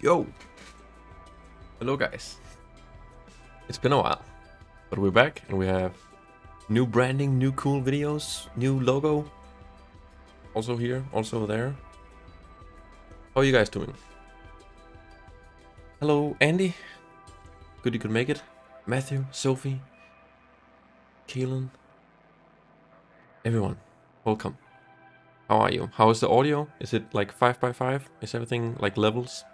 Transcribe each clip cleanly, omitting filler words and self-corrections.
Yo! Hello guys. It's been a while, but we're back and we have new branding, new cool videos, new logo. Also here, also there. How are you guys doing? Hello Andy. Good you could make it. Matthew, Sophie, Keelan. Everyone, welcome. How are you? How is the audio? Is it like 5x5? Is everything like levels?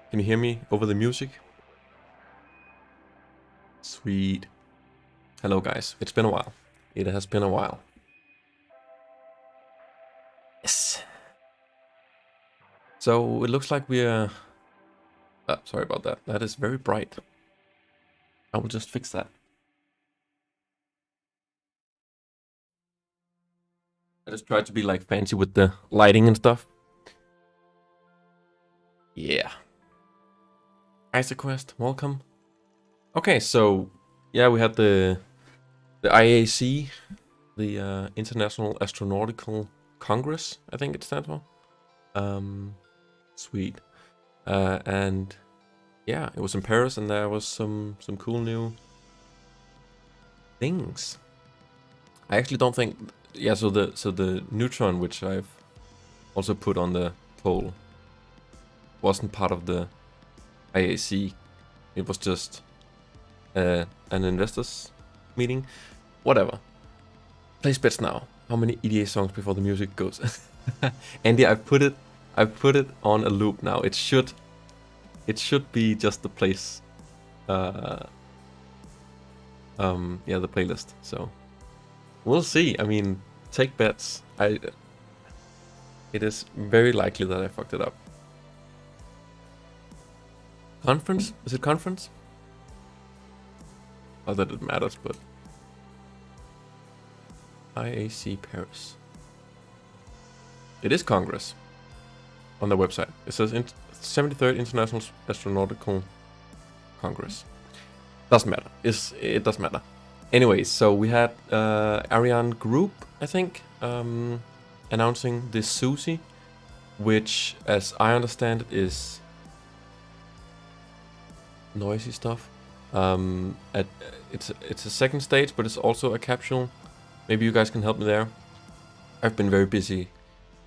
Can you hear me over the music? Sweet. Hello guys, it's been a while. It has been a while. Yes. So it looks like we're... sorry about that. That is very bright. I will just fix that. I just tried to be like fancy with the lighting and stuff. Yeah. Isaac Quest, welcome. Okay, so yeah, we had the IAC, the International Astronautical Congress, I think it stands for. Sweet. And yeah, it was in Paris, and there was some cool new things. I actually don't think. Yeah, so the neutron, which I've also put on the poll, wasn't part of the IAC. It was just an investors meeting. Whatever. Place bets now. How many EDA songs before the music goes? Andy, I've put it on a loop now. It should be just the place. Yeah, the playlist. So we'll see. I mean, take bets. It is very likely that I fucked it up. Conference? Is it conference? Not that it matters, but IAC Paris. It is Congress on the website. It says 73rd International Astronautical Congress. Doesn't matter. It doesn't matter. Anyways, so we had ArianeGroup, I think, announcing this SUSIE, which, as I understand it, is noisy stuff. It's a second stage, but it's also a capsule. Maybe you guys can help me there. I've been very busy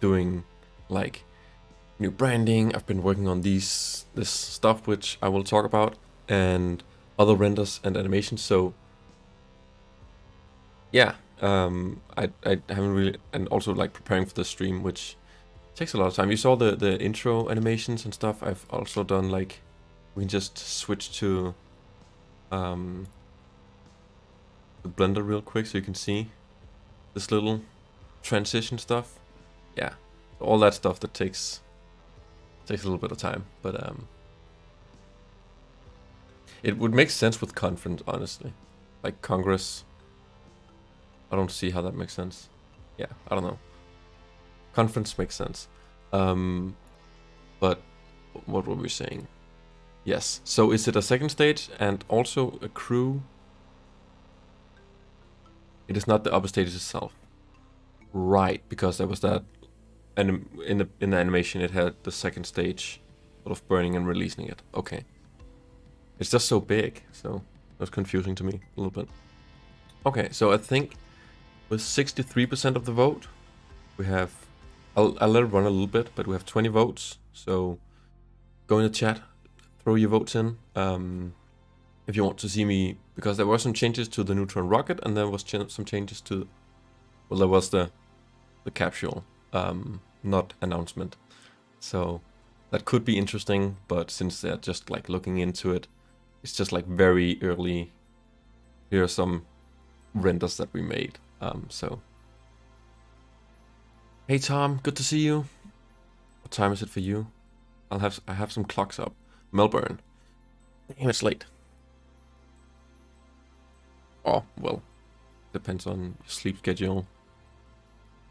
doing like new branding. I've been working on this stuff, which I will talk about, and other renders and animations. So yeah, I haven't really, and also like preparing for the stream, which takes a lot of time. You saw the intro animations and stuff. I've also done like, we can just switch to the Blender real quick so you can see this little transition stuff. Yeah, all that stuff that takes a little bit of time, but it would make sense with conference, honestly. Like Congress, I don't see how that makes sense. Yeah, I don't know. Conference makes sense. But what were we saying? Yes, so is it a second stage and also a crew? It is not the upper stages itself. Right, because there was that, and in the animation it had the second stage sort of burning and releasing it. Okay. It's just so big, so that's confusing to me a little bit. Okay, so I think with 63% of the vote, we have, I'll let it run a little bit, but we have 20 votes. So go in the chat, throw your votes in. If you want to see me, because there were some changes to the neutron rocket, and there was some changes to, well, there was the capsule, not announcement. So that could be interesting, but since they're just like looking into it, it's just like very early. Here are some renders that we made. So hey Tom, good to see you. What time is it for you? I have some clocks up. Melbourne. Damn, it's late. Oh, well, depends on your sleep schedule.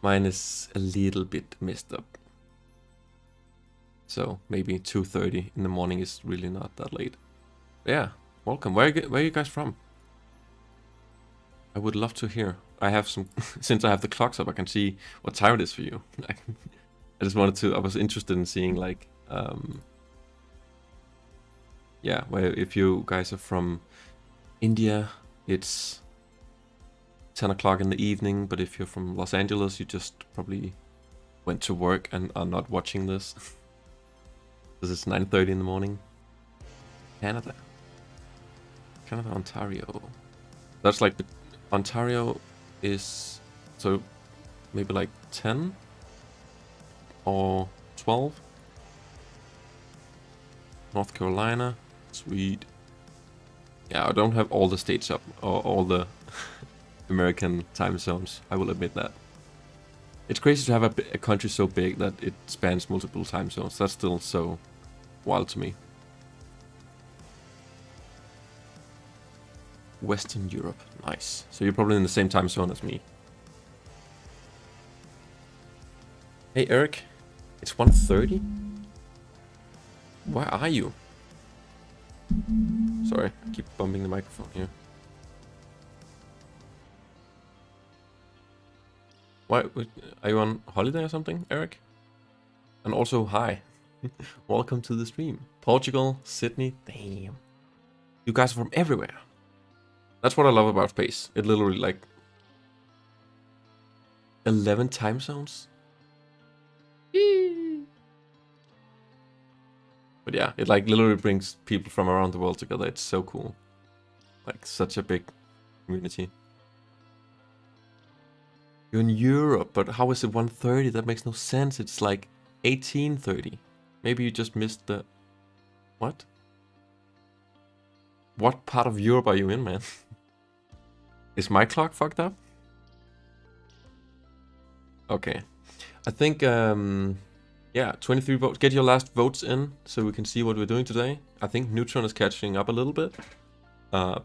Mine is a little bit messed up. So maybe 2:30 in the morning is really not that late. But yeah, welcome. Where are you guys from? I would love to hear. I have some, since I have the clocks up, I can see what time it is for you. I just wanted to, I was interested in seeing like Yeah, well, if you guys are from India, it's 10 o'clock in the evening, but if you're from Los Angeles, you just probably went to work and are not watching this. This is 9:30 in the morning. Canada, Ontario. That's like Ontario is so maybe like 10 or 12. North Carolina, sweet. Yeah, I don't have all the states up or all the American time zones. I will admit that. It's crazy to have a country so big that it spans multiple time zones. That's still so wild to me. Western Europe, nice. So you're probably in the same time zone as me. Hey Eric, it's 1:30? Where are you? Sorry, I keep bumping the microphone here. Why are you on holiday or something, Eric? And also, hi. Welcome to the stream. Portugal, Sydney, damn. You guys are from everywhere. That's what I love about space. It literally like 11 time zones. But yeah, it like literally brings people from around the world together. It's so cool. Like such a big community. You're in Europe, but how is it 1:30? That makes no sense. It's like 18:30. Maybe you just missed the... What? What part of Europe are you in, man? Is my clock fucked up? Okay. I think, yeah, 23 votes. Get your last votes in so we can see what we're doing today. I think Neutron is catching up a little bit.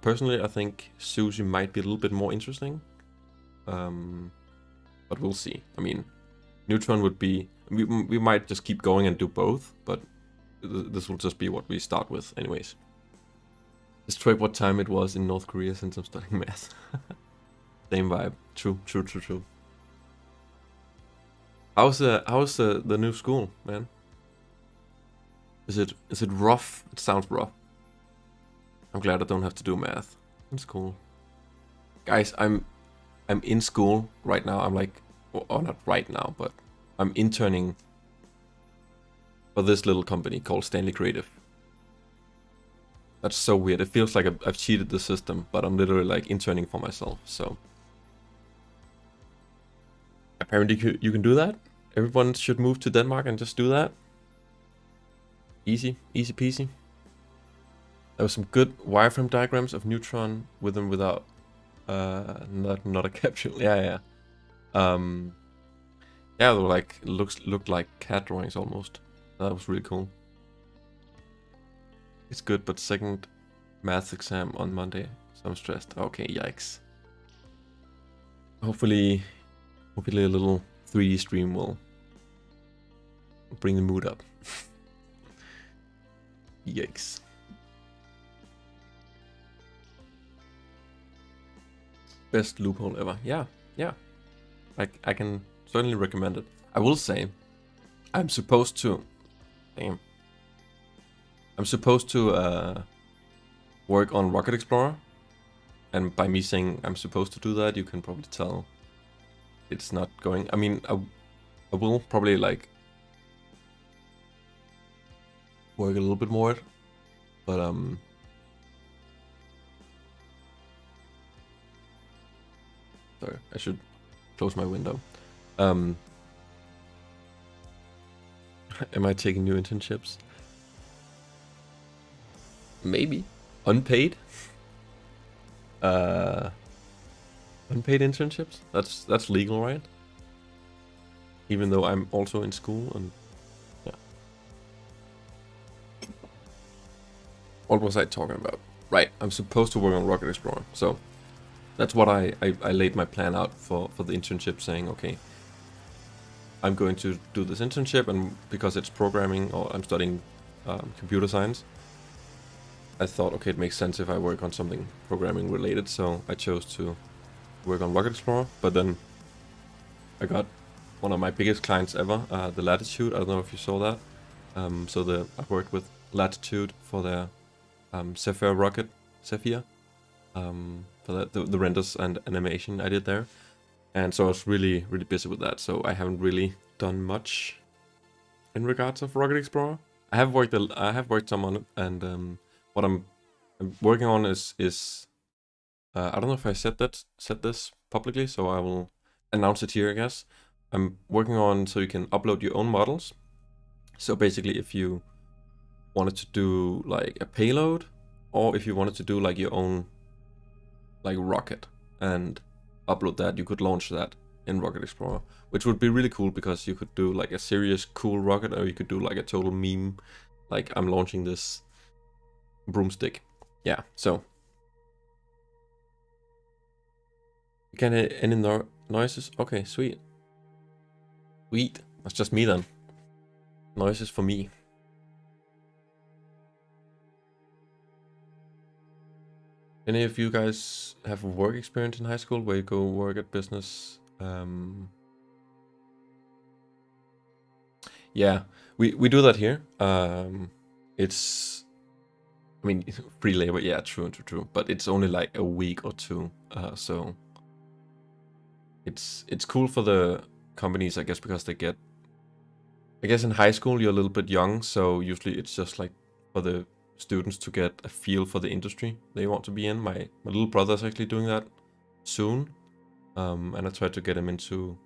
Personally, I think SUSIE might be a little bit more interesting. But we'll see. I mean, Neutron would be... We might just keep going and do both, but this will just be what we start with anyways. Just track what time it was in North Korea since I'm studying math. Same vibe. True. How's the new school, man? Is it rough? It sounds rough. I'm glad I don't have to do math. It's cool. Guys, I'm in school right now. I'm like, or not right now, but I'm interning for this little company called Stanley Creative. That's so weird. It feels like I've cheated the system, but I'm literally like interning for myself. So apparently you can do that. Everyone should move to Denmark and just do that. Easy peasy. There was some good wireframe diagrams of Neutron with and without. Not a capsule. Yeah. Yeah, they were like looked like CAD drawings almost. That was really cool. It's good, but second maths exam on Monday, so I'm stressed. Okay, yikes. Hopefully a little 3D stream will bring the mood up. Yikes. Best loophole ever. Yeah. I can certainly recommend it. I will say, I'm supposed to work on Rocket Explorer, and by me saying I'm supposed to do that, you can probably tell it's not going. I mean, I will probably like work a little bit more, but sorry, I should close my window. Am I taking new internships? Maybe. Unpaid? Unpaid internships? That's legal, right? Even though I'm also in school and yeah. What was I talking about? Right, I'm supposed to work on Rocket Explorer, so that's what I laid my plan out for the internship, saying, okay, I'm going to do this internship, and because it's programming, or I'm studying computer science, I thought, okay, it makes sense if I work on something programming related, so I chose to work on Rocket Explorer. But then I got one of my biggest clients ever, the Latitude. I don't know if you saw that. I worked with Latitude for their Zephyr Rocket, Zephyr, for the renders and animation I did there. And so I was really busy with that, so I haven't really done much in regards of Rocket Explorer. I have worked some on it, and what I'm working on is I don't know if I said this publicly, so I will announce it here, I guess. I'm working on so you can upload your own models. So basically, if you wanted to do like a payload, or if you wanted to do like your own like rocket and upload that, you could launch that in Rocket Explorer, which would be really cool because you could do like a serious cool rocket, or you could do like a total meme, like I'm launching this broomstick. Yeah, so can any noises? Okay, sweet. That's just me then. Noises for me. Any of you guys have work experience in high school where you go work at business? Yeah, we do that here. It's, I mean, free labor. Yeah, true. But it's only like a week or two. So it's cool for the companies, I guess, because they get. I guess in high school you're a little bit young, so usually it's just like for the students to get a feel for the industry they want to be in. My little brother's actually doing that soon, and I tried to get him into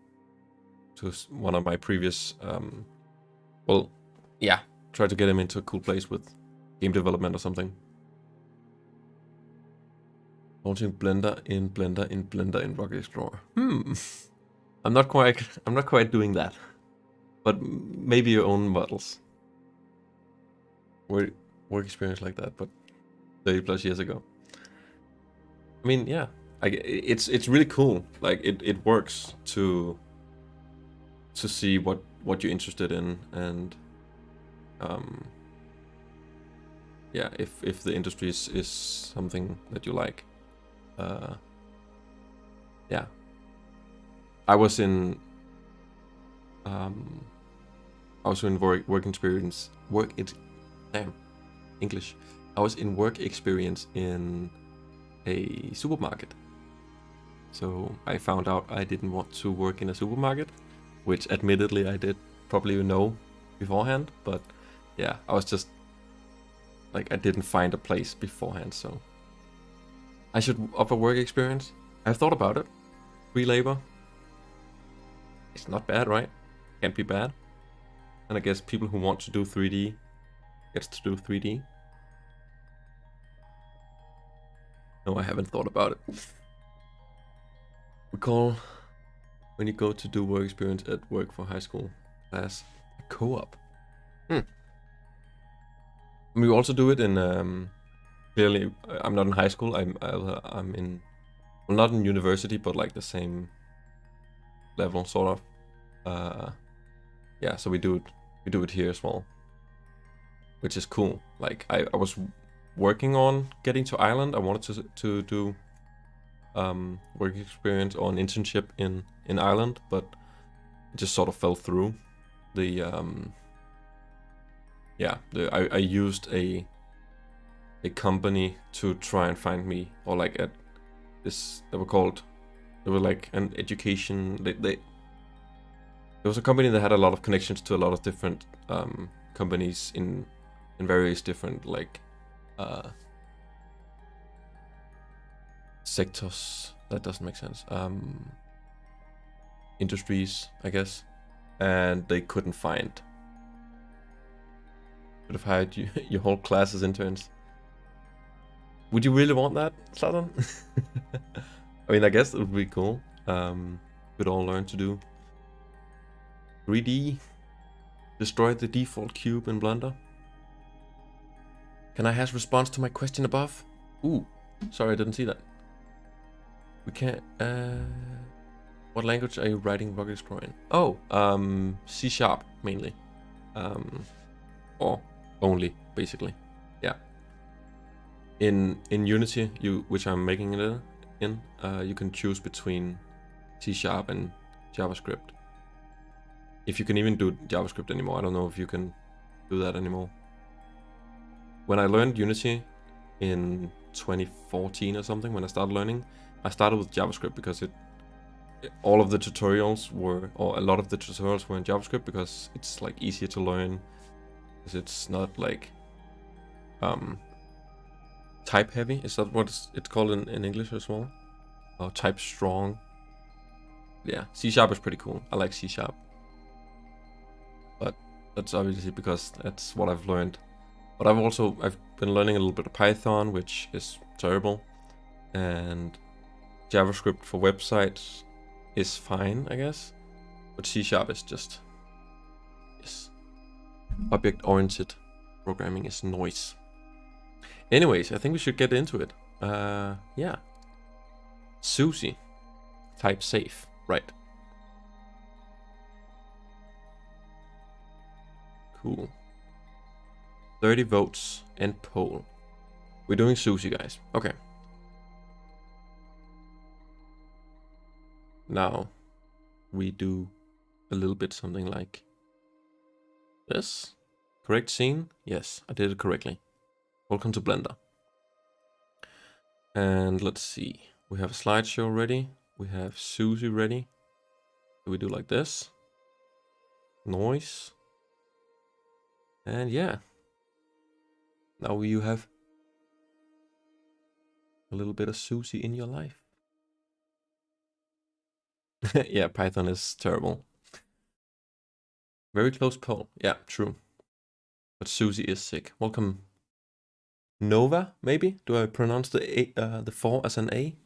one of my previous try to get him into a cool place with game development or something. Launching Blender in Rocket Explorer. I'm not quite doing that, but maybe your own models. Work experience like that, but 30+ years ago. I mean, yeah, it's really cool. Like it works to see what you're interested in, and yeah, if the industry is something that you like. Yeah, I was in work experience. English. I was in work experience in a supermarket. So I found out I didn't want to work in a supermarket, which admittedly I did probably know beforehand, but yeah, I was just like, I didn't find a place beforehand, so I should offer work experience. I've thought about it. Free labor. It's not bad, right? Can't be bad. And I guess people who want to do 3D gets to do 3D. No, I haven't thought about it. We call when you go to do work experience at work for high school class a co-op. We also do it in clearly I'm not in high school. I'm in, well, not in university, but like the same level sort of. Yeah, so we do it here as well, which is cool. Like I was working on getting to Ireland. I wanted to do work experience or an internship in Ireland, but it just sort of fell through. I used a company to try and find me, or like at this, they were like an education, there was a company that had a lot of connections to a lot of different companies in various different like sectors. That doesn't make sense. Industries, I guess, and they couldn't find. Should have hired you, your whole class as interns. Would you really want that, Sladon? I mean, I guess it would be cool. We'd all learn to do 3D. Destroy the default cube in Blender. Can I have response to my question above? Ooh, sorry, I didn't see that. We can't. What language are you writing Rocket Explorer in? Oh, C# mainly. Or only, basically. Yeah. In Unity, which I'm making it in, you can choose between C# and JavaScript. If you can even do JavaScript anymore, I don't know if you can do that anymore. When I learned Unity, in 2014 or something when I started learning. I started with JavaScript because all of the tutorials were, or a lot of the tutorials were in JavaScript because it's like easier to learn, because it's not like type heavy. Is that what it's called in English as well? Or type strong. Yeah, C# is pretty cool. I like C#. But that's obviously because that's what I've learned. But I've been learning a little bit of Python, which is terrible. And JavaScript for websites is fine, I guess. But C# is just, yes. Object-oriented programming is noise. Anyways, I think we should get into it. Yeah. SUSIE. Type safe. Right. Cool. 30 votes and poll. We're doing SUSIE, guys. Okay. Now, we do a little bit something like this. Correct scene? Yes, I did it correctly. Welcome to Blender. And let's see. We have a slideshow ready. We have SUSIE ready. So we do like this. Noise. And yeah. Now you have a little bit of SUSIE in your life. Yeah, Python is terrible. Very close poll. Yeah, true. But SUSIE is sick. Welcome. Nova, maybe? Do I pronounce the 4 as an A?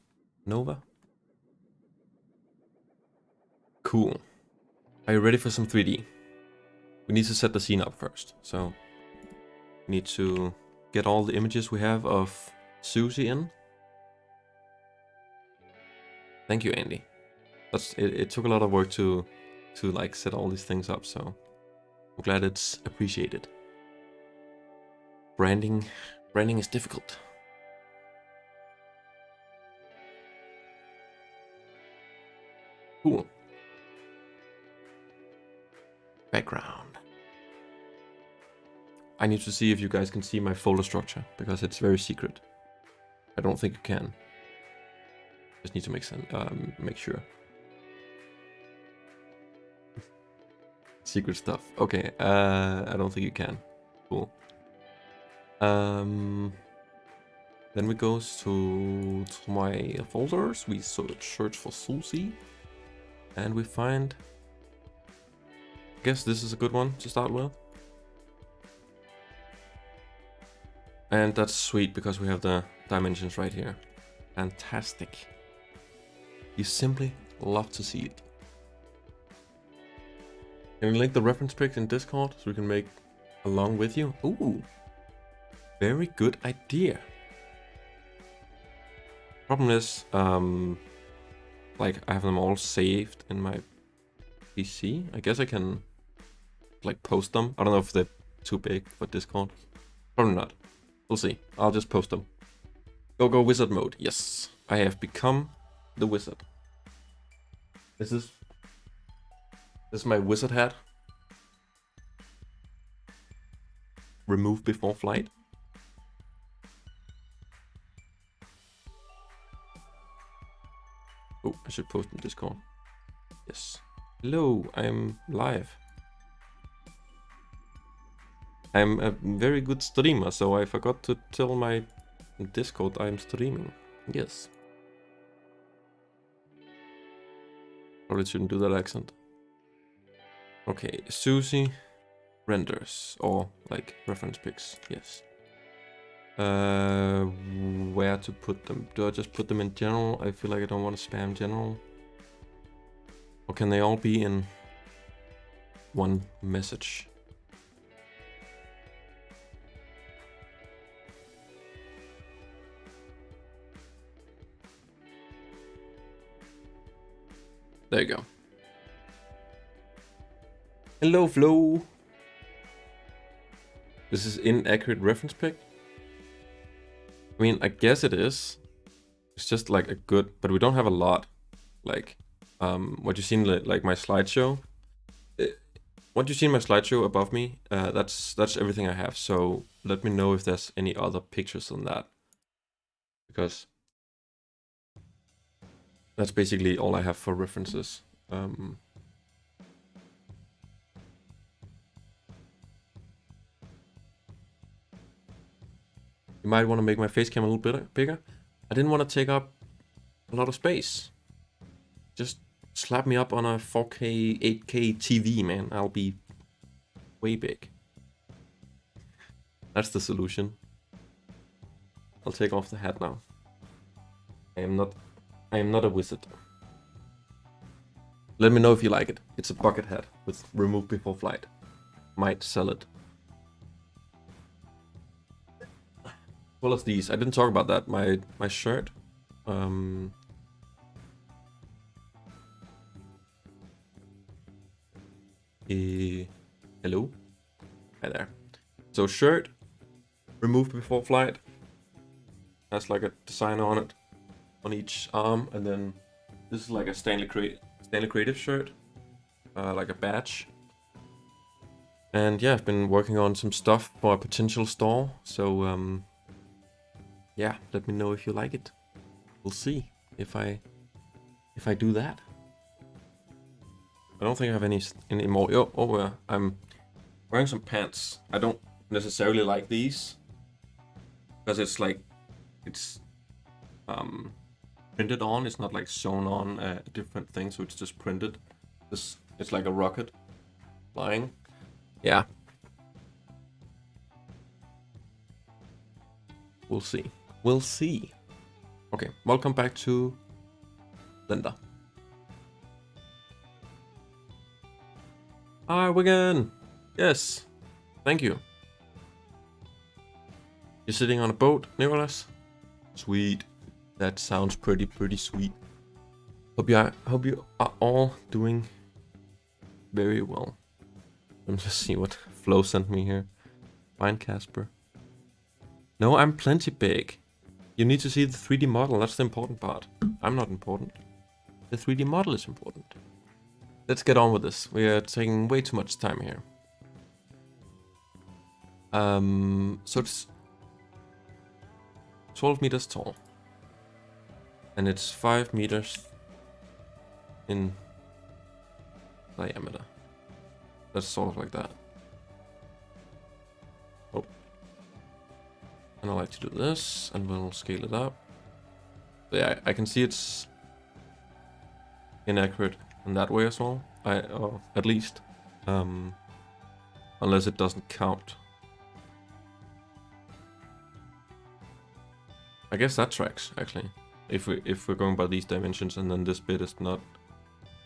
Nova? Cool. Are you ready for some 3D? We need to set the scene up first. So we need to get all the images we have of SUSIE in. Thank you, Andy. It took a lot of work to like set all these things up, so I'm glad it's appreciated. Branding is difficult. Cool. Background. I need to see if you guys can see my folder structure, because it's very secret. I don't think you can. Just need to make sure. Secret stuff. Okay, I don't think you can. Cool. Then we go to my folders. We search for SUSIE, and we find. I guess this is a good one to start with. And that's sweet because we have the dimensions right here. Fantastic. You simply love to see it. Can we link the reference pics in Discord so we can make along with you? Ooh, very good idea. Problem is, like I have them all saved in my PC. I guess I can like post them. I don't know if they're too big for Discord. Probably not. We'll see. I'll just post them. Go wizard mode. Yes, I have become the wizard. This is my wizard hat. Remove before flight. Oh, I should post in Discord. Yes. Hello, I'm live. I'm a very good streamer, so I forgot to tell my Discord I'm streaming. Yes. Probably shouldn't do that accent. Okay, SUSIE renders, or like reference pics, yes. Where to put them? Do I just put them in general? I feel like I don't want to spam general. Or can they all be in one message? There you go. Hello, Flo. This is inaccurate reference pic. I mean, I guess it is. It's just like a good, but we don't have a lot. Like, what you see in like my slideshow. What you see in my slideshow above me, that's everything I have. So let me know if there's any other pictures than that. because that's basically all I have for references. You might want to make my face cam a little bit bigger. I didn't want to take up a lot of space. Just slap me up on a 4K, 8K TV, man. I'll be way big. That's the solution. I'll take off the hat now. I am not a wizard. Let me know if you like it. It's a bucket hat with remove before flight. Might sell it. Well as these. I didn't talk about that. My shirt. Hello? Hi there. So shirt, removed before flight. Has like a designer on it, on each arm, and then this is like a Stanley Creative shirt, like a badge. And yeah, I've been working on some stuff for a potential store. So yeah, let me know if you like it. We'll see if I do that. I don't think I have any more. I'm wearing some pants. I don't necessarily like these because it's like it's printed on. It's not like sewn on a different thing, so it's just printed. It's like a rocket flying. Yeah. We'll see. We'll see. Okay, welcome back to Linda. Hi, Wigan. Yes, thank you. You're sitting on a boat, Nicholas? Sweet. That sounds pretty sweet. Hope you are all doing very well. Let me just see what Flo sent me here. Fine, Casper. No, I'm plenty big. You need to see the 3D model. That's the important part. I'm not important. The 3D model is important. Let's get on with this. We are taking way too much time here. So it's 12 meters tall. And it's 5 meters in diameter. That's sort of like that. Oh. And I like to do this, and we'll scale it up. So yeah, I can see it's inaccurate in that way as well. At least. Unless it doesn't count. I guess that tracks, actually. If we're going by these dimensions and then this bit is not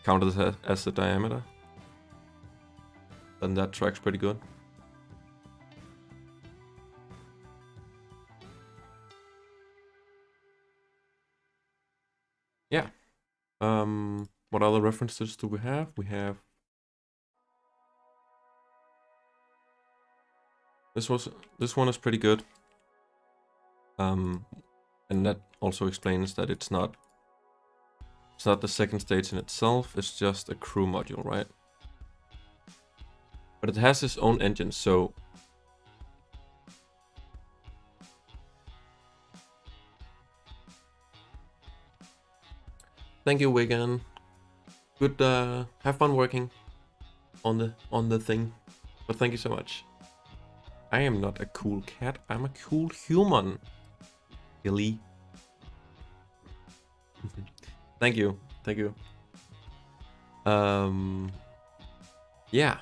counted as the diameter, then that tracks pretty good. Yeah. What other references do we have? We have this one is pretty good. And that also explains that it's not the second stage in itself, it's just a crew module, right? But it has its own engine, so thank you, Wigan. Good, have fun working on the thing. But thank you so much. I am not a cool cat, I'm a cool human. Billy. Thank you. Yeah.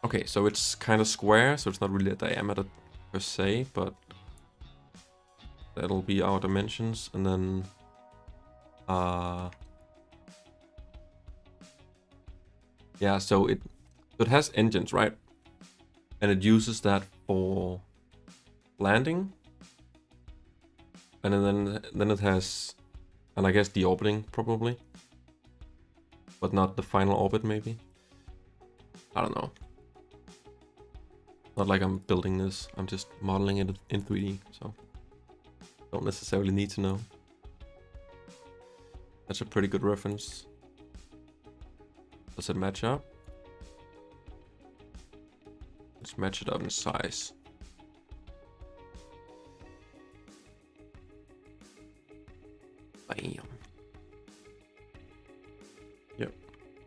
Okay, so it's kind of square, so it's not really a diameter per se, but that'll be our dimensions, and then yeah, so it has engines, right? And it uses that for landing. And then it has, and I guess deorbiting probably, but not the final orbit maybe. I don't know. Not like I'm building this, I'm just modeling it in 3D, so don't necessarily need to know. That's a pretty good reference. Does it match up? Let's match it up in size.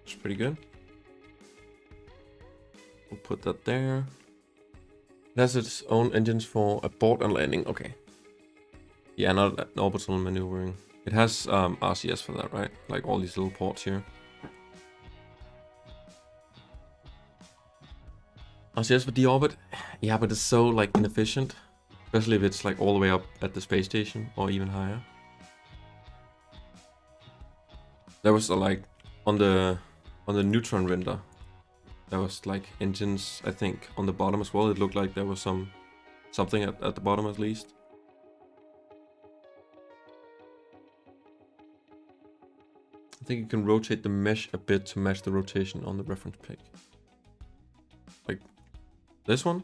It's pretty good. We'll put that there. It has its own engines for abort and landing. Okay. Yeah, not orbital maneuvering. It has RCS for that, right? Like all these little ports here. RCS for deorbit? Yeah, but it's so like inefficient. Especially if it's like all the way up at the space station or even higher. There was like on the neutron render, there was like engines, I think, on the bottom as well. It looked like there was something at the bottom at least. I think you can rotate the mesh a bit to match the rotation on the reference page. Like this one?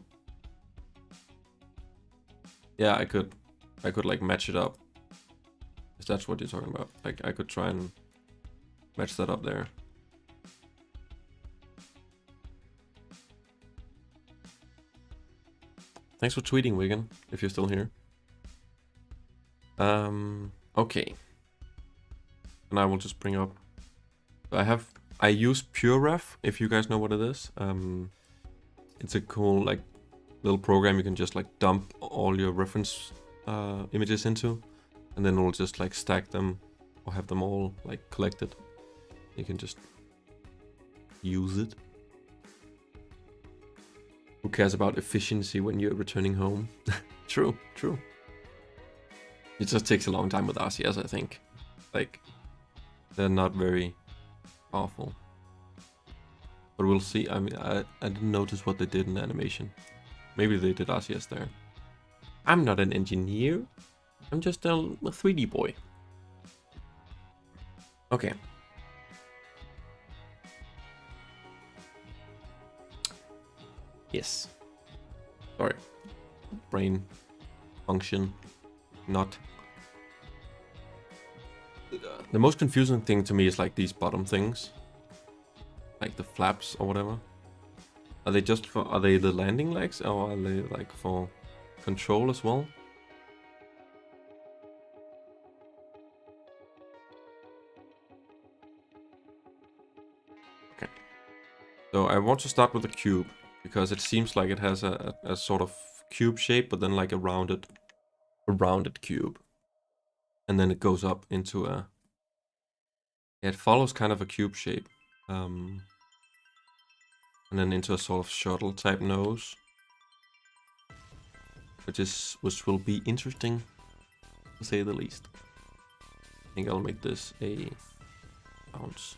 Yeah, I could like match it up. If that's what you're talking about. Like I could try and match that up there. Thanks for tweeting, Wigan, if you're still here. Okay. And I will just bring up. I use PureRef, if you guys know what it is. It's a cool like little program you can just like dump all your reference images into, and then it will just like stack them or have them all like collected. You can just use it. Who cares about efficiency when you're returning home? True, true. It just takes a long time with RCS, I think. Like, they're not very powerful. But we'll see. I mean, I didn't notice what they did in the animation. Maybe they did RCS there. I'm not an engineer. I'm just a 3D boy. Okay. Yes. Sorry. Brain function. Not. The most confusing thing to me is like these bottom things. Like the flaps or whatever. Are they just for, are they the landing legs or are they like for control as well? Okay. So I want to start with the cube because it seems like it has a sort of cube shape, but then like a rounded cube. And then it goes up into a, yeah, it follows kind of a cube shape. And then into a sort of shuttle type nose. Which will be interesting, to say the least. I think I'll make this a bounce.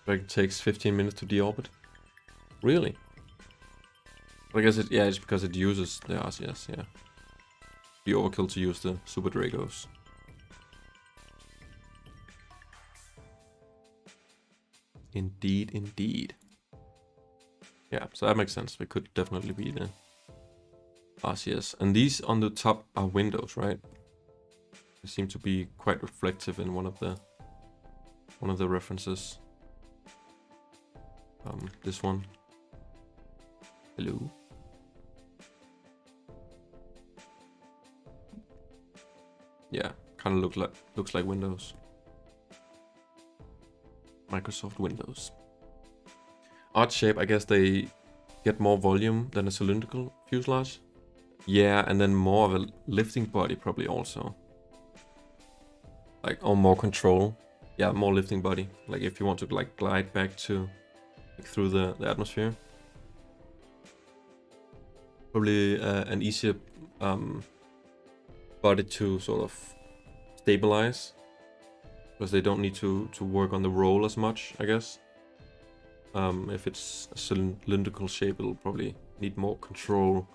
Like it takes 15 minutes to deorbit. Really? But I guess it's because it uses the RCS, yeah. Be overkill to use the Super Dragos. Indeed, indeed. Yeah, so that makes sense. It could definitely be the RCS. And these on the top are windows, right? They seem to be quite reflective in one of the references. This one. Hello. Yeah, kind of looks like Windows. Microsoft Windows. Odd shape, I guess they get more volume than a cylindrical fuselage. Yeah, and then more of a lifting body probably also. Like, or more control. Yeah, more lifting body. Like if you want to like glide back to like, through the atmosphere. Probably an easier body to sort of stabilize. Because they don't need to work on the roll as much, I guess. If it's a cylindrical shape, it'll probably need more control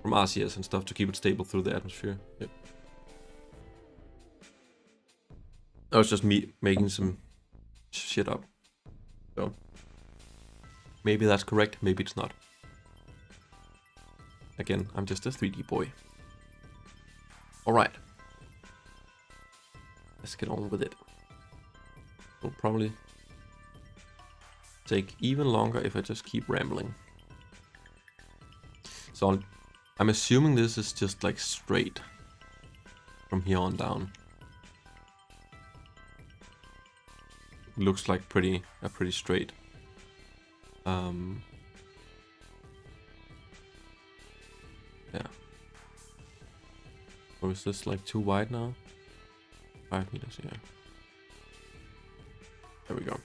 from RCS and stuff to keep it stable through the atmosphere. Yep. That was just me making some shit up. So maybe that's correct, maybe it's not. Again, I'm just a 3D boy. Alright. Let's get on with it. Will probably take even longer if I just keep rambling. So I'm assuming this is just like straight. from here on down. It looks like pretty straight. Yeah. Or is this like too wide now? 5 meters, yeah. There we go.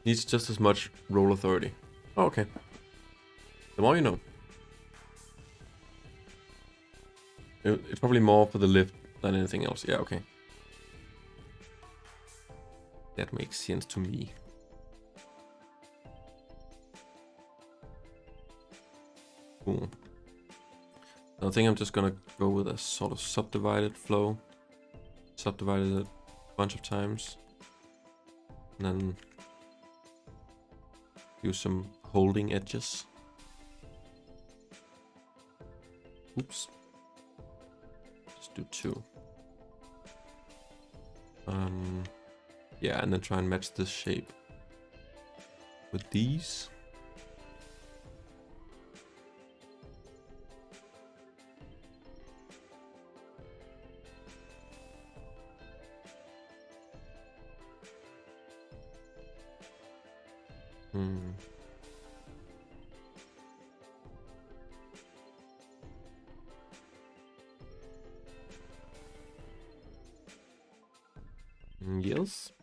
Needs just as much roll authority. Oh, okay. The more you know. It's probably more for the lift than anything else. Yeah, okay. That makes sense to me. Cool. I think I'm just gonna go with a sort of subdivided flow. Subdivided it a bunch of times. And then use some holding edges. Oops. Just do 2. Yeah, and then try and match this shape with these.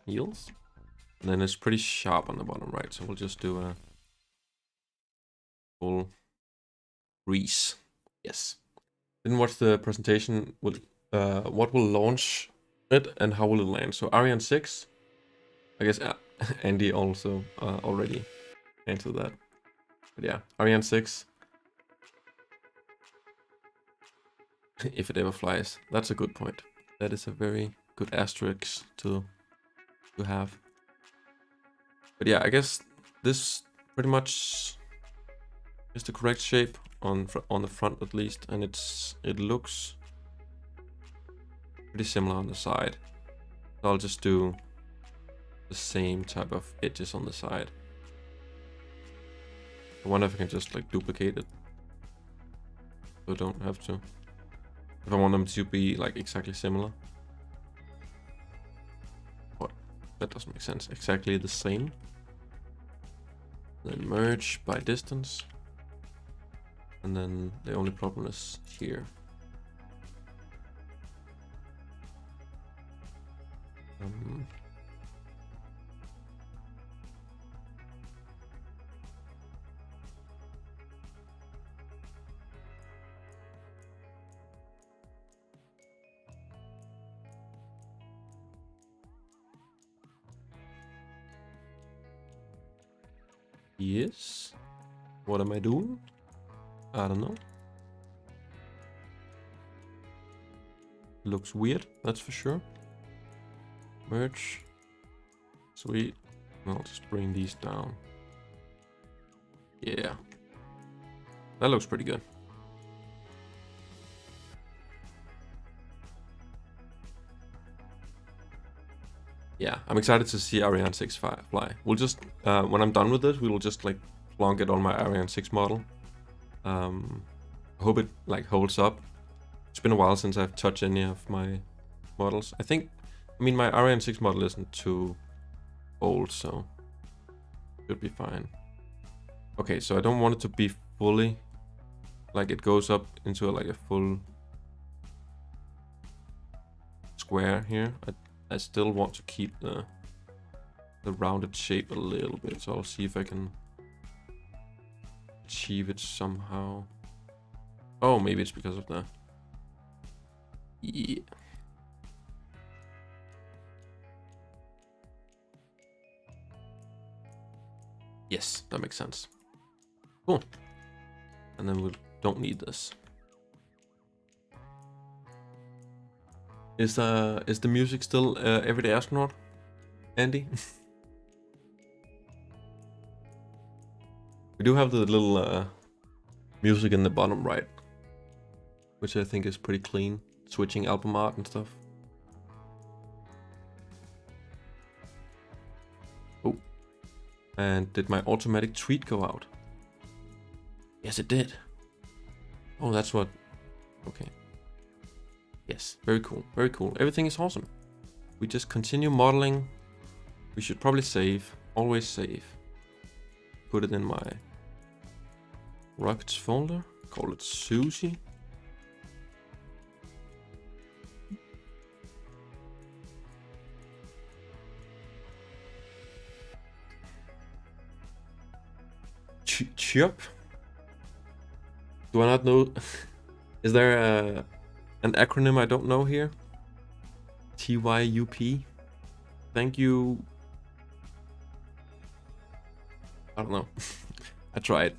Yes. And then it's pretty sharp on the bottom right, so we'll just do a full grease. Yes. Didn't watch the presentation. With what will launch it and how will it land? So Ariane 6. I guess Andy also already answered that. But yeah, Ariane 6. If it ever flies. That's a good point. That is a very good asterisk to have. But yeah, I guess this pretty much is the correct shape on the front at least, and it looks pretty similar on the side. So I'll just do the same type of edges on the side. I wonder if I can just like duplicate it, so I don't have to. If I want them to be like exactly similar. What? That doesn't make sense. Exactly the same. Then merge by distance. And then the only problem is here. Yes. What am I doing? I don't know. Looks weird, that's for sure. Merge. Sweet. I'll just bring these down. Yeah. That looks pretty good. Yeah, I'm excited to see Ariane 6 fly. We'll just, when I'm done with this, we will just like plonk it on my Ariane 6 model. I hope it like holds up. It's been a while since I've touched any of my models. I mean, my Ariane 6 model isn't too old, so should be fine. Okay, so I don't want it to be fully, like it goes up into like a full square here. I still want to keep the rounded shape a little bit, so I'll see if I can achieve it somehow. Oh, maybe it's because of the... Yeah. Yes, that makes sense. Cool. And then we don't need this. Is the music still Everyday Astronaut, Andy? We do have the little music in the bottom right, which I think is pretty clean, switching album art and stuff. Oh, and did my automatic tweet go out? Yes, it did. Oh, that's what. Okay. Yes, very cool, very cool. Everything is awesome. We just continue modeling. We should probably save, always save. Put it in my rockets folder, call it SUSIE. Chirp. Do I not know? Is there an acronym I don't know here? TYUP. Thank you. I don't know. I tried.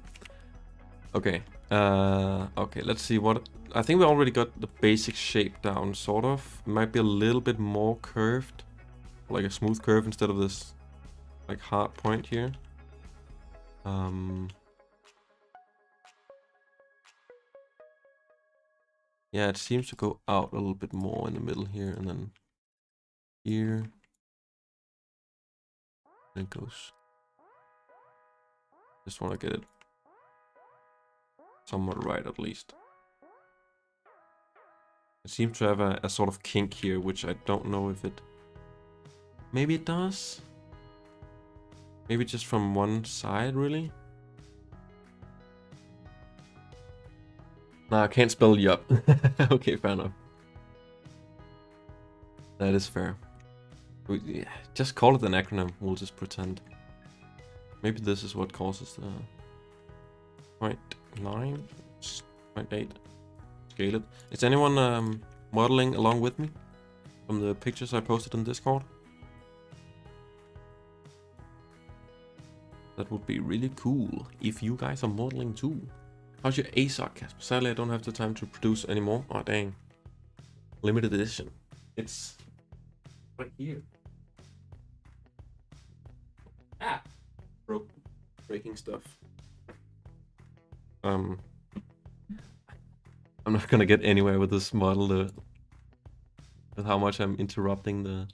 Okay. Okay, let's see what... I think we already got the basic shape down, sort of. It might be a little bit more curved. Like a smooth curve instead of this like hard point here. Yeah, it seems to go out a little bit more in the middle here, and then here. And it goes. Just want to get it somewhat right, at least. It seems to have a sort of kink here, which I don't know if it... Maybe it does? Maybe just from one side, really? Nah, I can't spell yup. Okay, fair enough. That is fair. Yeah, just call it an acronym, we'll just pretend. Maybe this is what causes the 0.9, 0.8. Scale it. Is anyone modeling along with me from the pictures I posted on Discord? That would be really cool if you guys are modeling too. How's your ASOC, Casper? Sadly, I don't have the time to produce anymore. Oh, dang. Limited edition. It's right here. Ah! Breaking stuff. I'm not gonna get anywhere with this model, with how much I'm interrupting the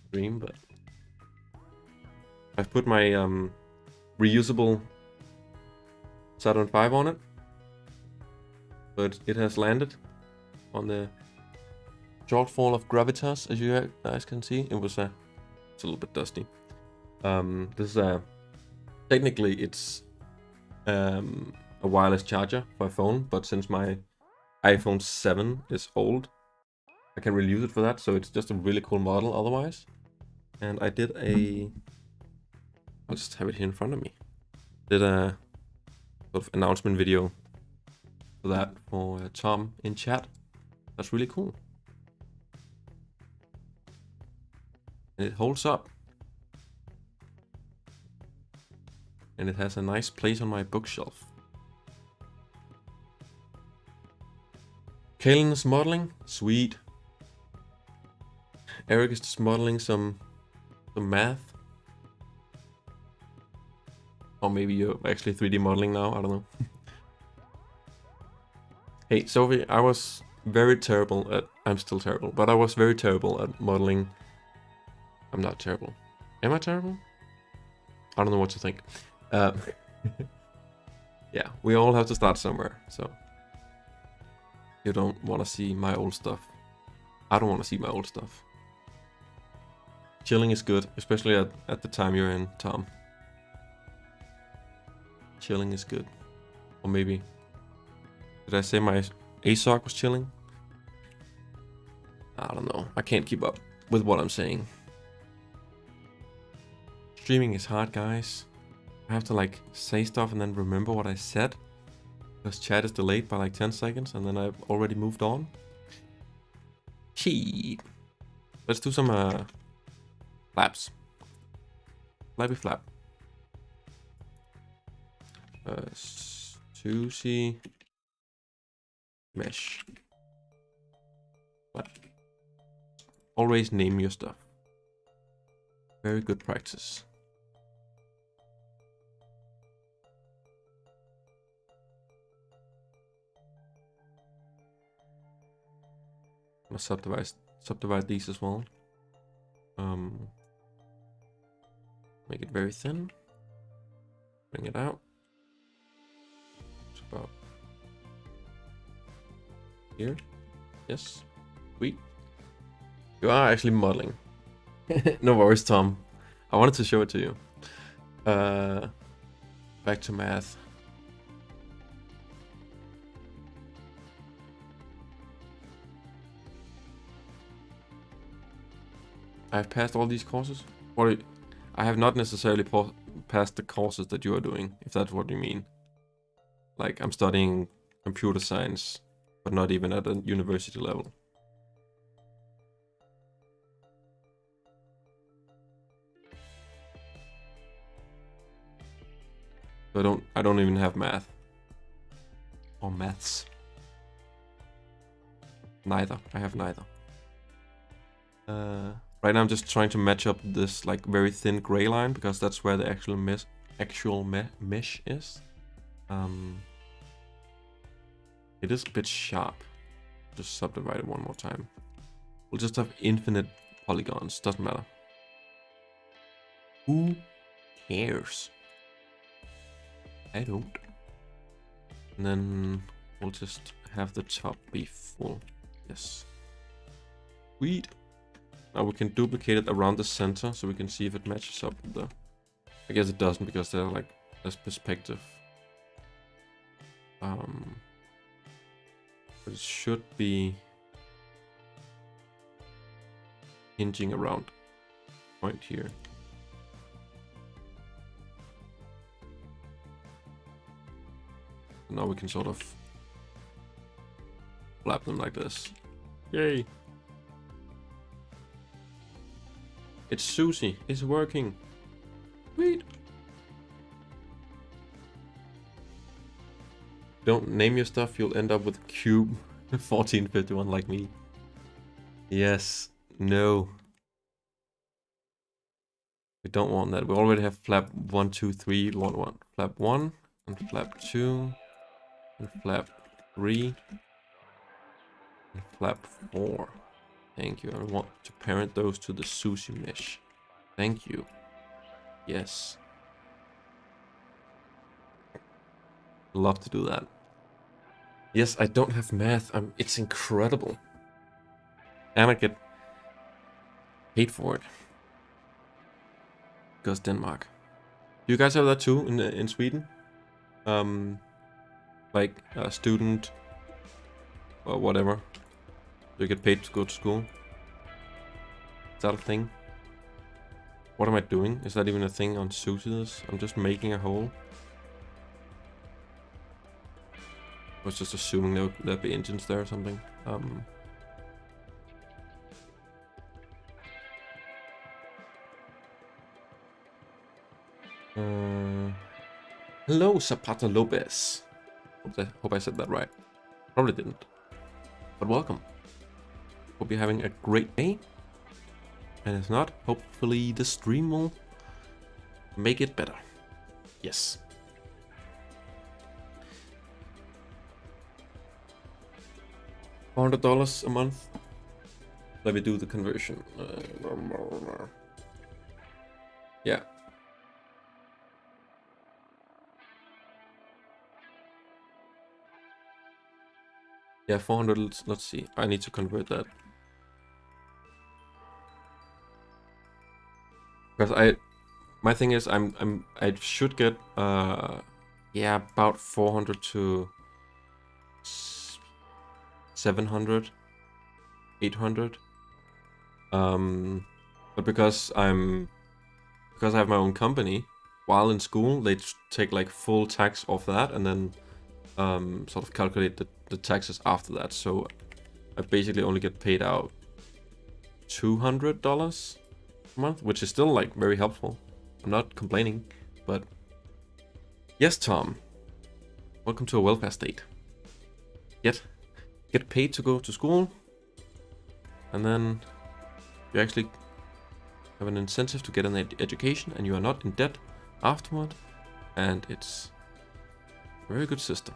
stream, but... I've put my reusable Saturn V on it, but it has landed on the shortfall of gravitas, as you guys can see. It's a little bit dusty. This is technically it's a wireless charger for a phone, but since my iPhone 7 is old, I can really use it for that. So it's just a really cool model otherwise. And I did I'll just have it here in front of me. Did a sort of announcement video for that for Tom in chat. That's really cool. And it holds up. And it has a nice place on my bookshelf. Kalen is modeling. Sweet. Eric is just modeling some math. Or maybe you're actually 3D modeling now, I don't know. Hey, Sophie, I was very terrible at... I'm still terrible, but I was very terrible at modeling. I'm not terrible. Am I terrible? I don't know what to think. Yeah, we all have to start somewhere, so... You don't want to see my old stuff. I don't want to see my old stuff. Chilling is good, especially at the time you're in, Tom. Chilling is good. Or maybe... Did I say my ASOC was chilling? I don't know. I can't keep up with what I'm saying. Streaming is hard, guys. I have to like say stuff and then remember what I said. Because chat is delayed by like 10 seconds and then I've already moved on. Gee. Let's do some flaps. Flappy flap. SUSIE mesh. What? Always name your stuff. Very good practice. I'm gonna subdivide these as well. Make it very thin. Bring it out. About here. Yes. Sweet. You are actually modeling. No worries, Tom. I wanted to show it to you. Back to math. I've passed all these courses? I have not necessarily passed the courses that you are doing, if that's what you mean. Like, I'm studying computer science, but not even at a university level. So I don't even have math. Or maths. Neither. I have neither. Right now I'm just trying to match up this like very thin gray line because that's where the actual mesh is. It is a bit sharp. Just subdivide it one more time. We'll just have infinite polygons. Doesn't matter. Who cares? I don't. And then we'll just have the top be full. Yes. Sweet. Now we can duplicate it around the center so we can see if it matches up with the... I guess it doesn't because they're like less perspective. But it should be hinging around point here. Now we can sort of flap them like this. Yay! It's SUSIE. It's working. Sweet. Don't name your stuff, you'll end up with cube 1451 like me. Yes. No. We don't want that. We already have flap 1, 2, 3. We want one. Flap 1 and flap 2 and flap 3 and flap 4. Thank you. I want to parent those to the SUSIE mesh. Thank you. Yes. Love to do that. Yes, I don't have math. It's incredible. And I get paid for it. Because Denmark. Do you guys have that too in Sweden? Like a student or whatever. You get paid to go to school. Is that a thing? What am I doing? Is that even a thing on SUSIE? I'm just making a hole. I was just assuming there'd be engines there or something. Hello, Zapata Lopez. Hope I said that right. Probably didn't. But welcome. Hope you're having a great day. And if not, hopefully the stream will make it better. Yes. $400 a month. Let me do the conversion. Yeah. Yeah, 400. Let's see. I need to convert that. Because my thing is I should get yeah, about 400 to 700, 800. But because I have my own company, while in school they take like full tax off that and then sort of calculate the taxes after that. So I basically only get paid out $200 a month, which is still like very helpful. I'm not complaining, but yes, Tom, welcome to a welfare state. Get paid to go to school, and then you actually have an incentive to get an education, and you are not in debt afterward, and it's a very good system.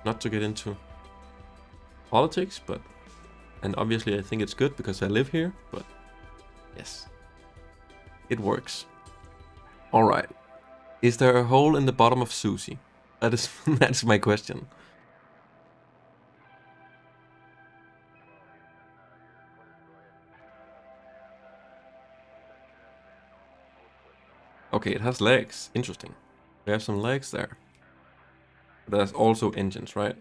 Not to get into politics, but and obviously I think it's good because I live here, but yes, it works. All right, is there a hole in the bottom of SUSIE? That's my question. Okay, it has legs. Interesting. We have some legs there. But there's also engines, right?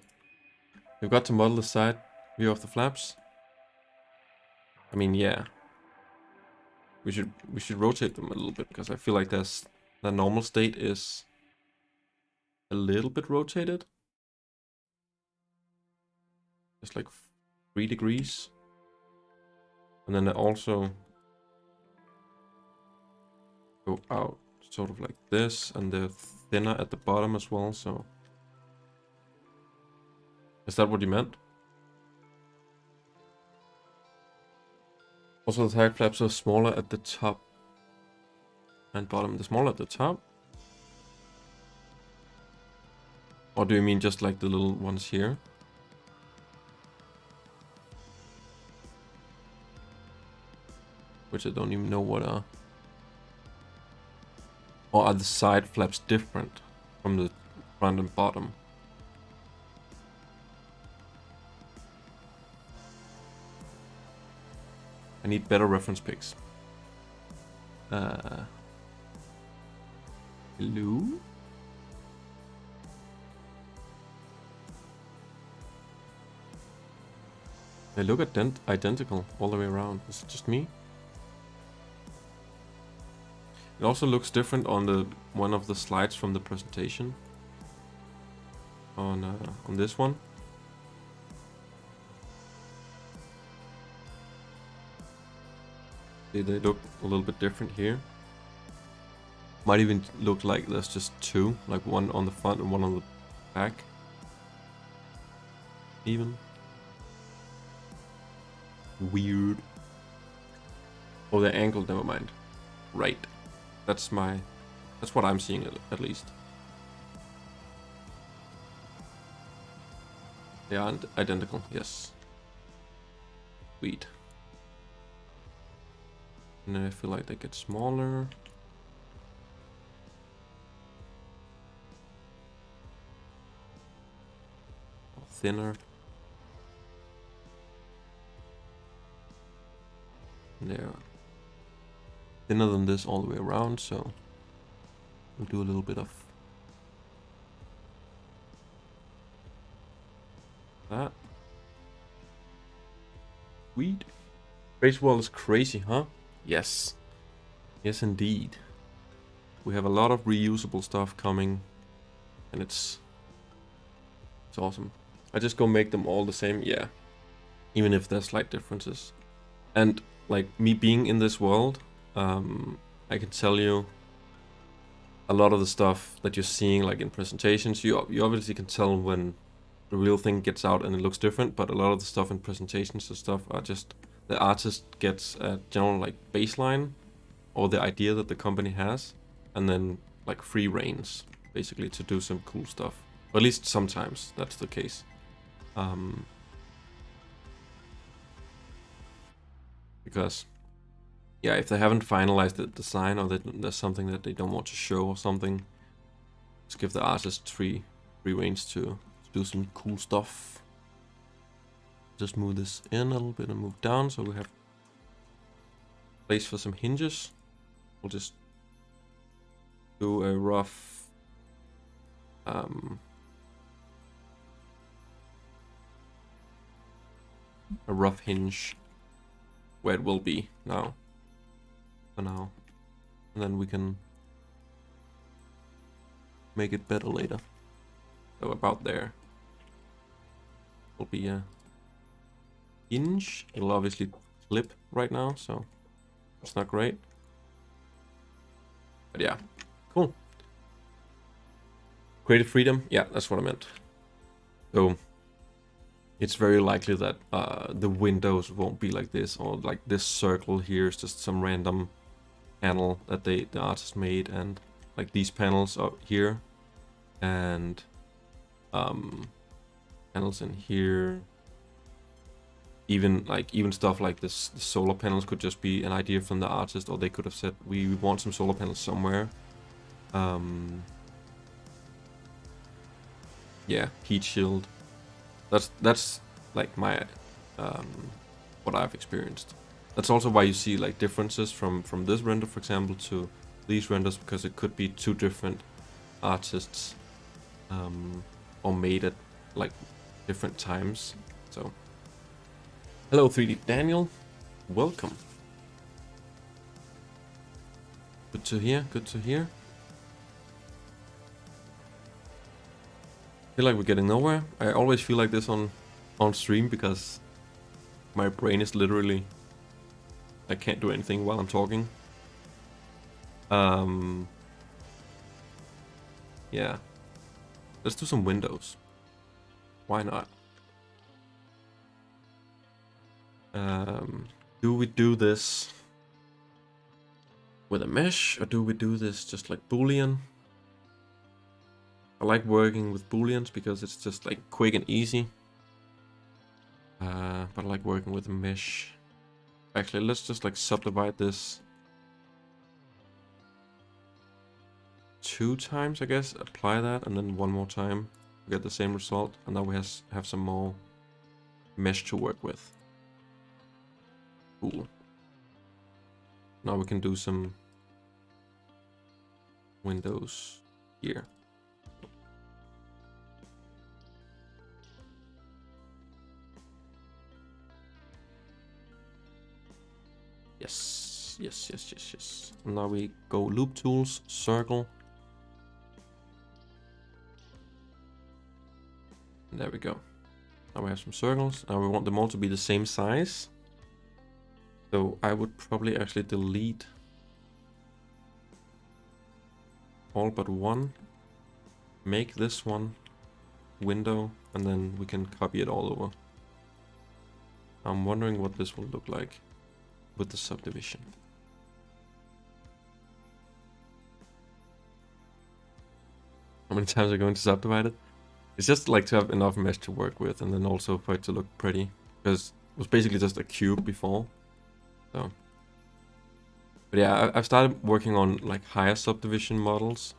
We've got to model the side view of the flaps. I mean, yeah. We should rotate them a little bit because I feel like the normal state is a little bit rotated. Just like 3 degrees. And then they also go out sort of like this, and they're thinner at the bottom as well, so... Is that what you meant? Also, the side flaps are smaller at the top and bottom. The smaller at the top? Or do you mean just like the little ones here? Which I don't even know what are. Or are the side flaps different from the front and bottom? I need better reference pics. Hello? They look identical all the way around. Is it just me? It also looks different on the one of the slides from the presentation. On this one. They look a little bit different here. Might even look like there's just two, like one on the front and one on the back. Even. Weird. Oh, they're angled, never mind. Right. That's what I'm seeing at least. They aren't identical, yes. Sweet. And then I feel like they get smaller. Or thinner. And they're thinner than this all the way around, so we'll do a little bit of that. Sweet. Space World is crazy, huh? Yes. Yes, indeed. We have a lot of reusable stuff coming, and it's awesome. I just go make them all the same, yeah. Even if there's slight differences. And like me being in this world, I can tell you a lot of the stuff that you're seeing like in presentations, you obviously can tell when the real thing gets out and it looks different, but a lot of the stuff in presentations and stuff are just the artist gets a general like baseline or the idea that the company has, and then like free reins basically to do some cool stuff. Or at least sometimes that's the case. Because yeah, if they haven't finalized the design or there's something that they don't want to show or something, just give the artist free reins to do some cool stuff. Just move this in a little bit and move down so we have place for some hinges. We'll just do a rough hinge where it will be now. For now. And then we can make it better later. So about there will be a hinge. It'll obviously clip right now, so it's not great. But yeah, cool. Creative freedom, yeah, that's what I meant. So it's very likely that the windows won't be like this, or like this circle here is just some random panel that the artist made, and like these panels up here, and panels in here. Even stuff like this, the solar panels could just be an idea from the artist, or they could have said we want some solar panels somewhere. Yeah, heat shield. That's like my what I've experienced. That's also why you see like differences from this render, for example, to these renders because it could be two different artists or made at like different times. So hello 3D Daniel, welcome. Good to hear, good to hear. I feel like we're getting nowhere. I always feel like this on stream because my brain is literally, I can't do anything while I'm talking. Yeah. Let's do some windows. Why not? Do we do this with a mesh or do we do this just like Boolean? I like working with Booleans because it's just like quick and easy. But I like working with a mesh. Actually, let's just like subdivide this 2 times, I guess. Apply that and then 1 more time. We get the same result. And now we have some more mesh to work with. Cool. Now we can do some windows here. Yes, yes, yes, yes, yes. And now we go loop tools, circle. And there we go. Now we have some circles. Now we want them all to be the same size. So I would probably actually delete all but one. Make this one window and then we can copy it all over. I'm wondering what this will look like with the subdivision. How many times are going to subdivide it? It's just like to have enough mesh to work with and then also for it to look pretty. Because it was basically just a cube before. So. But yeah, I've started working on like higher subdivision models.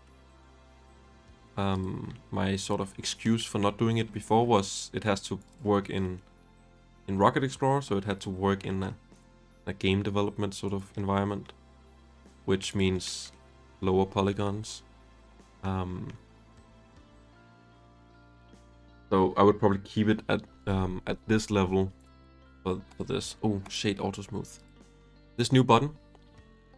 My sort of excuse for not doing it before was it has to work in Rocket Explorer, so it had to work in a game development sort of environment, which means lower polygons. So I would probably keep it at this level for this. Oh, shade auto smooth. This new button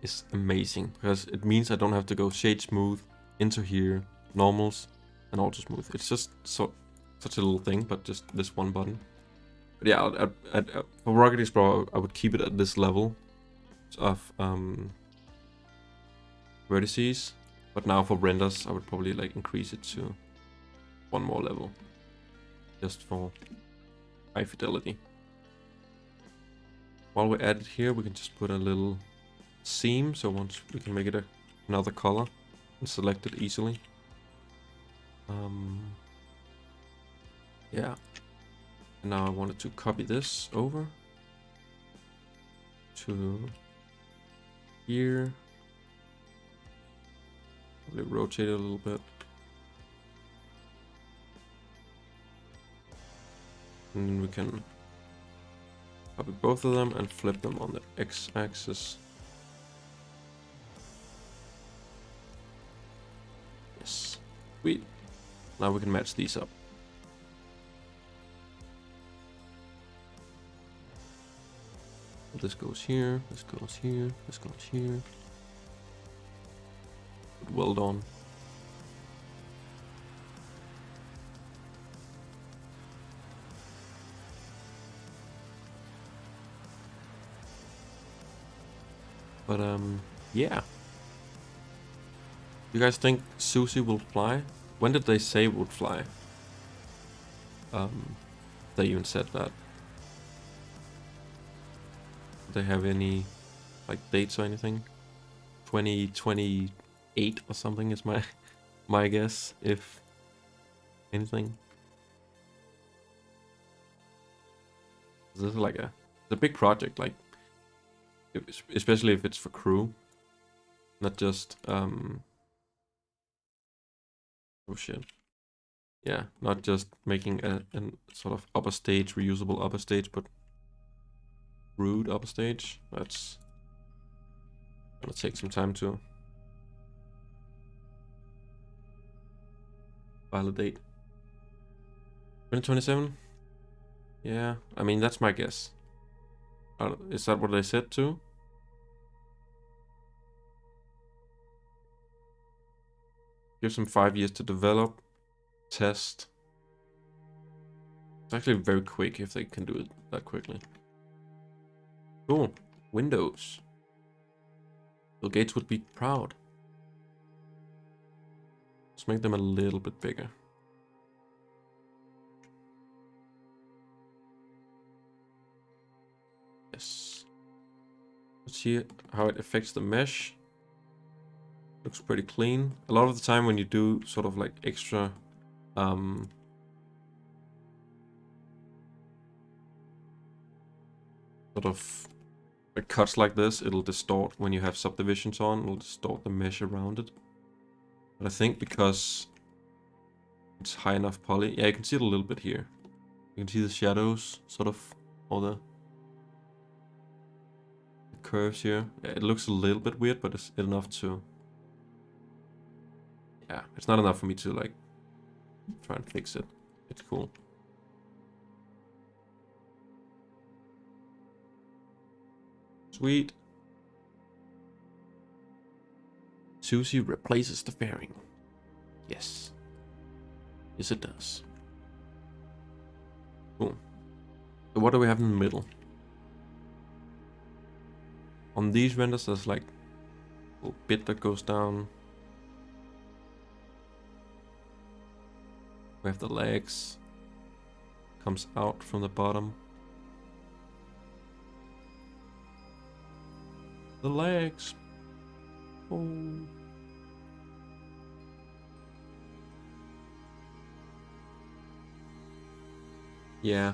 is amazing because it means I don't have to go shade smooth into here, normals, and auto smooth. It's just such a little thing, but just this one button. But yeah, for Rocket Explorer, I would keep it at this level of vertices. But now for renders, I would probably like increase it to 1 more level, just for high fidelity. While we're at it here, we can just put a little seam, so once we can make it another color and select it easily. Yeah. And now I wanted to copy this over to here. Probably rotate it a little bit. And then we can copy both of them and flip them on the x-axis. Yes. Sweet. Now we can match these up. This goes here, this goes here, this goes here. Well done. But yeah. You guys think SUSIE will fly? When did they say it would fly? They even said that. Do they have any like dates or anything? 2028 or something is my guess, if anything. This is like it's a big project, like especially if it's for crew, not just oh shit. Yeah, not just making a sort of upper stage, reusable upper stage, but rude upper stage. That's gonna take some time to validate. 2027? Yeah, I mean, that's my guess. Is that what they said too? Gives them 5 years to develop, test. It's actually very quick if they can do it that quickly. Cool. Windows. Bill Gates would be proud. Let's make them a little bit bigger. Yes. Let's see how it affects the mesh. Looks pretty clean. A lot of the time when you do sort of like extra sort of like cuts like this, it'll distort when you have subdivisions on, it'll distort the mesh around it. But I think because it's high enough poly, yeah, you can see it a little bit here. You can see the shadows, sort of, all the curves here. Yeah, it looks a little bit weird, but it's enough to, yeah, it's not enough for me to like try and fix it. It's cool. Sweet. SUSIE replaces the fairing. Yes. Yes, it does. Cool. So what do we have in the middle? On these renders, there's like a little bit that goes down. We have the legs. Comes out from the bottom. The legs. Oh. Yeah.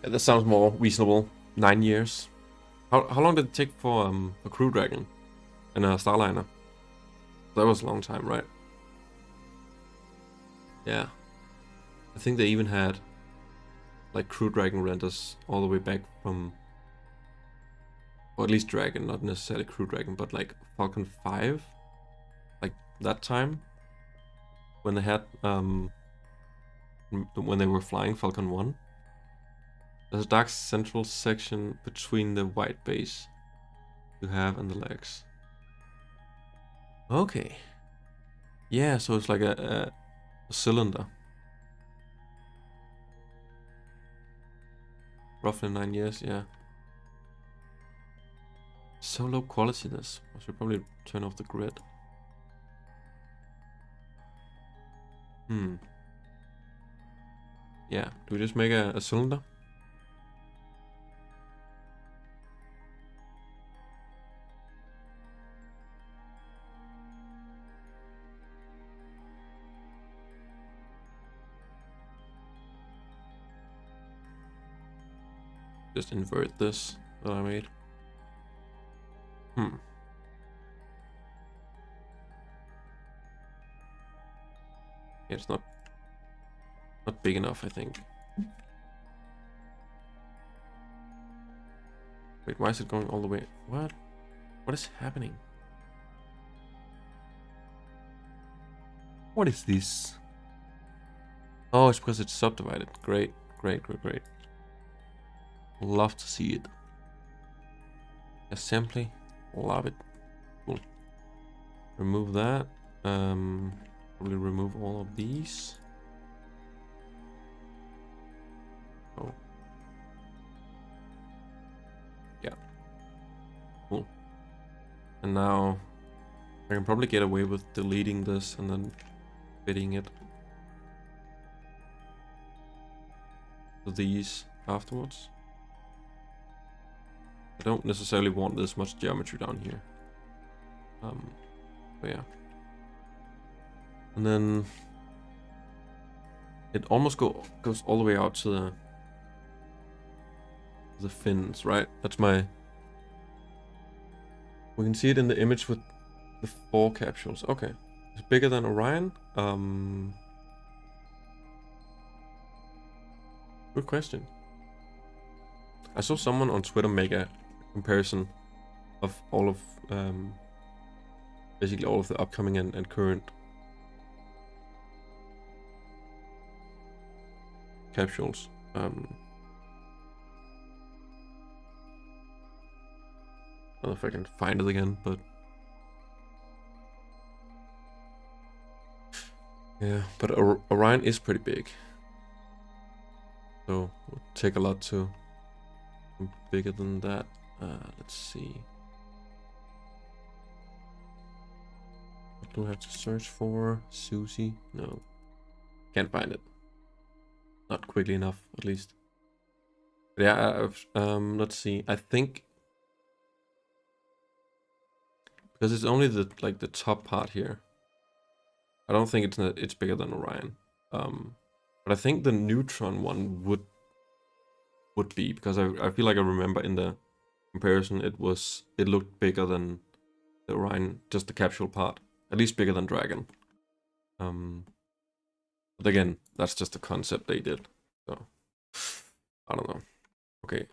That sounds more reasonable. 9 years. How long did it take for a Crew Dragon and a Starliner? That was a long time, right? Yeah. I think they even had like Crew Dragon renders all the way back from, or at least Dragon, not necessarily Crew Dragon, but like Falcon 5, like that time when they had when they were flying Falcon 1. There's a dark central section between the white base you have and the legs. Okay. Yeah, so it's like a cylinder. Roughly 9 years, yeah. So low quality this. I should probably turn off the grid. Yeah, do we just make a cylinder? Just invert this that I made. Yeah, it's not big enough, I think. Wait, why is it going all the way? What is happening? What is this? Oh, it's because it's subdivided. Great. Love to see it. Assembly, love it. Cool. Remove that. Probably remove all of these. Oh. Yeah. Cool. And now I can probably get away with deleting this and then fitting it to these afterwards. I don't necessarily want this much geometry down here. But yeah. And then it almost goes all the way out to the fins, right? That's my... We can see it in the image with the 4 capsules. Okay. It's bigger than Orion. Good question. I saw someone on Twitter make a comparison of all of basically all of the upcoming and current capsules. I don't know if I can find it again, but yeah, but Orion is pretty big, so it would take a lot to be bigger than that. Let's see. What do I have to search for? SUSIE? No, can't find it. Not quickly enough, at least. But yeah, let's see. I think because it's only the the top part here. I don't think it's bigger than Orion. But I think the neutron one would be, because I feel like I remember in the comparison it looked bigger than the Orion, just the capsule part, at least bigger than Dragon. But again, that's just a concept they did, so I don't know. Okay,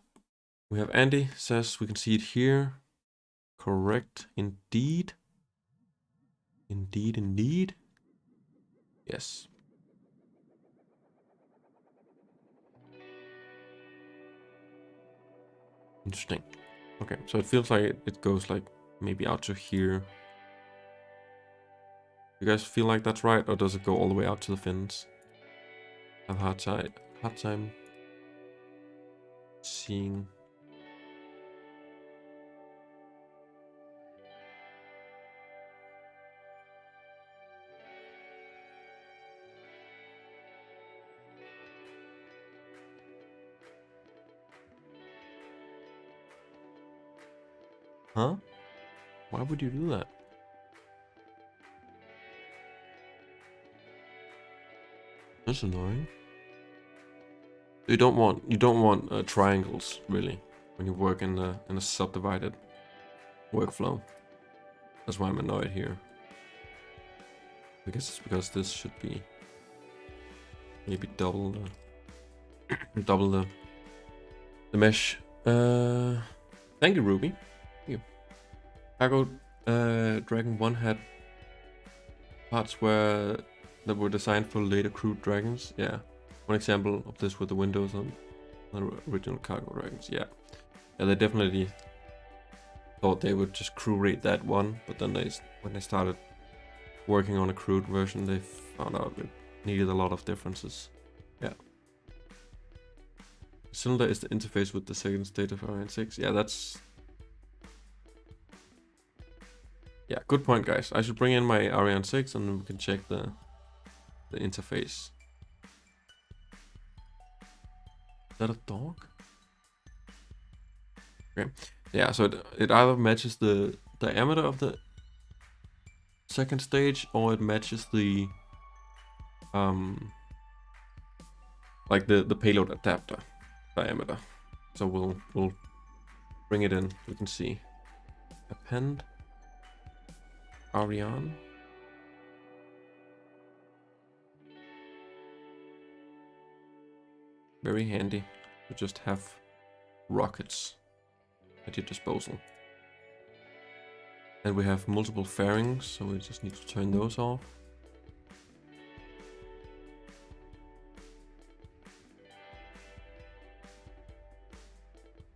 we have Andy says we can see it here. Correct, indeed. Indeed. Yes. Interesting. Okay, so it feels like it goes like maybe out to here. You guys feel like that's right, or does it go all the way out to the fins? I have a hard time seeing. Huh? Why would you do that? That's annoying. You don't want triangles really when you work in a subdivided workflow. That's why I'm annoyed here. I guess it's because this should be maybe double the mesh. Thank you, Ruby. Thank you. Cargo Dragon 1 had parts that were designed for later crewed dragons. Yeah. One example of this were the windows on the original Cargo Dragons. Yeah. Yeah, they definitely thought they would just crew rate that one, but then when they started working on a crewed version, they found out it needed a lot of differences. Yeah. Cylinder is the interface with the second state of Ariane 6. Yeah, that's... Yeah, good point, guys. I should bring in my Ariane 6 and then we can check the interface. Is that a dog? Okay. Yeah, so it either matches the diameter of the second stage, or it matches the like the payload adapter diameter. So we'll bring it in. We can see append Ariane. Very handy to just have rockets at your disposal. And we have multiple fairings, so we just need to turn those off.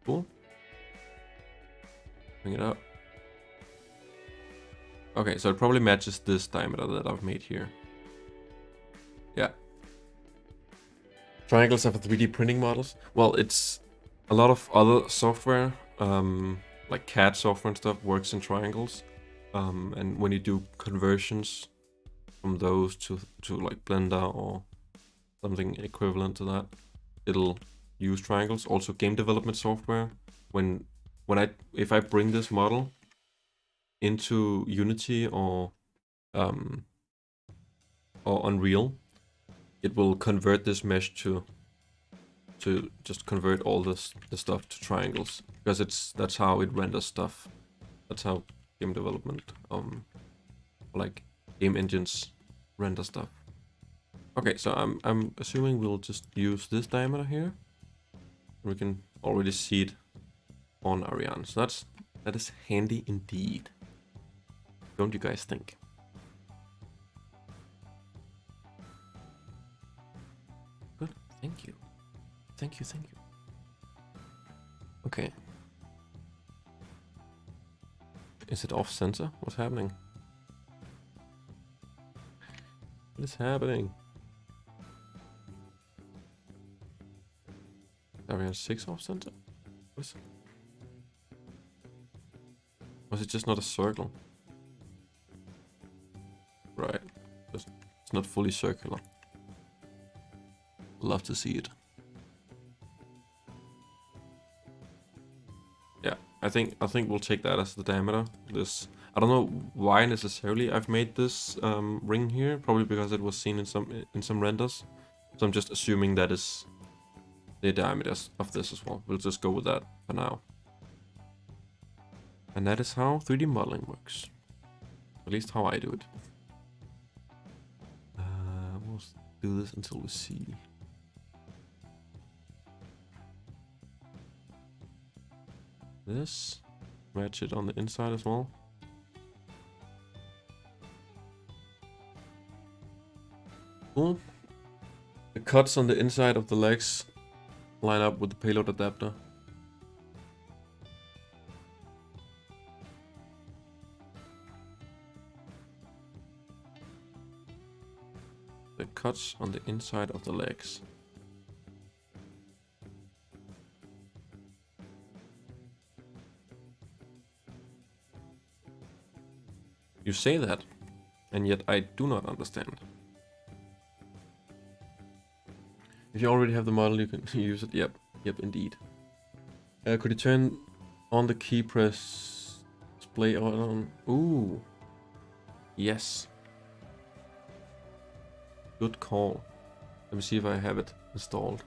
Cool. Bring it up. Okay, so it probably matches this diameter that I've made here. Yeah. Triangles are for 3D printing models. Well, it's a lot of other software, like CAD software and stuff, works in triangles. And when you do conversions from those to like Blender or something equivalent to that, it'll use triangles. Also, game development software. If I bring this model into Unity or Unreal, it will convert this mesh to just convert all the stuff to triangles, because that's how it renders stuff. That's how game development, like game engines render stuff. Okay, so I'm assuming we'll just use this diameter here. We can already see it on Ariane, so that is handy indeed. Don't you guys think? Good, thank you. Thank you, thank you. Okay. Is it off center? What's happening? What is happening? Ariane 6 off center? What is it? Was it just not a circle? Right. It's not fully circular. Love to see it. Yeah, I think we'll take that as the diameter. This, I don't know why necessarily I've made this ring here. Probably because it was seen in some renders. So I'm just assuming that is the diameter of this as well. We'll just go with that for now. And that is how 3D modeling works. At least how I do it. We'll do this until we see. This. Match it on the inside as well. Cool. The cuts on the inside of the legs line up with the payload adapter. The cuts on the inside of the legs. You say that, and yet I do not understand. If you already have the model, you can use it. Yep, indeed. Could you turn on the key press display on? Ooh, yes. Good call. Let me see if I have it installed.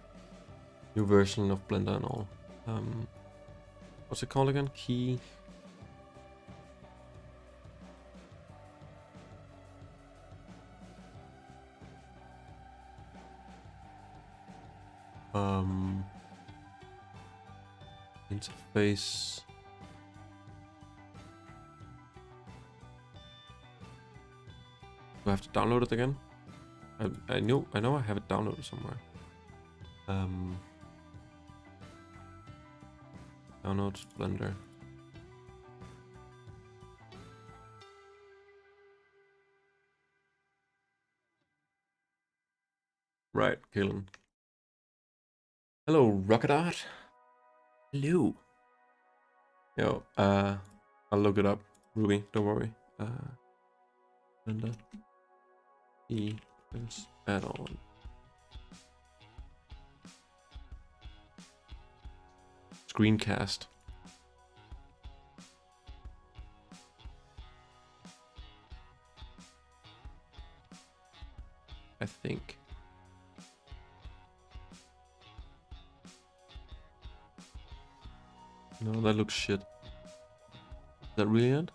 New version of Blender and all. What's it called again? Key. Interface. Do I have to download it again? I know I have it downloaded somewhere. Download Blender. Right, Killen. Hello, Rocket Art. Hello. Yo, I'll look it up, Ruby. Don't worry. Blender. Press add-on. Screencast. I think. No, that looks shit. Is that really it?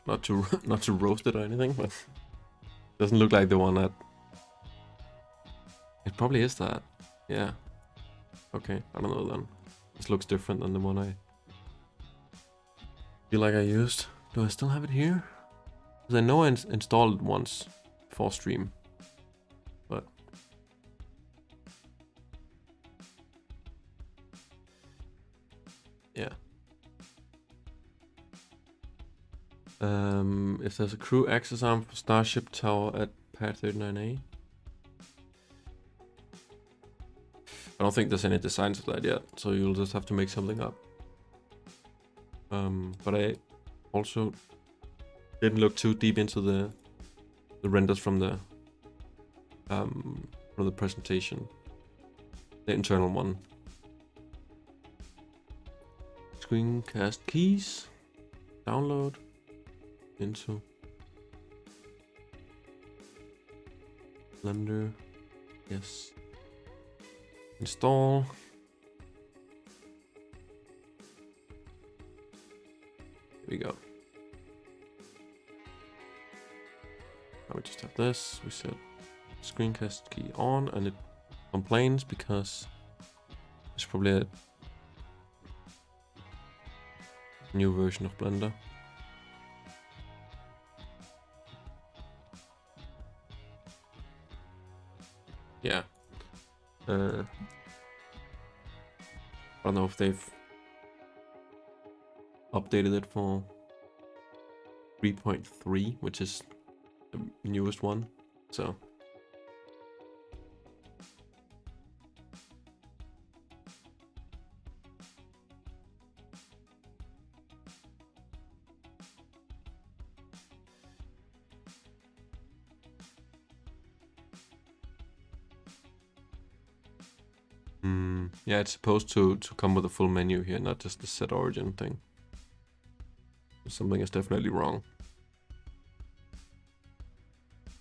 Not to roast it or anything, but doesn't look like the one that. It probably is that. Yeah. Okay, I don't know then. This looks different than the one I feel like I used. Do I still have it here? Because I know I installed it once for stream, but yeah. If there's a crew access arm for Starship Tower at pad 39A. I don't think there's any designs of that yet, so you'll just have to make something up. But I also didn't look too deep into the renders from the presentation, the internal one. Screencast keys, download into Blender, yes. Install. Here we go. Now we just have this. We set screencast key on, and it complains because it's probably a new version of Blender. Yeah. I don't know if they've updated it for 3.3, which is the newest one. So yeah, it's supposed to come with a full menu here, not just the set origin thing. Something is definitely wrong.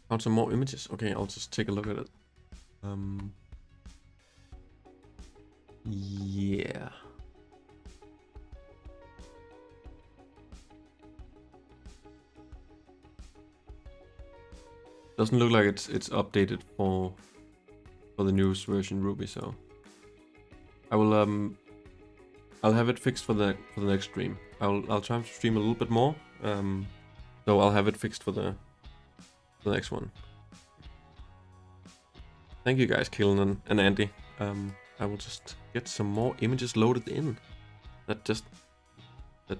Found some more images. Okay, I'll just take a look at it. Yeah. Doesn't look like it's updated for the newest version Ruby, so I will I'll have it fixed for the next stream. I'll try to stream a little bit more. So I'll have it fixed for the next one. Thank you guys, Killen and Andy. I will just get some more images loaded in. That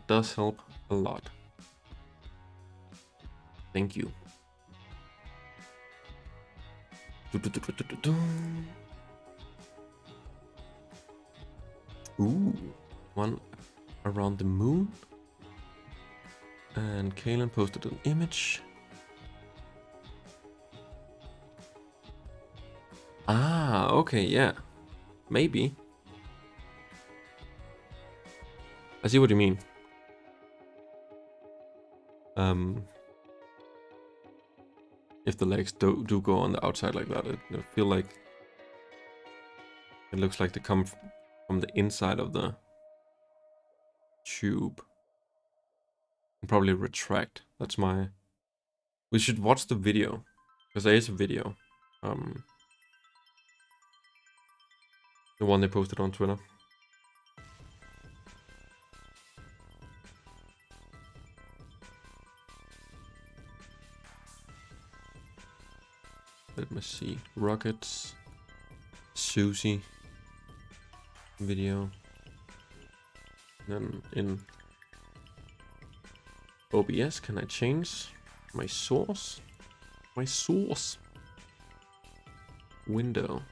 does help a lot. Thank you. Ooh, one around the moon. And Kalen posted an image. Ah, okay, yeah. Maybe. I see what you mean. If the legs do go on the outside like that, I feel like it looks like they come from the inside of the tube. And probably retract. That's my... We should watch the video. Because there is a video. The one they posted on Twitter. Let me see. Rockets. SUSIE. Video. Then in OBS, can I change my source? My source. Window.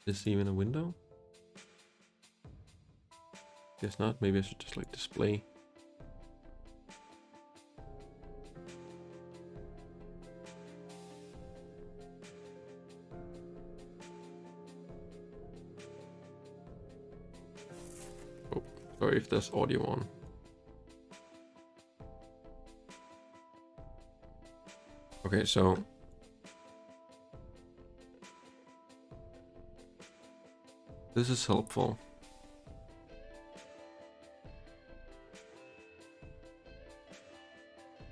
Is this even a window? Guess not. Maybe I should just like display. Oh, sorry if there's audio on. Okay, so this is helpful.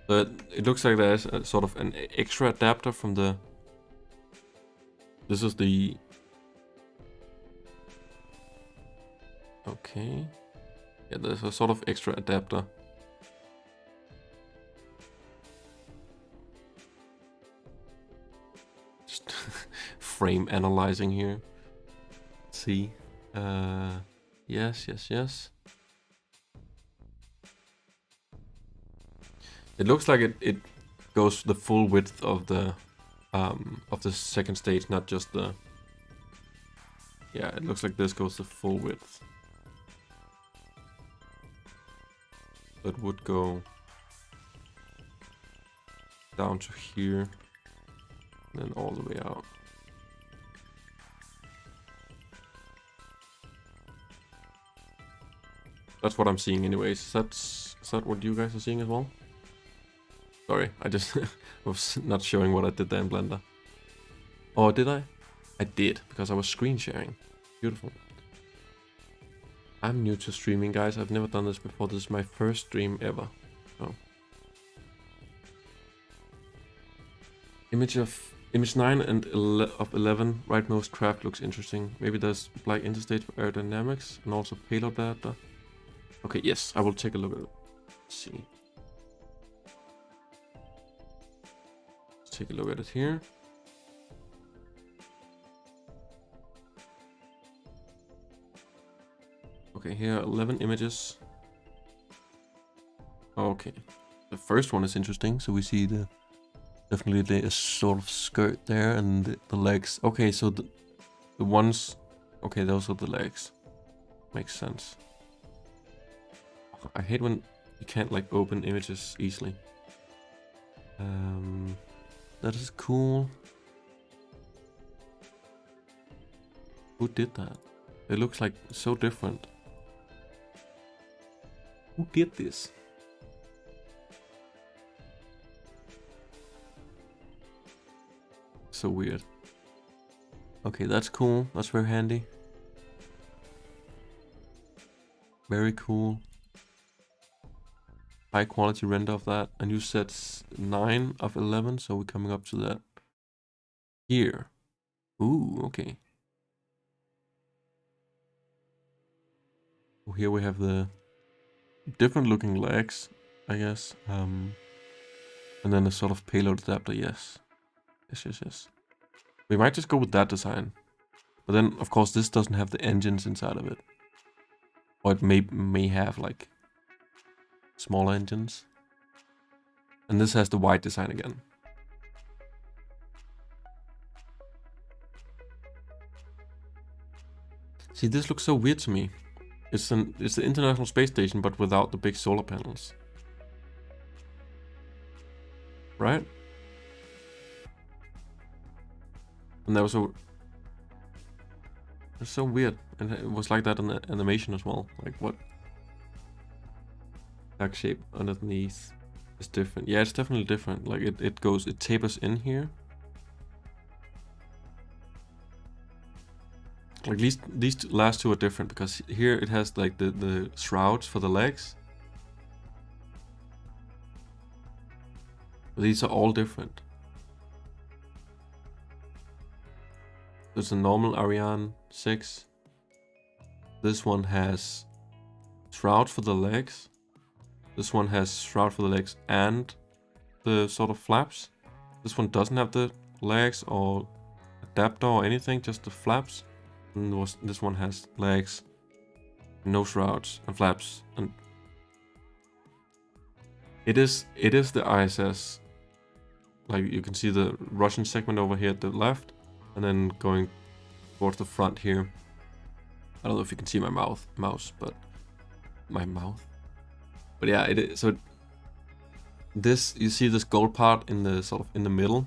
But it looks like there's a sort of an extra adapter from the... This is the... Okay. Yeah, there's a sort of extra adapter. Just frame analyzing here. Let's see. Yes. It looks like it goes the full width of the second stage, not just the... Yeah, it looks like this goes the full width. So it would go down to here, and then all the way out. That's what I'm seeing anyways. Is that what you guys are seeing as well? Sorry, I just was not showing what I did there in Blender. Oh, did I? I did, because I was screen sharing. Beautiful. I'm new to streaming, guys. I've never done this before. This is my first stream ever. So. Image of Image 9 and of 11, rightmost craft looks interesting. Maybe there's black interstate for aerodynamics and also payload data. Okay, yes, I will take a look at it. Let's see. Let's take a look at it here. Okay, here are 11 images. Okay, the first one is interesting. So we see the definitely a sort of skirt there and the legs. Okay, so the ones, okay, those are the legs. Makes sense. I hate when you can't like open images easily. That is cool. Who did that? It looks like so different. Who did this? So weird. Okay, that's cool. That's very handy. Very cool. High quality render of that. And you said 9 of 11, so we're coming up to that here. Ooh, okay. Oh, here we have the different looking legs, I guess. And then a sort of payload adapter, yes. Yes. We might just go with that design. But then, of course, this doesn't have the engines inside of it. Or it may have, like, smaller engines. And this has the white design again. See, this looks so weird to me. It's the International Space Station, but without the big solar panels. Right? And that was it's so weird. And it was like that in the animation as well. Like what? Dark shape underneath is different. Yeah, it's definitely different. Like it tapers in here. Like these last two are different because here it has like the shrouds for the legs. But these are all different. There's a normal Ariane 6. This one has shroud for the legs. This one has shroud for the legs and the sort of flaps. This one doesn't have the legs or adapter or anything, just the flaps. And this one has legs, no shrouds and flaps. And it is the ISS. Like you can see the Russian segment over here at the left. And then going towards the front here. I don't know if you can see my mouse, but my mouth. But yeah, it is. So this, you see this gold part in the sort of in the middle.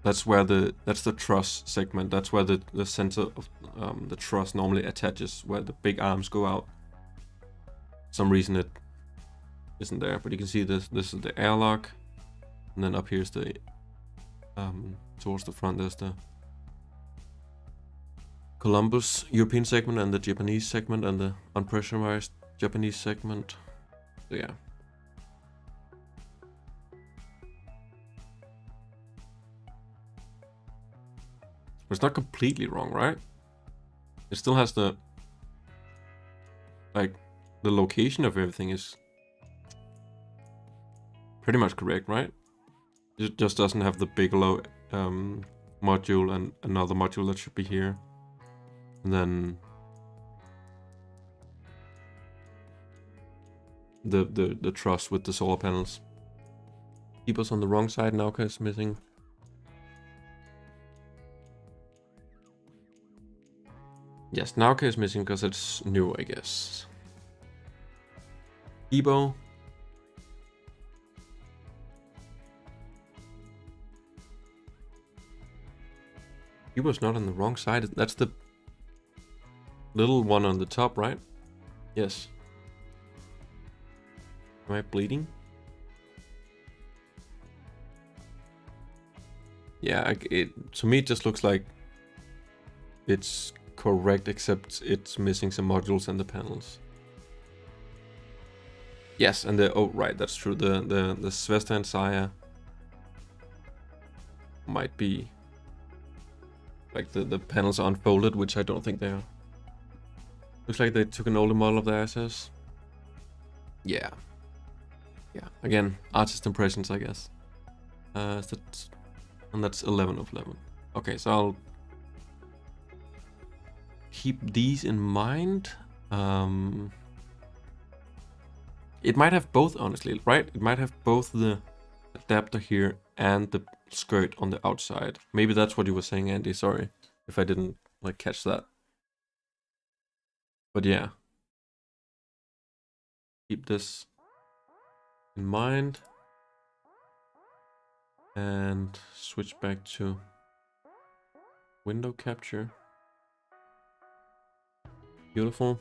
That's where that's the truss segment. That's where the center of the truss normally attaches, where the big arms go out. For some reason it isn't there, but you can see this. This is the airlock, and then up here's the towards the front. There's the Columbus European segment and the Japanese segment and the unpressurized Japanese segment. So yeah. But it's not completely wrong, right? It still has the like the location of everything is pretty much correct, right? It just doesn't have the Bigelow module and another module that should be here. And then the truss with the solar panels. Keep us on the wrong side now because it's missing. Yes, Nauka is missing because it's new, I guess. Ebo. Ebo's not on the wrong side. That's the little one on the top, right? Yes. Am I bleeding? Yeah, to me it just looks like it's correct, except it's missing some modules and the panels. Yes, and oh right, that's true. The Svesta and Saya might be like the panels are unfolded, which I don't think they are. Looks like they took an older model of the SS. Yeah. Yeah. Again, artist impressions, I guess. And that's 11 of 11. Okay, so I'll keep these in mind. It might have both, honestly, right? It might have both the adapter here and the skirt on the outside. Maybe that's what you were saying, Andy. Sorry if I didn't like catch that. But yeah, keep this in mind and switch back to window capture. Beautiful.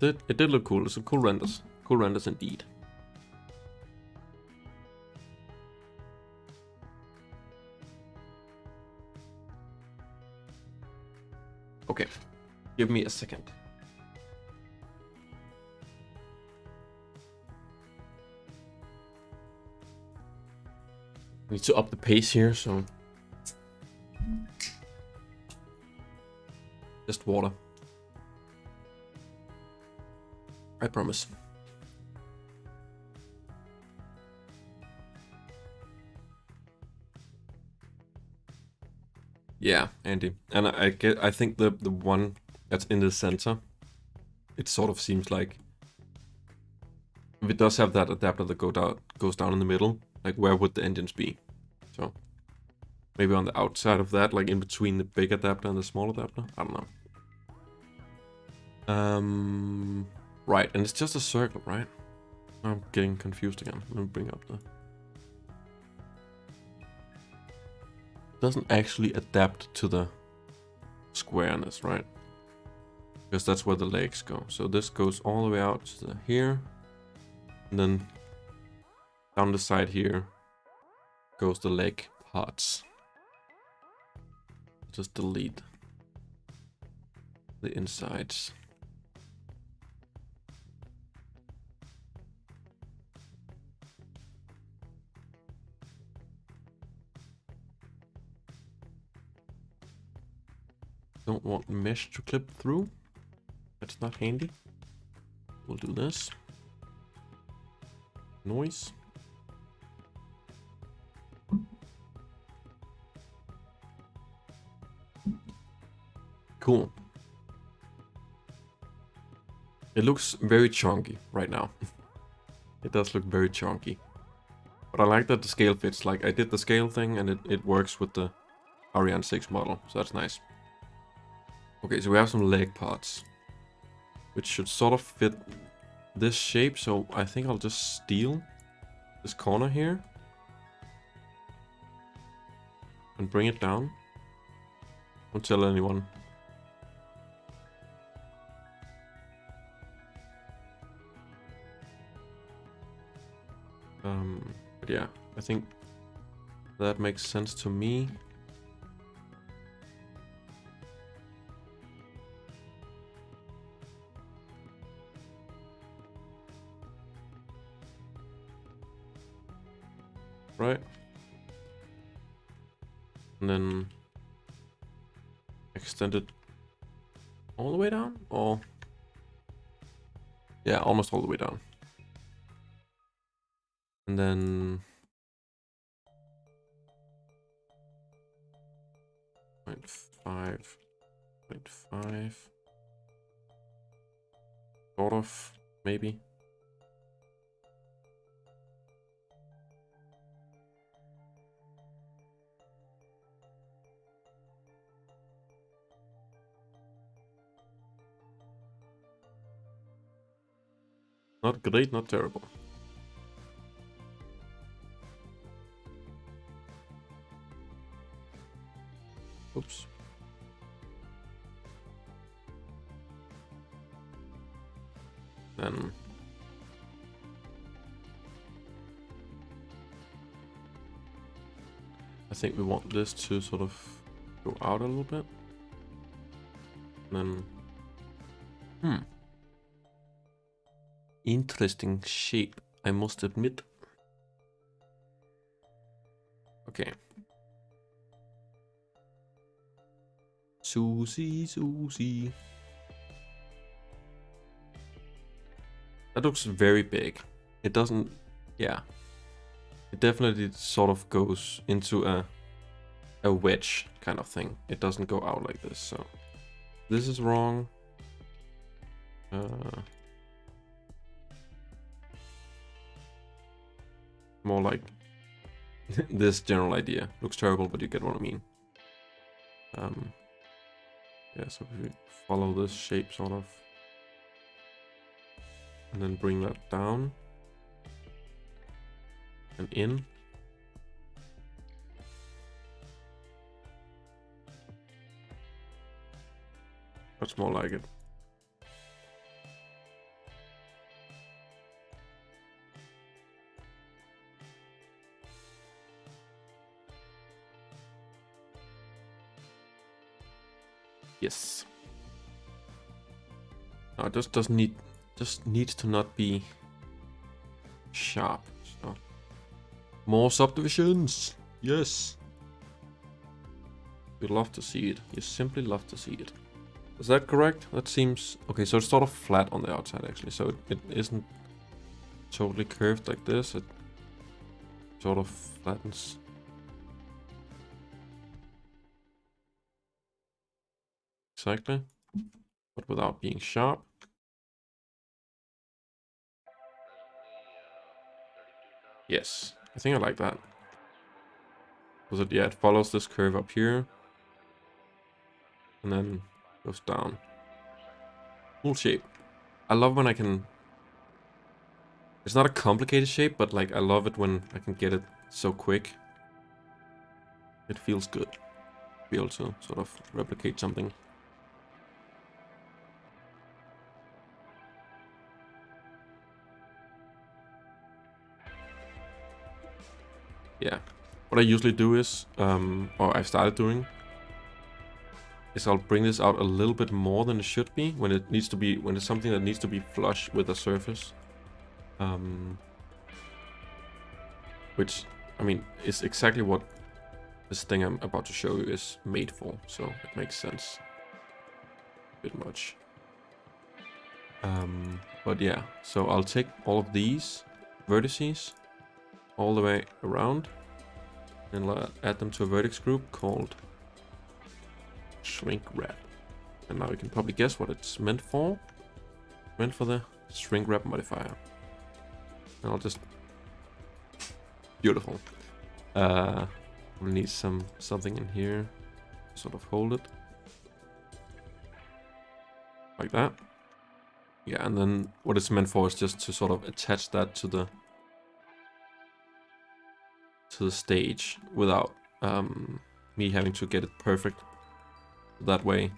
It did look cool. It's a cool renders. Cool renders indeed. Okay, give me a second. I need to up the pace here, so just water. I promise. Yeah, Andy. And I think the one that's in the center, it sort of seems like if it does have that adapter that goes down in the middle, like where would the engines be? So maybe on the outside of that, like in between the big adapter and the small adapter. I don't know. Right, and it's just a circle, right? I'm getting confused again. Let me bring up the... Doesn't actually adapt to the squareness, right? Because that's where the legs go. So this goes all the way out to here. And then down the side here goes the leg parts. Just delete the insides. Don't want mesh to clip through. That's not handy. We'll do this. Noise. Cool. It looks very chunky right now. It does look very chunky. But I like that the scale fits. Like I did the scale thing and it works with the Ariane 6 model. So that's nice. Okay, so we have some leg parts, which should sort of fit this shape. So I think I'll just steal this corner here and bring it down. Don't tell anyone. But yeah, I think that makes sense to me. Right, and then extend it all the way down, or yeah, almost all the way down, and then 0.5, 0.5, sort of, maybe. Not great, not terrible. Oops. Then I think we want this to sort of go out a little bit. And then interesting shape. I must admit. Okay. Susie, Susie. That looks very big. It doesn't, yeah. It definitely sort of goes into a wedge kind of thing. It doesn't go out like this, so this is wrong. More like this general idea. Looks terrible, but you get what I mean. Yeah, so if we follow this shape sort of, and then bring that down and in. That's more like it. Yes. No, it just needs to not be sharp. So more subdivisions. Yes. We'd love to see it. You simply love to see it. Is that correct? That seems okay. So it's sort of flat on the outside actually. So it isn't totally curved like this. It sort of flattens. Exactly, but without being sharp. Yes, I think I like that. Because it follows this curve up here. And then goes down. Cool shape. I love when I can... It's not a complicated shape, but like I love it when I can get it so quick. It feels good to be able to sort of replicate something. Yeah, what I usually do is, or I've started doing, is I'll bring this out a little bit more than it should be when it needs to be, when it's something that needs to be flush with the surface. Which, I mean, is exactly what this thing I'm about to show you is made for, so it makes sense. A bit much. But yeah, so I'll take all of these vertices all the way around and add them to a vertex group called shrink wrap. And now you can probably guess what it's meant for. Meant for the shrink wrap modifier. And I'll just... Beautiful. We'll need something in here to sort of hold it. Like that. Yeah, and then what it's meant for is just to sort of attach that to the stage without me having to get it perfect that way.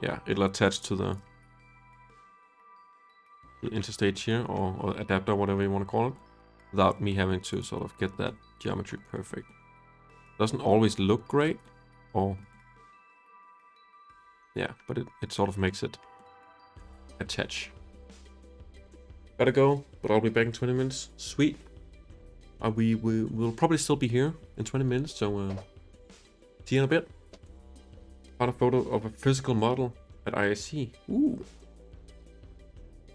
Yeah, it'll attach to the interstage here, or adapter, whatever you want to call it, without me having to sort of get that geometry perfect. Doesn't always look great, or yeah, but it sort of makes it attach. Gotta go, but I'll be back in 20 minutes. Sweet. We'll probably still be here in 20 minutes, so see you in a bit. Found a photo of a physical model at ISC. Ooh.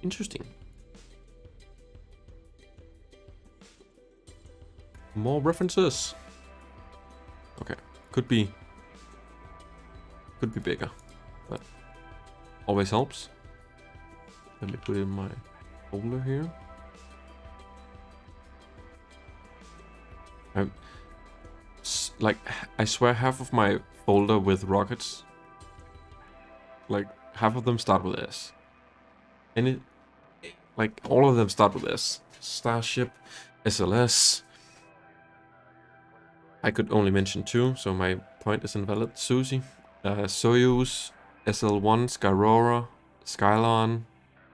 Interesting. More references. Okay, could be bigger, but always helps. Let me put in my folder here. Like, I swear half of my folder with rockets, like half of them start with S. And like all of them start with S. Starship, SLS. I could only mention two, so my point is invalid. SUSIE, Soyuz, SL1, Skyrora, Skylon,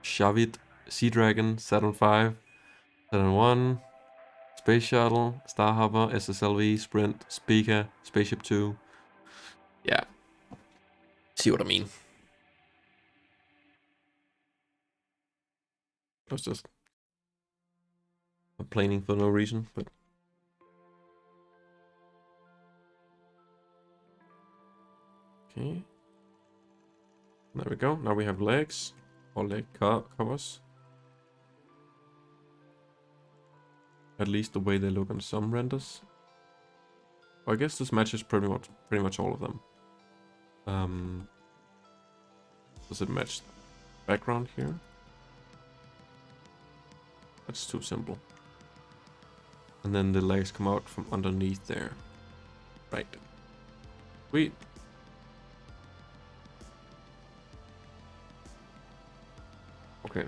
Shavit, Sea Dragon, Saturn V, Saturn 1, Space Shuttle, Starhopper, SSLV, Sprint, Speaker, Spaceship 2. Yeah. See what I mean? I was just complaining for no reason, but okay. There we go. Now we have legs or leg covers. At least the way they look on some renders. Well, I guess this matches pretty much all of them. Does it match the background here? That's too simple. And then the legs come out from underneath there. Right. Sweet. Okay.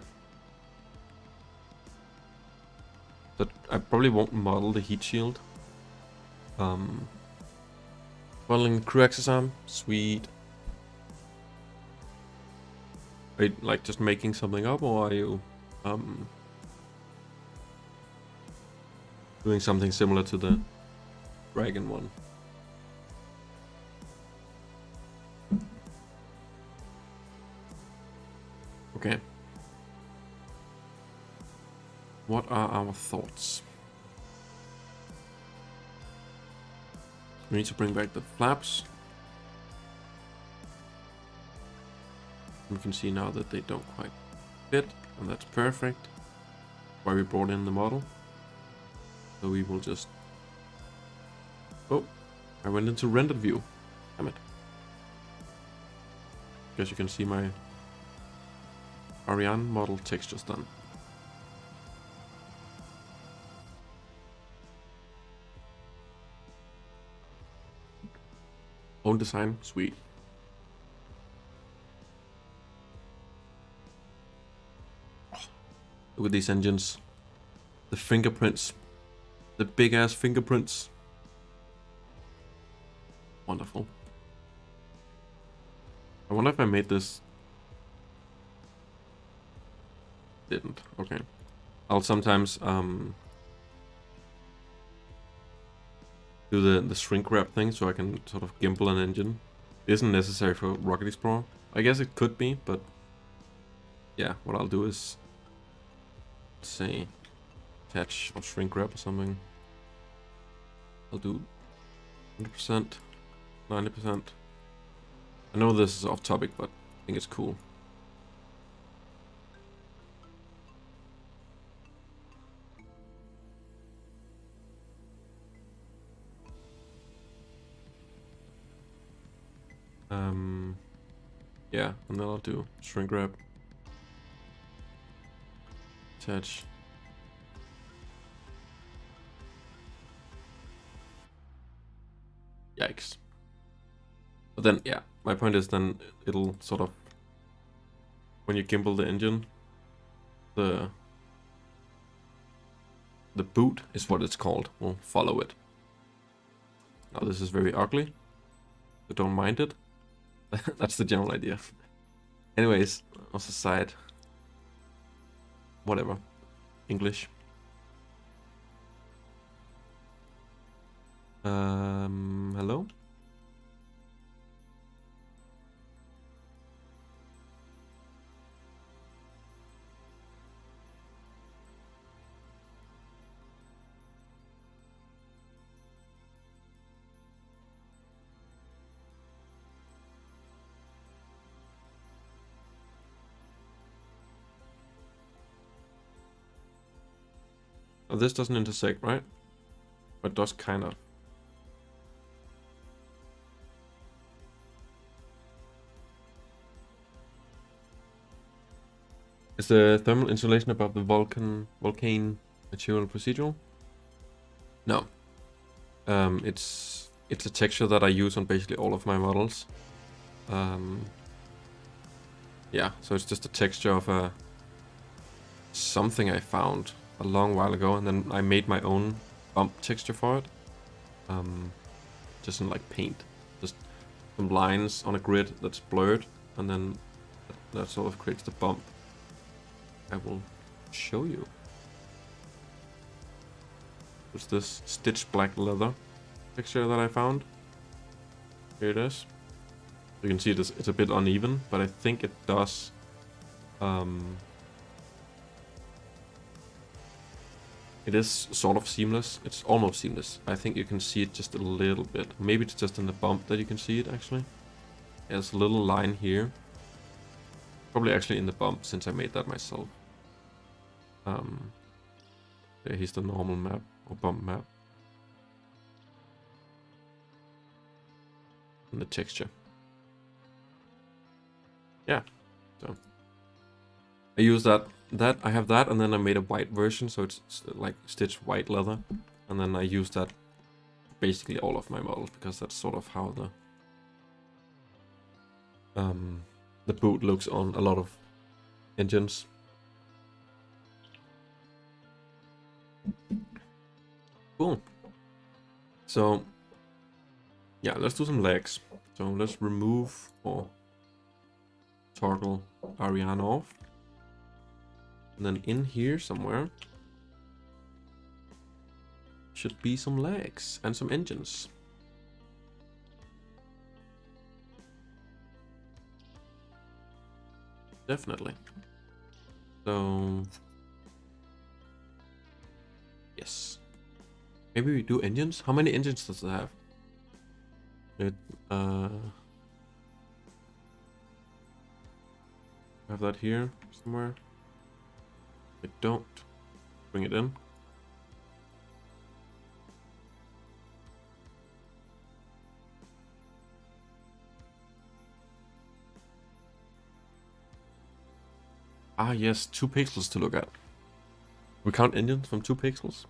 But I probably won't model the heat shield. Modeling the crew access arm. Sweet. Are you like just making something up, or are you doing something similar to the dragon one? Okay. What are our thoughts? We need to bring back the flaps. We can see now that they don't quite fit, and that's perfect. Why we brought in the model. So we will just... Oh, I went into rendered view. Damn it. Guess you can see my Ariane model textures done. Own design, sweet. Look at these engines. The fingerprints. The big ass fingerprints. Wonderful. I wonder if I made this. Didn't. Okay. I'll sometimes do the shrink wrap thing so I can sort of gimbal an engine. It isn't necessary for Rocket Explorer. I guess it could be, but yeah, what I'll do is, let's say, attach or shrink wrap or something. I'll do 100%, 90%. I know this is off topic, but I think it's cool. Yeah, and then I'll do shrink wrap, attach. Yikes. But then, yeah, my point is then it'll sort of, when you gimbal the engine, the boot is what it's called, will follow it. Now this is very ugly, but don't mind it. That's the general idea. Anyways, off the side. Whatever. English. Hello? Oh, this doesn't intersect, right? But does kind of. Is the thermal insulation above the volcane material procedural? No. It's a texture that I use on basically all of my models. Yeah, so it's just a texture of something I found a long while ago, and then I made my own bump texture for it. Just in like paint, just some lines on a grid that's blurred, and then that sort of creates the bump. I will show you. It's this stitched black leather texture that I found. Here it is. You can see it's a bit uneven, but I think it does It is sort of seamless. It's almost seamless. I think you can see it just a little bit. Maybe it's just in the bump that you can see it, actually. There's a little line here. Probably actually in the bump, since I made that myself. Yeah, here's the normal map, or bump map. And the texture. Yeah, so. I use that, I have that, and then I made a white version, so it's like stitched white leather. And then I use that basically all of my models, because that's sort of how the boot looks on a lot of engines. Cool. So, yeah, let's do some legs. So let's remove or toggle Ariane off. And then in here somewhere should be some legs and some engines. Definitely. So, yes. Maybe we do engines? How many engines does it have? It, have that here somewhere. I don't. Bring it in. Ah, yes, 2 pixels to look at. We count engines from 2 pixels.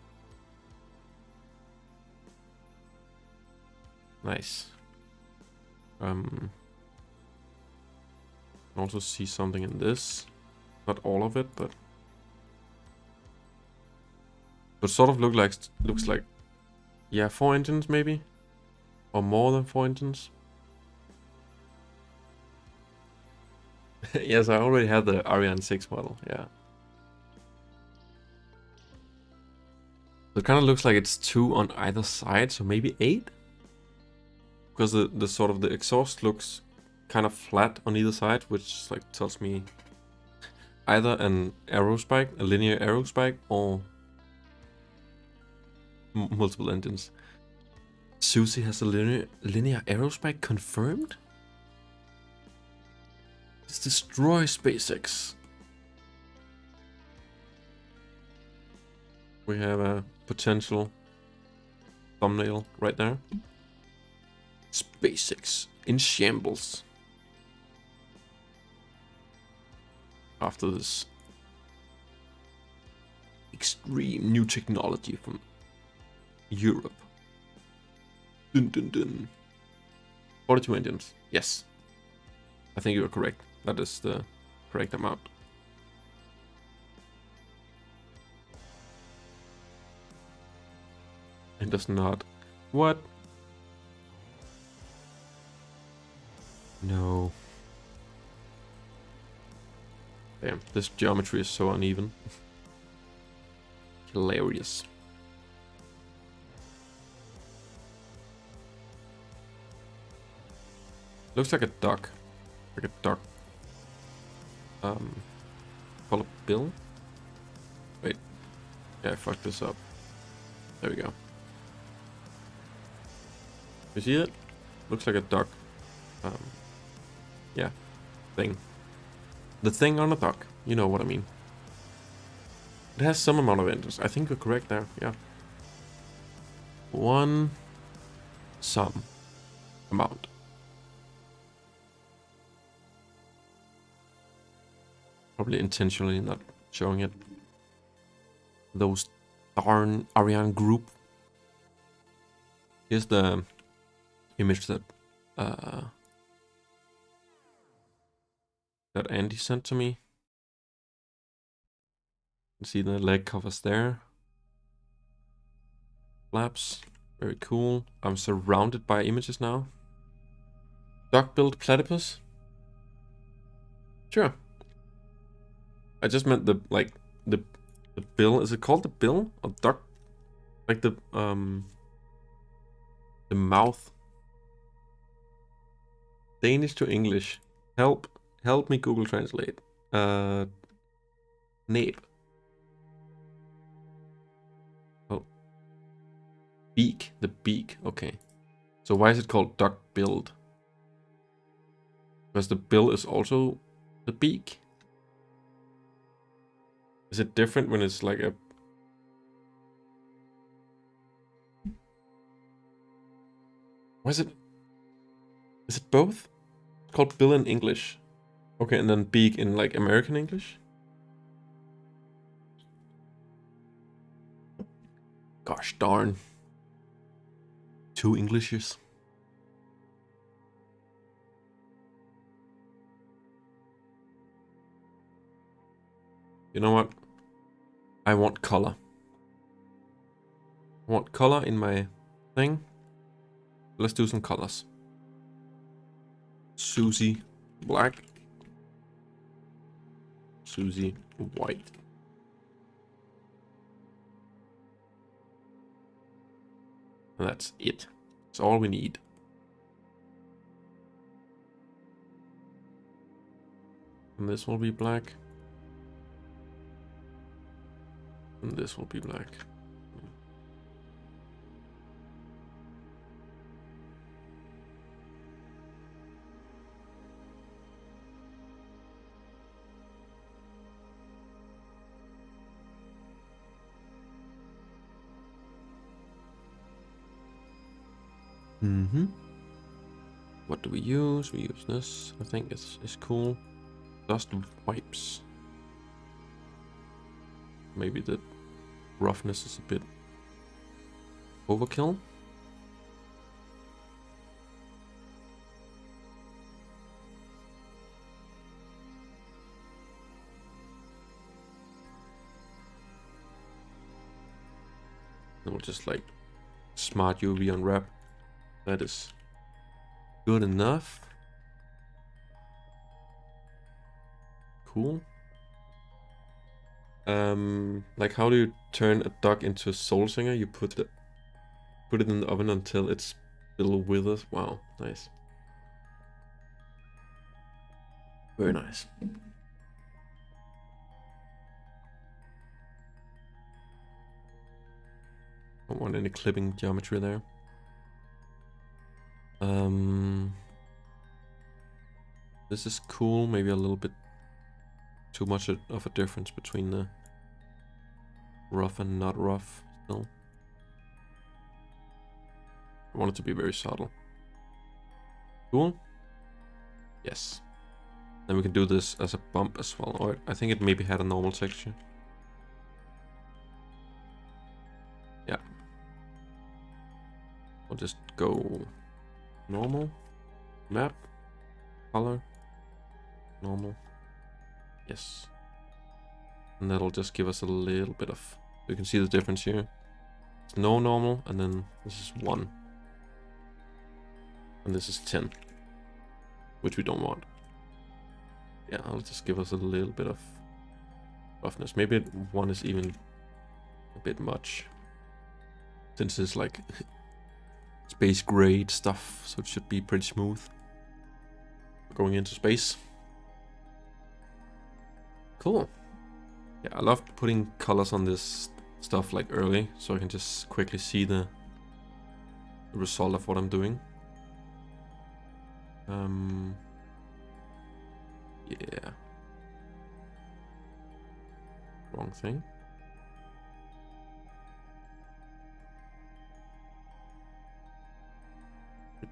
Nice. Also see something in this. Not all of it, but sort of looks like, yeah, 4 engines maybe, or more than 4 engines. Yes, I already had the Ariane 6 model. Yeah. So it kind of looks like it's 2 on either side, so maybe 8. Because the sort of the exhaust looks kind of flat on either side, which like tells me either an arrow spike, a linear arrow spike, or multiple engines. SUSIE has a linear arrow spike confirmed? Let's destroy SpaceX. We have a potential thumbnail right there. SpaceX in shambles. After this extreme new technology from Europe. Dun dun dun. 42 engines. Yes. I think you are correct. That is the correct amount. It does not. What? No. Damn, this geometry is so uneven. Hilarious. Looks like a duck. Like a duck. Call it Bill? Wait. Yeah, I fucked this up. There we go. You see it? Looks like a duck. Yeah. Thing. The thing on a duck. You know what I mean. It has some amount of engines. I think you're correct there. Yeah. Some amount. Probably intentionally not showing it. Those darn ArianeGroup. Here's the image that that Andy sent to me. You can see the leg covers there. Flaps, very cool. I'm surrounded by images now. Duck-billed platypus. Sure. I just meant the bill. Is it called the bill or duck? Like the mouth. Danish to English. Help me Google Translate. Nape. Beak, the beak, okay. So why is it called duck billed? Because the bill is also the beak? Is it different when it's like a... Why is it... Is it both? It's called bill in English. Okay, and then beak in like American English? Gosh darn. 2 Englishes. You know what? I want color. I want color in my thing. Let's do some colors. Susie black. Susie white. And that's it. That's all we need. And this will be black. And this will be black. What do we use? We use this. I think it's cool. Dust wipes. Maybe the roughness is a bit overkill. And we'll just like smart UV unwrap. That is good enough. Cool. Like how do you turn a duck into a soul singer? You put it in the oven until it's still withers. Wow, nice. Very nice. Don't want any clipping geometry there. This is cool. Maybe a little bit too much of a difference between the rough and not rough still. I want it to be very subtle. Cool. Yes. Then we can do this as a bump as well. Or I think it maybe had a normal texture. Yeah. I'll just go normal, map, color, normal. Yes. And that'll just give us a little bit of... You can see the difference here. It's no normal, and then this is 1. And this is 10. Which we don't want. Yeah, I'll just give us a little bit of roughness. Maybe 1 is even a bit much. Since it's like space grade stuff, so it should be pretty smooth. Going into space. Cool. Yeah, I love putting colors on this stuff like early, so I can just quickly see the result of what I'm doing. Yeah. Wrong thing.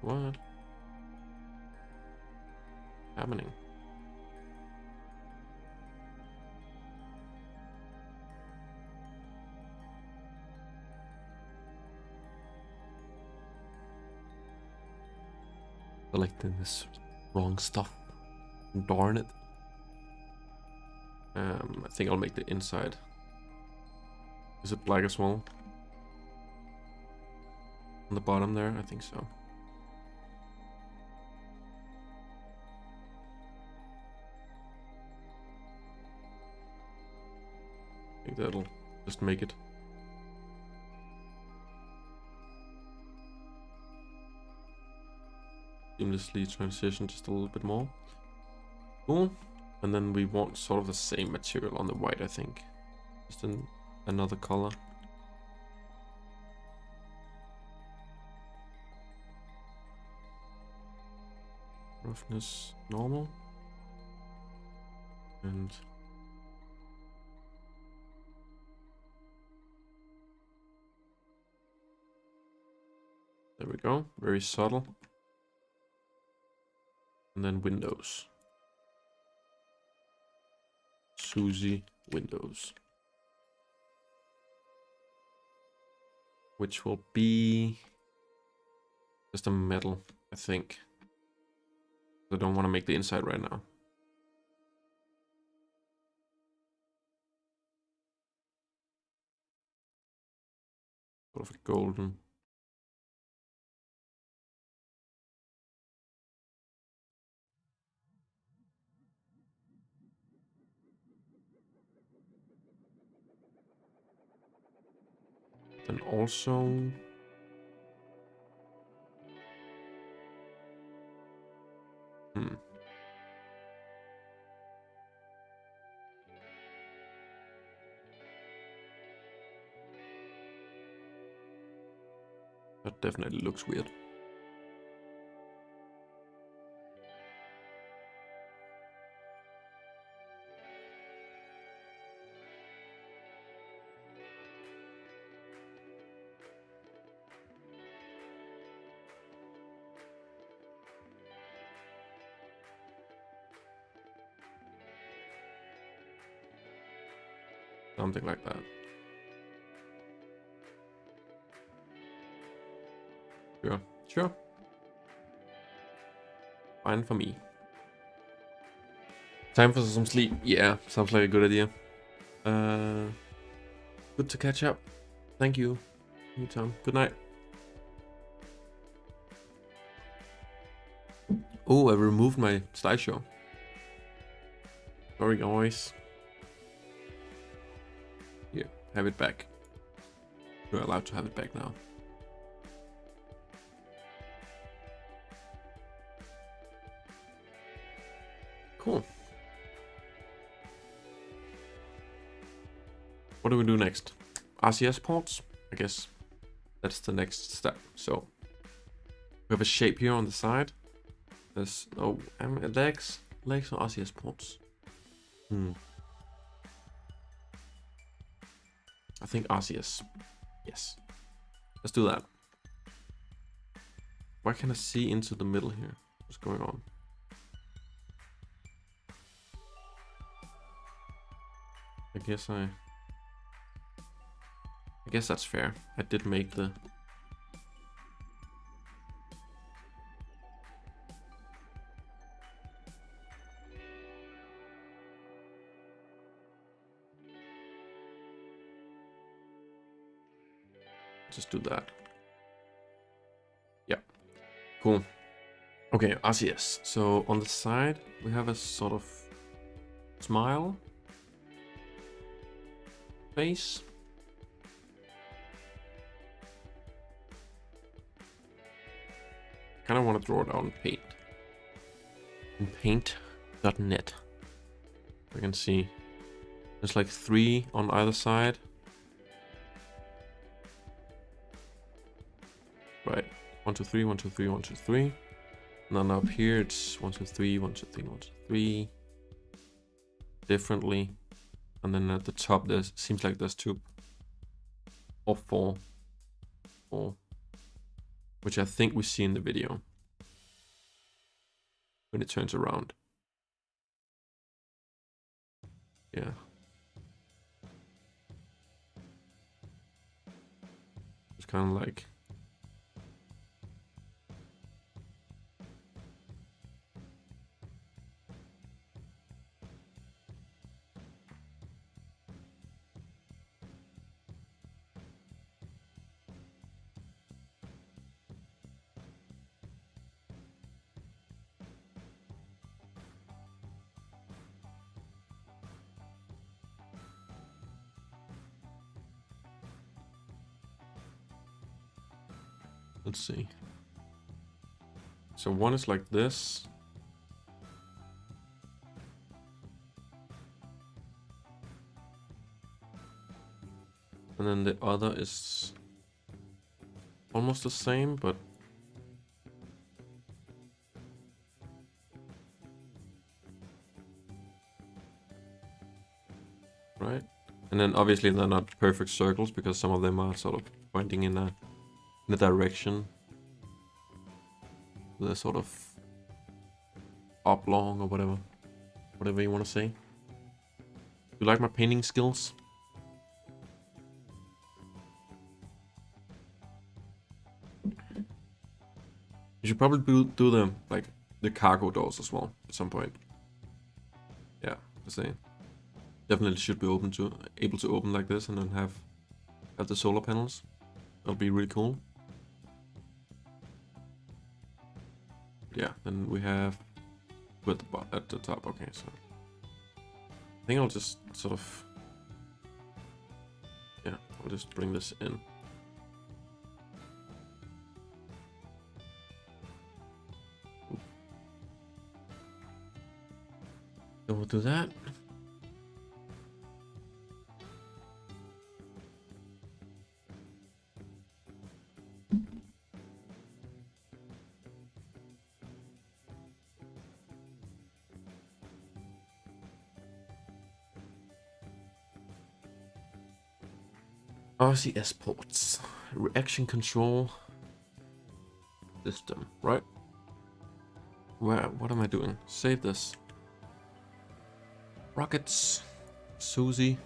What? Happening? Selecting this wrong stuff. Darn it. I think I'll make the inside. Is it black as well? On the bottom there? I think so. I think that'll just make it. Seamlessly transition just a little bit more. Cool. And then we want sort of the same material on the white, I think. Just another color. Roughness normal. And there we go, very subtle. And then windows. SUSIE windows. Which will be just a metal, I think. I don't want to make the inside right now. Sort of a golden. And also that definitely looks weird. Something like that. Sure, sure. Fine for me. Time for some sleep. Yeah, sounds like a good idea. Good to catch up. Thank you. Anytime. Good night. Oh, I removed my slideshow. Sorry, guys. Here, have it back. You're allowed to have it back now. Cool. What do we do next? RCS ports? I guess that's the next step. So we have a shape here on the side. There's legs or RCS ports. I think RCS. Yes. Let's do that. Why can't I see into the middle here? What's going on? I guess that's fair. I did make the... Just do that. Yeah. Cool. Okay, RCS. So on the side, we have a sort of smile face. Kind of want to draw it out in paint. In paint.net. I can see there's like 3 on either side. Right. 1, 2, 3, 1, 2, 3, 1, 2, 3. And then up here it's 1, 2, 3, 1, 2, 3, 1, 2, 3. Differently. And then at the top there seems like there's 2 or 4. Which I think we see in the video when it turns around. Yeah. It's kind of like... Let's see. So one is like this. And then the other is almost the same, but right? And then obviously they're not perfect circles because some of them are sort of pointing in a direction. They're sort of oblong or whatever you want to say. You like my painting skills? You should probably do them like the cargo doors as well at some point. Yeah, I say definitely should be able to open like this and then have the solar panels. That'll be really cool. Yeah, then we have at the top. Okay, so I think I'll just sort of, yeah, I'll just bring this in. So we'll do that. RCS ports, reaction control system, right? What am I doing? Save this. Rockets, SUSIE,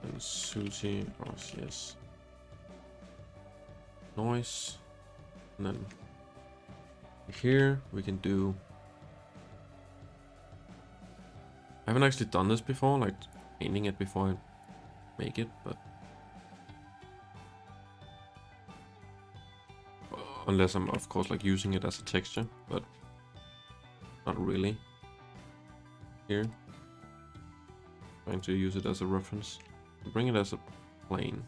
and SUSIE RCS. Noise, and then here we can do. I haven't actually done this before, like painting it before I make it, but unless I'm of course like using it as a texture, but not really. Here, trying to use it as a reference, bring it as a plane.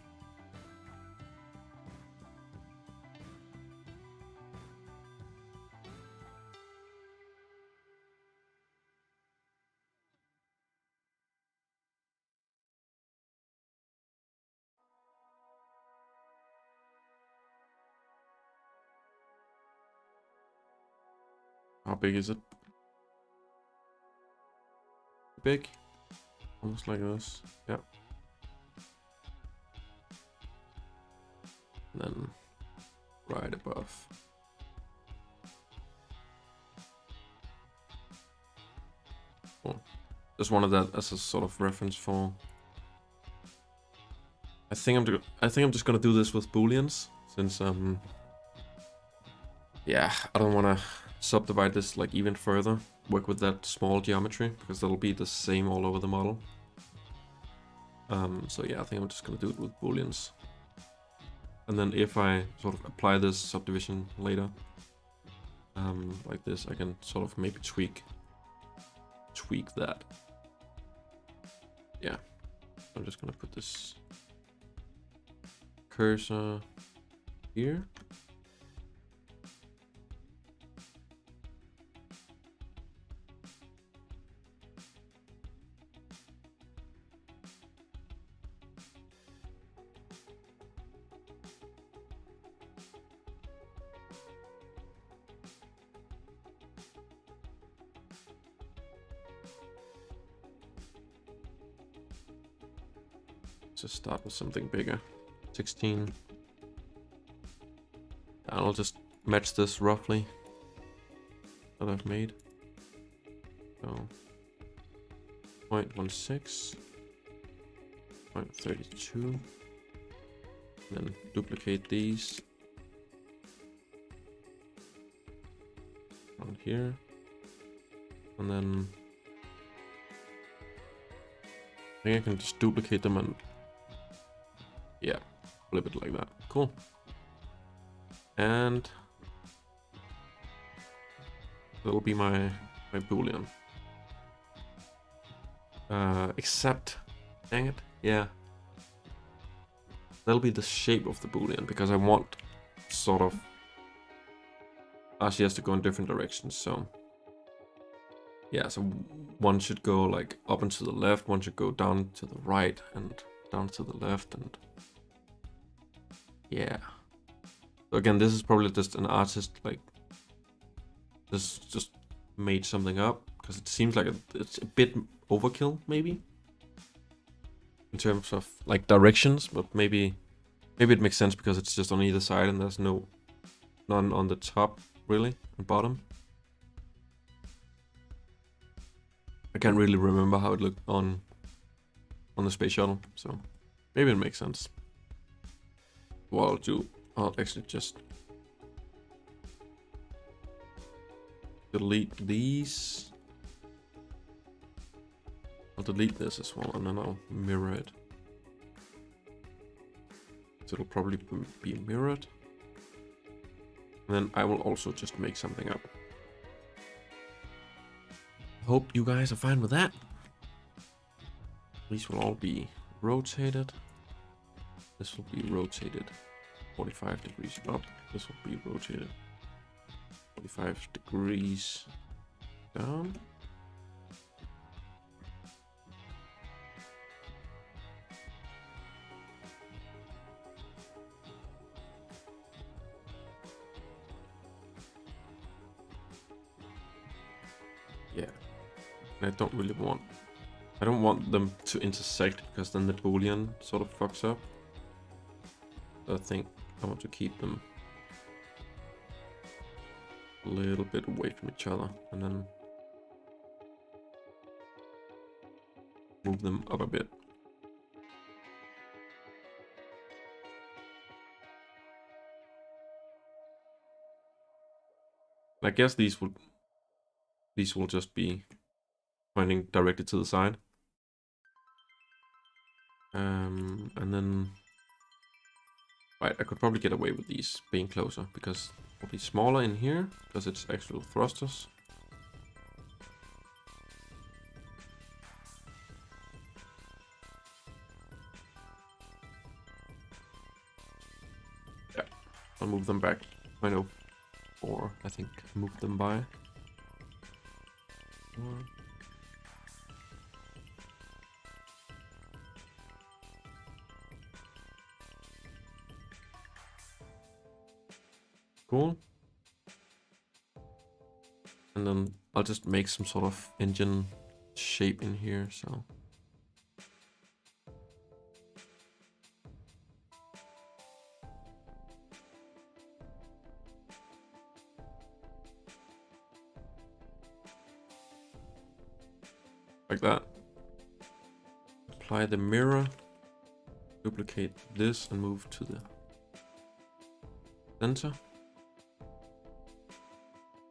How big is it? Big? Almost like this. Yeah. And then right above. Cool. Just wanted that as a sort of reference for. I think I'm just gonna do this with booleans since yeah, I don't wanna subdivide this like even further, work with that small geometry because that'll be the same all over the model. So yeah, I think I'm just gonna do it with booleans, and then if I sort of apply this subdivision later, like this, I can sort of maybe tweak that. Yeah, I'm just gonna put this cursor here. Just start with something bigger. 16. And I'll just match this roughly that I've made. So 0.16, 0.32, and then duplicate these on here, and then I think I can just duplicate them and yeah, flip it like that. Cool. And that'll be my boolean. Except, dang it, yeah, that'll be the shape of the boolean because I want sort of RCS to go in different directions. So yeah, so one should go like up and to the left, one should go down to the right and down to the left, and yeah. So again, this is probably just an artist like this just made something up because it seems like it's a bit overkill, maybe, in terms of like directions. But maybe it makes sense because it's just on either side and there's none on the top really and bottom. I can't really remember how it looked on the space shuttle, so maybe it makes sense. What I'll do, I'll actually just delete these. I'll delete this as well, and then I'll mirror it. So it'll probably be mirrored. And then I will also just make something up. Hope you guys are fine with that. These will all be rotated. This will be rotated 45 degrees up. This will be rotated 45 degrees down. Yeah, and I don't want them to intersect because then the boolean sort of fucks up. So I think I want to keep them a little bit away from each other and then move them up a bit. I guess these will just be pointing directly to the side. And then, right, I could probably get away with these being closer because it'll be smaller in here because it's actual thrusters. Yeah, I'll move them back. I know, or I think move them by. Cool. And then I'll just make some sort of engine shape in here, so. Like that. Apply the mirror, duplicate this and move to the center.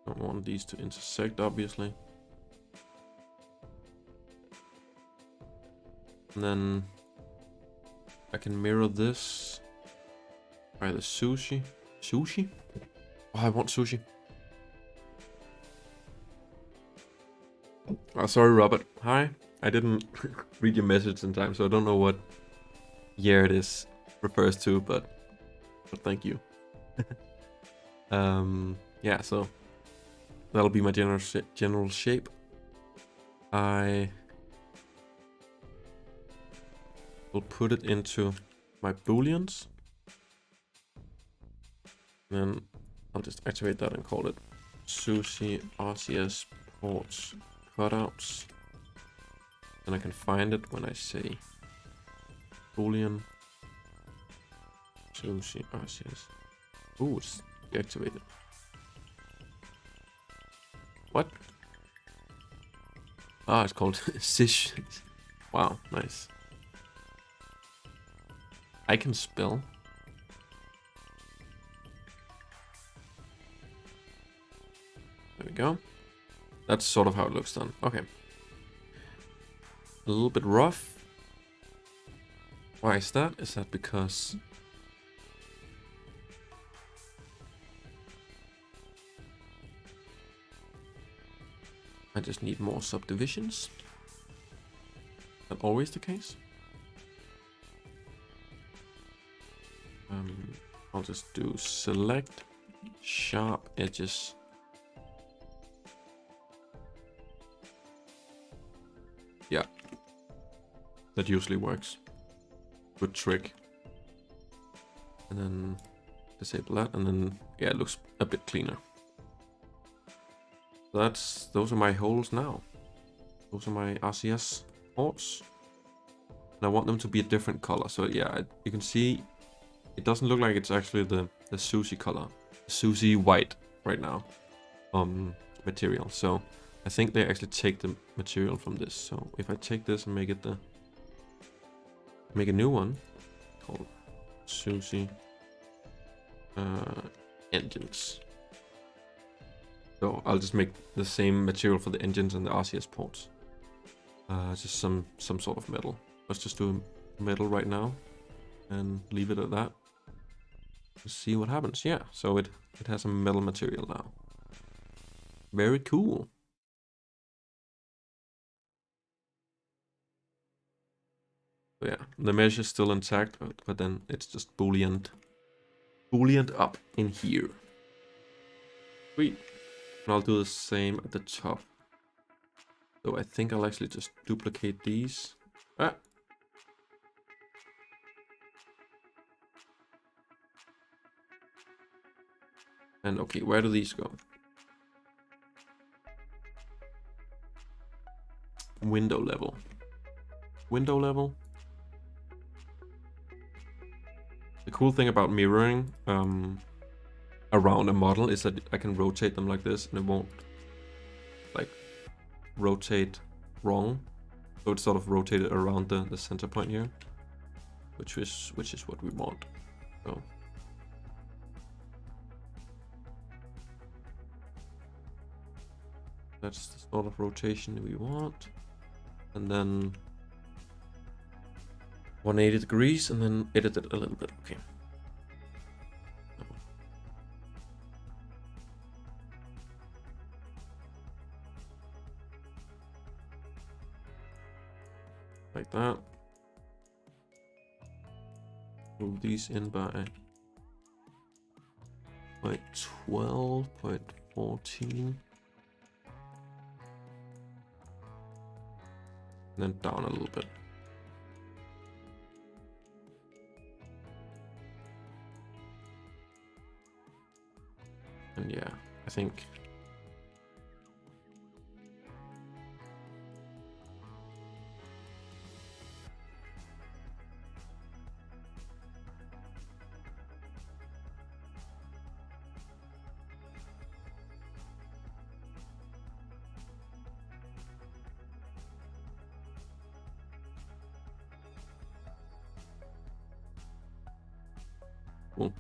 Don't want these to intersect, obviously. And then I can mirror this by the sushi. Sushi? Oh, I want sushi. Oh, sorry, Robert. Hi. I didn't read your message in time, so I don't know what year it is refers to, but thank you. Yeah, so that'll be my general shape. I will put it into my booleans. Then I'll just activate that and call it SUSIE RCS ports cutouts. And I can find it when I say boolean SUSIE RCS. Ooh, it's deactivated. What? Ah, it's called SISH. Wow, nice. I can spell. There we go. That's sort of how it looks then. Okay. A little bit rough. Why is that? Is that because I just need more subdivisions? Is that always the case? I'll just do select sharp edges. Yeah, that usually works. Good trick. And then disable that, and then yeah, it looks a bit cleaner. Those are my holes now. Those are my RCS ports. And I want them to be a different color. So yeah, you can see it doesn't look like it's actually the SUSIE color. SUSIE white right now. Material. So I think they actually take the material from this. So if I take this and make a new one called SUSIE engines. So I'll just make the same material for the engines and the RCS ports. Just some sort of metal. Let's just do metal right now and leave it at that. Let's see what happens. Yeah, so it has a metal material now. Very cool. So yeah, the mesh is still intact, but then it's just booleaned up in here. Sweet. And I'll do the same at the top. So I think I'll actually just duplicate these. And okay, where do these go? Window level. Window level. The cool thing about mirroring around a model is that I can rotate them like this and it won't like rotate wrong. So it's sort of rotated around the center point here, which is what we want. So that's the sort of rotation we want. And then 180 degrees and then edit it a little bit. Okay. Like that. Move these in by 0.12, 0.14. And then down a little bit. And yeah, I think cool.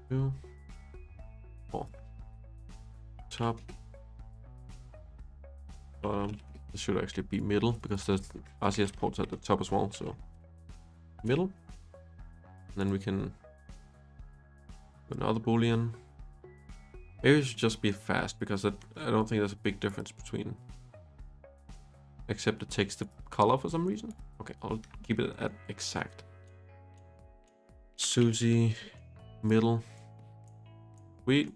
2, 4. Top, bottom. This should actually be middle because there's RCS ports at the top as well. So middle, and then we can do another boolean. Maybe it should just be fast because I don't think there's a big difference between, except it takes the color for some reason. Okay, I'll keep it at exact. SUSIE middle. Sweet.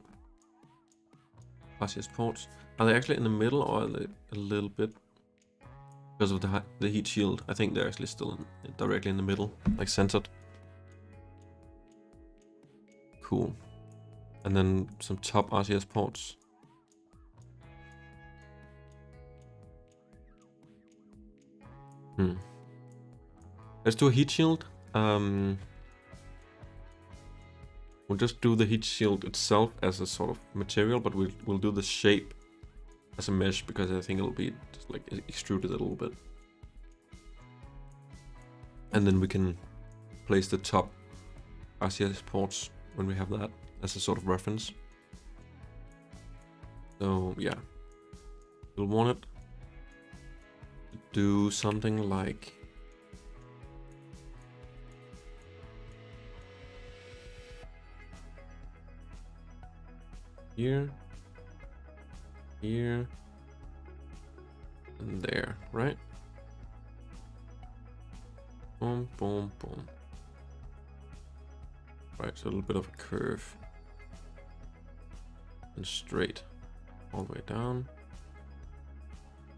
RCS ports. Are they actually in the middle or are they a little bit? Because of the heat shield, I think they're actually still directly in the middle, like centered. Cool. And then some top RCS ports. Let's do a heat shield. We'll just do the heat shield itself as a sort of material, but we'll do the shape as a mesh because I think it'll be just like extruded a little bit. And then we can place the top RCS ports when we have that as a sort of reference. So yeah, we'll want it to do something like here, here, and there, right? Boom, boom, boom. Right, so a little bit of a curve. And straight all the way down.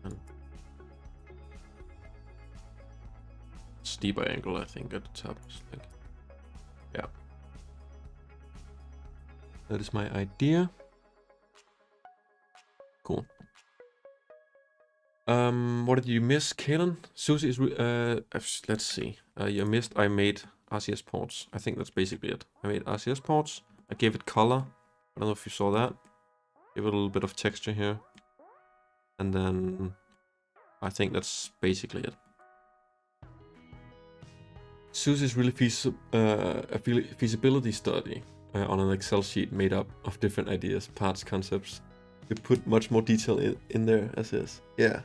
And steeper angle, I think, at the top. Like, yeah. That is my idea. Cool. What did you miss, Kalen? Susie is let's see. You missed I made RCS ports. I think that's basically it. I made RCS ports. I gave it color. I don't know if you saw that. Give it a little bit of texture here. And then I think that's basically it. Susie is really a feasibility study on an Excel sheet made up of different ideas, parts, concepts. You put much more detail in there as is. Yeah.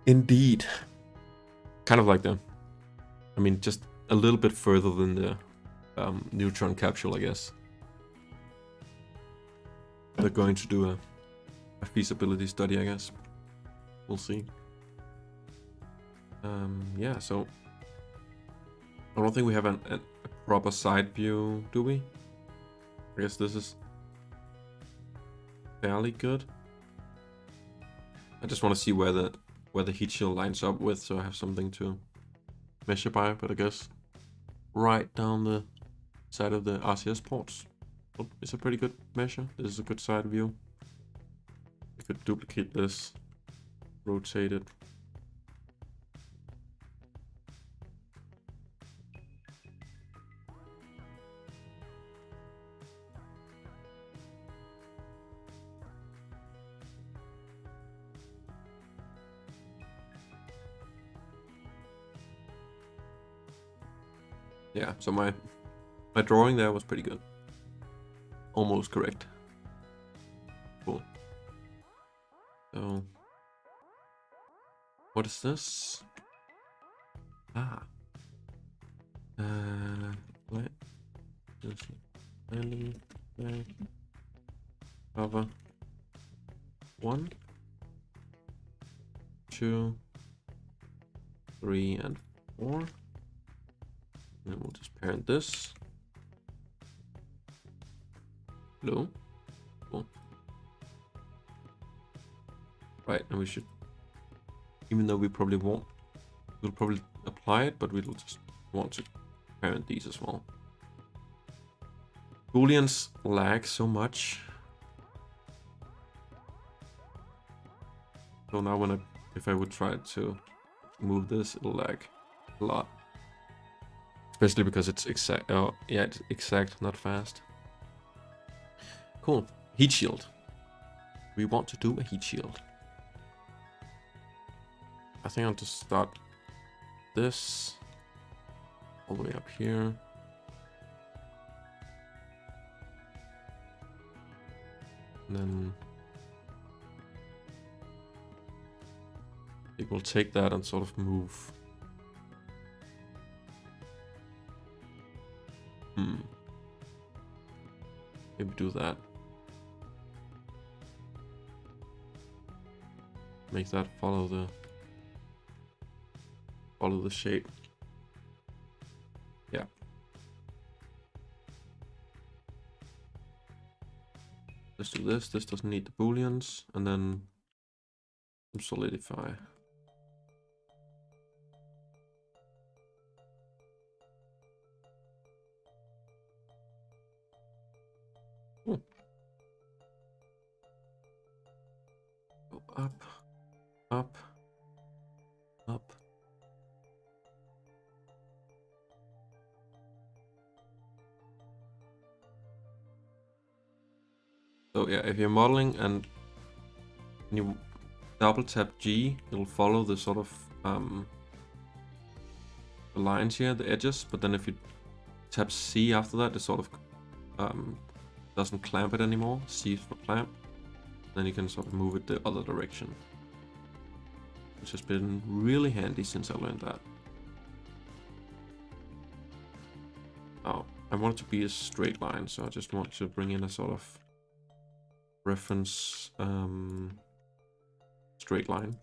Indeed. Kind of like just a little bit further than the neutron capsule, I guess. They're going to do a feasibility study, I guess. We'll see. Yeah, so I don't think we have a proper side view, do we? I guess this is fairly good. I just want to see where the heat shield lines up with, so I have something to measure by, but I guess right down the side of the RCS ports. Oh, it's a pretty good measure. This is a good side view. We could duplicate this, rotate it. Yeah, so my drawing there was pretty good. Almost correct. Cool. So, what is this? Ah. What? Stanley, cover 1, 2, 3, and 4. And we'll just parent this. Hello. Cool. Right, and we should, even though we probably won't, we'll probably apply it, but we'll just want to parent these as well. Booleans lag so much. So now if I would try to move this, it'll lag a lot. Especially because it's exact. Oh, yeah, it's exact, not fast. Cool. Heat shield. We want to do a heat shield. I think I'll just start this all the way up here. And then it will take that and sort of move. Maybe do that. Make that follow the shape. Yeah. Let's do this. This doesn't need the booleans, and then solidify. Go up, up, up. So yeah, if you're modeling and you double tap G, it'll follow the sort of the lines here, the edges. But then if you tap C after that, it sort of doesn't clamp it anymore. C for clamp. Then you can sort of move it the other direction, which has been really handy since I learned that. Oh, I want it to be a straight line, so I just want to bring in a sort of reference straight line.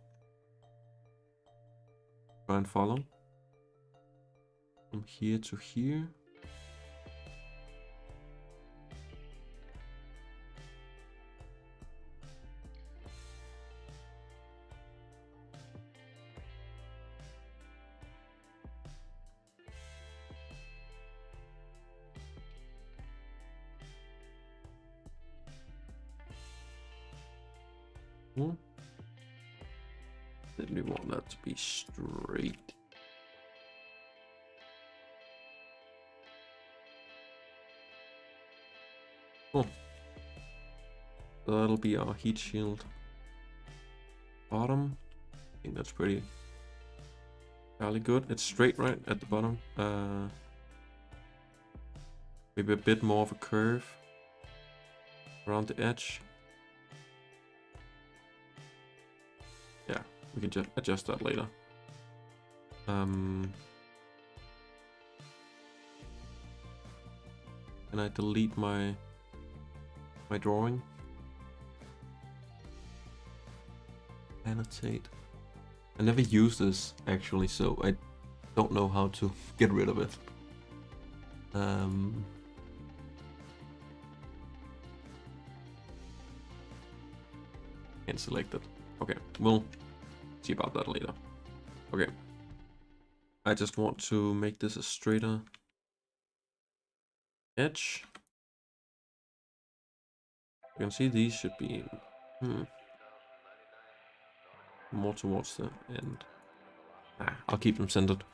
Try and follow from here to here. Then we want that to be straight. Cool. So that'll be our heat shield bottom. I think that's pretty fairly good. It's straight right at the bottom. Maybe a bit more of a curve around the edge. Yeah, we can just adjust that later. Can I delete my drawing? Annotate. I never use this actually, so I don't know how to get rid of it. Can't select it. Okay, we'll see about that later. Okay. I just want to make this a straighter edge. You can see these should be more towards the end. I'll keep them centered.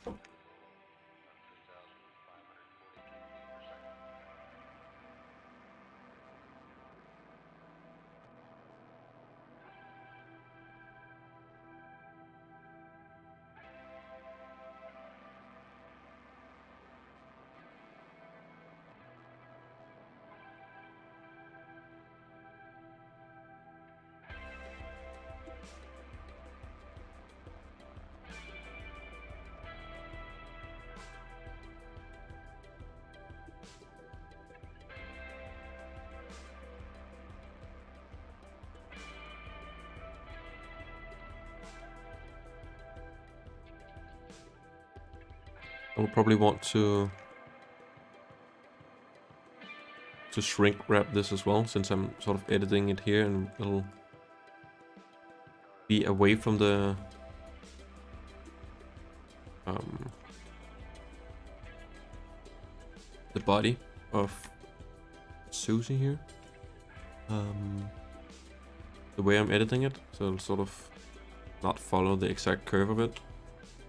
I will probably want to shrink wrap this as well, since I'm sort of editing it here, and it'll be away from the body of Susie here. The way I'm editing it, so it'll sort of not follow the exact curve of it.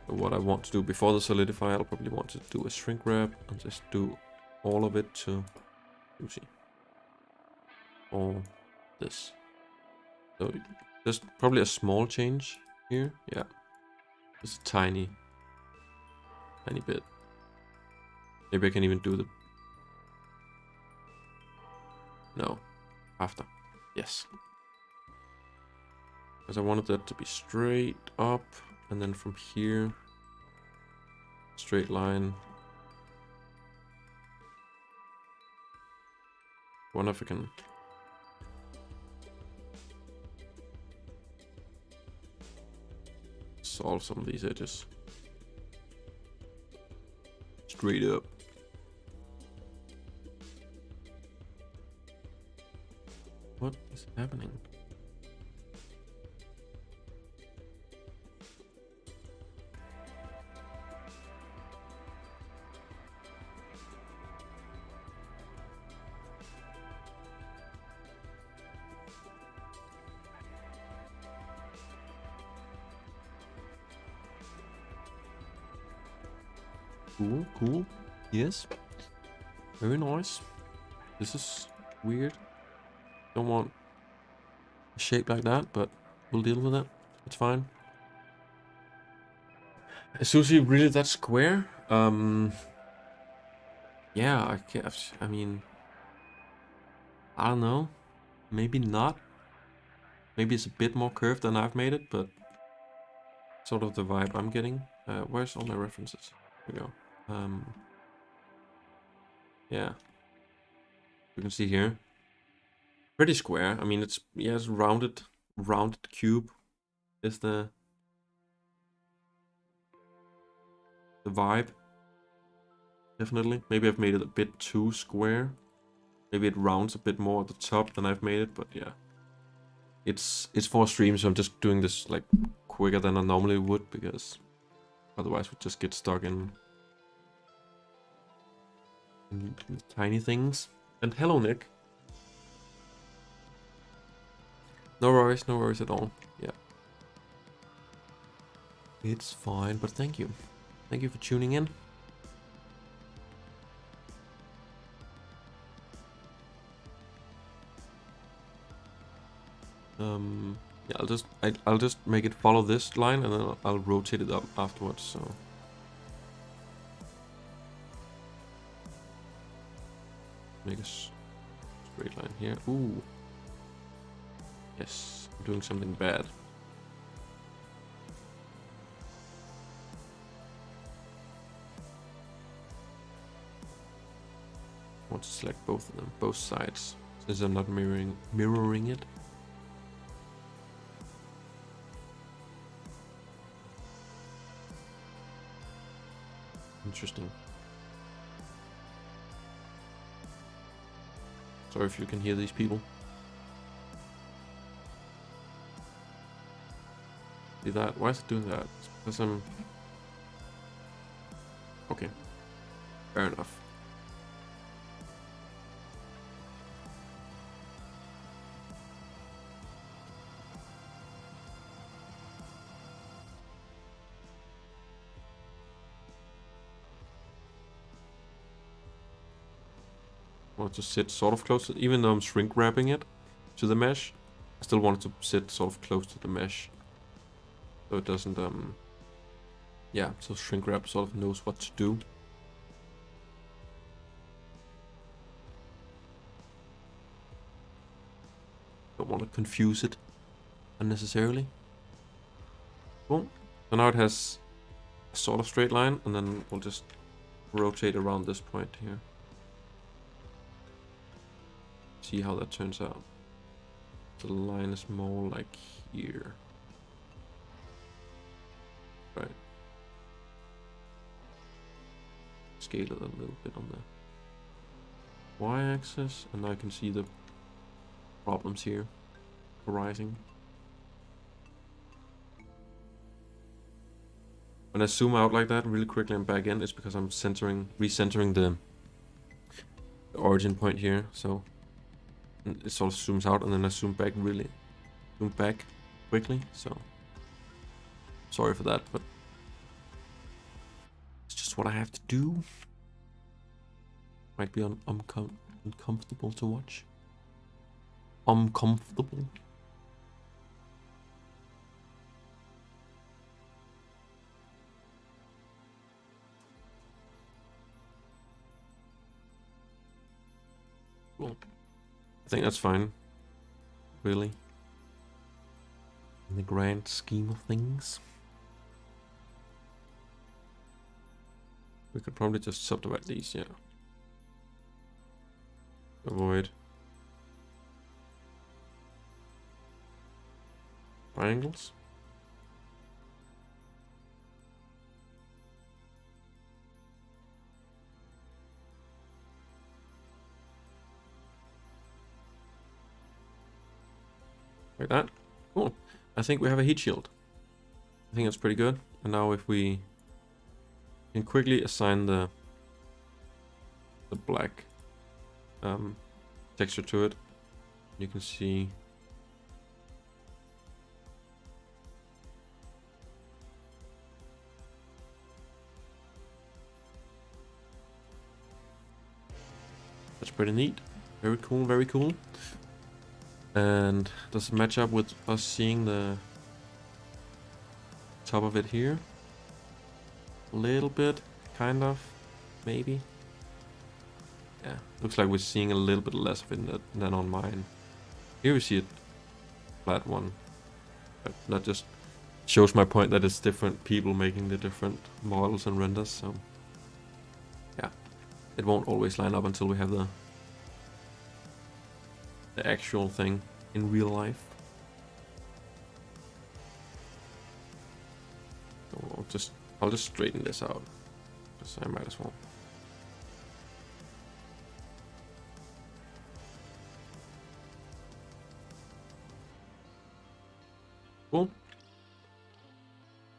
So what I want to do before the solidify, I'll probably want to do a shrink wrap and just do all of it to Susie. All this. So there's probably a small change here. Yeah, just a tiny bit. Maybe I can even do the after. Yes, because I wanted that to be straight up, and then from here straight line. Wonder if I can solve some of these edges straight up. What is happening? Cool. Yes. Very nice. This is weird. Don't want a shape like that, but we'll deal with it. It's fine. Is Susie really that square? Yeah, I mean, I don't know. Maybe not. Maybe it's a bit more curved than I've made it, but sort of the vibe I'm getting. Where's all my references? Here we go. Yeah, you can see here, pretty square. I mean, it's rounded cube is the vibe. Definitely. Maybe I've made it a bit too square. Maybe it rounds a bit more at the top than I've made it, but yeah, it's for stream, so I'm just doing this like quicker than I normally would, because otherwise we'd just get stuck in tiny things. And hello, Nick. No worries at all. Yeah. It's fine, but thank you. Thank you for tuning in. Yeah, I'll just make it follow this line and then I'll rotate it up afterwards, so. Make a straight line here. Ooh. Yes, I'm doing something bad. I want to select both of them, both sides, since I'm not mirroring it. Interesting. Sorry if you can hear these people. See that? Why is it doing that? It's because I'm... Okay. Fair enough. I want it to sit sort of close, even though I'm shrink wrapping it to the mesh. I still want it to sit sort of close to the mesh, so it doesn't yeah, so shrink wrap sort of knows what to do. Don't want to confuse it unnecessarily. Cool. So now it has a sort of straight line, and then we'll just rotate around this point here. See how that turns out. The line is more like here. Right. Scale it a little bit on the y-axis, and now I can see the problems here arising. When I zoom out like that really quickly and back in, it's because I'm recentering the origin point here, so it sort of zooms out, and then I zoom back quickly, so sorry for that, but it's just what I have to do. Might be uncomfortable to watch. Uncomfortable. Cool. I think that's fine, really, in the grand scheme of things. We could probably just subdivide these, yeah. Avoid triangles. Like that. Cool. I think we have a heat shield. I think that's pretty good. And now if we can quickly assign the black texture to it, you can see that's pretty neat. Very cool, very cool. And does it match up with us seeing the top of it here? A little bit, kind of, maybe. Yeah, looks like we're seeing a little bit less of it than on mine. Here we see it, flat one. But that just shows my point that it's different people making the different models and renders, so yeah, it won't always line up until we have the actual thing in real life. So I'll just straighten this out, because I might as well. Cool.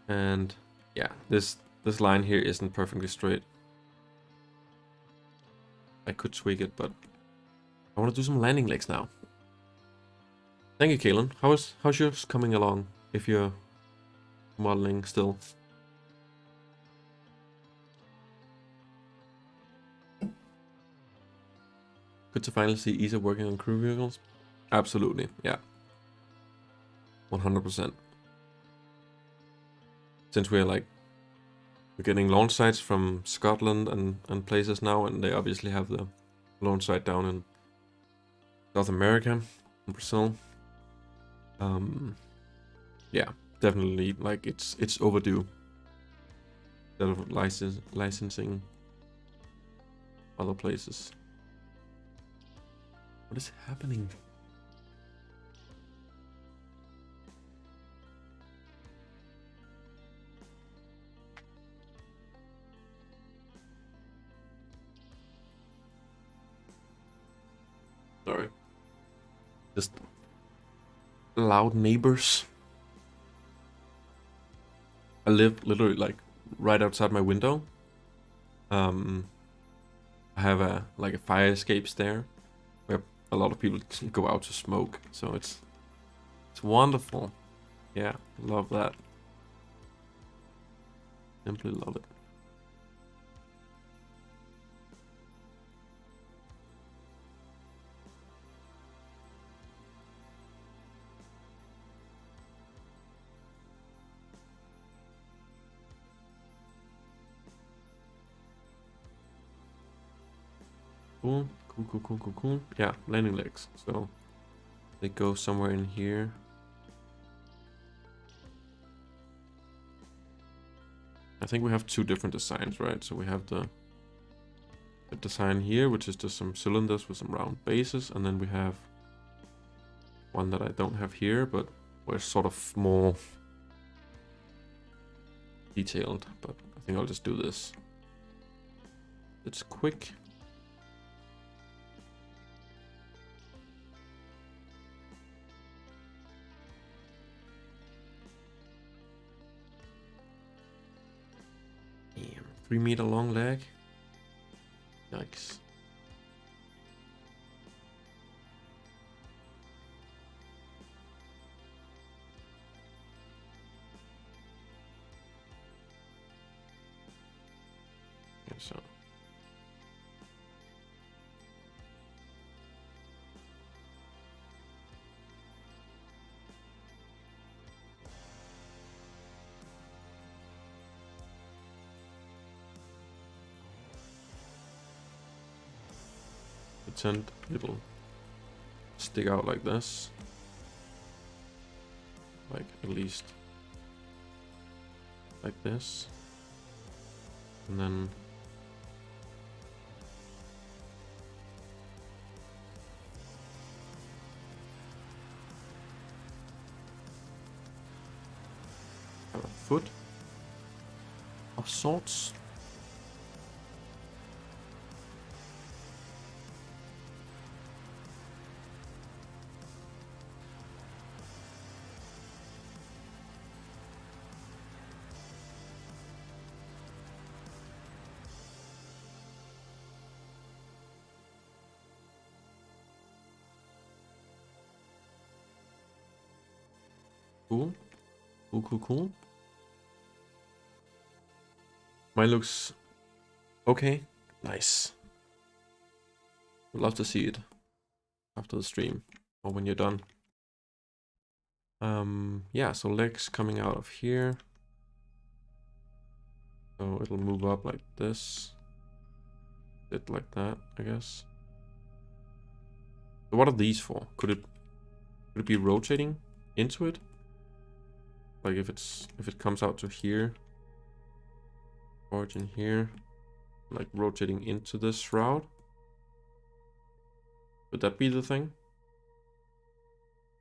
And yeah, this line here isn't perfectly straight. I could tweak it, but I want to do some landing legs now. Thank you, Kalen. How's yours coming along? If you're modeling still. Good to finally see Isa working on crew vehicles. Absolutely, yeah. 100%. Since we're getting launch sites from Scotland and places now, and they obviously have the launch site down in South America, in Brazil. Yeah, definitely, like it's overdue. Instead of licensing other places. What is happening? Sorry. Just loud neighbors. I live literally like right outside my window. I have a fire escapes there where a lot of people go out to smoke, so it's wonderful. Yeah, love that. Simply love it. Cool. Yeah, landing legs. So they go somewhere in here. I think we have two different designs, right? So we have the design here, which is just some cylinders with some round bases, and then we have one that I don't have here, but we're sort of more detailed. But I think I'll just do this. It's quick. Damn, 3 meter long leg. Yikes. Okay, so pretend it'll stick out like this, like at least like this, and then have a foot of sorts. Cool. Mine looks okay. Nice. Would love to see it after the stream or when you're done. Yeah, so legs coming out of here. So it'll move up like this. Bit like that, I guess. So what are these for? Could it be rotating into it? Like if it comes out to here, origin here, like rotating into this shroud. Would that be the thing?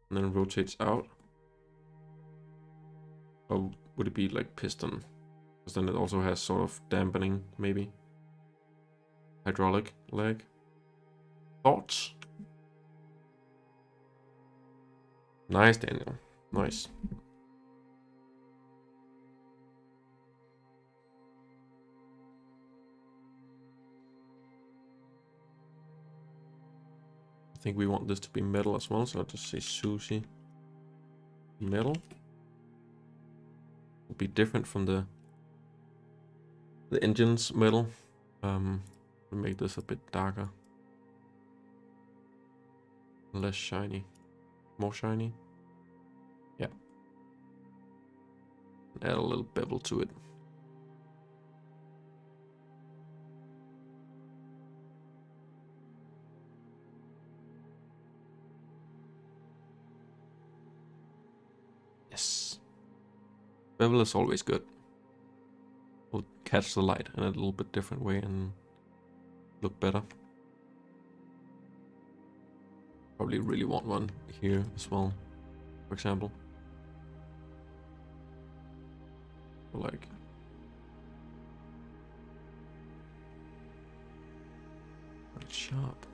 And then rotates out. Or would it be like piston? Because then it also has sort of dampening, maybe. Hydraulic leg. Thoughts? Nice, Daniel. Nice. I think we want this to be metal as well, so I'll just say SUSIE metal. Will be different from the engine's metal. We'll make this a bit darker, less shiny, more shiny. Yeah, add a little bevel to it. Yes, bevel is always good. Will catch the light in a little bit different way and look better. Probably really want one here as well, for example. Like quite sharp.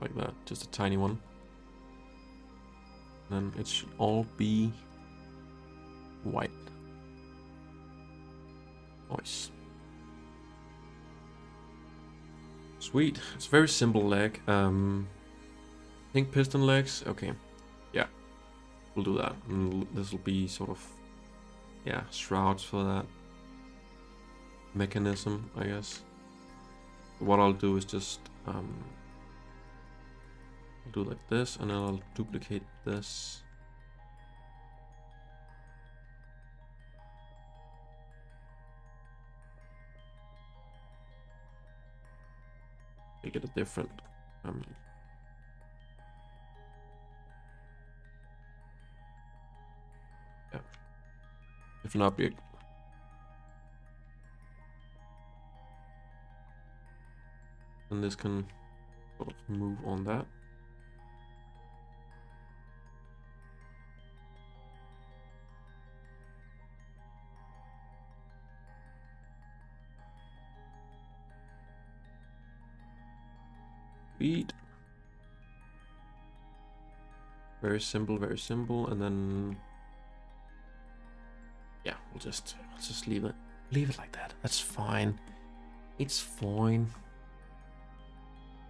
Like that, just a tiny one. Then it should all be white. Nice. Sweet. It's a very simple leg. Pink piston legs. Okay. Yeah. We'll do that. And this will be sort of, yeah, shrouds for that mechanism, I guess. What I'll do is just I'll do like this, and then I'll duplicate this. Make it a different yeah, different object. And this can sort of move on that. Sweet. Very simple, and then yeah, we'll just leave it like that. That's fine. It's fine.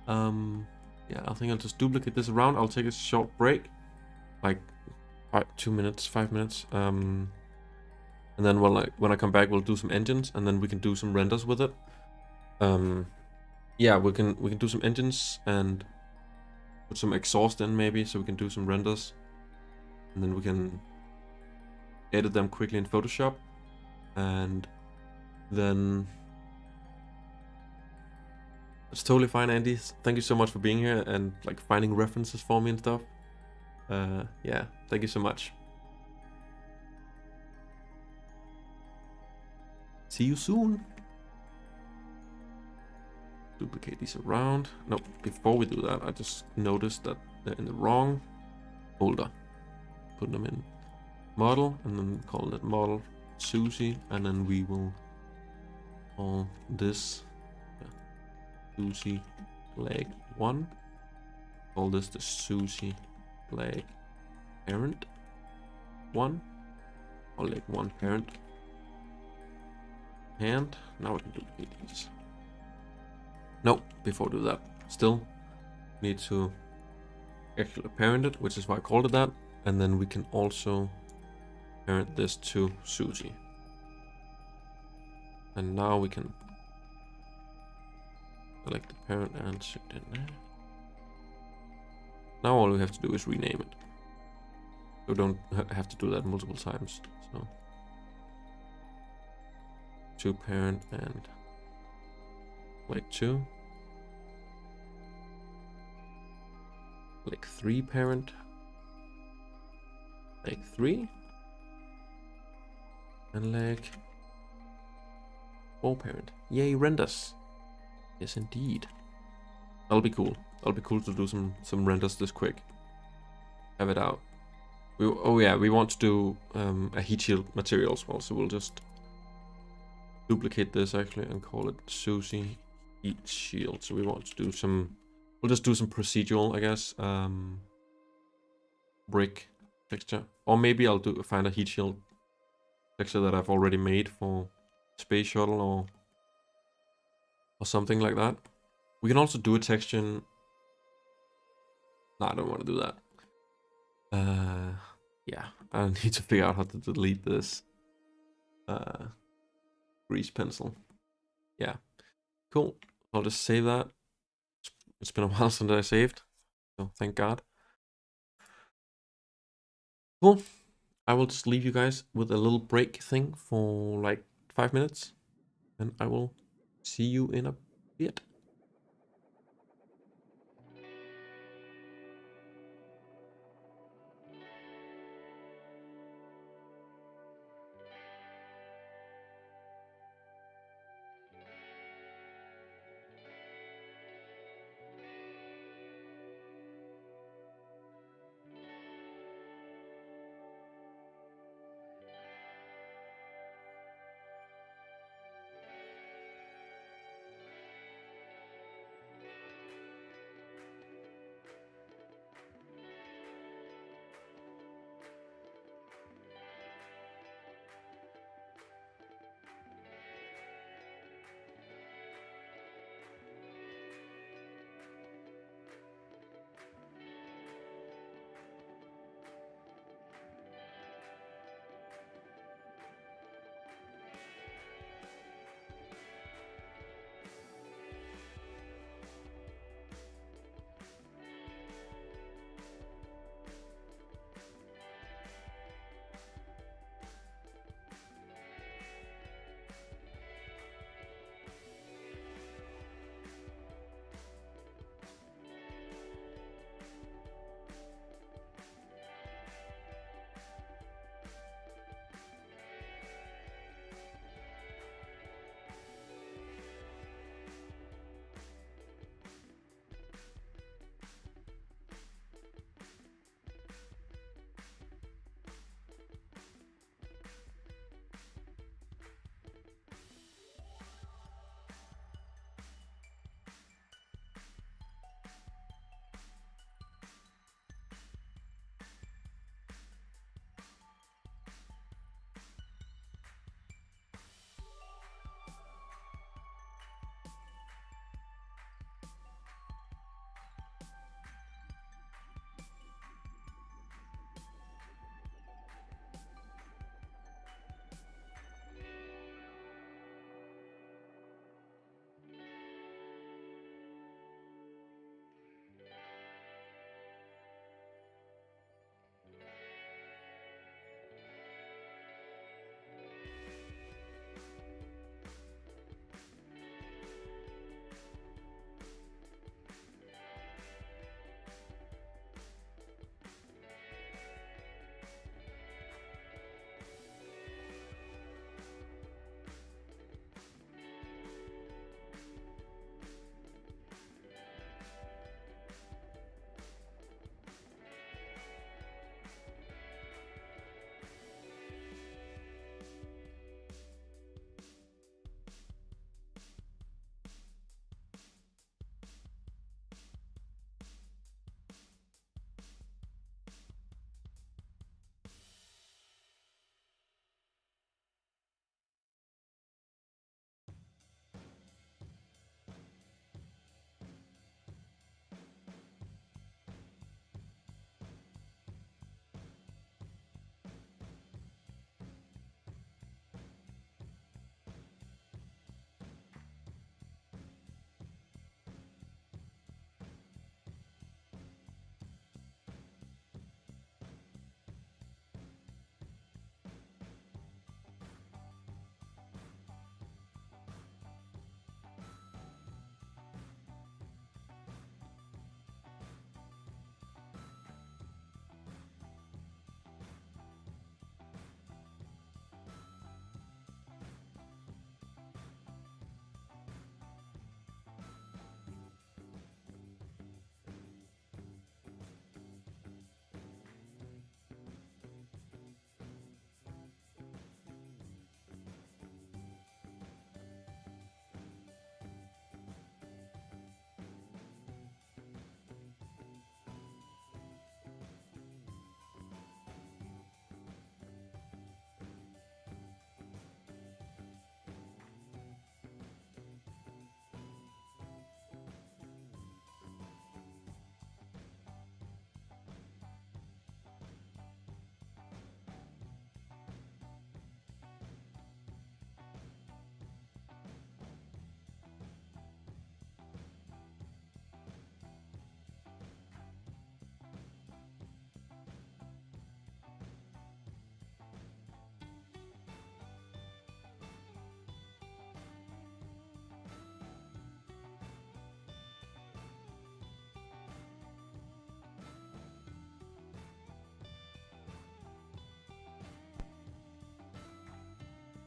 Yeah, I think I'll just duplicate this around. I'll take a short break, like 5 minutes, and then when I come back, we'll do some engines, and then we can do some renders with it. Yeah, we can do some engines and put some exhaust in maybe, so we can do some renders, and then we can edit them quickly in Photoshop, and then it's totally fine, Andy. Thank you so much for being here and like finding references for me and stuff. Yeah, thank you so much. See you soon. Duplicate these around. No, before we do that, I just noticed that they're in the wrong folder. Put them in model, and then call that model SUSIE, and then we will call this SUSIE leg 1. Call this the SUSIE leg parent 1, or leg 1 parent. And now we can duplicate these. No, before we do that, still need to actually parent it, which is why I called it that, and then we can also parent this to SUSIE. And now we can select the parent and shift in there. Now all we have to do is rename it. So don't have to do that multiple times. So to parent and leg 2. Leg 3 parent. Leg 3. And leg 4 parent. Yay, renders. Yes, indeed. That'll be cool. That'll be cool to do some renders this quick. Have it out. Oh yeah, we want to do a heat shield material as well, so we'll just duplicate this actually and call it SUSIE heat shield. So we want to do some, we'll just do some procedural, I guess, brick texture, or maybe I'll find a heat shield texture that I've already made for space shuttle or something like that. We can also do a texture. No, I don't want to do that. Yeah, I need to figure out how to delete this grease pencil. Yeah, cool. I'll just save that. It's been a while since I saved, so thank God. Cool. I will just leave you guys with a little break thing for like 5 minutes, and I will see you in a bit.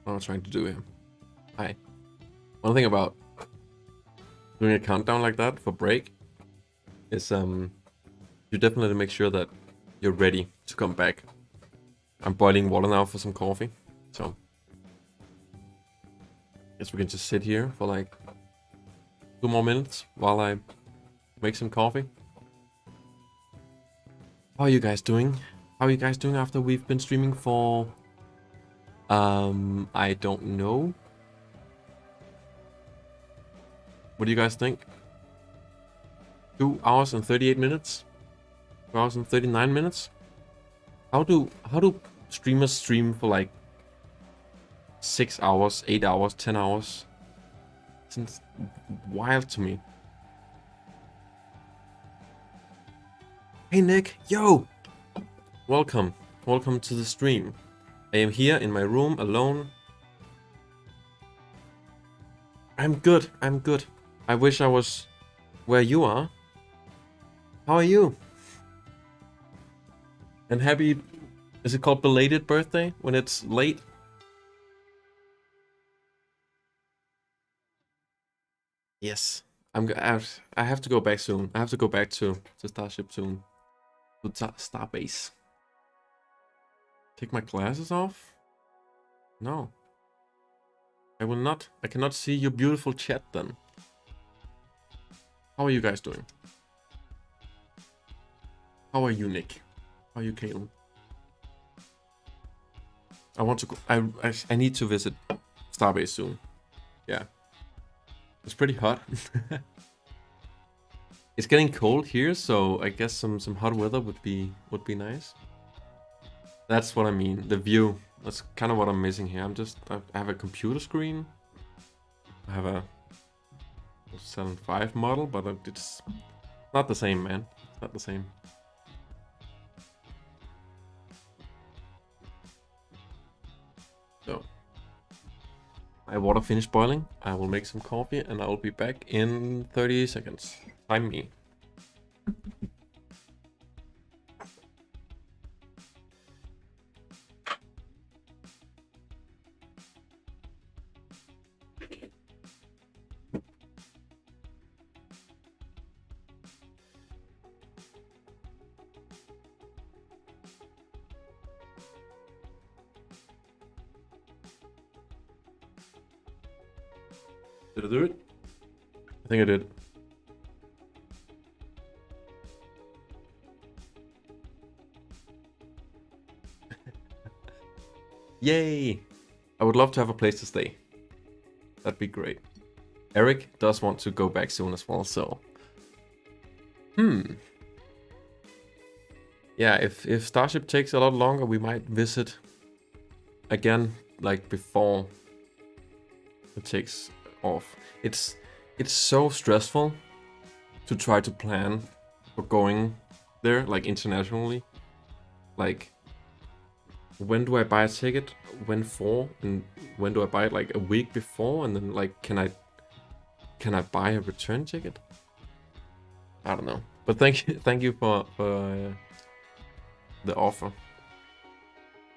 what I'm trying to do here. Hi. One thing about doing a countdown like that for break is you definitely make sure that you're ready to come back. I'm boiling water now for some coffee, so guess we can just sit here for like 2 more minutes while I make some coffee. How are you guys doing? How are you guys doing after we've been streaming for I don't know. What do you guys think? 2 hours and 38 minutes? 2 hours and 39 minutes? How do streamers stream for like 6 hours, 8 hours, 10 hours? It's wild to me. Hey Nick, yo! Welcome to the stream. I am here in my room alone. I'm good. I wish I was where you are. How are you? And happy, is it called belated birthday when it's late? Yes. I have to go back soon. I have to go back to Starship soon. To Starbase. Take my glasses off? No. I will not. I cannot see your beautiful chat then. How are you guys doing? How are you, Nick? How are you, Caitlin? I want to go. I need to visit Starbase soon. Yeah. It's pretty hot. It's getting cold here, so I guess some hot weather would be nice. That's what I mean. The view. That's kind of what I'm missing here. I have a computer screen. I have a 7.5 model, but it's not the same, man. It's not the same. So, my water finished boiling. I will make some coffee and I will be back in 30 seconds. Time me. Did I do it? I think I did. Yay! I would love to have a place to stay. That'd be great. Eric does want to go back soon as well, so... Yeah, if Starship takes a lot longer, we might visit again, like before it takes off. It's so stressful to try to plan for going there, like internationally. Like, when do I buy a ticket? When for? And when do I buy it? Like a week before? And then like, can I buy a return ticket? I don't know. But thank you for the offer.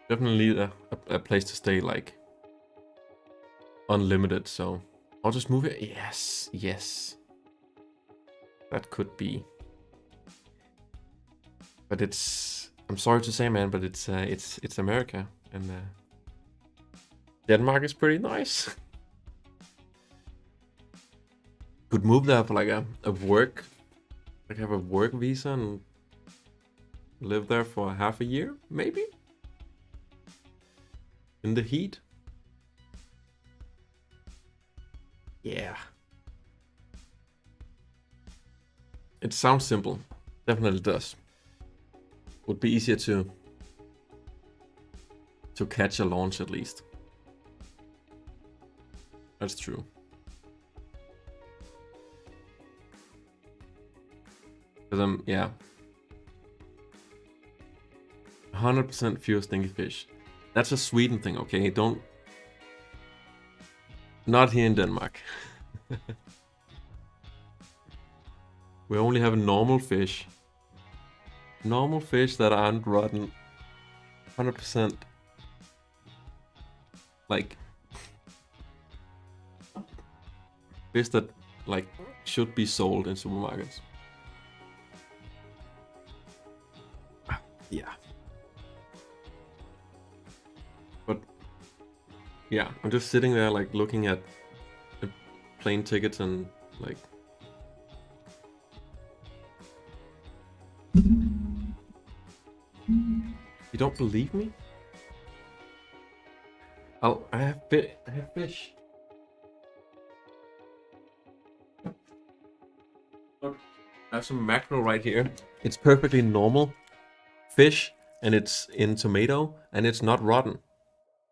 Definitely a place to stay, like unlimited. So I'll just move it. Yes. That could be. But I'm sorry to say, man, but it's America, and Denmark is pretty nice. Could move there for like a work, like have a work visa and live there for half a year, maybe. In the heat. Yeah. It sounds simple. Definitely does. Would be easier to catch a launch at least. That's true. Because yeah. 100% fewer stinky fish. That's a Sweden thing, okay? Not here in Denmark. We only have normal fish. Normal fish that aren't rotten. 100%. Like fish that like should be sold in supermarkets. Yeah. But yeah, I'm just sitting there like looking at the plane tickets and like you don't believe me? I have fish. Look, I have some mackerel right here. It's perfectly normal fish, and it's in tomato, and it's not rotten.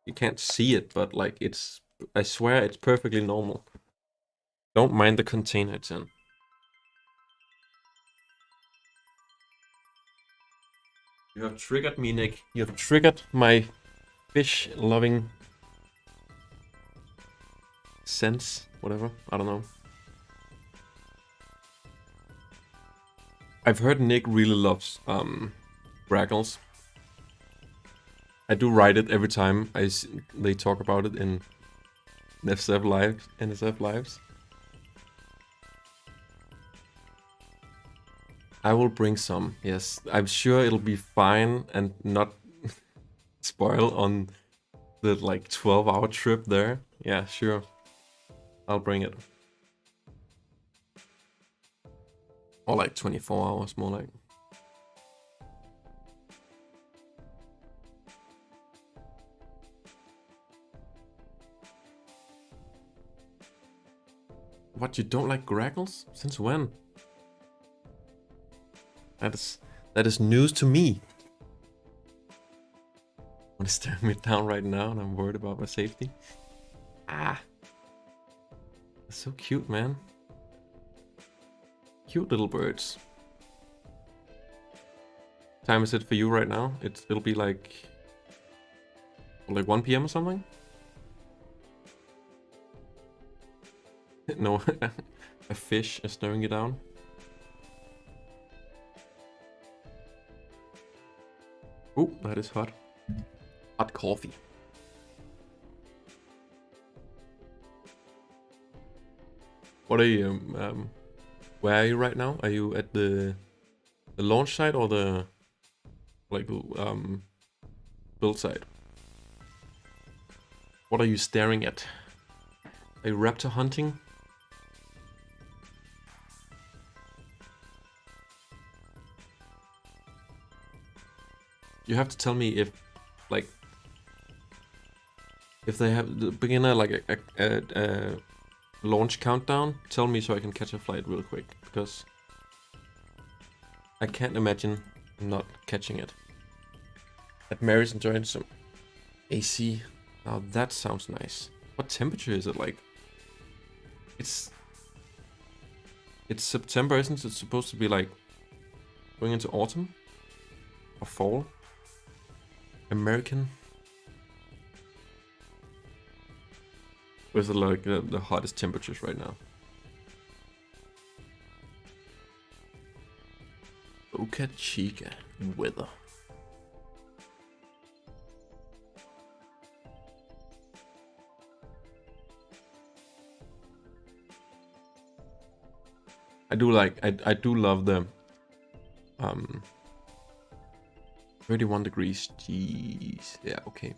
You can't see it, but like it's, I swear it's perfectly normal. Don't mind the container it's in. You have triggered me, Nick. You have triggered my fish-loving sense, whatever. I don't know. I've heard Nick really loves Braggles. I do write it every time they talk about it in NSF Lives. I will bring some, yes. I'm sure it'll be fine and not spoil on the like 12-hour trip there. Yeah, sure. I'll bring it. Or like 24 hours, more like. What, you don't like Graggles? Since when? That is news to me. One is staring me down right now and I'm worried about my safety. Ah. That's so cute, man. Cute little birds. What time is it for you right now? It'll be like 1 PM or something? No, a fish is staring you down. Oh, that is hot. Hot coffee. What are you, where are you right now? Are you at the launch site or the, like, build site? What are you staring at? Are you raptor hunting? You have to tell me if, like, if they have the beginner like a launch countdown. Tell me so I can catch a flight real quick, because I can't imagine not catching it. At Mary's enjoying some AC. Now that sounds nice. What temperature is it like? It's September, isn't it supposed to be like going into autumn or fall? American. Where's like the hottest temperatures right now? Boca Chica weather. I do love the 31 degrees. Jeez. Yeah, okay.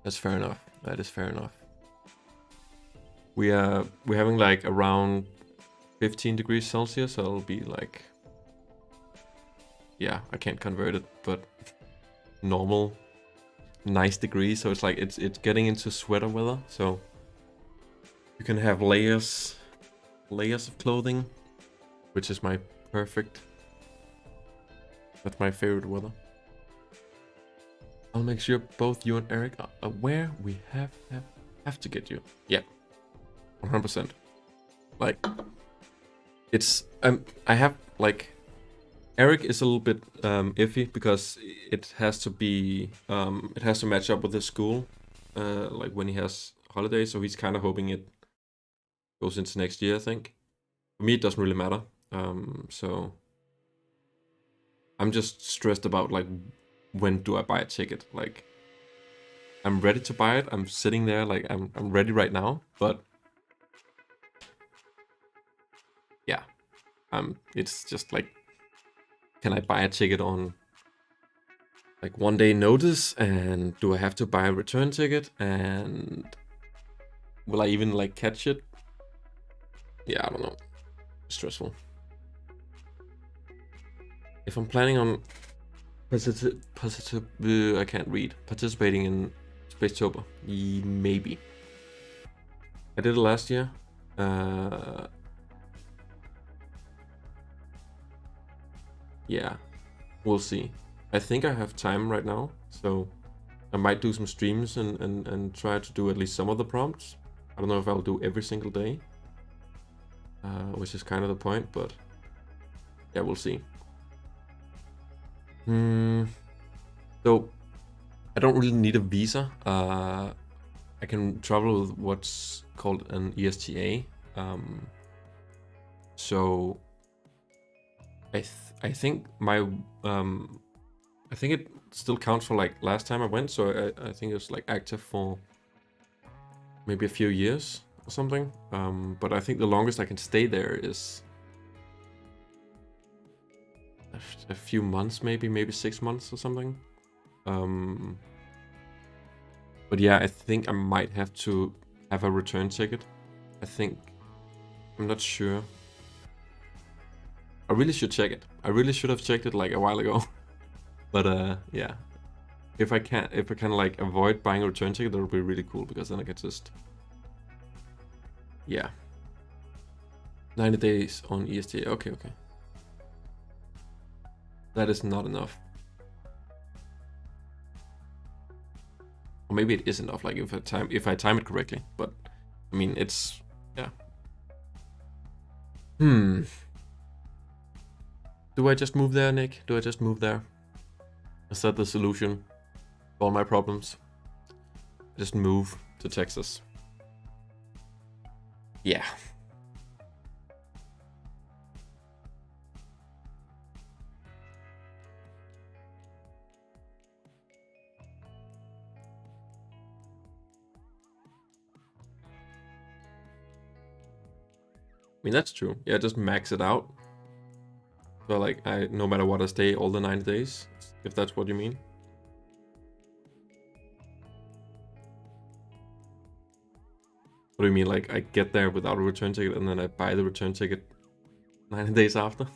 That's fair enough. That is fair enough. We're having like around 15 degrees Celsius, so it'll be like, yeah, I can't convert it, but normal nice degrees, so it's like it's getting into sweater weather, so you can have layers of clothing, which is my perfect. That's my favorite weather. I'll make sure both you and Eric are aware. We have to get you. Yeah, 100%. Like, it's I have like, Eric is a little bit iffy because it has to be it has to match up with his school, like when he has holidays. So he's kind of hoping it goes into next year. I think for me it doesn't really matter. So I'm just stressed about like, when do I buy a ticket? Like, I'm ready to buy it. I'm sitting there like I'm ready right now, but It's just like, can I buy a ticket on like 1 day notice, and do I have to buy a return ticket, and will I even like catch it? Yeah, I don't know. Stressful. If I'm planning on I can't read. Participating in Spacetober, maybe. I did it last year. Yeah, we'll see. I think I have time right now, so I might do some streams and try to do at least some of the prompts. I don't know if I'll do every single day, which is kind of the point, but yeah, we'll see. So I don't really need a visa. I can travel with what's called an ESTA. So I think my I think it still counts for like last time I went. So I think it's like active for maybe a few years or something. But I think the longest I can stay there is a few months, maybe 6 months or something. But yeah, I think I might have to have a return ticket. I'm not sure. I really should check it. I really should have checked it like a while ago. But yeah, if I can like avoid buying a return ticket, that would be really cool, because then I could just, yeah, 90 days on ESTA. Okay. That is not enough. Or maybe it is enough, like if I time it correctly. But I mean, it's, yeah. Do I just move there, Nick? Do I just move there? Is that the solution to all my problems? Just move to Texas. Yeah. I mean, that's true. Yeah, just max it out. So like, no matter what, I stay all the 90 days, if that's what you mean. What do you mean, like I get there without a return ticket and then I buy the return ticket 90 days after?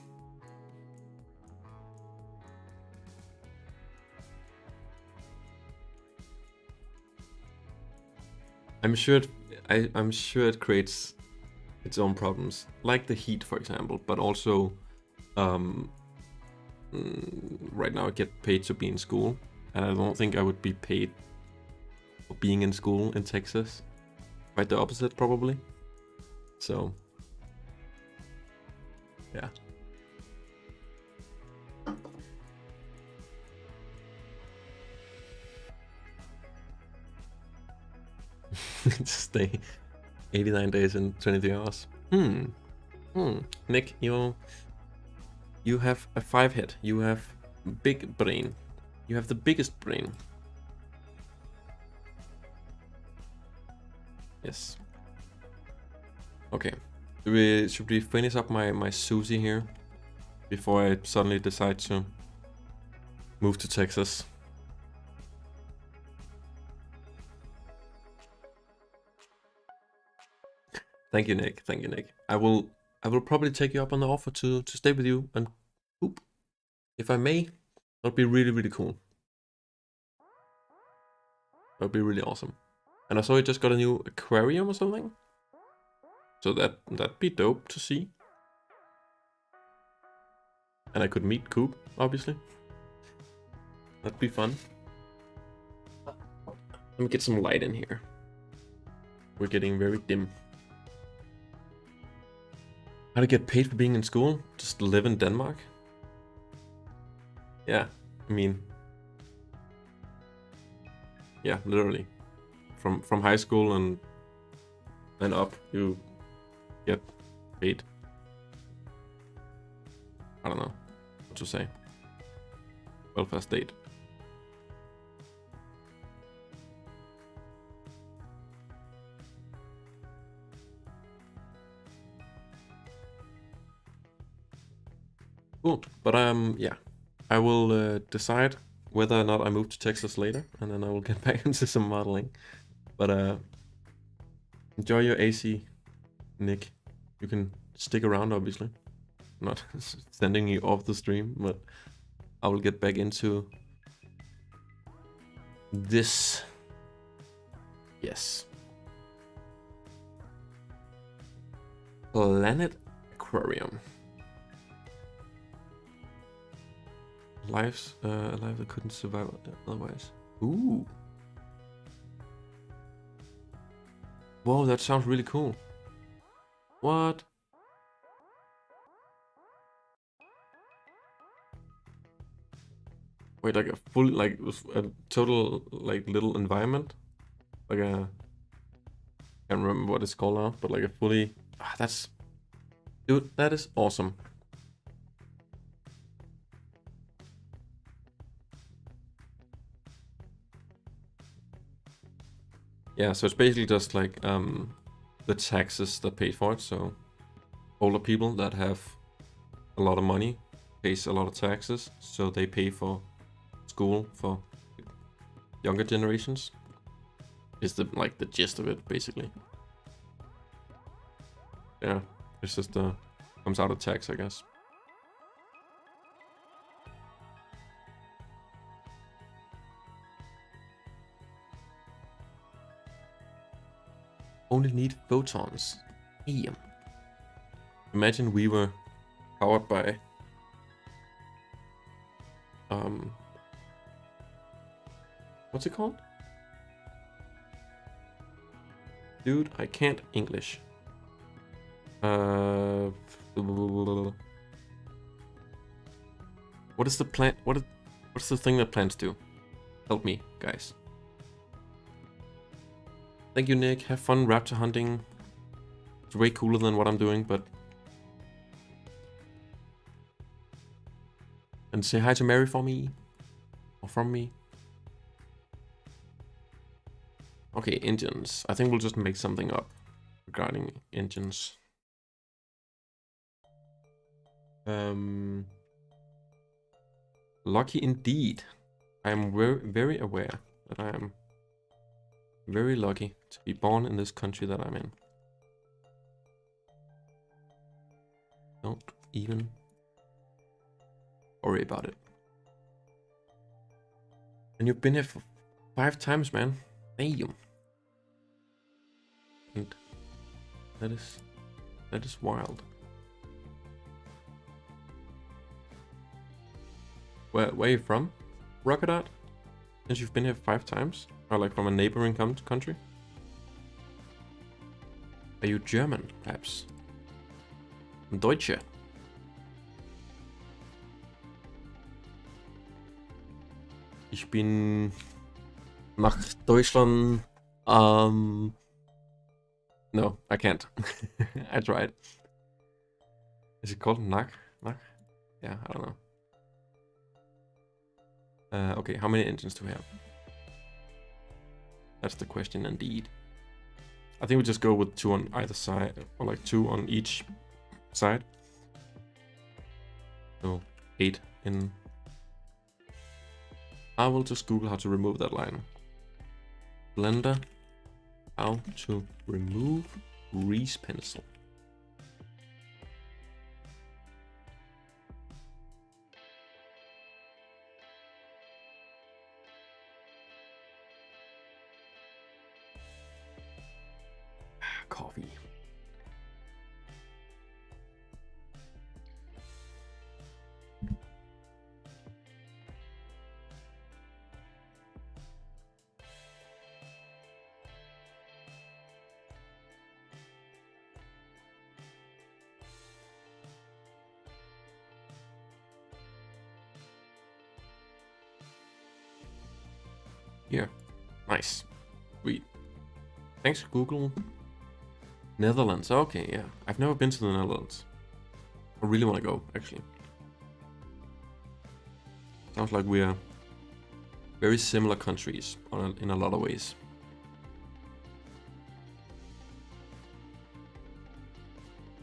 I'm sure it creates its own problems, like the heat, for example, but also right now I get paid to be in school, and I don't think I would be paid for being in school in Texas. Quite the opposite, probably. So yeah. Stay 89 days and 23 hours. Nick, you have a 5 head. You have big brain. You have the biggest brain. Yes. Okay. Should we finish up my SUSIE here before I suddenly decide to move to Texas? Thank you, Nick. Thank you, Nick. I will probably take you up on the offer to stay with you and poop. If I may, that'd be really, really cool. That'd be really awesome. And I saw you just got a new aquarium or something. So that'd be dope to see. And I could meet Coop, obviously. That'd be fun. Let me get some light in here. We're getting very dim. How to get paid for being in school? Just live in Denmark? Yeah, I mean, yeah, literally. From high school and up, you get paid. I don't know what to say. Welfare state. Cool. But yeah, I will decide whether or not I move to Texas later, and then I will get back into some modeling. But enjoy your AC, Nick. You can stick around, obviously. I'm not sending you off the stream, but I will get back into this. Yes. Planet Aquarium. Lives, a life that couldn't survive otherwise. Ooh. Whoa, that sounds really cool. What? Wait, like a full, like a total, like little environment, like a. I can't remember what it's called now, but like a fully. That's, dude, that is awesome. Yeah, so it's basically just like the taxes that pay for it. So older people that have a lot of money pays a lot of taxes, so they pay for school for younger generations. Is the like the gist of it, basically. Yeah, it's just comes out of tax, I guess. Only need photons. Damn. Imagine we were powered by what's it called? Dude, I can't English. What is the plant? What's the thing that plants do? Help me, guys. Thank you, Nick. Have fun raptor hunting. It's way cooler than what I'm doing, but. And say hi to Mary for me. Or from me. Okay, engines. I think we'll just make something up regarding engines. Lucky indeed. I am very aware that I am very lucky to be born in this country that I'm in. Don't even worry about it. And you've been here for 5 times, man. Damn. And that is wild. Where are you from, Rocketart? Since you've been here 5 times? Or like from a neighboring country? Are you German, perhaps? Deutsche? Ich bin nach Deutschland. No, I can't. I tried. Is it called nach? Nach? Yeah, I don't know. Okay, how many engines do we have? That's the question indeed. I think we just go with 2 on either side, or like 2 on each side. So 8 in. I will just Google how to remove that line. Blender, how to remove grease pencil. Coffee. Here. Nice. Sweet. Thanks, Google. Netherlands. Okay, yeah. I've never been to the Netherlands. I really want to go, actually. Sounds like we are very similar countries in a lot of ways.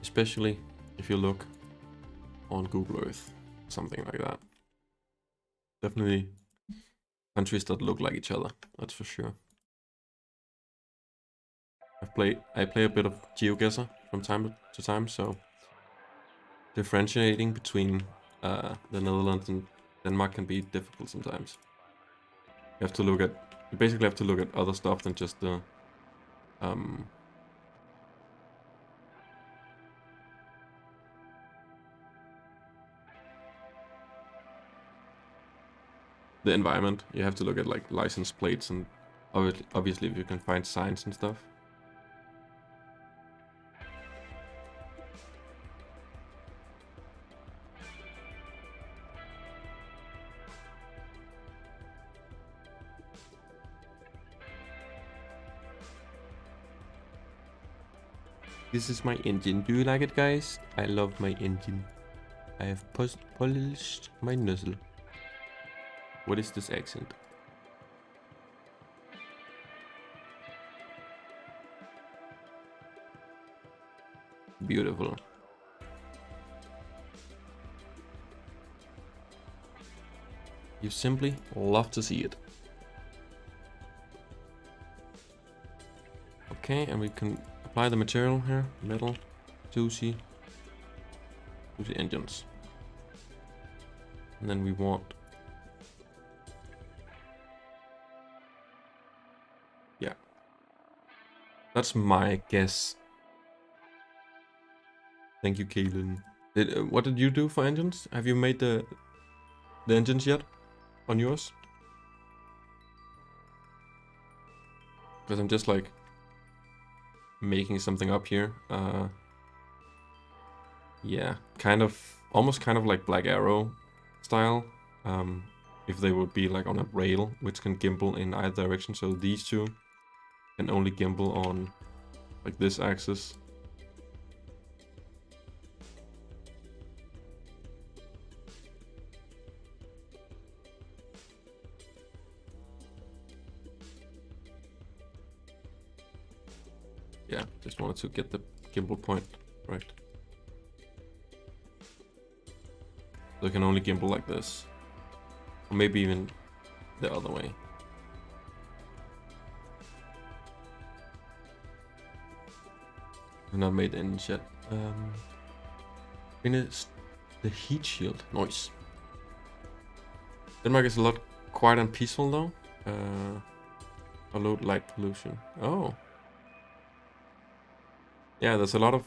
Especially if you look on Google Earth. something like that. Definitely countries that look like each other, that's for sure. I play a bit of GeoGuessr from time to time, so differentiating between the Netherlands and Denmark can be difficult sometimes. You have to look at, you basically have to look at other stuff than just the environment. You have to look at like license plates and obviously if you can find signs and stuff. This is my engine. Do you like it, guys? I love my engine. I have polished my nozzle. What is this accent? Beautiful. You simply love to see it. Okay, and we can apply the material here. Metal, SUSIE engines. And then we want... Yeah. That's my guess. Thank you, Kaylin. What did you do for engines? Have you made the engines yet on yours? Because I'm just like making something up here. Yeah, almost kind of like Black Arrow style. If they would be like on a rail, which can gimbal in either direction. So these two can only gimbal on like this axis. Yeah, just wanted to get the gimbal point right. They can only gimbal like this. Or maybe even the other way. I've not made the engine yet. Finished the heat shield. Nice. Denmark is a lot quiet and peaceful though. Low light pollution. Oh. Yeah, there's a lot of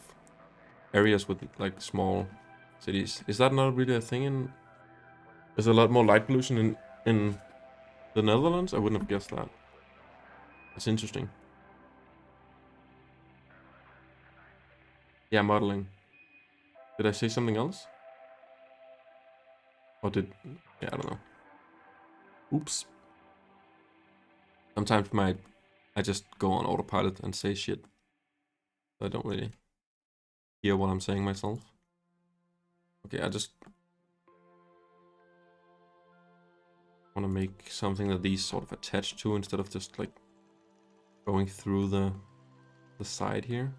areas with like small cities. Is that not really a thing in... There's a lot more light pollution in the Netherlands? I wouldn't have guessed that. It's interesting. Yeah, modeling. Did I say something else? Or did... Yeah, I don't know. Oops. Sometimes I just go on autopilot and say shit. I don't really hear what I'm saying myself. Okay, I just want to make something that these sort of attach to instead of just like going through the side here.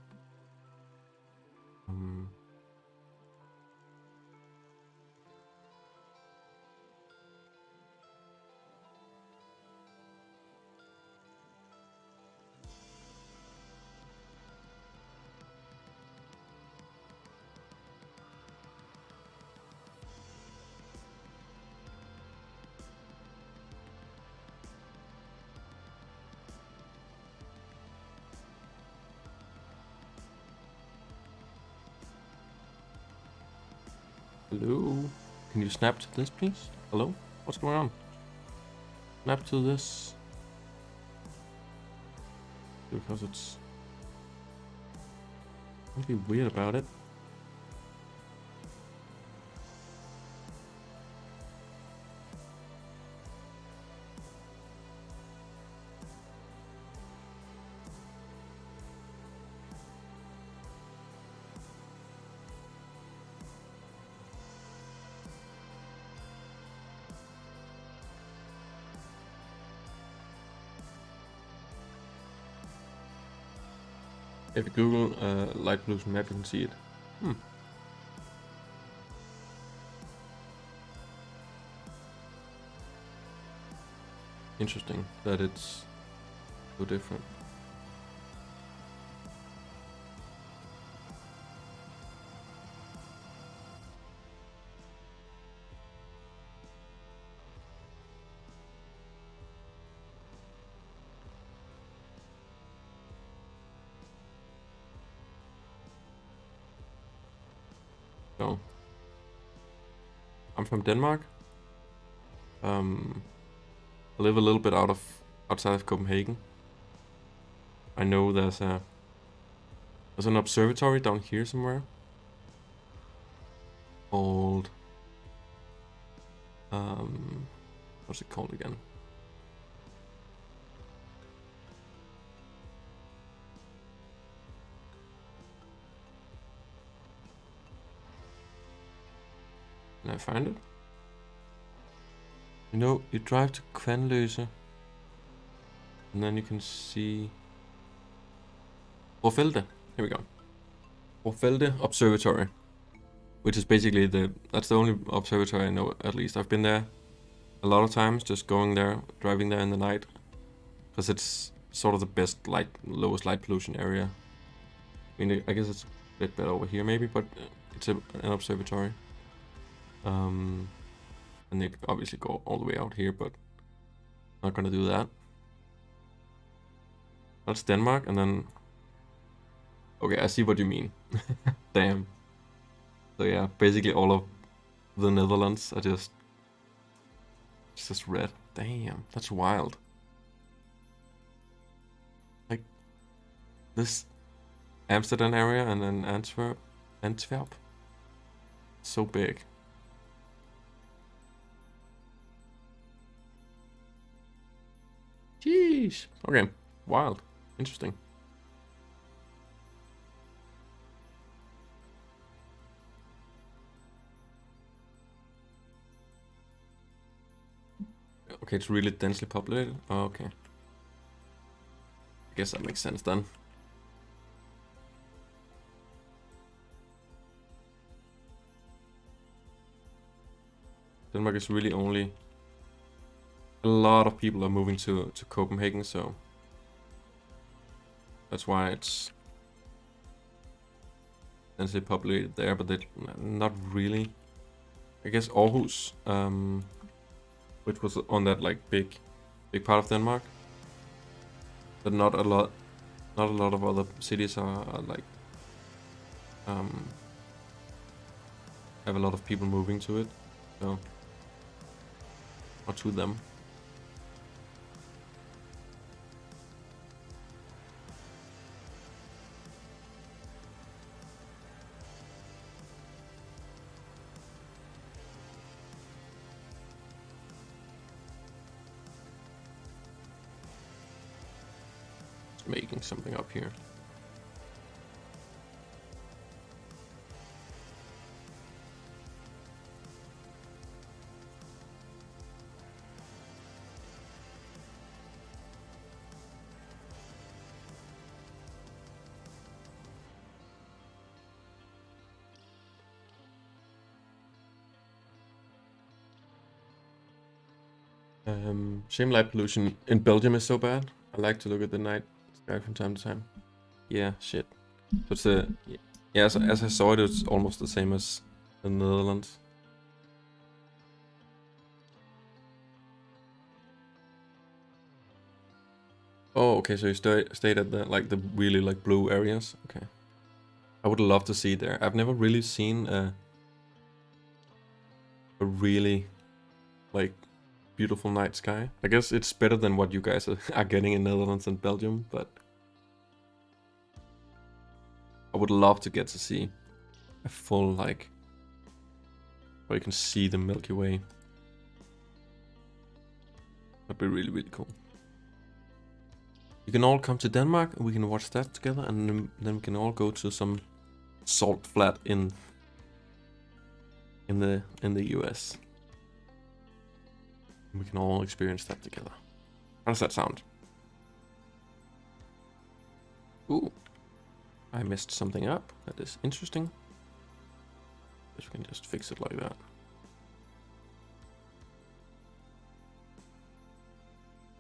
Hello? Can you snap to this, please? Hello? What's going on? Snap to this. Because it's... Don't be weird about it. If you Google light pollution map, you can see it. interesting that it's so different. So, I'm from Denmark. I live a little bit outside of Copenhagen. I know there's an observatory down here somewhere called what's it called again? Can I find it? You know, you drive to Kougianos, and then you can see Orfelde. Here we go. Orfelde Observatory, which is basically that's the only observatory I know. At least I've been there a lot of times, just going there, driving there in the night, because it's sort of the best lowest light pollution area. I mean, I guess it's a bit better over here maybe, but it's an observatory. And they obviously go all the way out here, but not gonna do that. That's Denmark, and then okay, I see what you mean. Damn. So yeah, basically all of the Netherlands are just red. Damn, that's wild. Like this Amsterdam area and then Antwerp. So big. Jeez. Okay. Wild. Interesting. Okay, it's really densely populated. Oh, okay. I guess that makes sense then. Denmark is really only a lot of people are moving to Copenhagen, so that's why it's densely populated there, but they not really. I guess Aarhus, which was on that big part of Denmark, but not a lot of other cities are have a lot of people moving to it, so or to them. Making something up here. Shame light pollution in Belgium is so bad. I like to look at the night sky from time to time. Yeah, shit. So it's yeah, as I saw it, it's almost the same as the Netherlands. Oh, okay. So you stayed at the really blue areas. Okay. I would love to see there. I've never really seen a really beautiful night sky. I guess it's better than what you guys are getting in Netherlands and Belgium, but I would love to get to see a full where you can see the Milky Way. That'd be really, really cool. You can all come to Denmark and we can watch that together, and then we can all go to some salt flat in the US. We can all experience that together. How does that sound? Ooh, I messed something up. That is interesting. Guess we can just fix it like that.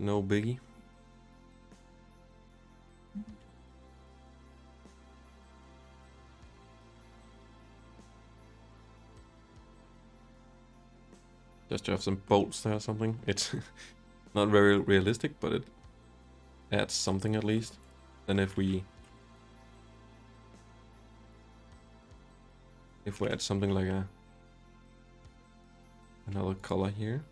no biggie. Just to have some bolts there or something. It's not very realistic, but it adds something at least. And if we add something like another color here.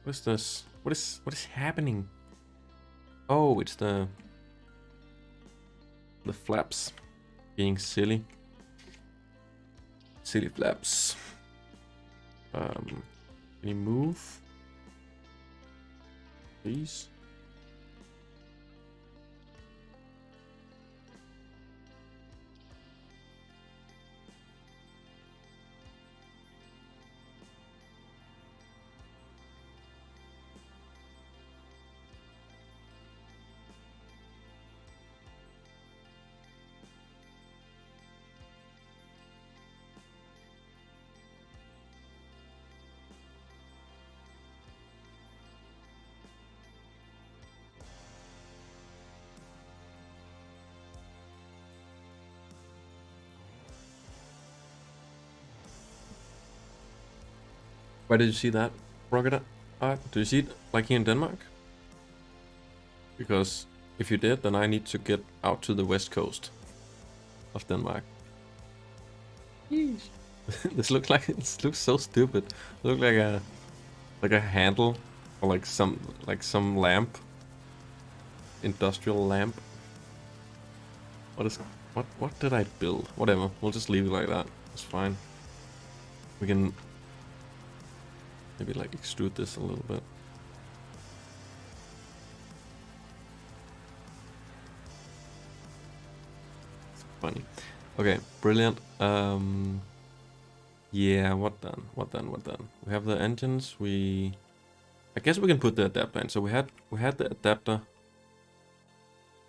What is this? What is happening? Oh, it's the flaps being silly. Silly flaps. Can you move? Please. Where did you see that rocket art? Do you see it like here in Denmark? Because if you did, then I need to get out to the west coast of Denmark. This looks so stupid. It looks like a handle or like some lamp, industrial lamp. What did I build? Whatever. We'll just leave it like that. It's fine. We can maybe like extrude this a little bit. It's funny. Okay, brilliant. Yeah, what then? We have the engines. I guess we can put the adapter in. So we had the adapter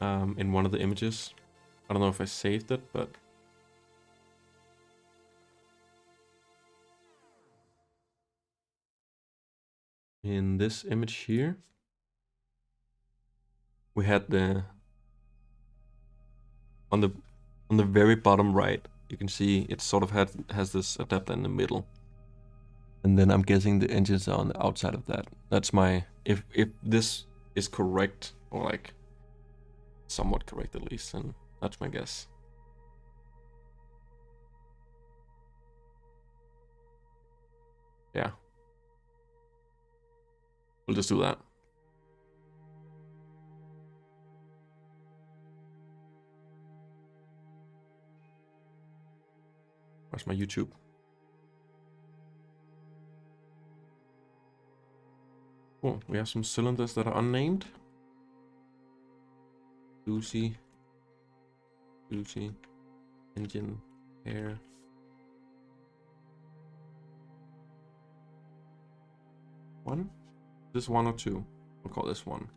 in one of the images. I don't know if I saved it, but in this image here, we had on the very bottom right, you can see it sort of has this adapter in the middle. And then I'm guessing the engines are on the outside of that. That's my, if this is correct, or like somewhat correct at least, then that's my guess. Yeah. We'll just do that. Where's my YouTube? Cool. We have some cylinders that are unnamed. SUSIE, engine, air. One? This one or two? We'll call this one.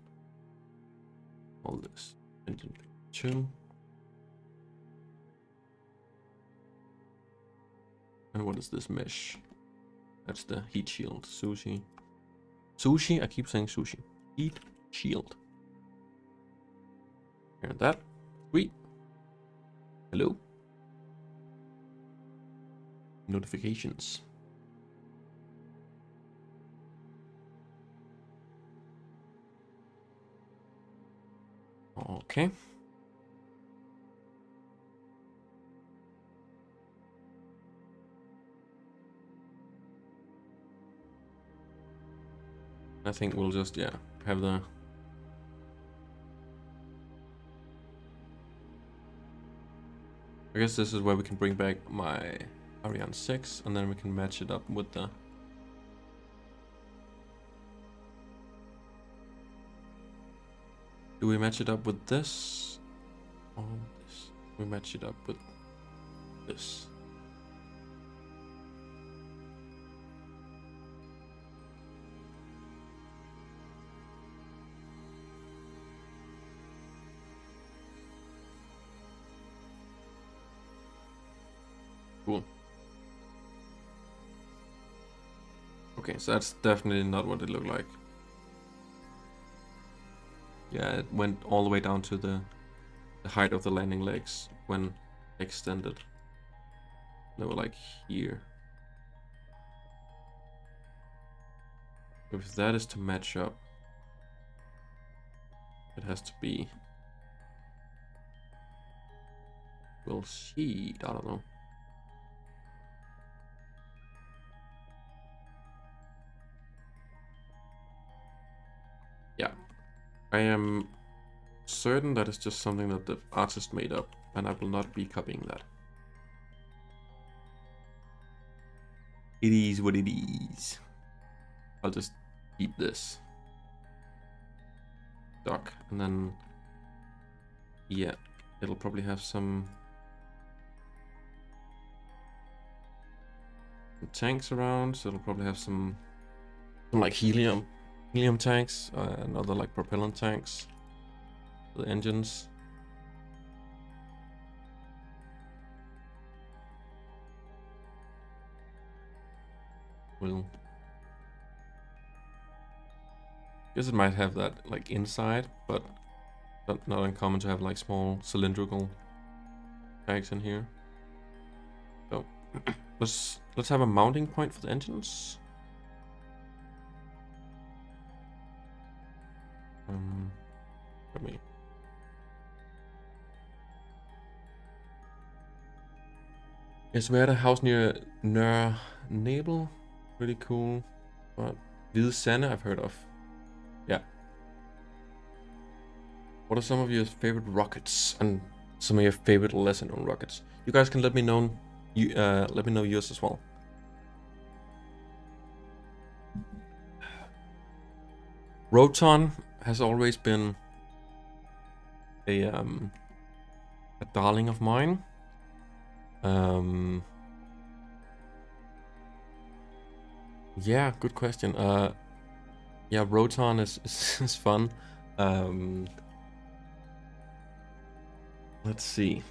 Call this engine 2. And what is this mesh? That's the heat shield. SUSIE. I keep saying sushi. Heat shield. Hear that? Sweet. Hello. Notifications. Okay. I think we'll just, yeah, have the... I guess this is where we can bring back my Ariane 6, and then we can match it up with the... Do we match it up with this? Or this? We match it up with this. Cool. Okay, so that's definitely not what it looked like. Yeah, it went all the way down to the height of the landing legs when extended. They were like here. If that is to match up, it has to be. We'll see. I don't know. Yeah, I am certain that it's just something that the artist made up, and I will not be copying that. It is what it is. I'll just keep this duck, and then yeah, it'll probably have some tanks around, so it'll probably have some like helium tanks and other like propellant tanks, the engines. Well, guess it might have that like inside, but not uncommon to have like small cylindrical tanks in here. So let's have a mounting point for the engines. Let me. Yes, we had a house near Nebel. Really cool. But Hvide Sande I've heard of. Yeah. What are some of your favorite rockets and some of your favorite lesser known rockets? You guys can let me know. Let me know yours as well. Roton has always been a darling of mine. Yeah, good question. Yeah, Roton is fun. Let's see.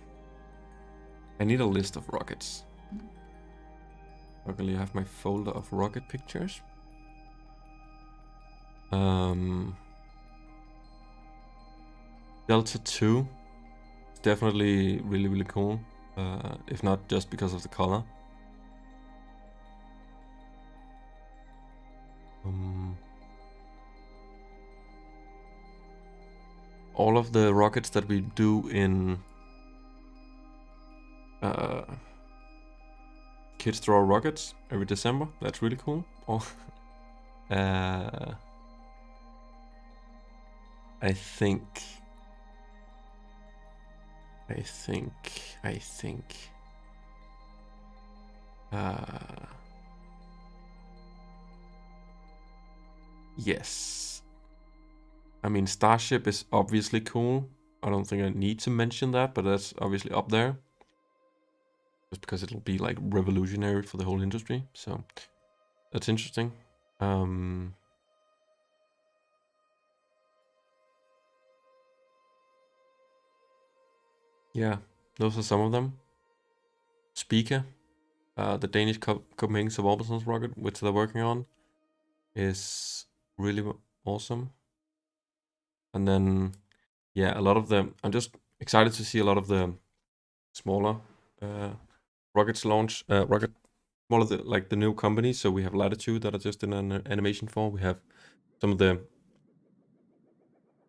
I need a list of rockets. Luckily, I have my folder of rocket pictures. Delta 2 is definitely really cool. If not just because of the color. All of the rockets that we do in Kids Draw Rockets every December, that's really cool. Oh, I think yes. I mean, Starship is obviously cool. I don't think I need to mention that, but that's obviously up there. Just because it'll be like revolutionary for the whole industry. So that's interesting. Yeah, those are some of them. Speaker, the Danish Copenhagen Suborbitals rocket, which they're working on, is really awesome. And then, yeah, a lot of them. I'm just excited to see a lot of the smaller rockets launch. One of the like the new companies. So we have Latitude that are just in an animation for. We have some of the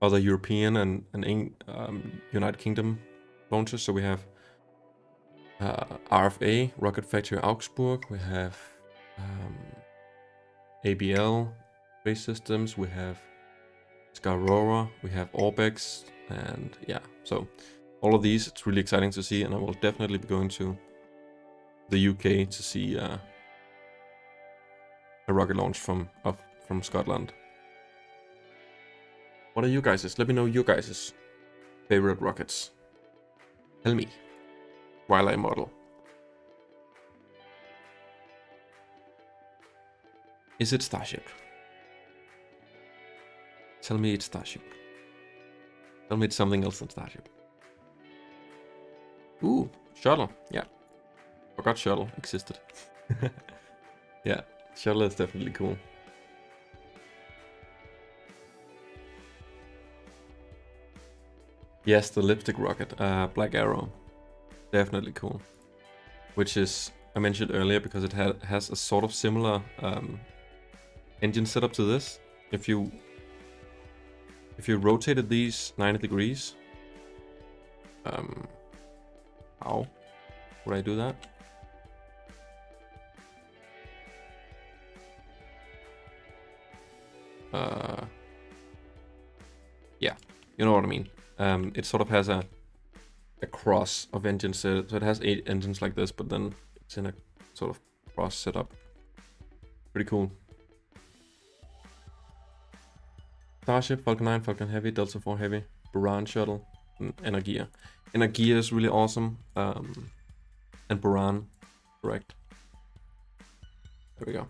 other European and United Kingdom launches. So we have RFA, Rocket Factory Augsburg. We have ABL Space Systems. We have Skarora. We have Orbex, and yeah. So all of these, it's really exciting to see, and I will definitely be going to the UK to see a rocket launch from Scotland. What are you guys'? Let me know your guys' favorite rockets. Tell me while I model. Is it Starship? Tell me it's Starship. Tell me it's something else than Starship. Ooh, Shuttle. Yeah. Forgot shuttle existed. Yeah, shuttle is definitely cool. Yes, the lipstick rocket, Black Arrow, definitely cool. Which is, I mentioned earlier, because it has a sort of similar engine setup to this. If you rotated these 90 degrees, how would I do that? Yeah, you know what I mean. It sort of has a cross of engines, so it has 8 engines like this, but then it's in a sort of cross setup. Pretty cool. Starship, Falcon 9, Falcon Heavy, Delta 4 Heavy, Buran Shuttle, and Energia. Energia is really awesome, and Buran, correct. There we go.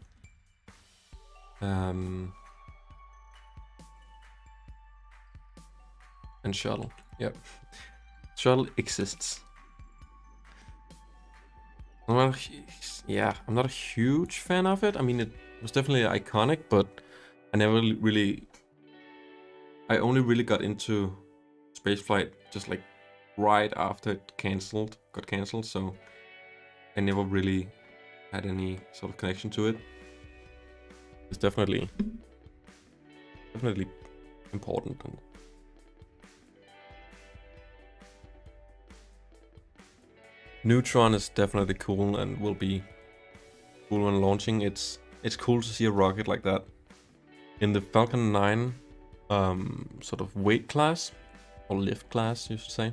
And Shuttle, yep. Shuttle exists. I'm not a huge fan of it. I mean, it was definitely iconic, but I only really got into spaceflight just like right after it got cancelled, so I never really had any sort of connection to it. It's definitely important. And Neutron is definitely cool and will be cool when launching. It's cool to see a rocket like that in the Falcon 9 sort of weight class, or lift class, you should say.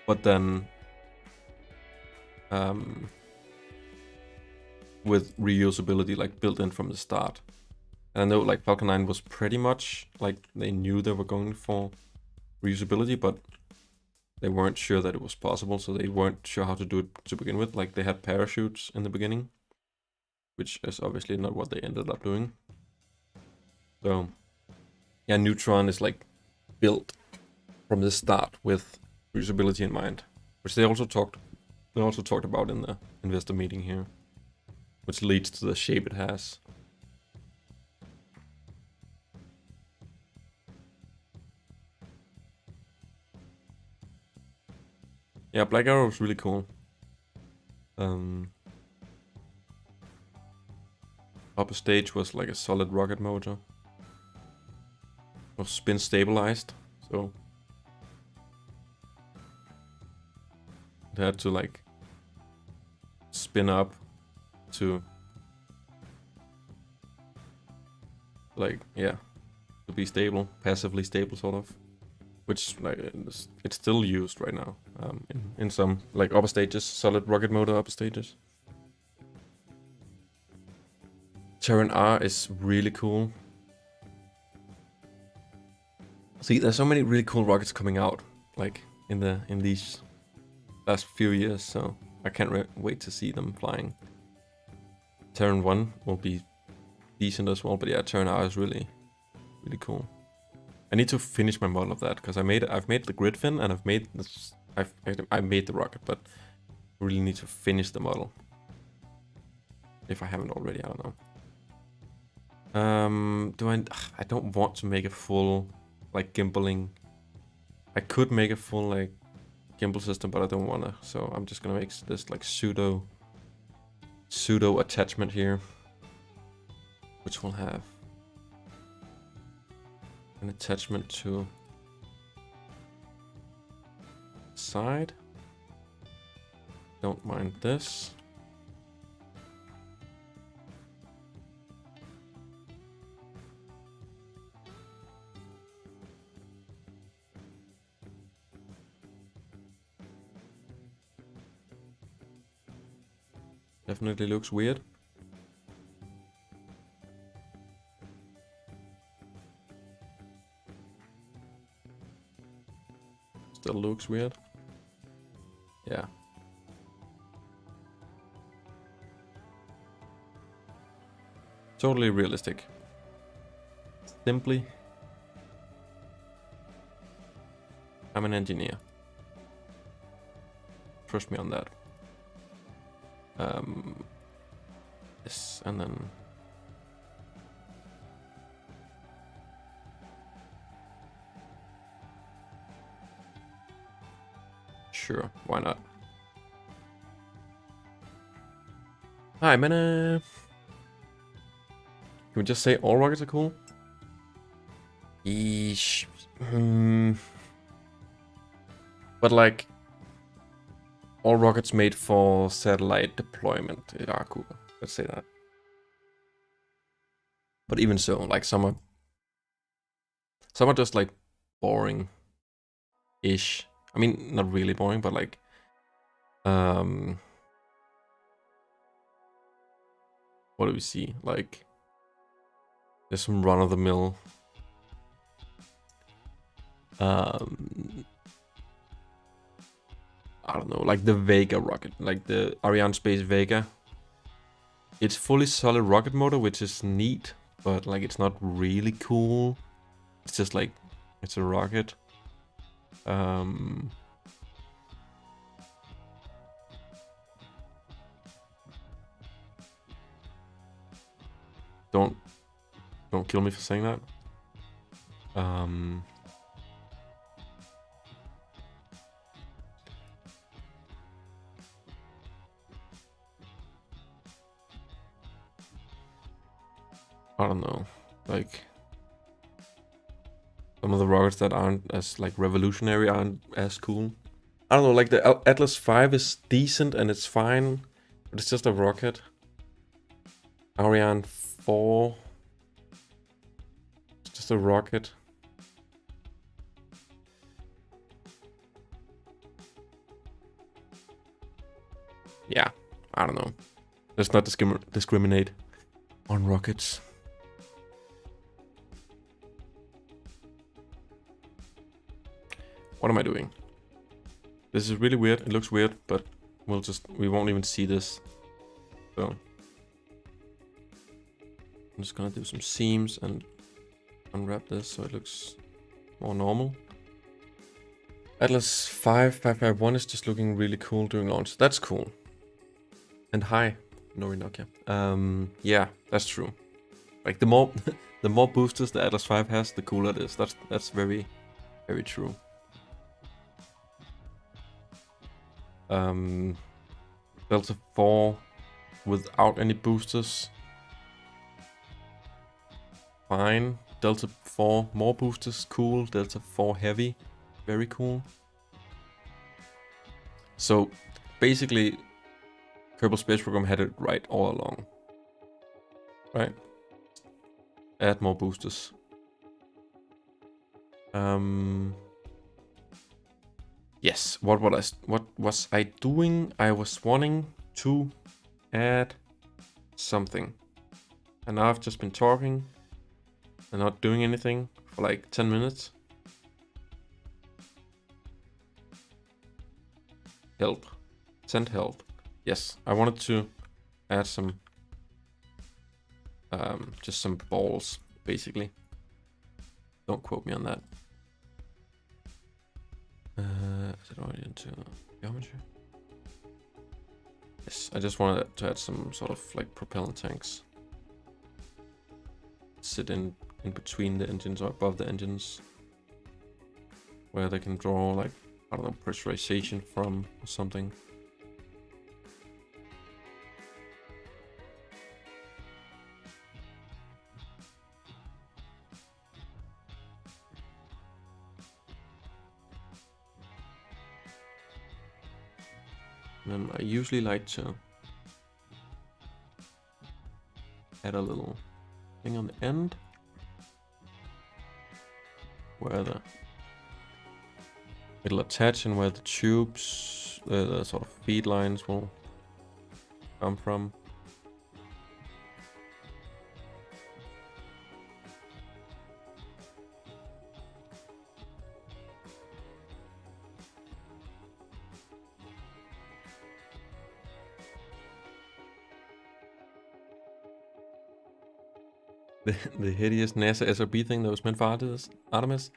But then with reusability like built in from the start. And I know like Falcon 9 was pretty much like they knew they were going for reusability, but they weren't sure that it was possible, so they weren't sure how to do it to begin with. Like they had parachutes in the beginning, which is obviously not what they ended up doing. So yeah, Neutron is like built from the start with reusability in mind, which they also talked about in the investor meeting here, which leads to the shape it has. Yeah, Black Arrow is really cool. Upper stage was like a solid rocket motor. It was spin stabilized, so it had to like spin up to like, yeah, to be stable, passively stable sort of. Which like it's still used right now in some like upper stages, solid rocket motor upper stages. Terran R is really cool. See, there's so many really cool rockets coming out like in these last few years, so I can't wait to see them flying. Terran 1 will be decent as well, but yeah, Terran R is really cool. I need to finish my model of that because I've made the grid fin and I've made this. I made the rocket, but I really need to finish the model. If I haven't already, I don't know. I don't want to make a full like gimbaling. I could make a full like gimbal system, but I don't wanna. So I'm just gonna make this like pseudo attachment here, which will have an attachment to side. Don't mind this. Definitely looks weird. Still looks weird. Yeah. Totally realistic. Simply, I'm an engineer. Trust me on that. Yes, and then sure, why not? Hi, man. Can we just say all rockets are cool? Eesh. But like, all rockets made for satellite deployment are cool. Let's say that. But even so, like some are just like boring-ish. I mean, not really boring, but like, what do we see? Like, there's some run-of-the-mill. I don't know, like the Vega rocket, like the Arianespace Vega. It's fully solid rocket motor, which is neat, but like it's not really cool. It's just like, it's a rocket. Don't kill me for saying that. I don't know, like some of the rockets that aren't as like revolutionary aren't as cool. I don't know, like the Atlas V is decent and it's fine, but it's just a rocket. Ariane 4, it's just a rocket. Yeah, I don't know. Let's not discriminate on rockets. What am I doing? This is really weird. It looks weird, but we won't even see this. So I'm just gonna do some seams and unwrap this so it looks more normal. Atlas 5551 is just looking really cool during launch. That's cool. And hi, Norinokia. Yeah, that's true. Like the more the more boosters the Atlas V has, the cooler it is. That's very, very true. Delta 4 without any boosters, fine. Delta 4 more boosters, cool. Delta 4 heavy, very cool. So basically, Kerbal Space Program had it right all along, right? Add more boosters. Yes, what was I doing? I was wanting to add something. And now I've just been talking and not doing anything for like 10 minutes. Help. Send help. Yes, I wanted to add some just some balls, basically. Don't quote me on that. Is it already into geometry? Yes, I just wanted to add some sort of like propellant tanks. Sit in between the engines or above the engines. Where they can draw like, I don't know, pressurization from or something. And I usually like to add a little thing on the end where it'll attach and where the tubes, the sort of feed lines will come from. The hideous NASA SRB thing that was meant for Artemis.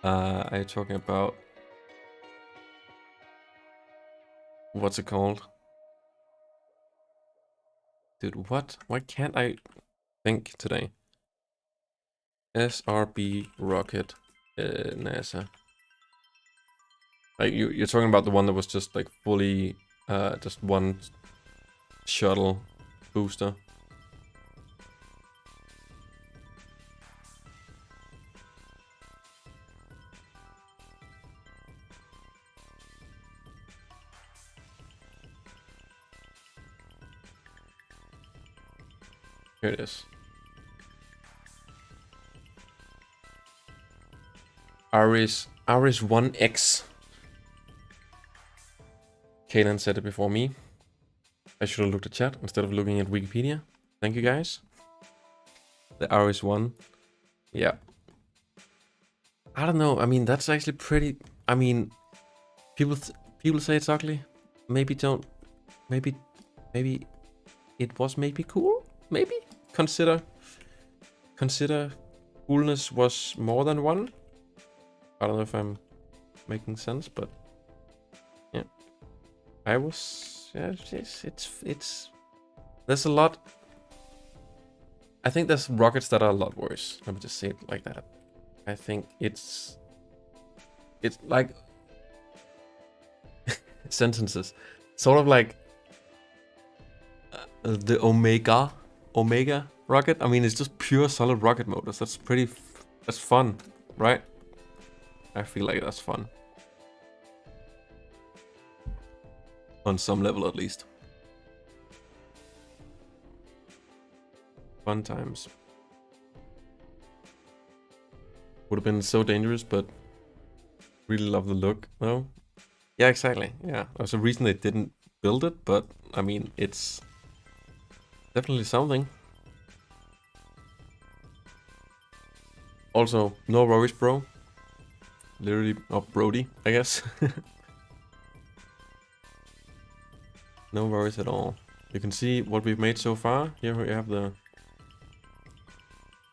Are you talking about, what's it called? Dude, what? Why can't I think today? SRB rocket, NASA. Like you're talking about the one that was just like fully, just one shuttle booster. Here it is. Aris 1X. Kanan said it before me. I should have looked at chat instead of looking at Wikipedia. Thank you guys. The RS1. Yeah. I don't know. I mean, that's actually pretty. I mean, people say it's ugly. Maybe don't. Maybe it was maybe cool. Maybe consider coolness was more than one. I don't know if I'm making sense, but yeah, I was. Yeah, it's. There's a lot. I think there's rockets that are a lot worse. Let me just say it like that. I think it's like sentences, sort of like the Omega rocket. I mean, it's just pure solid rocket motors. That's that's fun, right? I feel like that's fun. On some level, at least. Fun times. Would have been so dangerous, but really love the look, though. Yeah, exactly. Yeah, there's a reason they didn't build it, but I mean, it's definitely something. Also, no worries, bro. Literally, or Brody, I guess. No worries at all. You can see what we've made so far. Here we have the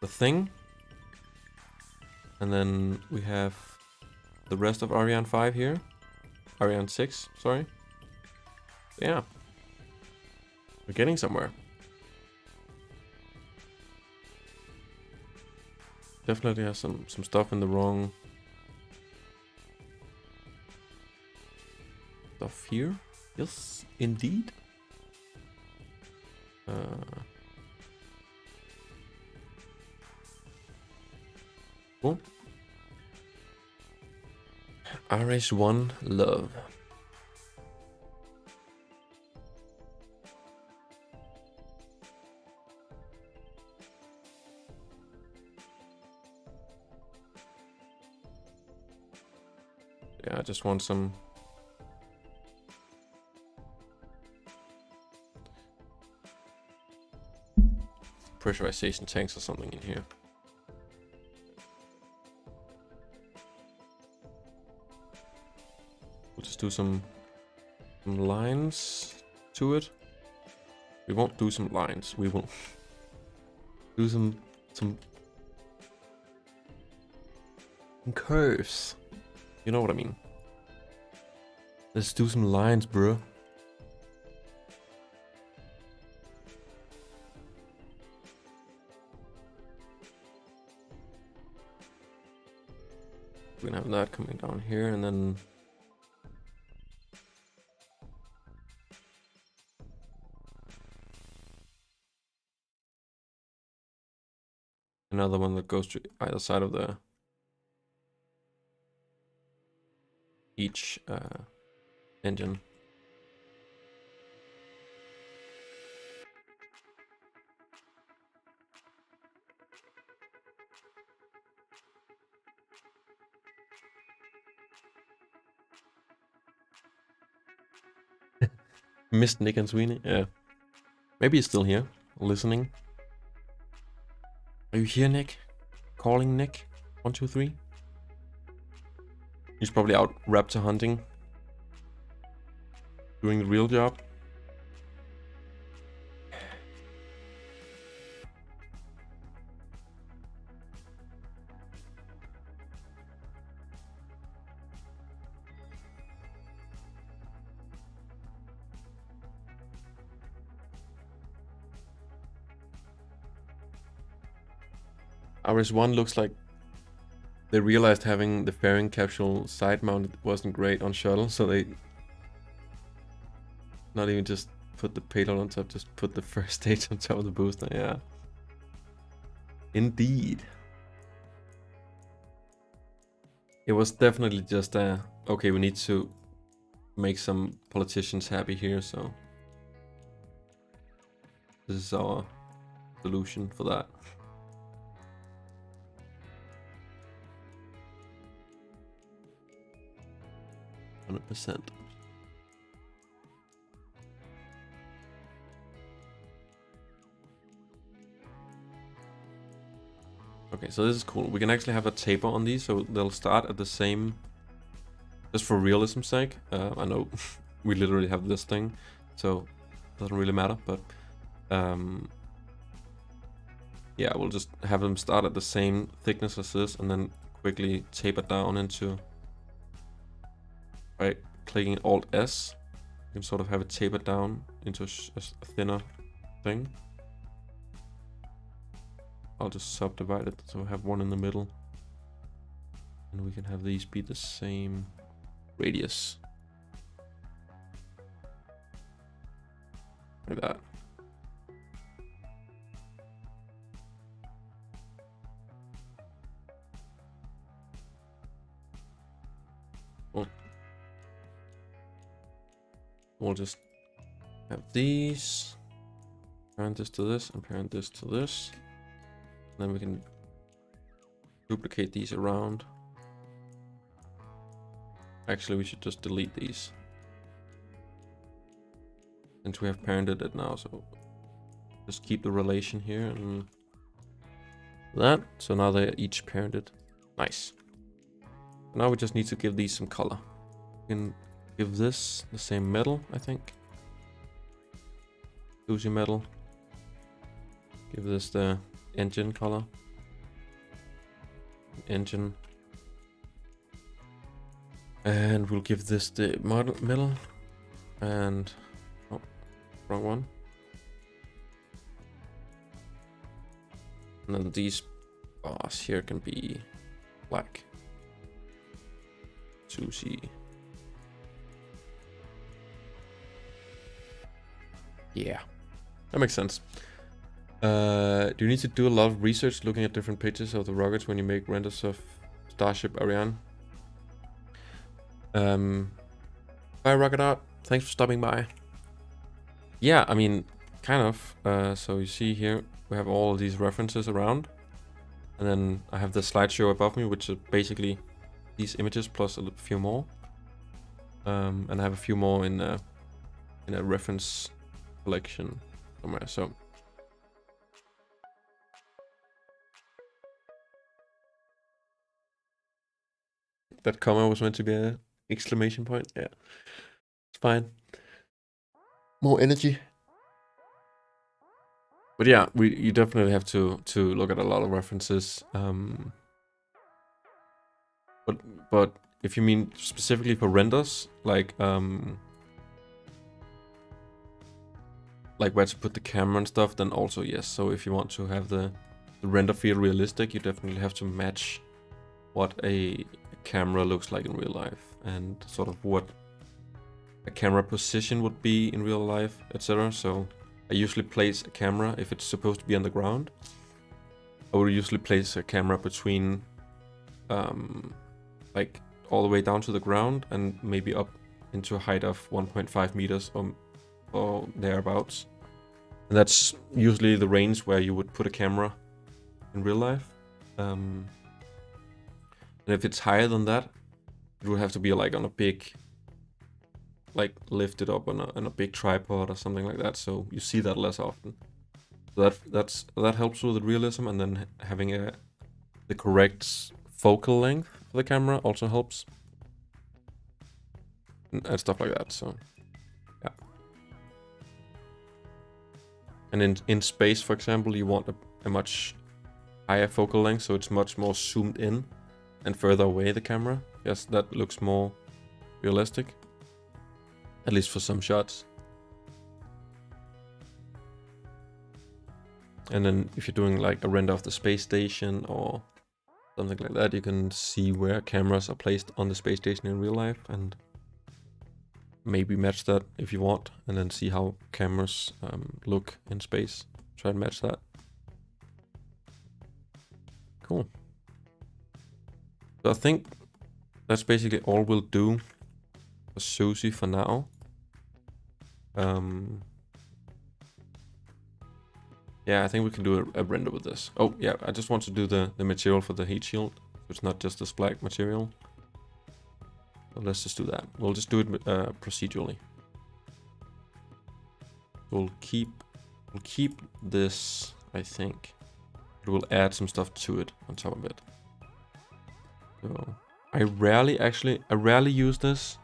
thing. And then we have the rest of Ariane 5 here. Ariane 6, sorry. Yeah. We're getting somewhere. Definitely has some stuff in the wrong stuff here. Yes, indeed. Cool. RS1 love. Yeah, I just want some pressurization tanks or something in here. We'll just do some lines to it. We won't do some lines. We will do some curves. You know what I mean? Let's do some lines, bro. We're gonna have that coming down here, and then another one that goes to either side of the each engine. Missed Nick and Sweeney. Yeah. Maybe he's still here, listening. Are you here, Nick? Calling Nick? 1, 2, 3. He's probably out raptor hunting. Doing the real job. RS1 looks like they realized having the fairing capsule side mounted wasn't great on shuttle, so they not even just put the payload on top, just put the first stage on top of the booster. Yeah, indeed. It was definitely just okay, we need to make some politicians happy here, so this is our solution for that. %. Okay, so this is cool. We can actually have a taper on these, so they'll start at the same, just for realism's sake. I know we literally have this thing, so it doesn't really matter, but yeah, we'll just have them start at the same thickness as this, and then quickly taper down into, by clicking Alt-S, you can sort of have it tapered down into a thinner thing. I'll just subdivide it, so we have one in the middle. And we can have these be the same radius. Like that. We'll just have these, parent this to this, and parent this to this. Then we can duplicate these around. Actually, we should just delete these, since we have parented it now. So just keep the relation here and that. So now they're each parented. Nice. Now we just need to give these some color. We can give this the same metal, I think. SUSIE metal. Give this the engine color. Engine. And we'll give this the metal. And oh, wrong one. And then these bars here can be black. SUSIE. Yeah, that makes sense. Do you need to do a lot of research looking at different pictures of the rockets when you make renders of Starship Ariane? Bye Rocket Art, thanks for stopping by. Yeah, I mean, kind of. So you see here, we have all of these references around. And then I have the slideshow above me, which is basically these images plus a few more. And I have a few more in a reference collection somewhere. So that comma was meant to be an exclamation point. Yeah, it's fine. More energy. But yeah, you definitely have to look at a lot of references. But if you mean specifically for renders, like where to put the camera and stuff, then also yes. So if you want to have the render feel realistic, you definitely have to match what a camera looks like in real life, and sort of what a camera position would be in real life, etc. So I usually place a camera, if it's supposed to be on the ground, I would usually place a camera between like all the way down to the ground and maybe up into a height of 1.5 meters or thereabouts. And that's usually the range where you would put a camera in real life. And if it's higher than that, it would have to be like on a big, like lifted up on a big tripod or something like that. So you see that less often. So that helps with the realism, and then having the correct focal length for the camera also helps, and stuff like that. So yeah. And in space, for example, you want a much higher focal length, so it's much more zoomed in and further away the camera. Yes, that looks more realistic, at least for some shots. And then if you're doing like a render of the space station or something like that, you can see where cameras are placed on the space station in real life and maybe match that if you want, and then see how cameras look in space. Try and match that. Cool. So I think that's basically all we'll do for SUSIE for now. Yeah, I think we can do a render with this. Oh yeah, I just want to do the material for the heat shield. So it's not just this black material. So let's just do that. We'll just do it procedurally. We'll keep this, I think. But we'll add some stuff to it on top of it. So I rarely use this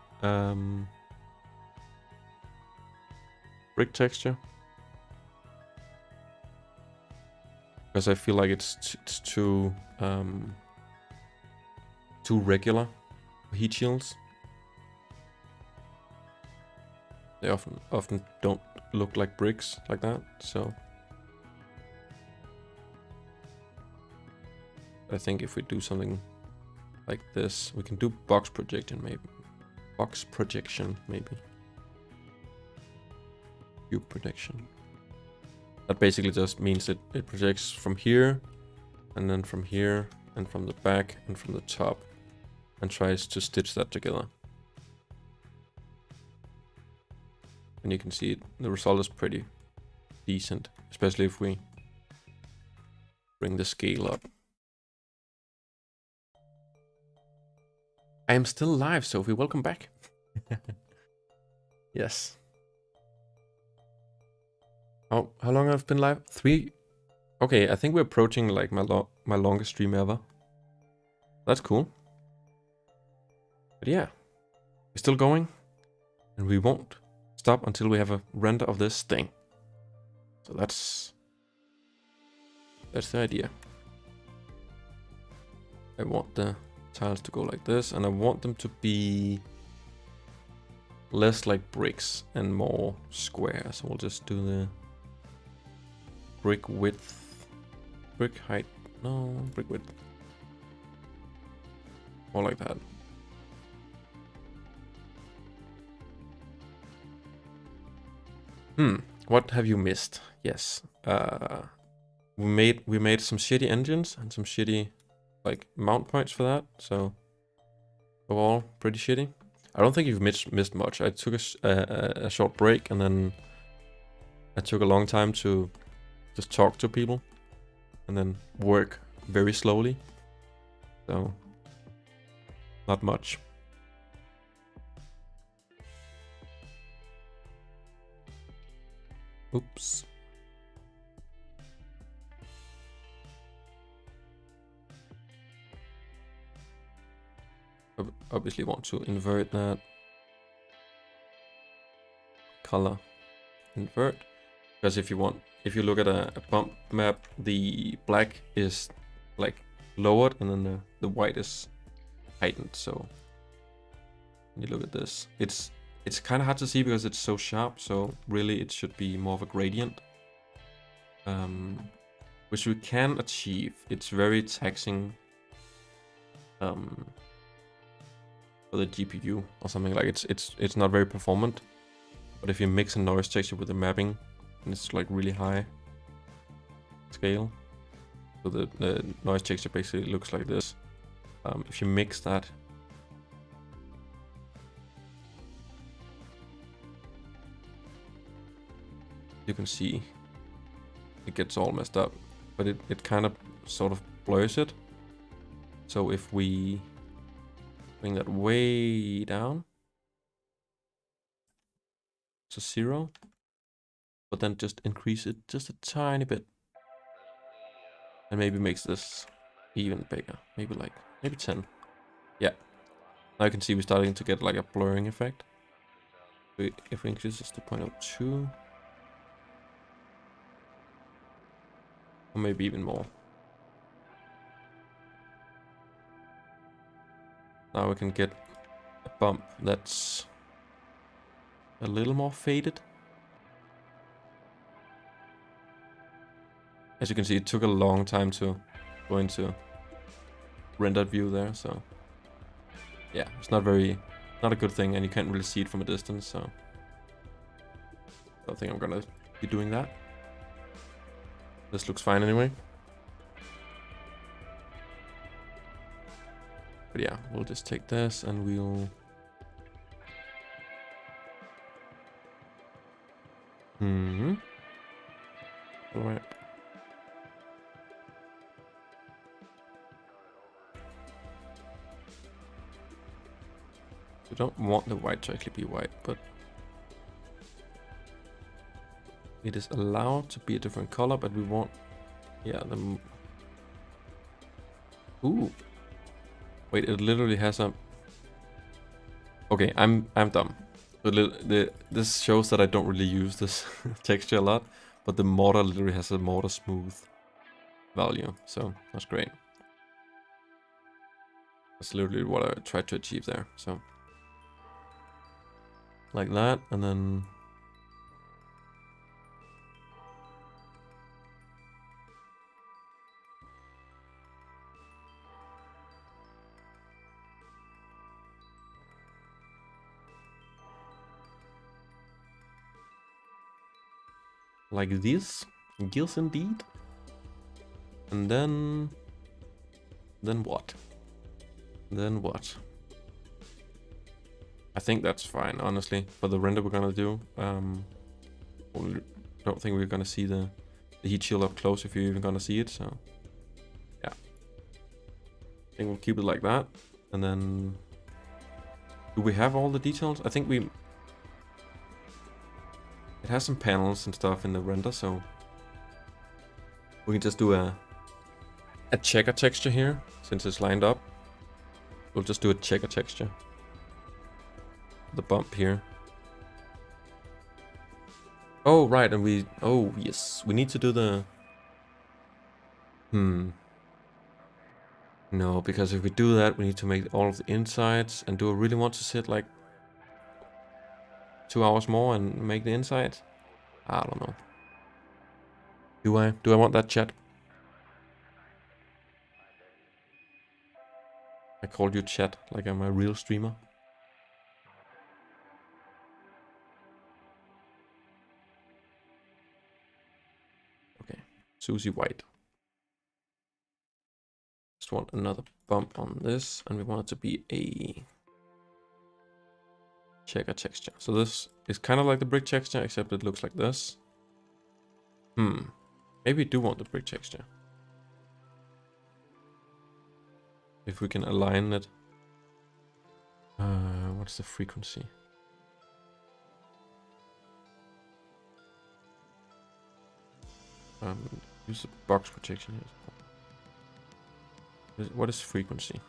brick texture. Because I feel like it's too regular for heat shields. They often don't look like bricks like that, so I think if we do something like this, we can do box projection maybe. Cube projection. That basically just means that it projects from here, and then from here, and from the back, and from the top, and tries to stitch that together. And you can see the result is pretty decent, especially if we bring the scale up. I am still live, Sophie. Welcome back. Yes. Oh, how long I've been live? 3. Okay, I think we're approaching like my longest stream ever. That's cool. But yeah, we're still going, and we won't stop until we have a render of this thing. So that's the idea. I want the tiles to go like this, and I want them to be less like bricks and more square. So we'll just do the brick width, brick height, no, brick width. More like that. What have you missed? Yes. We made some shitty engines and some shitty like mount points for that, so overall pretty shitty. I don't think you've missed much. I took a short break, and then I took a long time to just talk to people and then work very slowly, so not much. Oops. Obviously want to invert that color, invert, because if you look at a bump map, the black is like lowered and then the white is heightened. So when you look at this, it's kind of hard to see because it's so sharp. So really it should be more of a gradient, which we can achieve. It's very taxing for the GPU or something. Like it's not very performant, but if you mix a noise texture with the mapping, and it's like really high scale, so the noise texture basically looks like this. If you mix that, you can see it gets all messed up, but it kind of sort of blurs it. So if we bring that way down to 0, but then just increase it just a tiny bit, and maybe makes this even bigger, maybe 10. Yeah, now you can see we're starting to get like a blurring effect. If we increase this to 0.02, or maybe even more. Now we can get a bump that's a little more faded. As you can see, it took a long time to go into rendered view there, so yeah, it's not a good thing, and you can't really see it from a distance, so I don't think I'm gonna be doing that. This looks fine anyway. But yeah, we'll just take this and we'll... Alright. We don't want the white to actually be white, but it is allowed to be a different color, but we want, yeah, the... Ooh. Wait, it literally has a... Okay, I'm dumb. This shows that I don't really use this texture a lot, but the mortar literally has a mortar smooth value, so that's great. That's literally what I tried to achieve there, so. Like that, and then... Like this. Yes, indeed. And then... Then what? Then what? I think that's fine, honestly, for the render we're gonna do. Don't think we're gonna see the heat shield up close if you're even gonna see it, so yeah. I think we'll keep it like that. And then... Do we have all the details? I think we... It has some panels and stuff in the render, so we can just do a checker texture here, since it's lined up. We'll just do a checker texture. The bump here. Oh, right, and we... Oh, yes. We need to do the... No, because if we do that, we need to make all of the insides. And do I really want to sit like 2 hours more and make the inside? I don't know. Do I? Do I want that, chat? I called you chat like I'm a real streamer. Okay, Susie white. Just want another bump on this, and we want it to be a checker texture. So this is kind of like the brick texture, except it looks like this. Maybe we do want the brick texture. If we can align it. What's the frequency? Use the box protection here. What is frequency?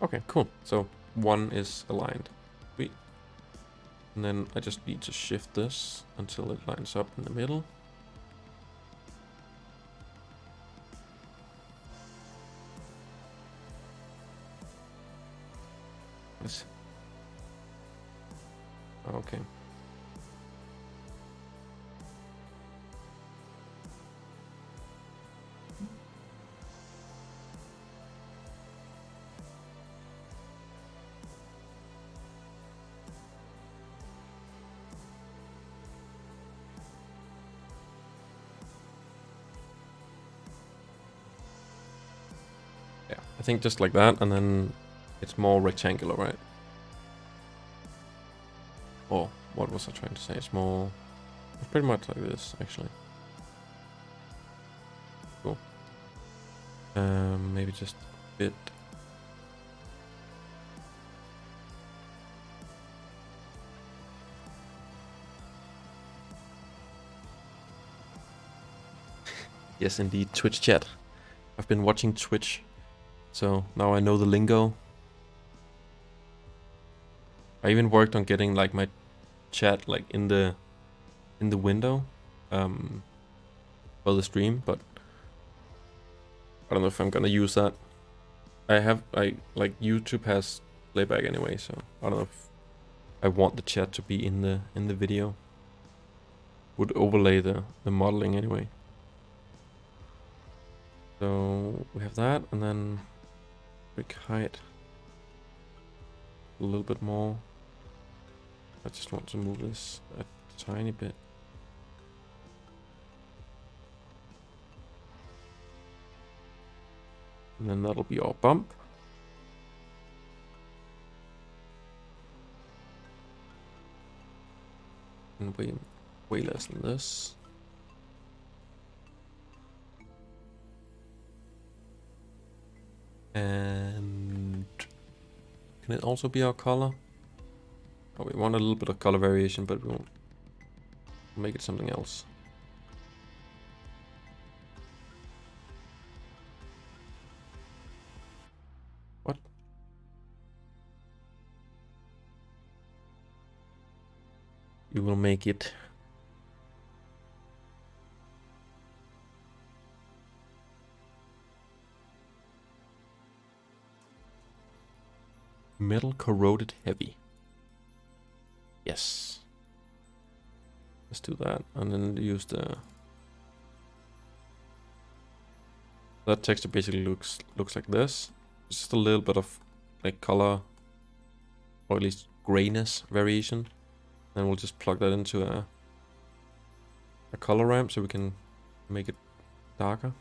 Okay, cool. So 1 is aligned. Sweet. And then I just need to shift this until it lines up in the middle. Yes. Okay. I think just like that, and then it's more rectangular, right? Oh, what was I trying to say? It's pretty much like this, actually. Cool. Maybe just a bit. Yes, indeed, Twitch chat. I've been watching Twitch. So now I know the lingo. I even worked on getting like my chat like in the window for the stream, but I don't know if I'm gonna use that. Like YouTube has playback anyway, so I don't know if I want the chat to be in the video. would overlay the modeling anyway. So we have that, and then brick height a little bit more. I just want to move this a tiny bit. And then that'll be our bump. And way less than this. And can it also be our color? Oh, we want a little bit of color variation, but we'll make it something else. What? You will make it metal corroded heavy. Yes. Let's do that, and then use the. That texture basically looks like this. Just a little bit of like color, or at least grayness variation. Then we'll just plug that into a color ramp so we can make it darker.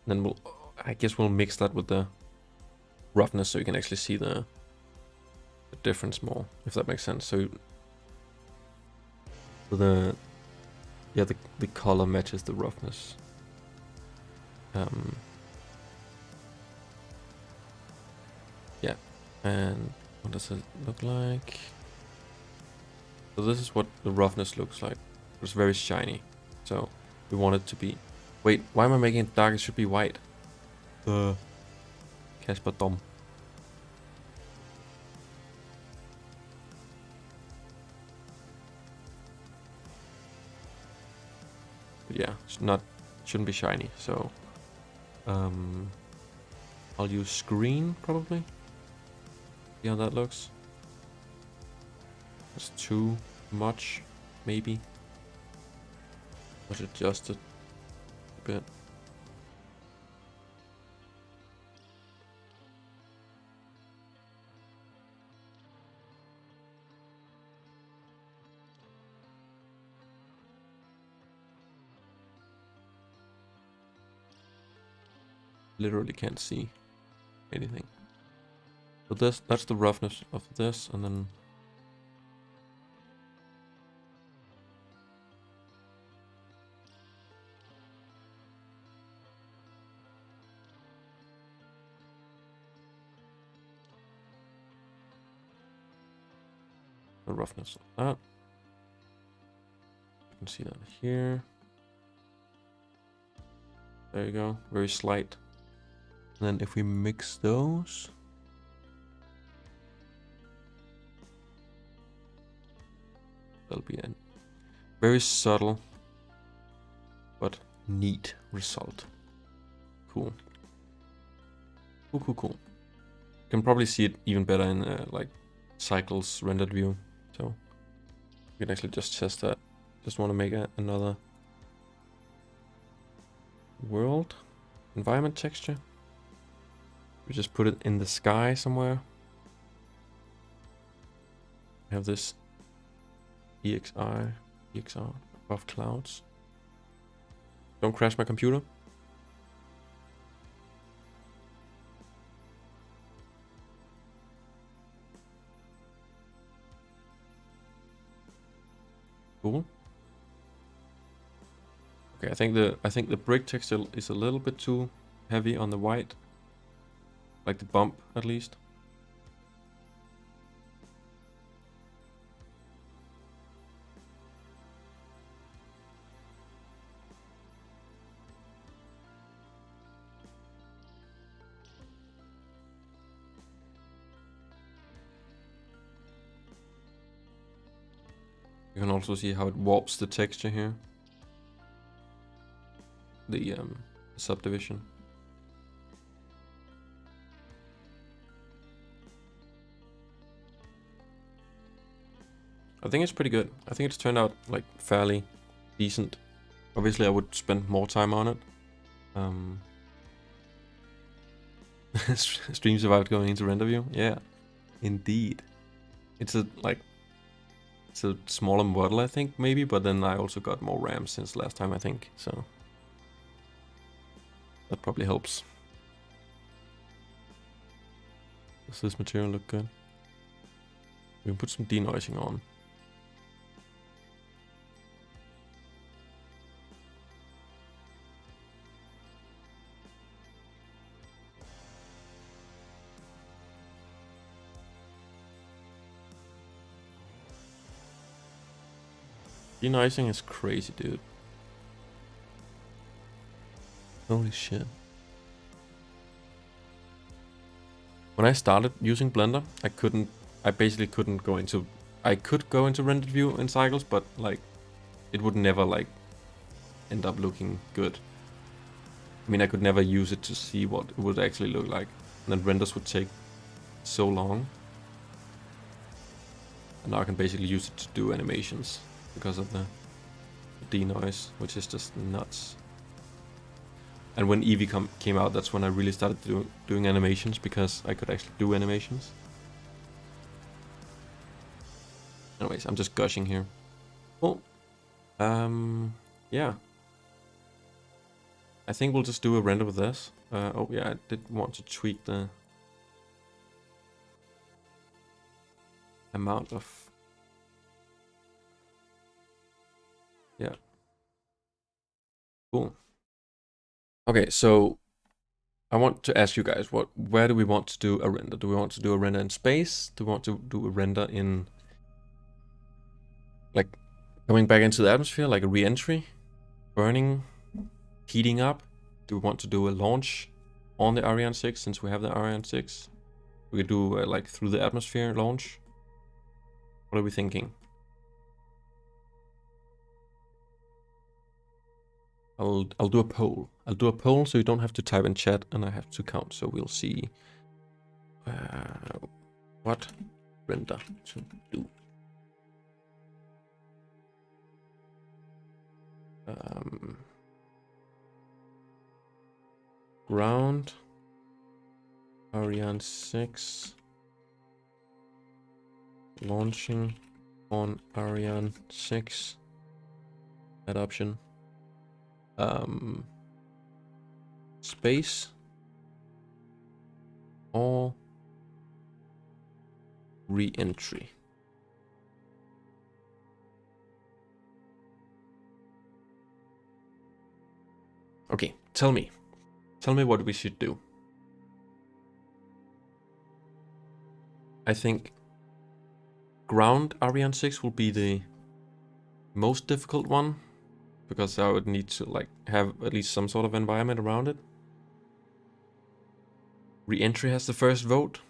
Then I guess we'll mix that with the roughness so you can actually see the difference more, if that makes sense. So the color matches the roughness. Yeah, and what does it look like? So this is what the roughness looks like. It's very shiny. So we want it to be. Wait, why am I making it dark? It should be white. Casper Dom. Yeah, shouldn't be shiny. So I'll use screen probably. See how that looks. That's too much, maybe. Let's adjust it a bit. Literally can't see anything. But that's the roughness of this, and then the roughness of that. You can see that here. There you go, very slight. And then if we mix those, that'll be a very subtle but neat result. Cool. Cool. You can probably see it even better in like Cycles rendered view. So you can actually just test that. Just want to make another world environment texture. We just put it in the sky somewhere. I have this EXR above clouds. Don't crash my computer. Cool. Okay, I think the brick texture is a little bit too heavy on the white. Like the bump, at least. can also see how it warps the texture here. The subdivision. I think it's pretty good. I think it's turned out like fairly decent. Obviously I would spend more time on it. Stream survived going into render view. Yeah, indeed. It's a smaller model, I think, maybe, but then I also got more RAM since last time, I think, so that probably helps. Does this material look good? We can put some denoising on. Denoising is crazy, dude. Holy shit. When I started using Blender, I basically couldn't go into, I could go into rendered view in cycles, but like, it would never like end up looking good. I mean, I could never use it to see what it would actually look like. And then renders would take so long. And now I can basically use it to do animations because of the denoise, which is just nuts. And when Eevee came out, that's when I really started doing animations, because I could actually do animations. Anyways, I'm just gushing here. Cool. Yeah. I think we'll just do a render with this. Oh yeah, I did want to tweak the amount of... Yeah. Cool. Okay, so I want to ask you guys, where do we want to do a render? Do we want to do a render in space? Do we want to do a render in, like, coming back into the atmosphere, like a re-entry, burning, heating up? Do we want to do a launch on the Ariane 6, since we have the Ariane 6? We could do like through the atmosphere launch. What are we thinking? I'll do a poll. I'll do a poll so you don't have to type in chat and I have to count. So we'll see what render to do. Ground Ariane 6 launching on Ariane 6. That option. Space or re-entry. Okay, tell me what we should do. I think ground Ariane 6 will be the most difficult one, because I would need to like have at least some sort of environment around it. Re-entry has the first vote.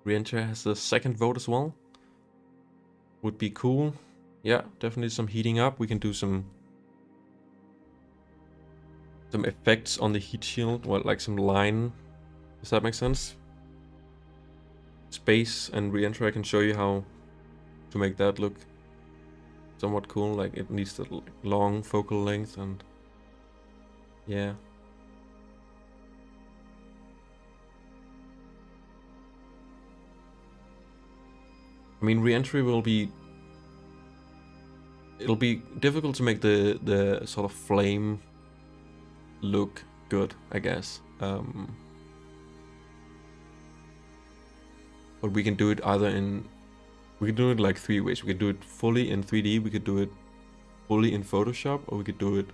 Re-entry has the second vote as well. Would be cool. Yeah, definitely some heating up. We can do some effects on the heat shield, well, like some line. Does that make sense? Space and re-entry, I can show you how to make that look somewhat cool. Like, it needs the long focal length, and yeah. I mean, re-entry will be... It'll be difficult to make the sort of flame look good, I guess. But we can do it either in... We can do it like three ways. We could do it fully in 3D, we could do it fully in Photoshop, or we could do it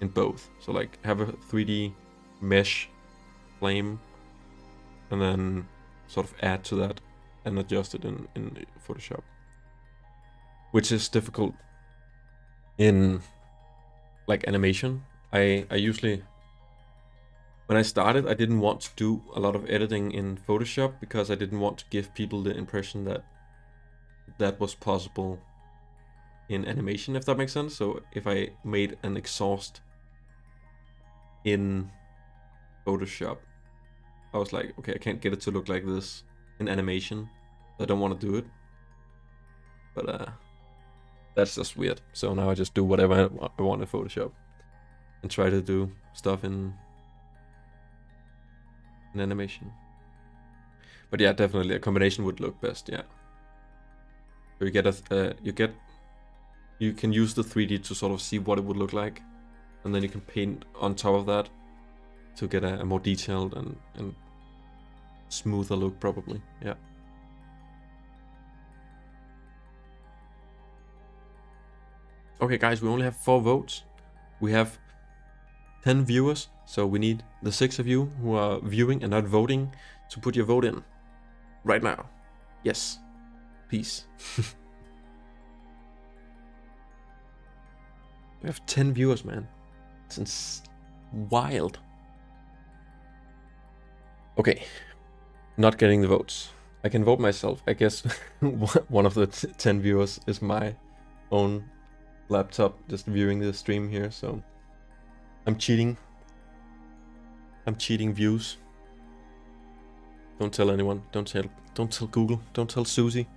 in both. So like have a 3D mesh flame and then sort of add to that and adjust it in Photoshop. Which is difficult in like animation. I usually... When I started, I didn't want to do a lot of editing in Photoshop because I didn't want to give people the impression that that was possible in animation, if that makes sense. So if I made an exhaust in Photoshop, I was like, okay, I can't get it to look like this in animation. I don't want to do it. But that's just weird. So now I just do whatever I want in Photoshop and try to do stuff in animation. But yeah, definitely a combination would look best. Yeah. So you get you can use the 3D to sort of see what it would look like, and then you can paint on top of that to get a more detailed and smoother look, probably. Yeah. Okay, guys, we only have 4 votes. We have 10 viewers, so we need the 6 of you who are viewing and not voting to put your vote in right now. Yes, peace. We have 10 viewers, man. It's wild. Okay, not getting the votes. I can vote myself. I guess one of the 10 viewers is my own laptop just viewing the stream here, so I'm cheating. I'm cheating views. Don't tell anyone. Don't tell Google. Don't tell Susie.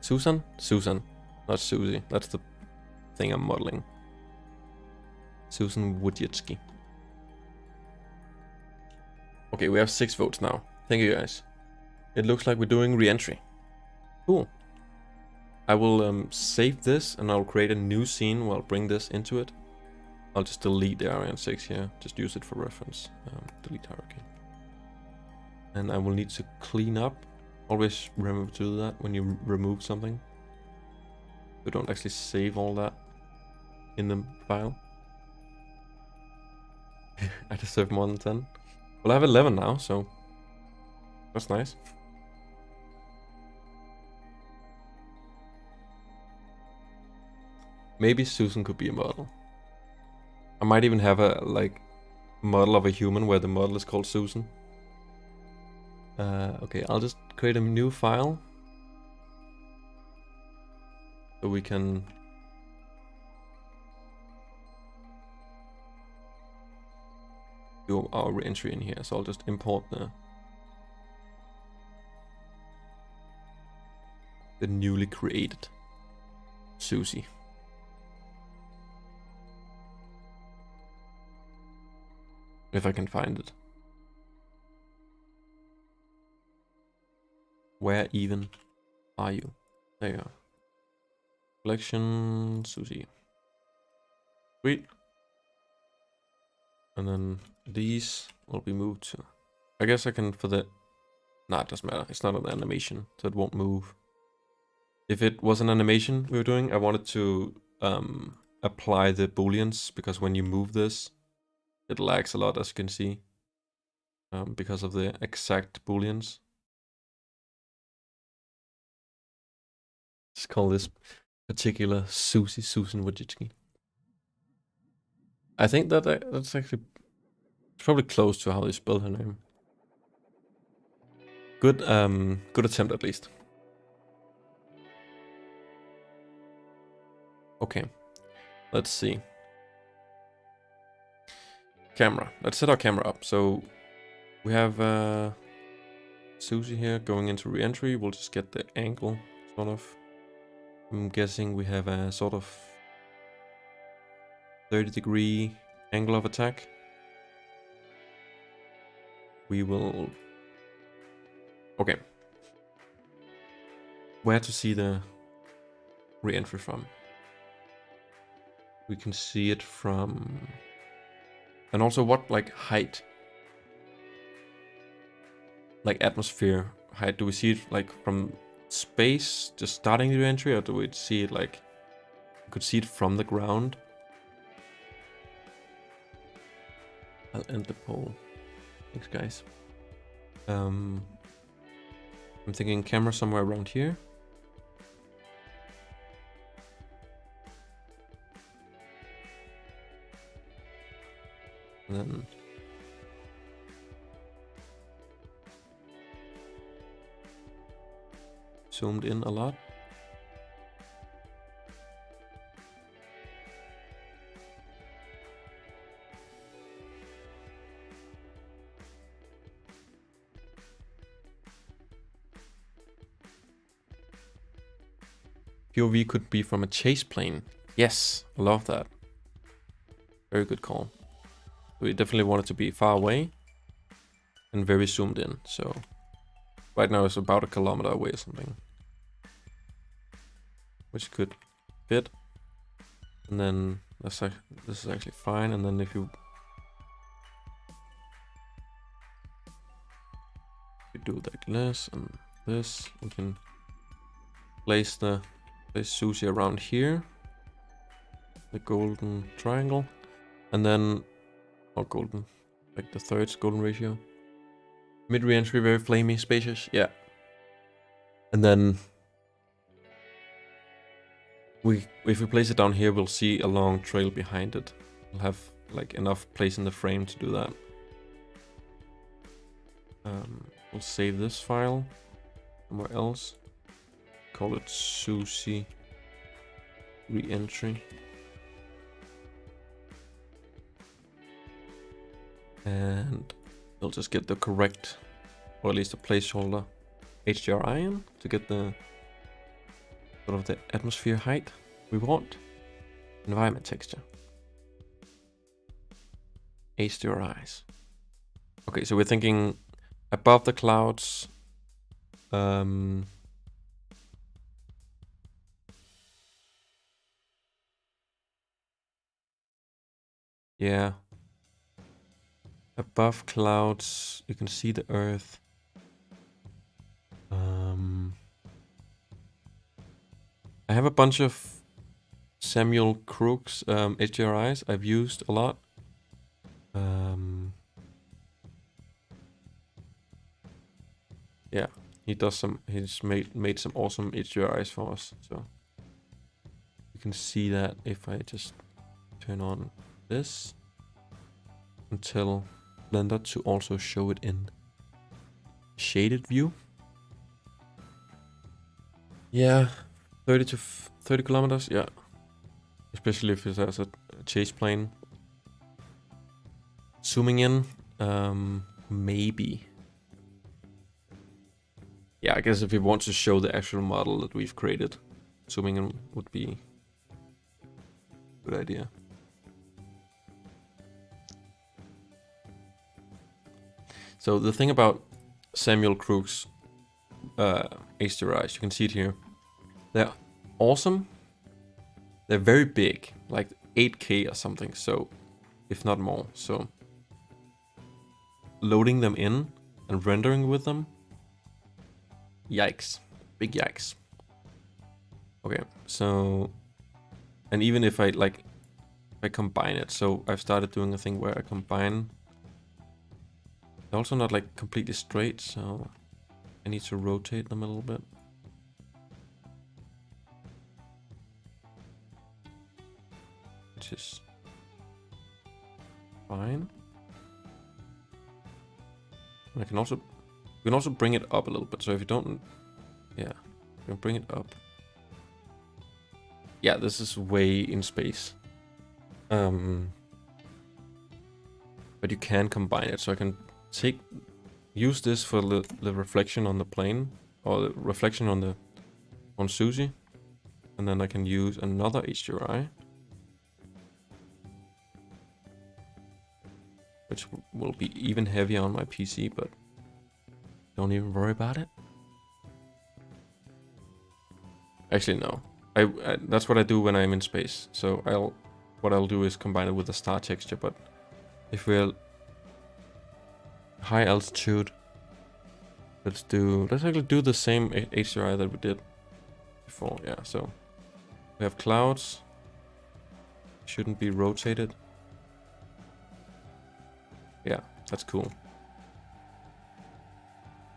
Susan? Susan, not Susie. That's the thing I'm modeling. Susan Wojcicki. Okay, we have 6 votes now. Thank you, guys. It looks like we're doing re-entry. Cool. I will save this and I'll create a new scene while I'll bring this into it. I'll just delete the Ariane 6 here. Just use it for reference. Delete hierarchy. And I will need to clean up. Always remember to do that when you remove something. You don't actually save all that in the file. I deserve more than 10. Well, I have 11 now, so that's nice. Maybe Susan could be a model. I might even have a model of a human where the model is called Susan. Okay, I'll just create a new file so we can do our re-entry in here. So I'll just import the newly created Susie. If I can find it. Where even are you? There you are. Collection Susie. Sweet. And then these will be moved to. I guess I can for the. Nah, it doesn't matter. It's not an animation, so it won't move. If it was an animation we were doing, I wanted to apply the booleans, because when you move this, it lags a lot, as you can see, because of the exact booleans. Let's call this particular Susan Wojcicki. I think that that's actually probably close to how they spell her name. Good attempt at least. Okay, let's see. Camera. Let's set our camera up. So we have Susie here going into re-entry. We'll just get the angle, sort of. I'm guessing we have a sort of 30-degree angle of attack. We will. Okay. Where to see the re-entry from? We can see it from. And also what height? Like atmosphere height. Do we see it from space just starting the re-entry, or do we see it we could see it from the ground? I'll end the poll. Thanks, guys. I'm thinking camera somewhere around here. And then zoomed in a lot. POV could be from a chase plane. Yes, I love that. Very good call. We definitely want it to be far away and very zoomed in. So right now it's about 1 kilometer away or something, which could fit. And then this is actually fine. And then if you do like this and this, we can place SUSIE around here, the golden triangle, and then golden, like the third golden ratio. Mid re-entry, very flamey, spacious, yeah. And then if we place it down here, we'll see a long trail behind it. We'll have like enough place in the frame to do that. We'll save this file somewhere else. Call it SUSIE re-entry. And we'll just get the correct, or at least a placeholder HDRI in to get the sort of the atmosphere height we want. Environment texture. HDRIs. Okay, so we're thinking above the clouds. Yeah. Above clouds, you can see the earth. I have a bunch of Samuel Crook's HDRIs I've used a lot. Yeah, he does some. He's made some awesome HDRIs for us. So you can see that if I just turn on this and tell Blender to also show it in shaded view. Yeah, 30 kilometers. Yeah, especially if it has a chase plane. Zooming in, maybe. Yeah, I guess if you want to show the actual model that we've created, zooming in would be a good idea. So the thing about Samuel Crook's HDRIs, you can see it here. They're awesome. They're very big, like 8K or something, so if not more. So loading them in and rendering with them, yikes, big yikes. Okay, so, and even if I combine it, so I've started doing a thing where I combine. They're also not like completely straight, so I need to rotate them a little bit. Which is fine. And I can also, you can also bring it up a little bit. So if you don't, yeah, you can bring it up. Yeah, this is way in space. But you can combine it, so I can use this for the reflection on the plane, or the reflection on SUSIE, and then I can use another HDRI, which will be even heavier on my PC, but don't even worry about it. Actually, no. I that's what I do when I'm in space. So what I'll do is combine it with the star texture, but if we're high altitude, let's actually do the same HDRI that we did before. Yeah, so we have clouds, shouldn't be rotated. Yeah, that's cool.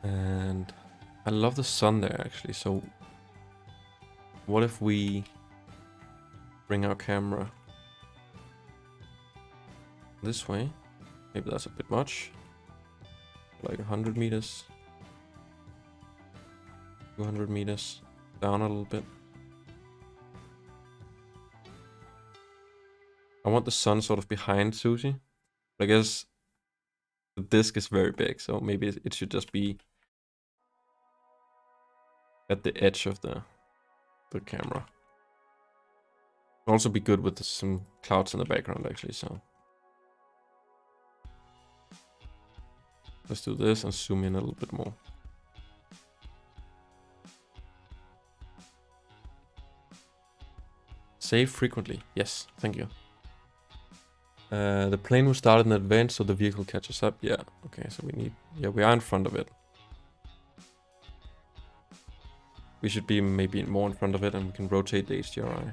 And I love the sun there actually. So what if we bring our camera this way? Maybe that's a bit much. Like 100 meters, 200 meters down a little bit. I want the sun sort of behind SUSIE. I guess the disk is very big, so maybe it should just be at the edge of the the camera. It'll also be good with some clouds in the background, actually, so. Let's do this and zoom in a little bit more. Save frequently. Yes, thank you. The plane will start in advance so the vehicle catches up. Yeah, okay, so we need... Yeah, we are in front of it. We should be maybe more in front of it and we can rotate the HDRI.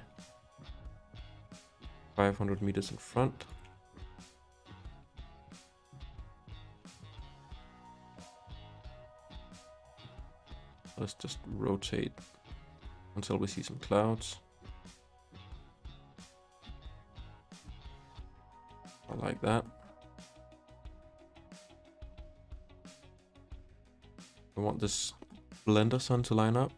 500 meters in front. Let's just rotate until we see some clouds. I like that. I want this blender sun to line up.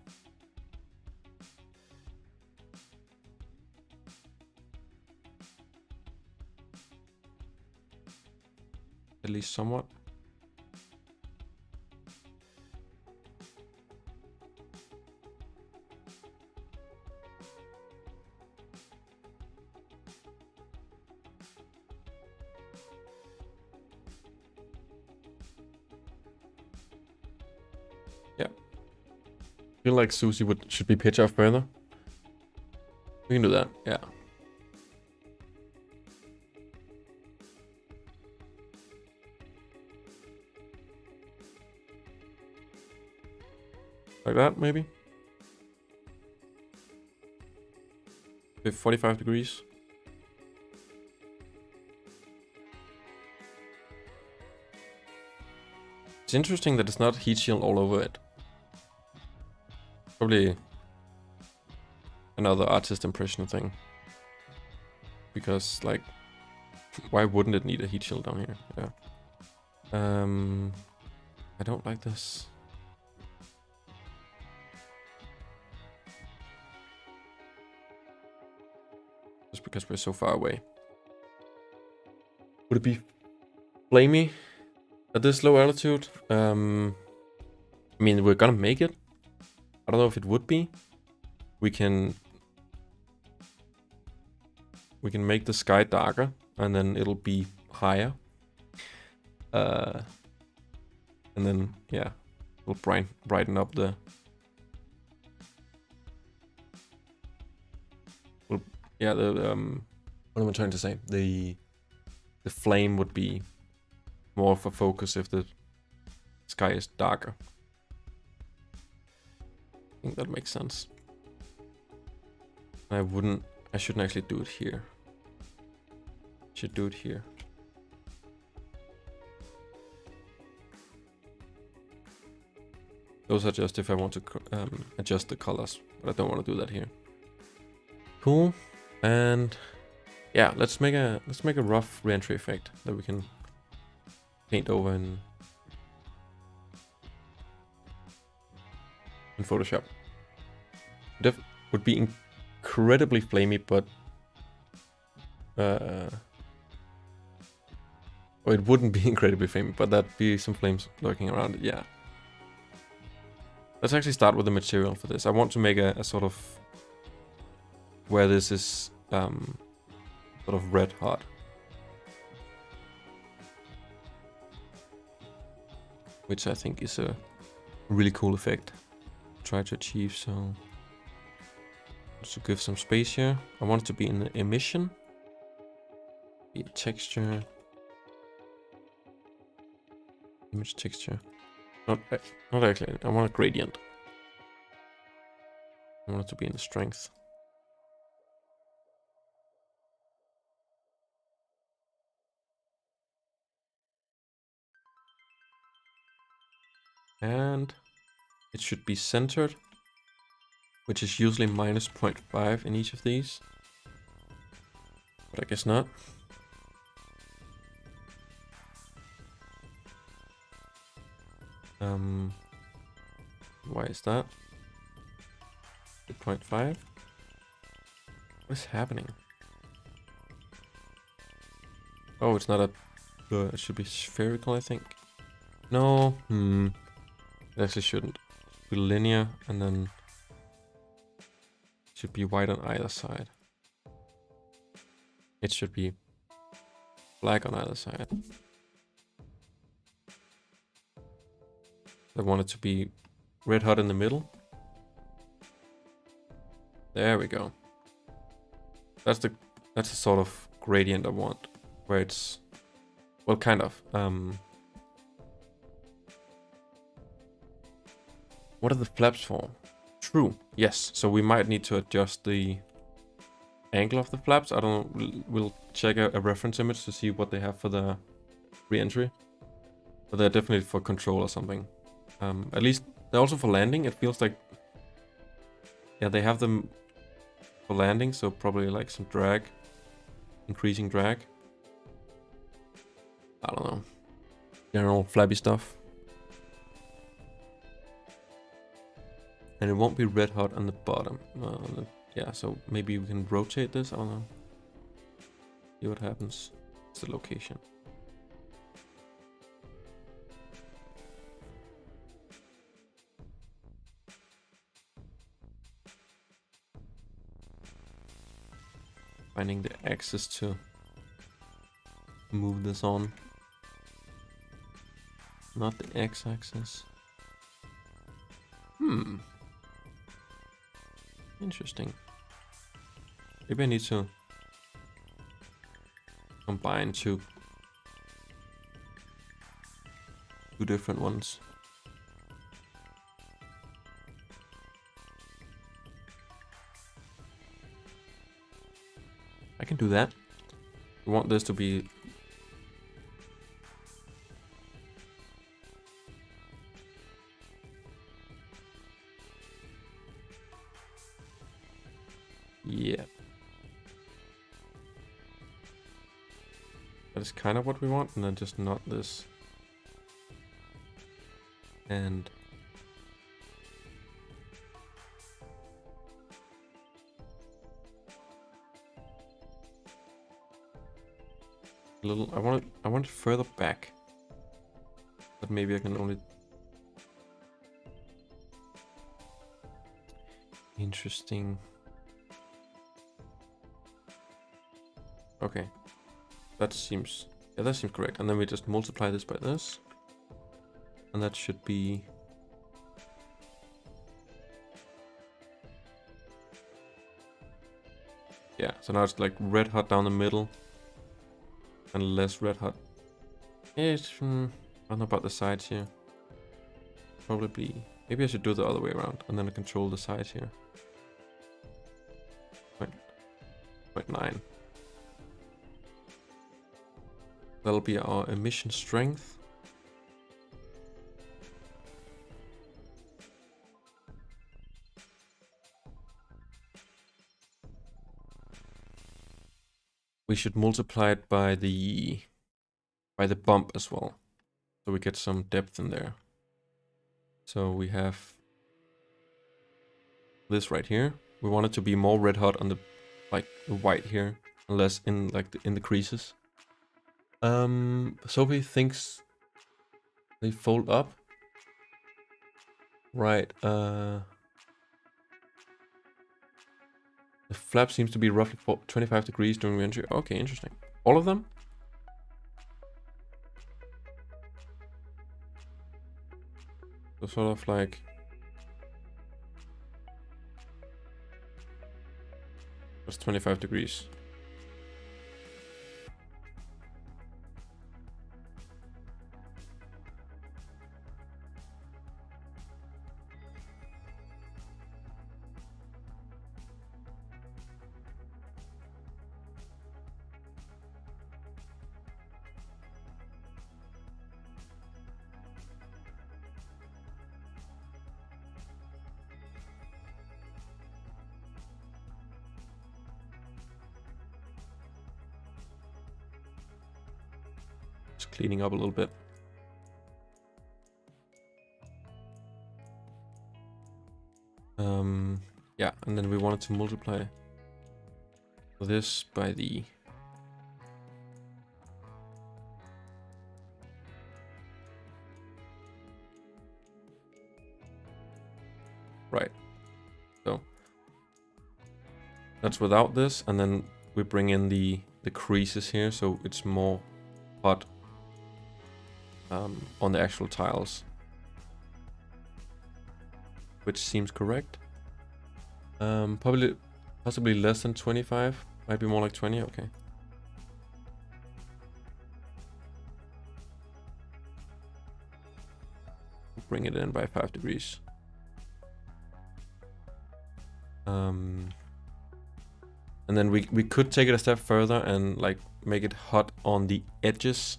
At least somewhat. Yeah. I feel like Susie should be pitch off further. We can do that, yeah. Like that, maybe? With 45 degrees. It's interesting that it's not heat shield all over it. Probably another artist impression thing. Because, like, why wouldn't it need a heat shield down here? Yeah. I don't like this. Just because we're so far away. Would it be flamey at this low altitude? I mean, we're gonna make it. I don't know if it would be. We can make the sky darker and then it'll be higher. And then, yeah, we'll brighten up the... Yeah, what am I trying to say? The flame would be more of a focus if the sky is darker. I think that makes sense. I shouldn't actually do it here. Should do it here. Those are just if I want to adjust the colors, but I don't want to do that here. Cool. And yeah, let's make a rough reentry effect that we can paint over in Photoshop. That would be incredibly flamey, but or it wouldn't be incredibly flamey, but that'd be some flames lurking around it. Yeah. Let's actually start with the material for this. I want to make a sort of where this is sort of red hot. Which I think is a really cool effect to try to achieve. So just to give some space here. I want it to be in the emission. Be a texture. Image texture. Not actually, I want a gradient. I want it to be in the strength. And it should be centered, which is usually minus 0.5 in each of these. But I guess not. Why is that? 0.5? What is happening? Oh, it's not a... it should be spherical, I think. No, it actually shouldn't. Be linear and then should be white on either side. It should be black on either side. I want it to be red hot in the middle. There we go. That's the sort of gradient I want, where it's, well, kind of. What are the flaps for? True. Yes. So we might need to adjust the angle of the flaps. I don't know. We'll check a reference image to see what they have for the re-entry. But they're definitely for control or something. At least they're also for landing. It feels like, yeah, they have them for landing. So probably like some drag, increasing drag. I don't know. General flappy stuff. And it won't be red hot on the bottom. Yeah, so maybe we can rotate this. I don't know. See what happens. It's the location. Finding the axis to move this on. Not the x-axis. Interesting. Maybe I need to combine two different ones. I can do that. We want this to be yeah. That is kind of what we want, and then just not this. And a little, I want it further back. But maybe I can only. Interesting. Okay, that seems, yeah, that seems correct. And then we just multiply this by this, and that should be, yeah. So now it's like red hot down the middle, and less red hot. It's, I don't know about the sides here. Probably, maybe I should do the other way around, and then I control the sides here. 0.9. That'll be our emission strength. We should multiply it by the bump as well, so we get some depth in there. So we have this right here. We want it to be more red hot on the, like, the white here, and less in like in the creases. Sophie thinks they fold up. Right, the flap seems to be roughly 25 degrees during re-entry. Okay, interesting. All of them? So sort of like, that's 25 degrees. Cleaning up a little bit. Yeah, and then we wanted to multiply this by the right. So That's without this, and then we bring in the creases here, so it's more hot on the actual tiles, which seems correct. Possibly less than 25, might be more like 20. Okay. Bring it in by 5 degrees. And then we could take it a step further and like make it hot on the edges,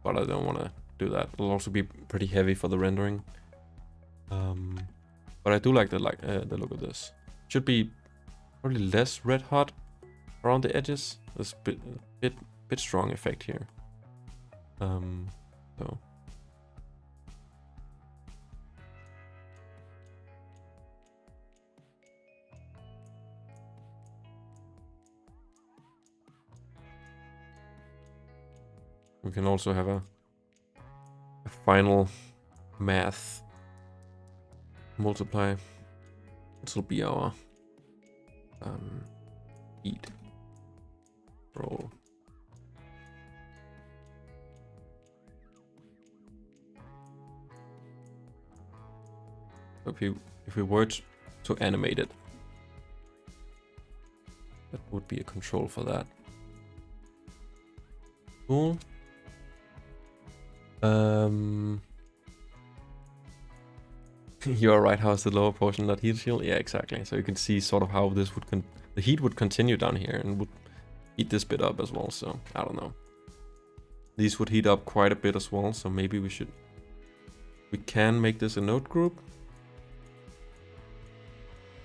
but I don't want to do that. It'll also be pretty heavy for the rendering. But I do like the look of this. Should be probably less red hot around the edges. There's a bit strong effect here. So. We can also have a final math multiply. This will be our heat roll. If we were to animate it, that would be a control for that. Cool. You're right, how's the lower portion not heat shield? Yeah, exactly. So you can see sort of how this would the heat would continue down here and would heat this bit up as well. So I don't know. These would heat up quite a bit as well. So maybe we can make this a node group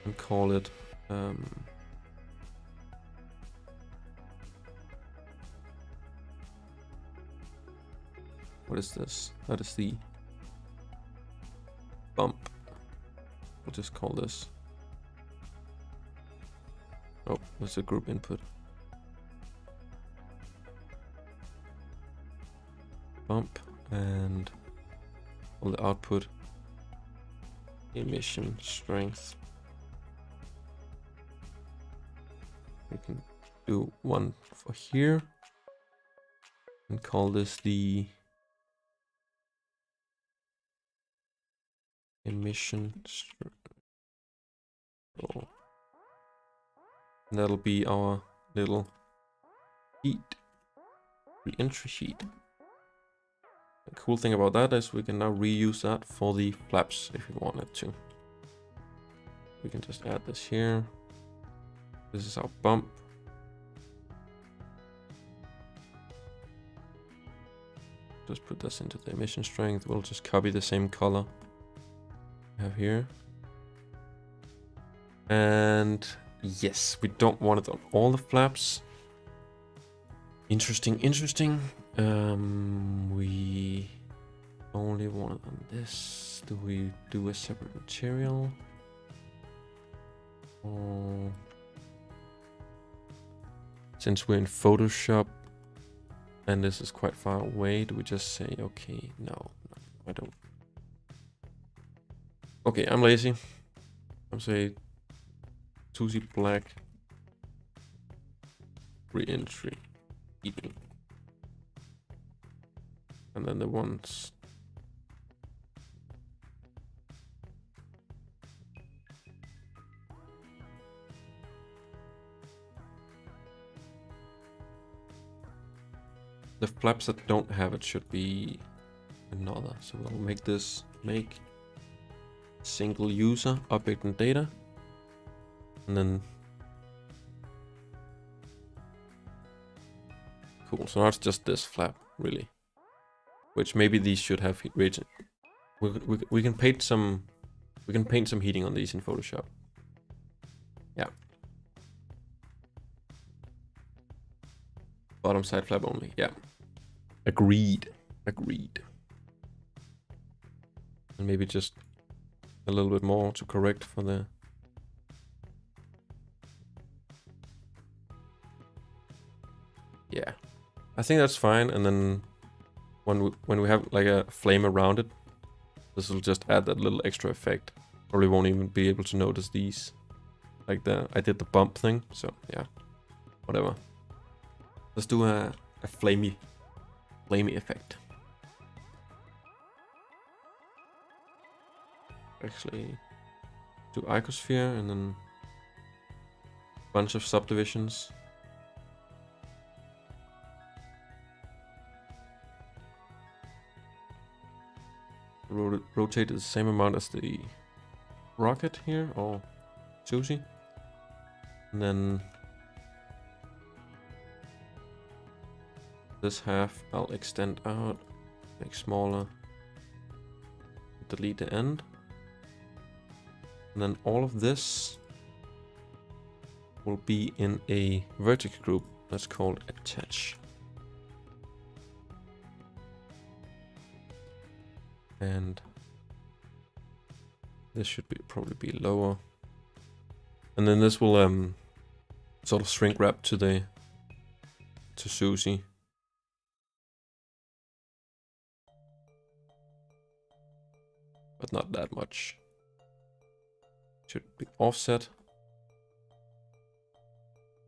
and call it what is this? That is the bump. We'll just call this. Oh, that's a group input. Bump, and all the output emission strength. We can do one for here and call this the emission strength. And that'll be our little heat, re-entry sheet. The cool thing about that is we can now reuse that for the flaps if we wanted to. We can just add this here. This is our bump. Just put this into the emission strength. We'll just copy the same color we have here. And yes, we don't want it on all the flaps. Interesting. We only want it on this. Do we do a separate material? Or since we're in Photoshop and this is quite far away, do we just say, okay, no, I don't. Okay, I'm lazy. I'm say SUSIE black re-entry heating. And then the ones the flaps that don't have it should be another. So we'll make this single user object and data, and then cool. So now it's just this flap really, which maybe these should have heat region. We can paint some heating on these in Photoshop. Yeah. Bottom side flap only. Yeah. Agreed. And maybe just a little bit more to correct for the. Yeah, I think that's fine. And then when we have like a flame around it, this will just add that little extra effect. Probably won't even be able to notice these. like I did the bump thing. So yeah, whatever. Let's do a flamey effect. Actually, do icosphere and then a bunch of subdivisions. Rotate it the same amount as the rocket here, or SUSIE. And then this half I'll extend out, make smaller, delete the end. And then all of this will be in a vertex group that's called attach. And this should probably be lower. And then this will sort of shrink wrap to SUSIE. But not that much. Should be offset.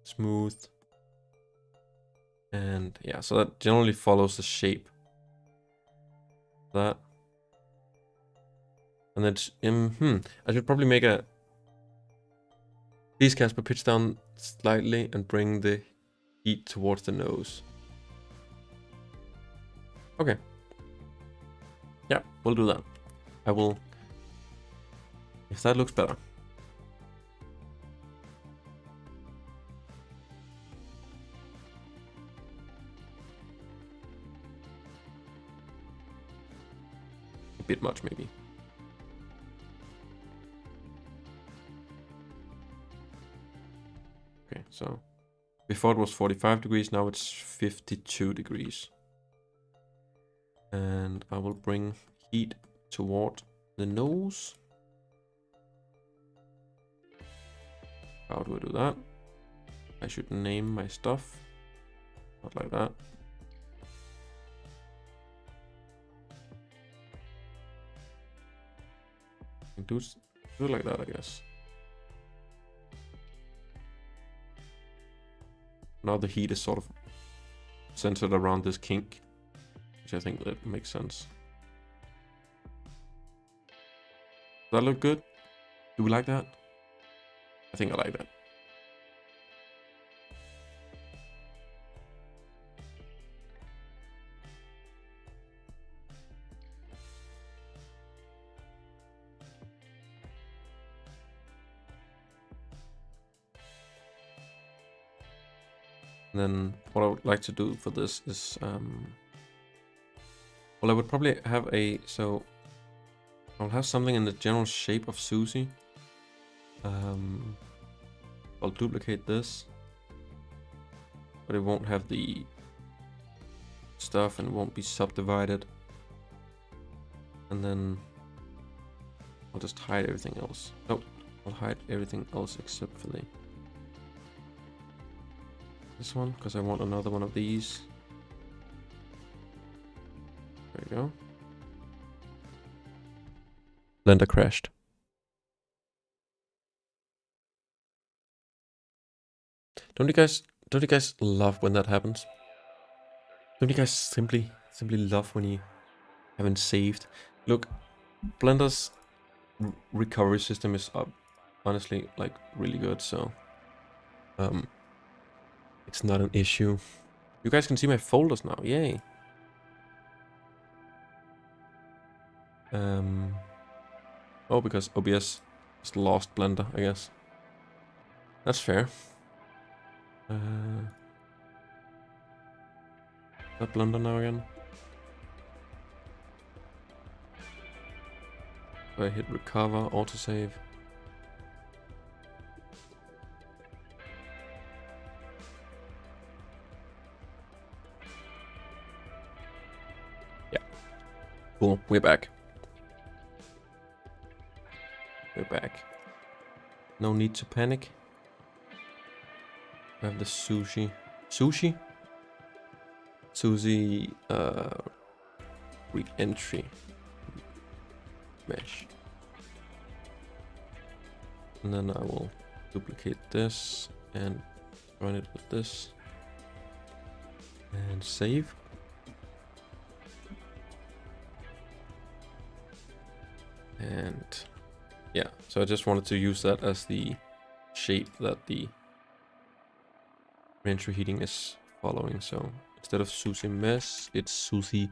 Smooth. And yeah, so that generally follows the shape. That. And then, I should probably make a... Please, Casper, pitch down slightly and bring the heat towards the nose. Okay. Yeah, we'll do that. I will... If that looks better. A bit much, maybe. Okay, so before it was 45 degrees, now it's 52 degrees. And I will bring heat toward the nose. How do I do that? I should name my stuff. Not like that. Do it like that, I guess. Now the heat is sort of centered around this kink, which I think that makes sense. Does that look good? Do we like that? I think I like that. And then what I would like to do for this is, well, I would probably have so I'll have something in the general shape of SUSIE. I'll duplicate this, but it won't have the stuff and it won't be subdivided. And then I'll just hide everything else. Nope, I'll hide everything else except for this one, because I want another one of these. There we go. Blender crashed. Don't you guys love when that happens? Don't you guys simply love when you haven't saved? Look, Blender's recovery system is honestly like really good, so it's not an issue. You guys can see my folders now, yay. Oh, because OBS just lost Blender, I guess. That's fair. That Blender now again. So I hit recover, autosave. Yeah. Cool, we're back. We're back. No need to panic. I have the SUSIE re-entry mesh. And then I will duplicate this and join it with this and save. And yeah, so I just wanted to use that as the shape that the re-entry heating is following. So instead of SUSIE mesh, it's SUSIE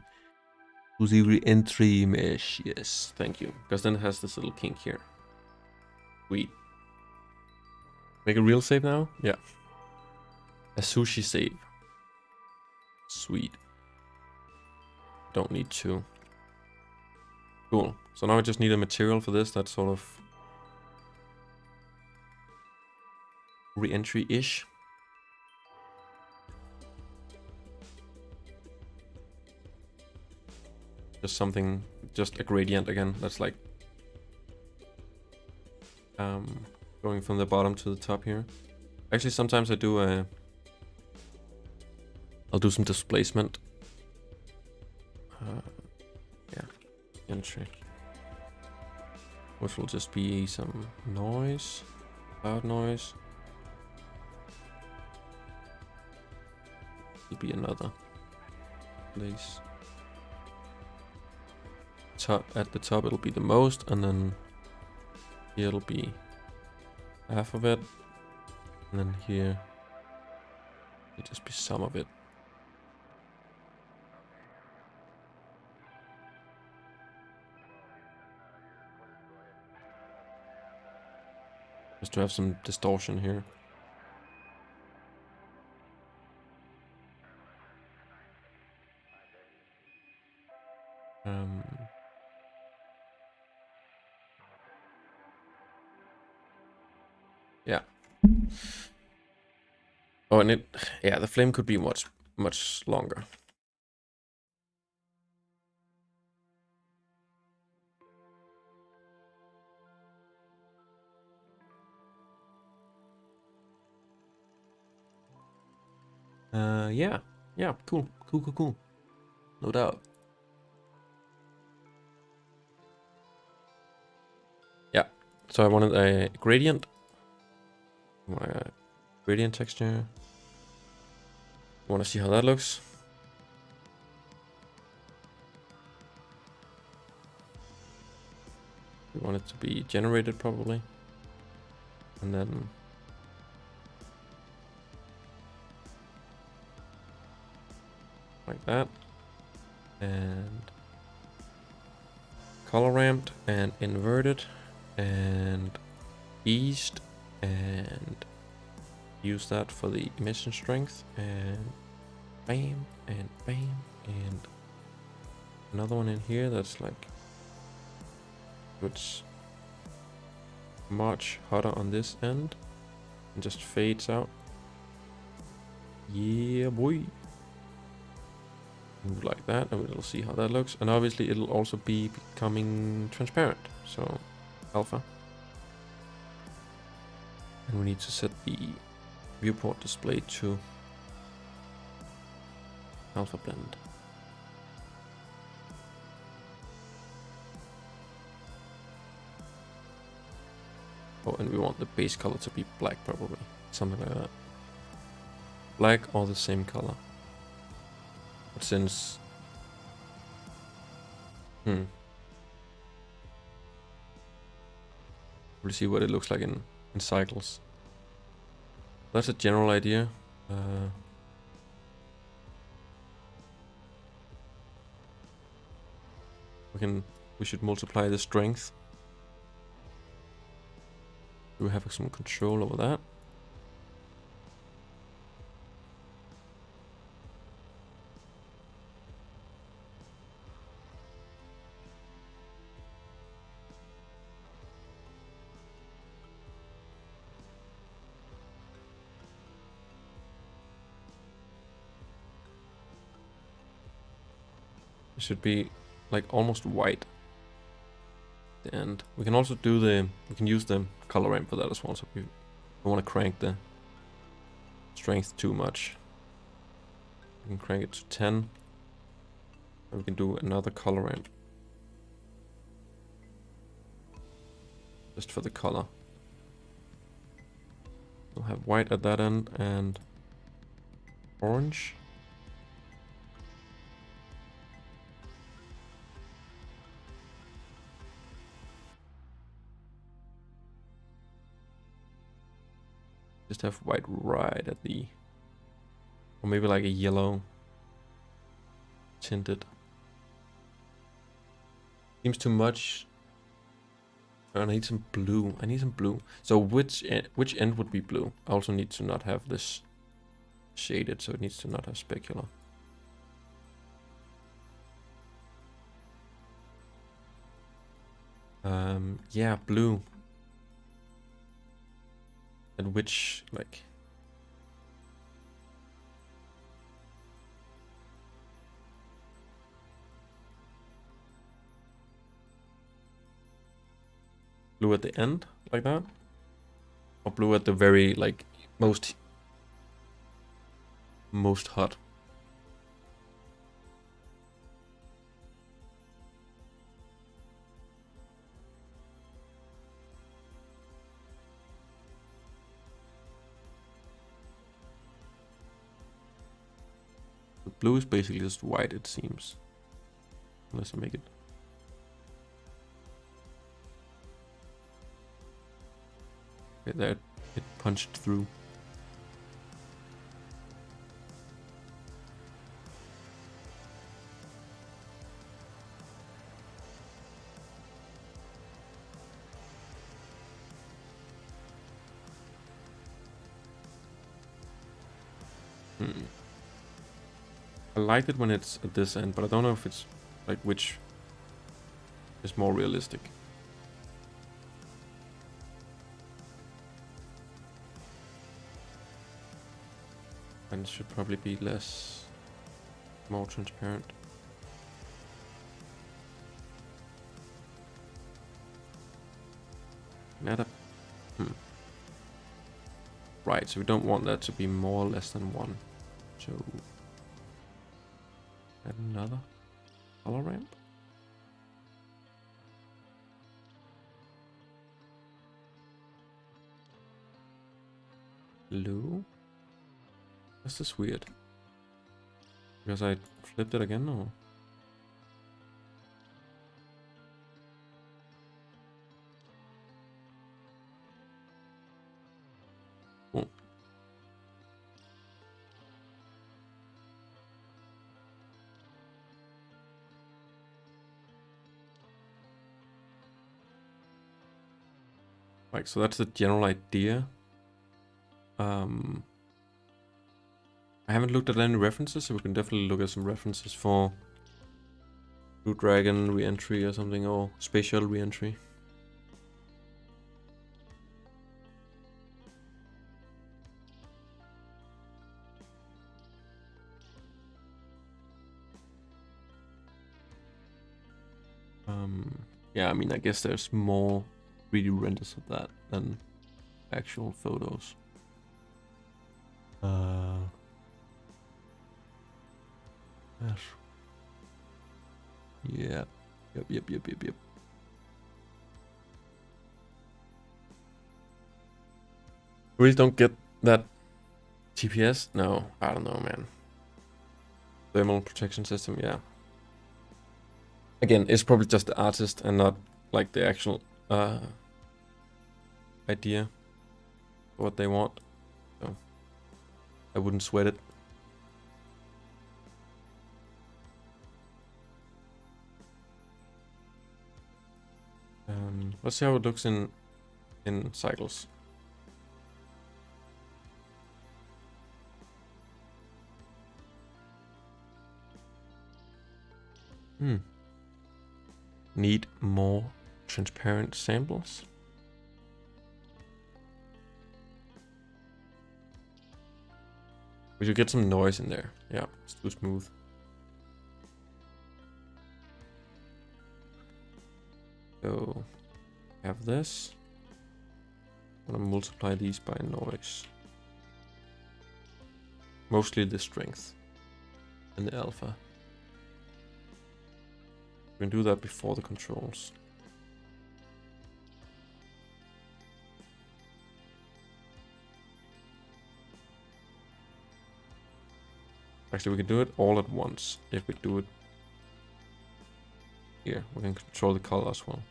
re-entry mesh. Yes, thank you. Because then it has this little kink here. Sweet. Make a real save now? Yeah. A sushi save. Sweet. Don't need to. Cool. So now I just need a material for this that's sort of re-entry-ish. Just something, just a gradient again. That's like going from the bottom to the top here. Actually, sometimes I do I'll do some displacement. Yeah, entry. Which will just be some noise, loud noise. It'll be another place. At the top it'll be the most, and then here it'll be half of it, and then here it'll just be some of it. Just to have some distortion here. Yeah. Oh, and yeah, the flame could be much longer. Yeah, cool. No doubt. Yeah, so I wanted a gradient. Gradient texture. Want to see how that looks? We want it to be generated probably, and then like that, and color ramped and inverted and eased, and use that for the emission strength, and bam and bam, and another one in here that's like it's much hotter on this end and just fades out. Yeah, boy. Like that, and we'll see how that looks. And obviously it'll also be becoming transparent, so alpha. And we need to set the viewport display to alpha blend. Oh, and we want the base color to be black, probably something like that. Black or the same color. But since we'll see what it looks like in cycles. That's a general idea. We should multiply the strength. We have some control over that. It should be like almost white. And we can also do we can use the color ramp for that as well. So if we don't want to crank the strength too much, we can crank it to 10. And we can do another color ramp just for the color. have white at that end and orange. Just have white right at the, or maybe like a yellow tinted. Seems too much. I need some blue. I need some blue. So which end would be blue? I also need to not have this shaded, so it needs to not have specular. Yeah, blue. And which, like, blue at the end, like that? Or blue at the very, like, most hot? The blue is basically just white, it seems. Unless I make it. Okay, there it punched through. I like it when it's at this end, but I don't know if it's like which is more realistic. And it should probably be more transparent. Right, so we don't want that to be more or less than 1. So add another color ramp. Blue. This is weird. Because I flipped it again, or? Oh. Right, so that's the general idea. I haven't looked at any references, so we can definitely look at some references for Blue Dragon re-entry or something, or Space Shuttle re-entry. Yeah, I mean, I guess there's more 3D renders of that than actual photos. Yes. Yeah. Yep. Really don't get that TPS? No, I don't know, man. Thermal protection system, yeah. Again, it's probably just the artist and not like the actual idea of what they want. So I wouldn't sweat it. Let's see how it looks in cycles. Need more transparent samples. We should get some noise in there. Yeah, it's too smooth. So have this. I'm gonna multiply these by noise. Mostly the strength and the alpha. We can do that before the controls. Actually, we can do it all at once. If we do it here, we can control the color as well.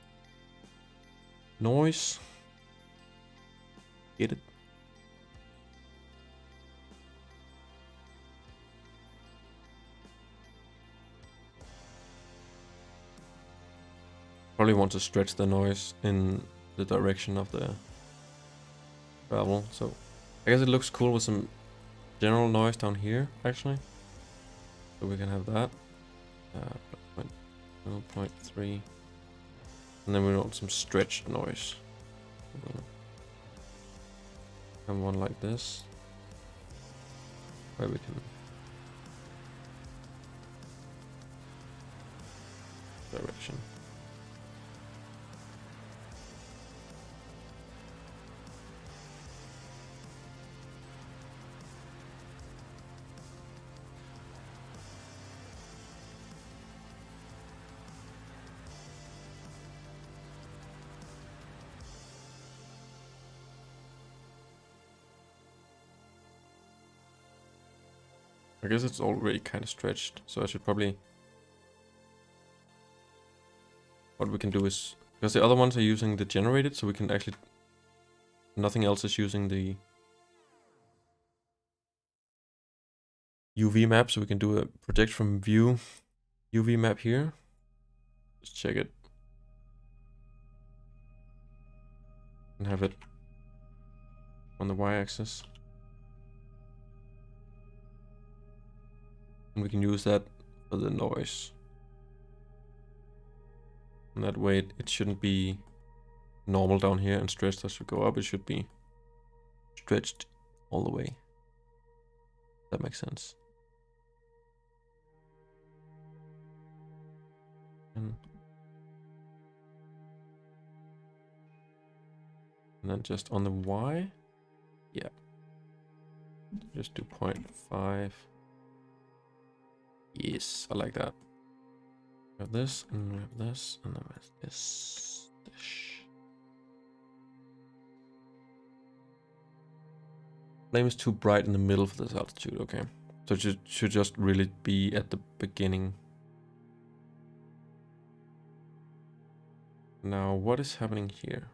Noise. Get it? Probably want to stretch the noise in the direction of the travel. So I guess it looks cool with some general noise down here, actually. So we can have that. 0.3. And then we want some stretched noise. And one like this. Where we can direction. I guess it's already kind of stretched, so I should probably... What we can do is... Because the other ones are using the generated, so we can actually... Nothing else is using the UV map, so we can do a project from view UV map here. Just check it. And have it on the y-axis. And we can use that for the noise. And that way it shouldn't be normal down here and stretched as we go up. It should be stretched all the way. That makes sense. And then just on the Y. Yeah. Just do 0.5. Yes, I like that. We have this, and we have this, and then we have this. Flame is too bright in the middle for this altitude, okay. So it should just really be at the beginning. Now, what is happening here?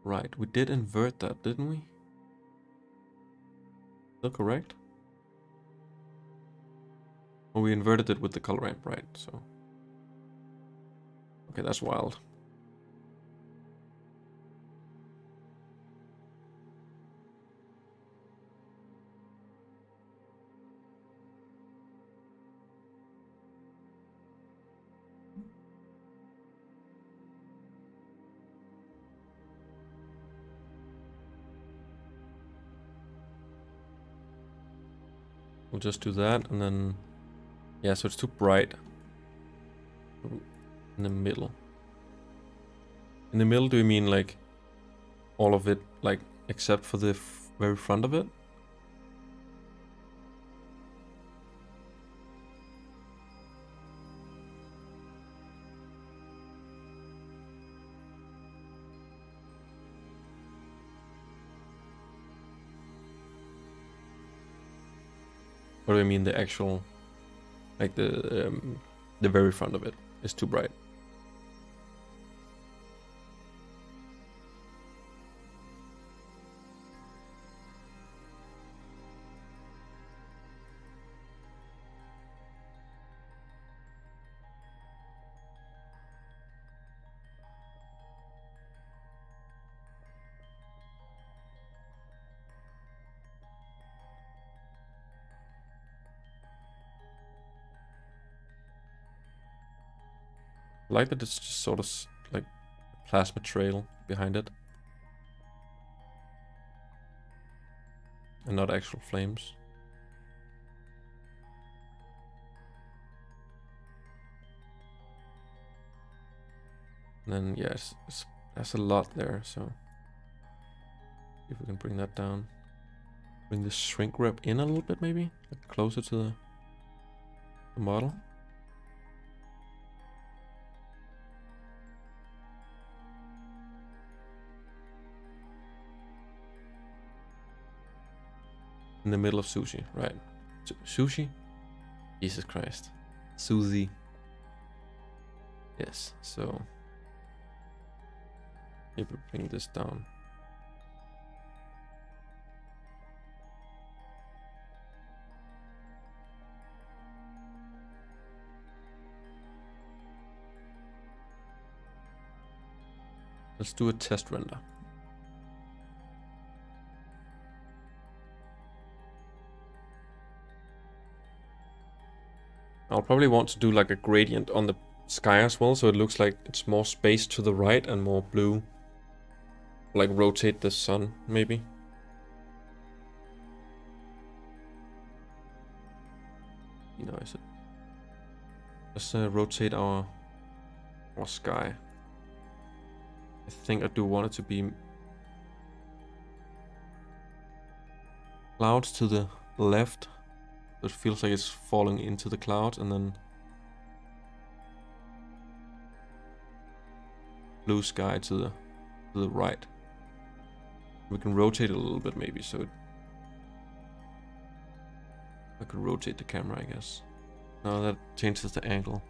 Right, we did invert that, didn't we? Still correct? Well, we inverted it with the color ramp, right? So, okay, that's wild. We'll just do that, and then, yeah, so it's too bright in the middle. In the middle, do you mean like all of it, like except for the very front of it? Or do I mean the actual, like the very front of it is too bright? I like that it's just sort of like a plasma trail behind it. And not actual flames. And then, yes, that's a lot there, so... If we can bring that down. Bring the shrink wrap in a little bit, maybe? Like closer to the model. in the middle of sushi, right? Sushi? Jesus Christ. Susie. Yes, so maybe bring this down. Let's do a test render. I'll probably want to do like a gradient on the sky as well, so it looks like it's more space to the right and more blue. Like rotate the sun, maybe. You know, is it? Let's rotate our sky. I think I do want it to be clouds to the left. So it feels like it's falling into the clouds, and then blue sky to the right. We can rotate it a little bit maybe, so I could rotate the camera, I guess. No, that changes the angle.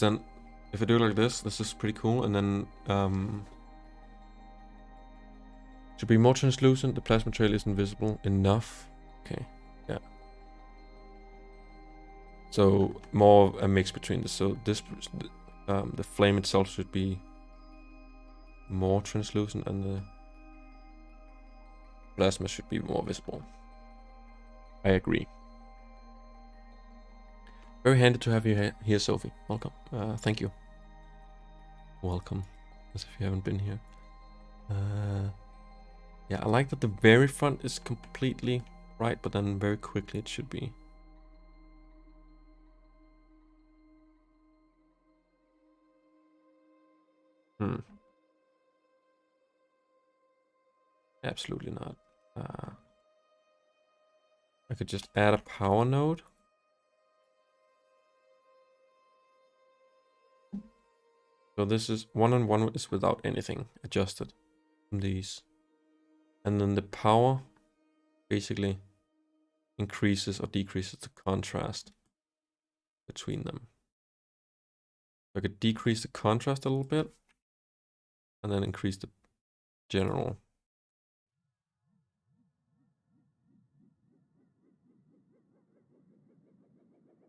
Then if I do it like this is pretty cool, and then should be more translucent. The plasma trail isn't visible enough. Okay, yeah. So more a mix between this. So this, the flame itself should be more translucent, and the plasma should be more visible. I agree. Very handy to have you here, Sophie. Welcome. Thank you. Welcome, as if you haven't been here. Yeah, I like that the very front is completely right, but then very quickly it should be. Absolutely not. I could just add a power node. So this is 1 and 1 is without anything adjusted from these. And then the power basically increases or decreases the contrast between them. I could decrease the contrast a little bit and then increase the general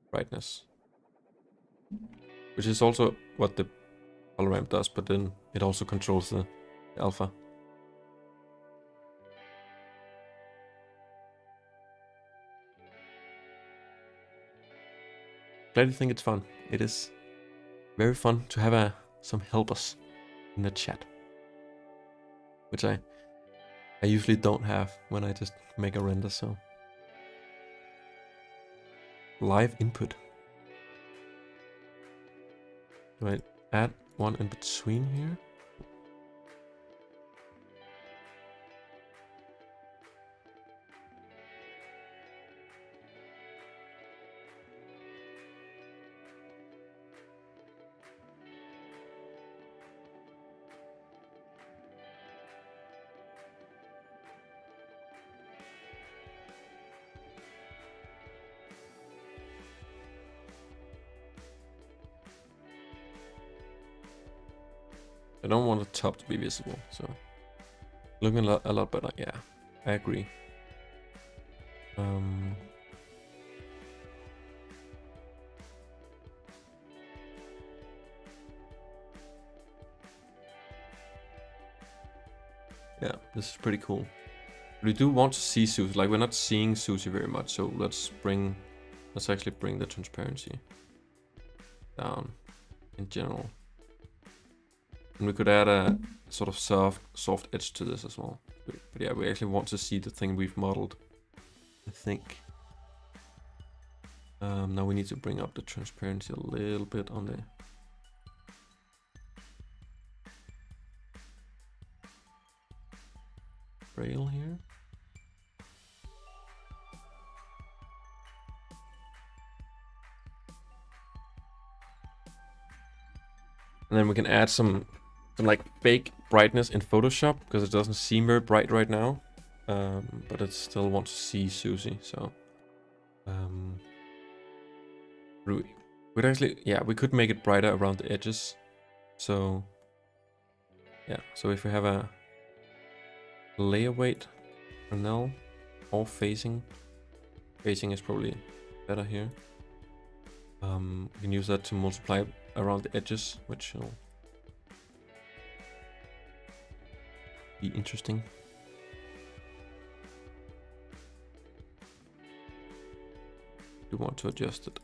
brightness, which is also what the color ramp does, but then it also controls the alpha. Glad you think it's fun. It is very fun to have some helpers in the chat, which I usually don't have when I just make a render. So live input. Do I add one in between here? I don't want the top to be visible, so looking a lot better. Yeah, I agree. Yeah, this is pretty cool. We do want to see Susie, like we're not seeing Susie very much, so let's actually bring the transparency down in general. And we could add a sort of soft edge to this as well. But yeah, we actually want to see the thing we've modeled, I think. Now we need to bring up the transparency a little bit on the rail here. And then we can add some like fake brightness in Photoshop because it doesn't seem very bright right now. But it still wants to see Susie, so we'd actually, yeah, we could make it brighter around the edges. So yeah, so if we have a layer weight null or facing is probably better here. We can use that to multiply around the edges, which will be interesting. We want to adjust it.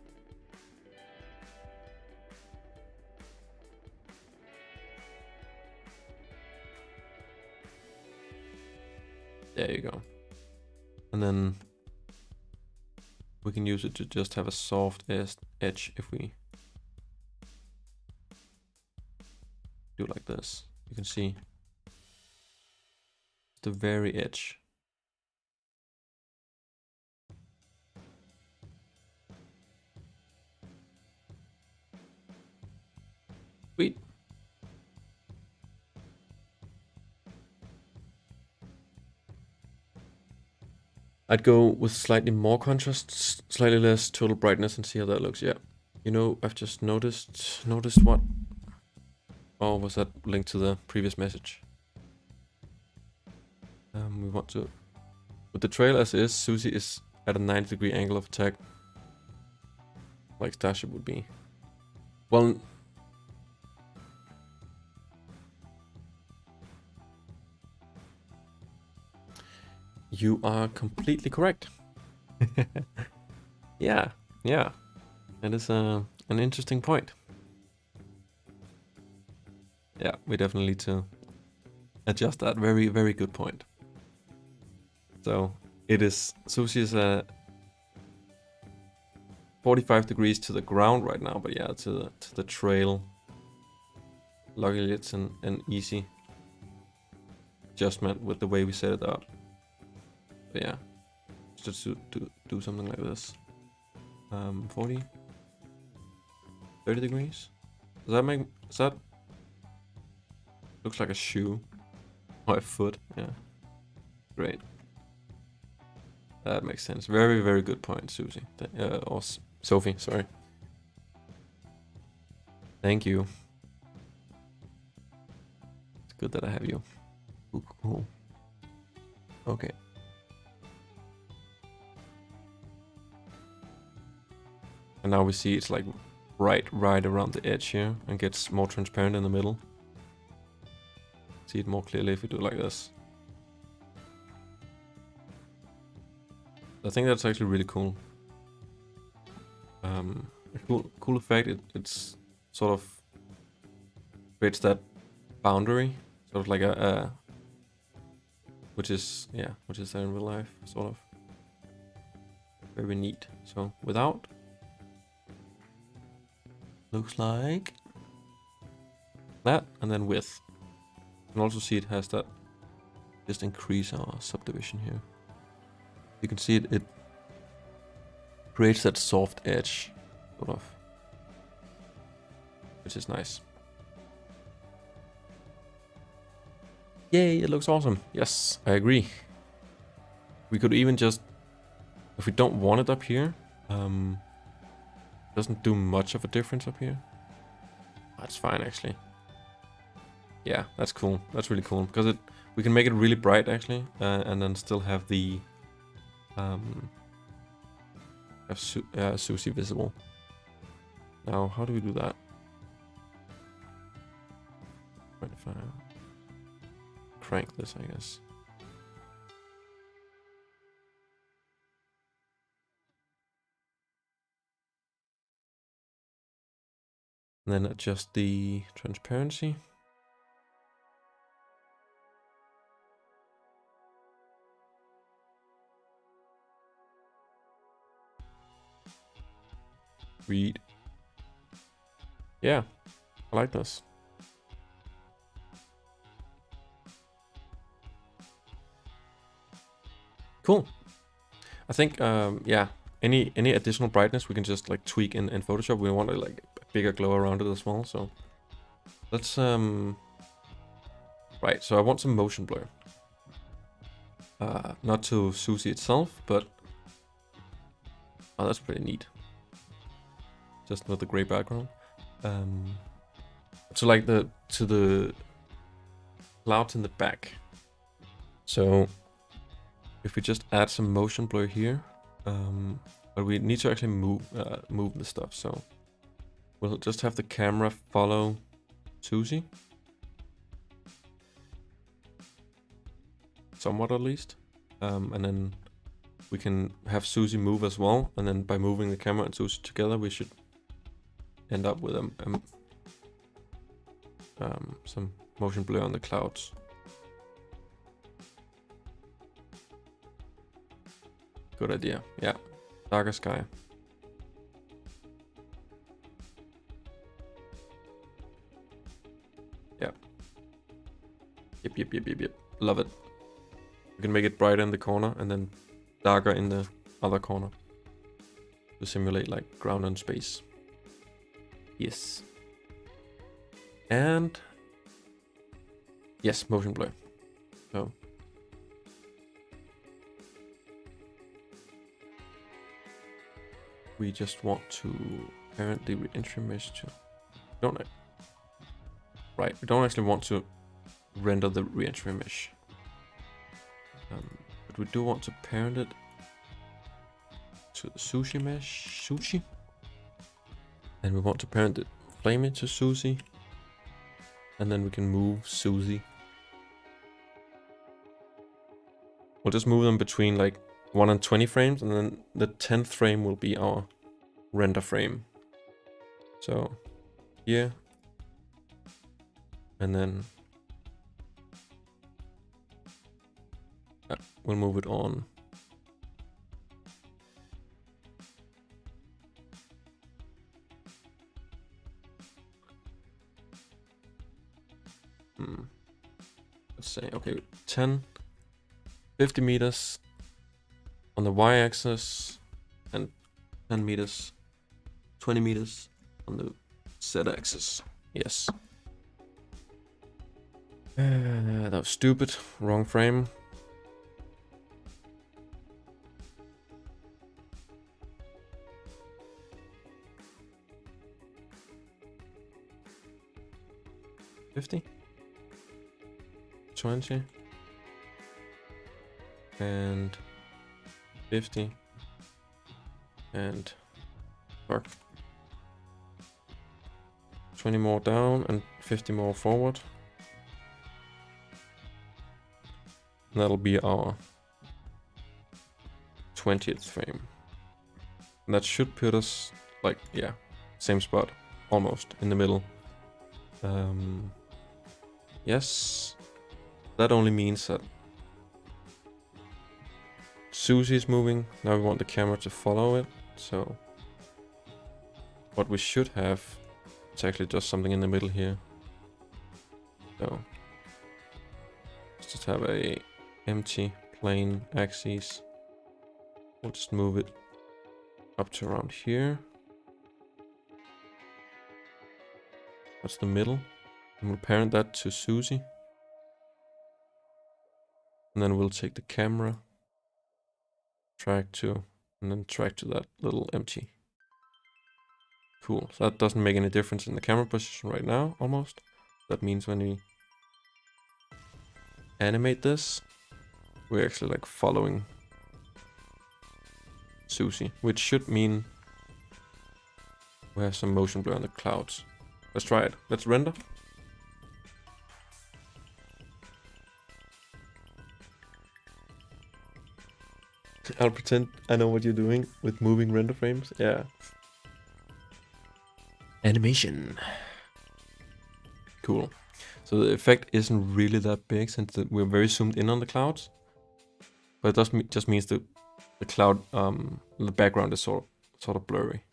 There you go. And then we can use it to just have a soft edge if we do like this. You can see the very edge. Sweet. I'd go with slightly more contrast, slightly less total brightness, and see how that looks. Yeah, you know, I've just noticed what? Oh, was that linked to the previous message? We want to, with the trail as is, Susie is at a 90-degree angle of attack, like Starship would be. Well, you are completely correct. Yeah, that is an interesting point. Yeah, we definitely need to adjust that. Very, very good point. So it is, Susie is 45 degrees to the ground right now, but yeah, to the trail. Luckily it's an easy adjustment with the way we set it up. But yeah, just to do something like this. 40, 30 degrees. Does that make, is that, looks like a shoe or a foot? Yeah, great. That makes sense. Very, very good point, Susie. Or Sophie, sorry. Thank you. It's good that I have you. Ooh, cool. Okay. And now we see it's like right around the edge here and gets more transparent in the middle. See it more clearly if we do it like this. I think that's actually really cool. A cool effect. It's sort of creates that boundary, sort of like a which is there in real life, sort of very neat. So without, looks like that, and then with. You can also see it has that. Just increase our subdivision here. You can see it creates that soft edge, sort of, which is nice. Yay, it looks awesome. Yes, I agree. We could even just, if we don't want it up here, doesn't do much of a difference up here. That's fine, actually. Yeah, that's cool. That's really cool because we can make it really bright actually, and then still have the Susie visible. Now, how do we do that? 25. Crank this, I guess. And then adjust the transparency. Read. Yeah, I like this. Cool. I think yeah, any additional brightness we can just like tweak in Photoshop. We want like a bigger glow around it as well. So let's right, so I want some motion blur. Not to SUSIE itself, but oh, that's pretty neat. Just with the gray background. To like the clouds in the back. So if we just add some motion blur here, but we need to actually move the stuff. So we'll just have the camera follow SUSIE. Somewhat at least. And then we can have SUSIE move as well. And then by moving the camera and SUSIE together, we should end up with some motion blur on the clouds. Good idea. Yeah. Darker sky. Yeah. Yep. Love it. We can make it brighter in the corner and then darker in the other corner to simulate like ground and space. Yes. And yes, motion blur. So we just want to parent the re-entry mesh to right, we don't actually want to render the re-entry mesh. But we do want to parent it to the SUSIE mesh, and we want to parent the flame into SUSIE, and then we can move SUSIE. We'll just move them between like 1 and 20 frames, and then the 10th frame will be our render frame. So here, and then we'll move it on. Let's say, okay, 10, 50 meters on the y-axis, and 10 meters, 20 meters on the z-axis. Yes. That was stupid. Wrong frame. $50, 20, and 50, and fuck, 20 more down and 50 more forward. And that'll be our 20th frame. And that should put us like, yeah, same spot, almost in the middle. Yes, that only means that SUSIE is moving. Now we want the camera to follow it. So what we should have is actually just something in the middle here. So let's just have a empty plane axis. We'll just move it up to around here. That's the middle. And we'll parent that to SUSIE. And then we'll take the camera, track to, and then track to that little empty. Cool. So that doesn't make any difference in the camera position right now, almost. That means when we animate this, we're actually like following SUSIE, which should mean we have some motion blur on the clouds. Let's try it. Let's render. I'll pretend I know what you're doing with moving render frames. Yeah. Animation. Cool. So the effect isn't really that big since we're very zoomed in on the clouds. But it does just means the cloud, the background is sort of blurry.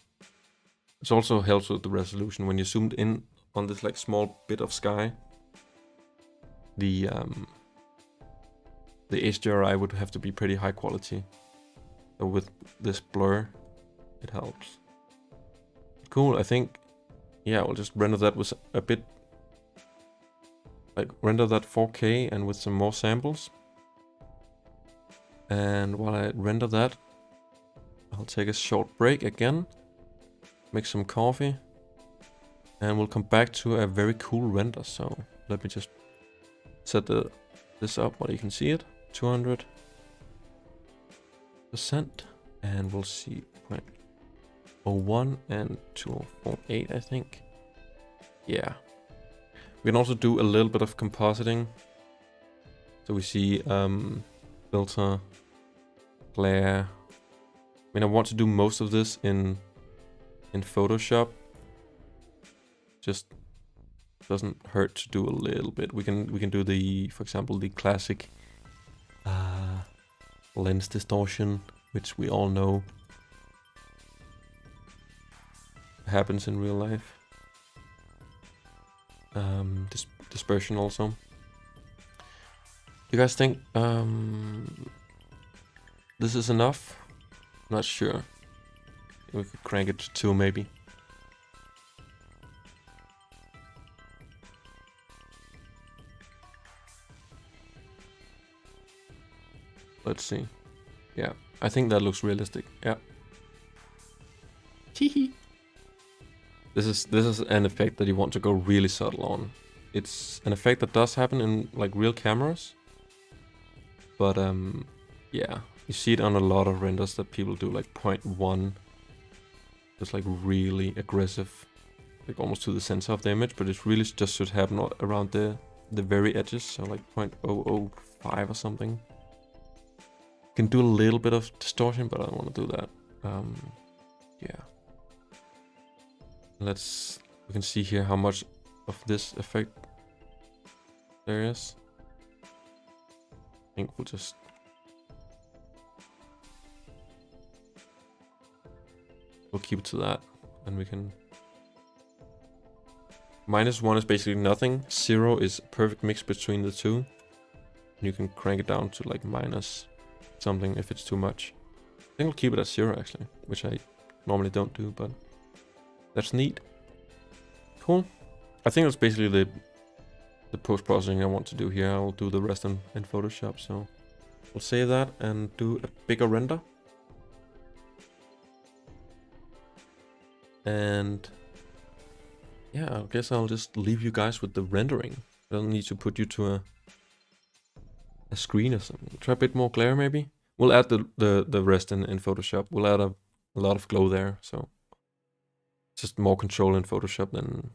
It also helps with the resolution when you're zoomed in on this like small bit of sky. The HDRI would have to be pretty high quality. So with this blur, it helps. Cool. I think, yeah, we'll just render that with a bit like render that 4K and with some more samples. And while I render that, I'll take a short break again, make some coffee, and we'll come back to a very cool render. So let me just set this up while you can see it. 200%, and we'll see 0.01 and 248, I think. Yeah. We can also do a little bit of compositing. So we see filter, glare. I mean, I want to do most of this in Photoshop. Just doesn't hurt to do a little bit. We can do the, for example, the classic lens distortion, which we all know happens in real life. Dispersion also. You guys think this is enough? Not sure. We could crank it to 2 maybe. Let's see. Yeah, I think that looks realistic. Yeah. Teehee. This is an effect that you want to go really subtle on. It's an effect that does happen in like real cameras. But yeah, you see it on a lot of renders that people do like 0.1. It's like really aggressive, like almost to the center of the image, but it really just should happen around the very edges, so like 0.005 or something. You can do a little bit of distortion, but I don't want to do that. Yeah. We can see here how much of this effect there is. I think we'll keep it to that, and we can. -1 is basically nothing. 0 is a perfect mix between the two. And you can crank it down to like minus something if it's too much. I think I'll keep it at 0 actually, which I normally don't do, but that's neat. Cool. I think that's basically the post-processing I want to do here. I'll do the rest in Photoshop, so we'll save that and do a bigger render. And yeah, I guess I'll just leave you guys with the rendering. I don't need to put you to a screen or something. Try a bit more glare maybe. We'll add the rest in Photoshop. We'll add a lot of glow there, so just more control in Photoshop than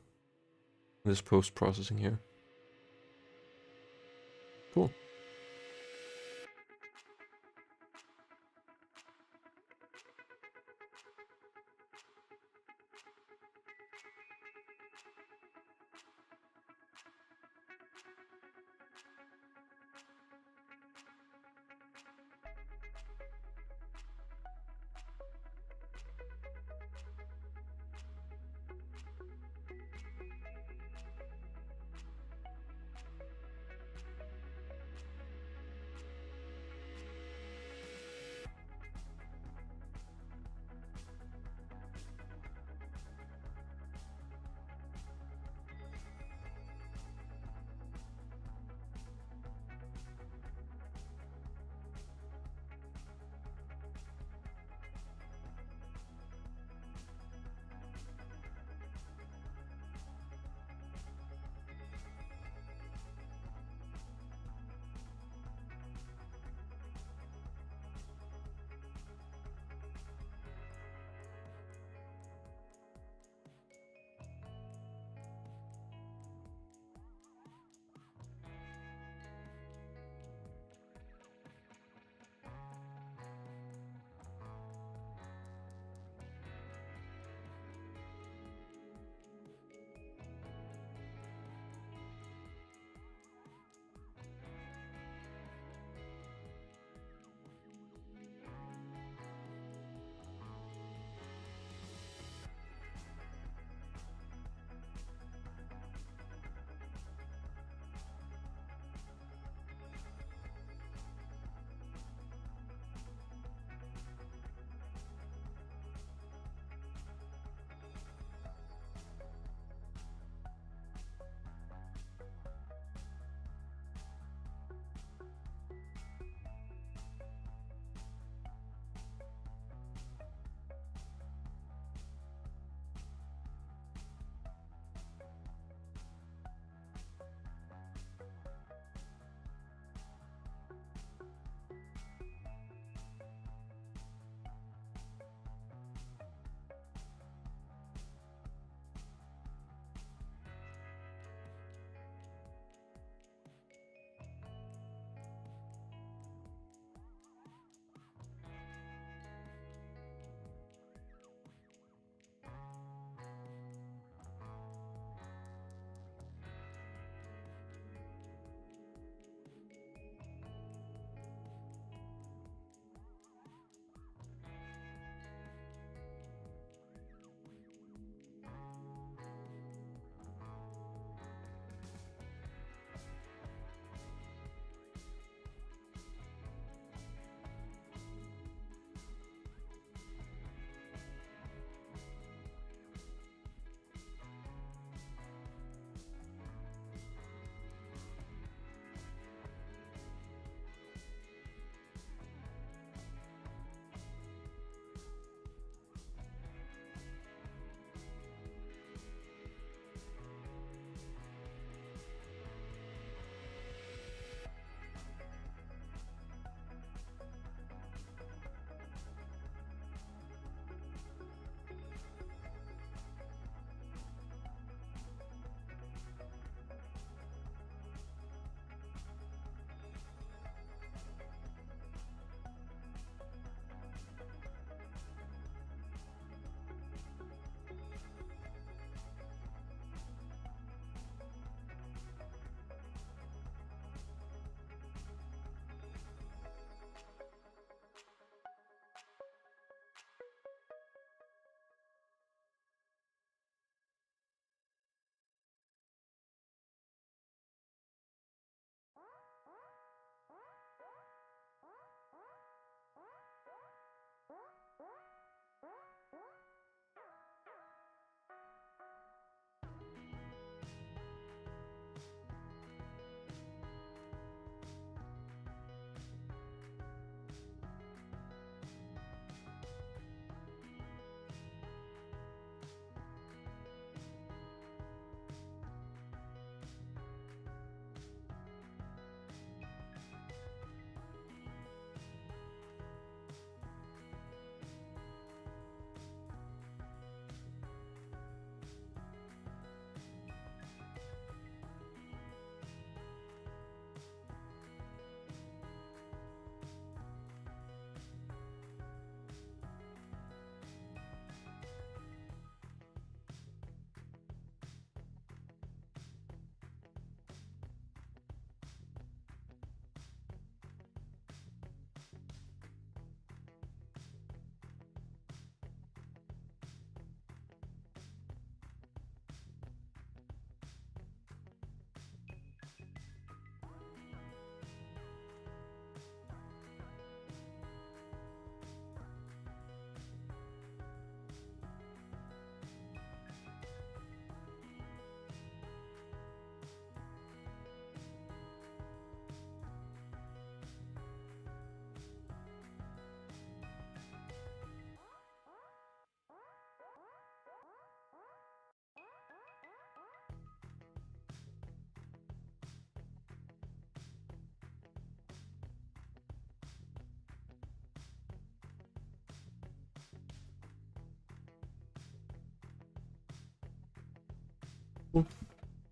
this post-processing here. Cool.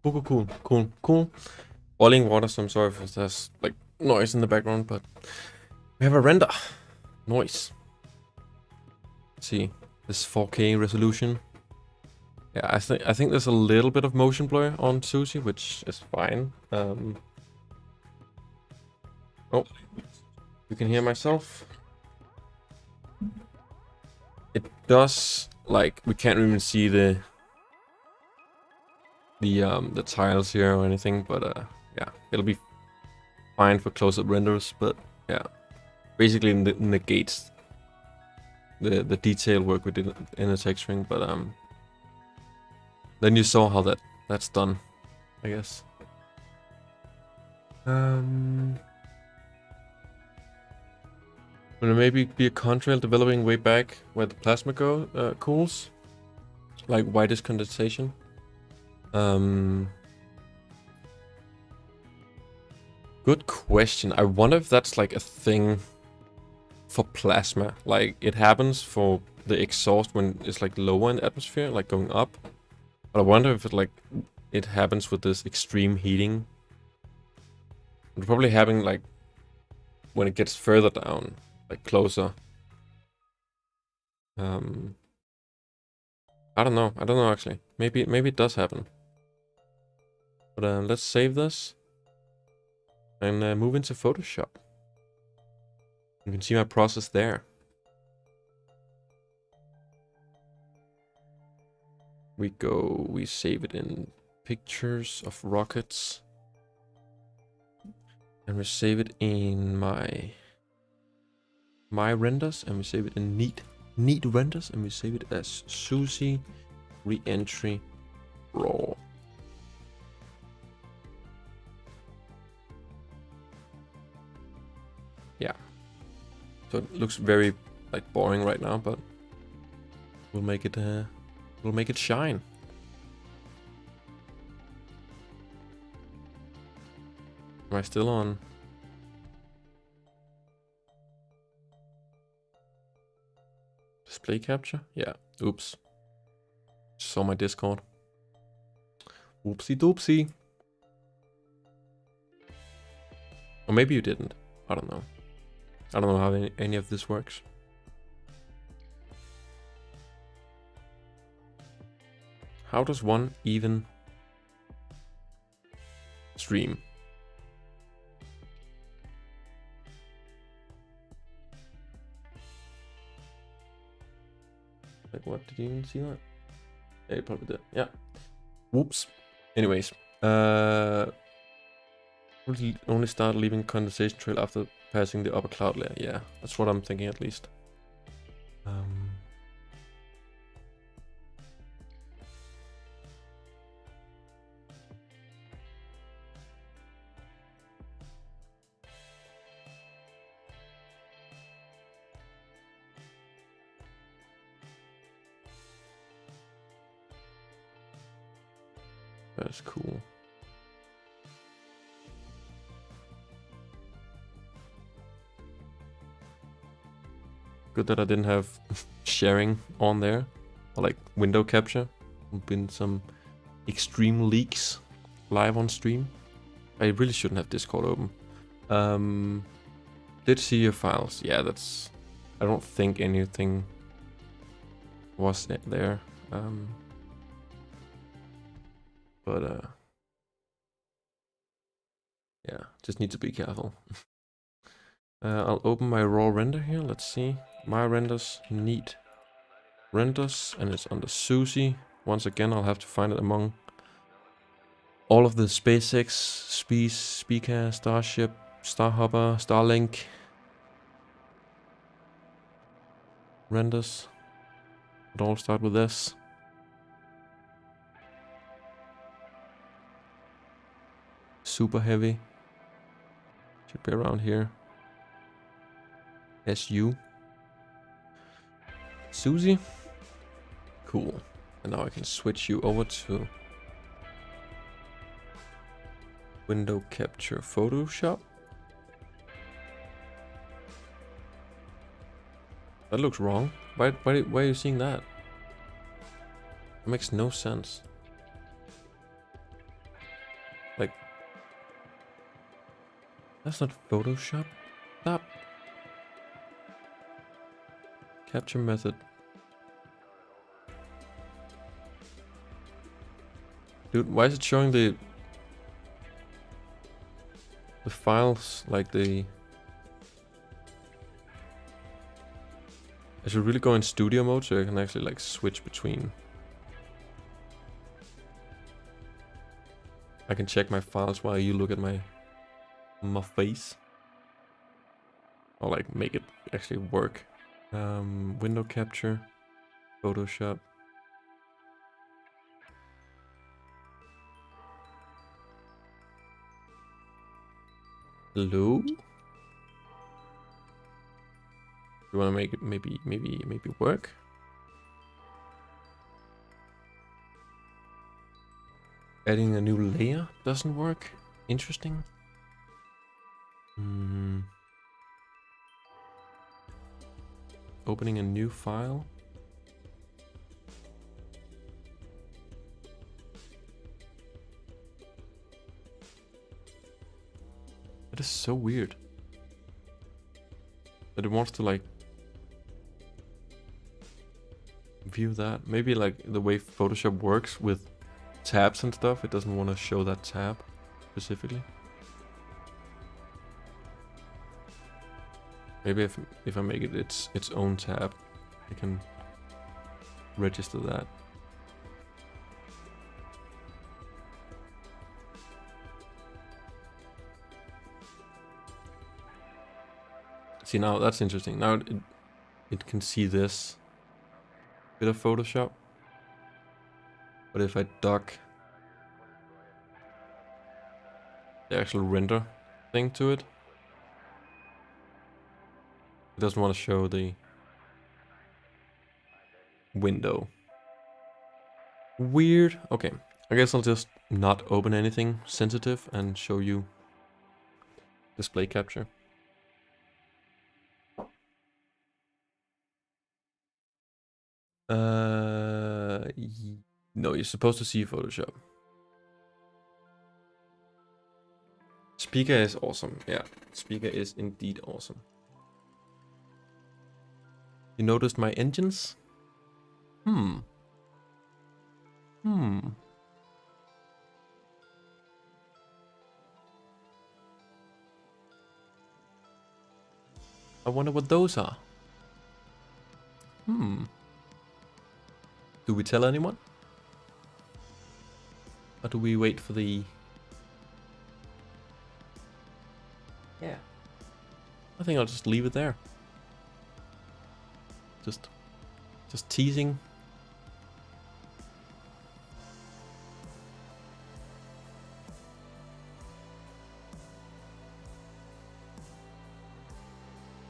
Cool. Boiling water, so I'm sorry if there's like noise in the background, but we have a render. Noise. Let's see. This 4K resolution. Yeah, I think there's a little bit of motion blur on SUSIE, which is fine. Oh, you can hear myself. It does, like, we can't even see the tiles here or anything, but yeah, it'll be fine for close-up renders. But yeah, basically negates the detail work we did in the texturing. But then you saw how that's done, I guess. Will there maybe be a contrail developing way back where the plasma cools, like widest condensation? Good question. I wonder if that's like a thing for plasma. Like it happens for the exhaust when it's like lower in the atmosphere, like going up. But I wonder if it happens with this extreme heating. It's probably happening like when it gets further down, like closer. I don't know. I don't know actually. Maybe it does happen. But let's save this and move into Photoshop. You can see my process there. We save it in pictures of rockets. And we save it in my renders, and we save it in neat renders, and we save it as SUSIE re-entry raw. Yeah. So it looks very like boring right now, but we'll make it shine. Am I still on? Display capture? Yeah. Oops. Just saw my Discord. Oopsie doopsie. Or maybe you didn't. I don't know. I don't know how any of this works. How does one even stream? Like what? Did you even see that? Yeah, you probably did. Yeah. Whoops. Anyways, we'll only start leaving condensation trail after passing the upper cloud layer. Yeah, that's what I'm thinking at least. That's cool. Good that I didn't have sharing on there, or like window capture. Been some extreme leaks live on stream. I really shouldn't have Discord open. Did see your files. Yeah, that's. I don't think anything was there. But yeah, just need to be careful. I'll open my raw render here. Let's see. My renders, neat renders, and it's under SUSIE. Once again, I'll have to find it among all of the SpaceX, Speaker, Starship, Starhopper, Starlink renders. It all start with this. Super heavy. Should be around here. SU. SUSIE. Cool. And now I can switch you over to window capture Photoshop. That looks wrong. Why are you seeing that? It makes no sense. That's not Photoshop. Stop. Capture method. Dude, why is it showing the files like the... I should really go in studio mode so I can actually like switch between. I can check my files while you look at my face. Or like make it actually work. Window capture, Photoshop. Hello? You wanna make it maybe work? Adding a new layer doesn't work. Interesting. Opening a new file. That is so weird. That it wants to like view that. Maybe like the way Photoshop works with tabs and stuff, it doesn't want to show that tab specifically. Maybe if I make it its own tab, I can register that. See, now that's interesting. Now it can see this bit of Photoshop. But if I dock the actual render thing to it, it doesn't want to show the window. Weird. Okay, I guess I'll just not open anything sensitive and show you display capture. No, you're supposed to see Photoshop. Speaker is awesome. Yeah, speaker is indeed awesome. You noticed my engines? I wonder what those are. Do we tell anyone? Or do we wait for the... Yeah. I think I'll just leave it there. Just teasing.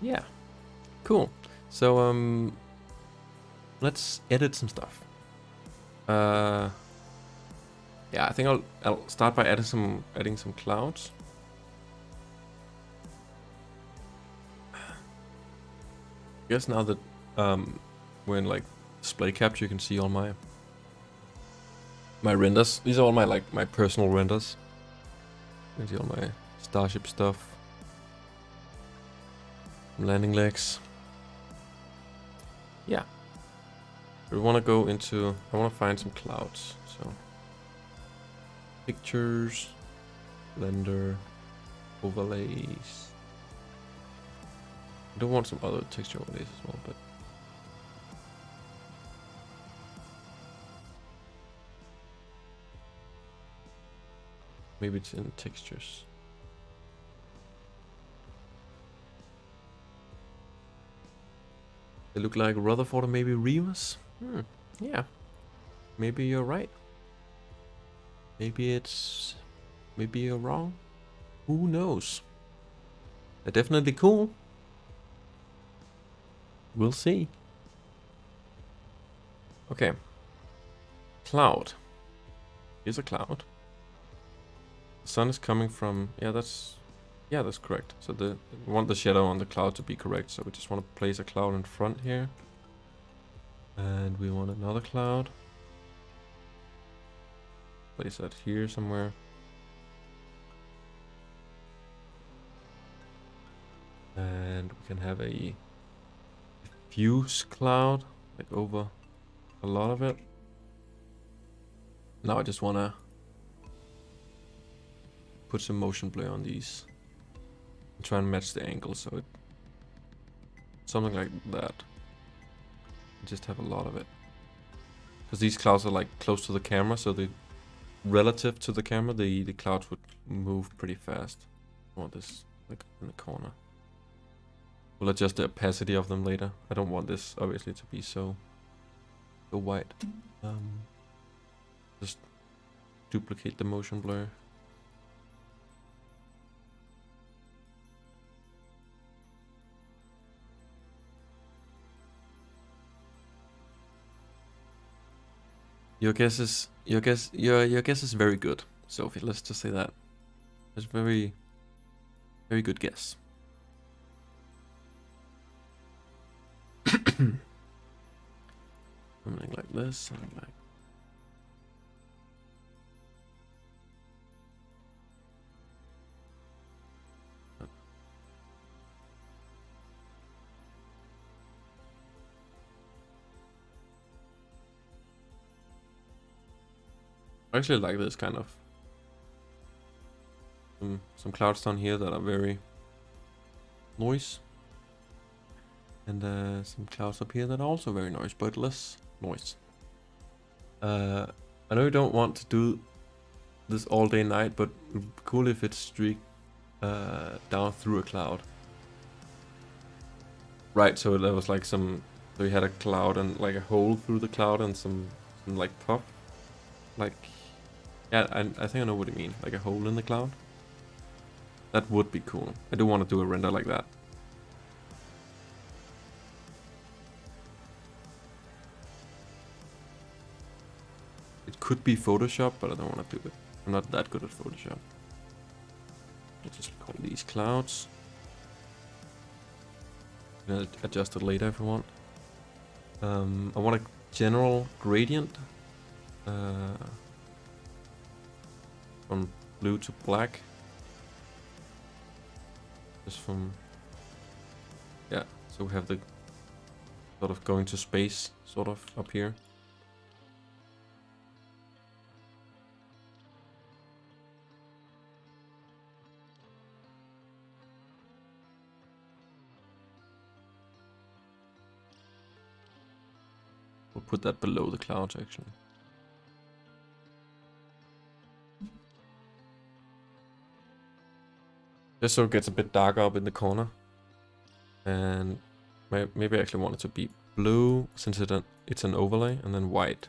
Yeah. Cool. So let's edit some stuff. Yeah, I think I'll start by adding some clouds. I guess now that we're in like display capture, you can see all my renders. These are all my personal renders. You can see all my Starship stuff, landing legs. Yeah. We want to go into. I want to find some clouds. So pictures, blender, overlays. I do want some other texture overlays as well, but maybe it's in textures. They look like Rutherford or maybe Remus. Yeah. Maybe you're right. Maybe you're wrong. Who knows? They're definitely cool. We'll see. Okay. Cloud. Here's a cloud. The sun is coming from... Yeah, that's correct. So we want the shadow on the cloud to be correct. So we just want to place a cloud in front here. And we want another cloud. Place that here somewhere. And we can have a diffuse cloud, like over a lot of it. Now I just wanna put some motion blur on these. And try and match the angle so it something like that. Just have a lot of it. Because these clouds are like close to the camera, so the relative to the camera, the clouds would move pretty fast. I want this like in the corner. We'll adjust the opacity of them later. I don't want this obviously to be so white. Just duplicate the motion blur. Your guess is very good, Sophie. Let's just say that. It's very good guess. Something like this, something like. I actually like this kind of. Some clouds down here that are very noise. And some clouds up here that are also very noise, but less noise. I know you don't want to do this all day night, but it would be cool if it streaked down through a cloud. Right, so there was like some, so you had a cloud and like a hole through the cloud and some like pop. Like, yeah, I think I know what you mean, like a hole in the cloud. That would be cool. I do want to do a render like that. It could be Photoshop, but I don't want to do it. I'm not that good at Photoshop. I'll just call these clouds. I'm gonna adjust it later if I want. I want a general gradient. From blue to black. Just from, yeah, so we have the sort of going to space sort of up here. We'll put that below the clouds actually. Just so it gets a bit darker up in the corner. And maybe I actually want it to be blue since it's an overlay, and then white.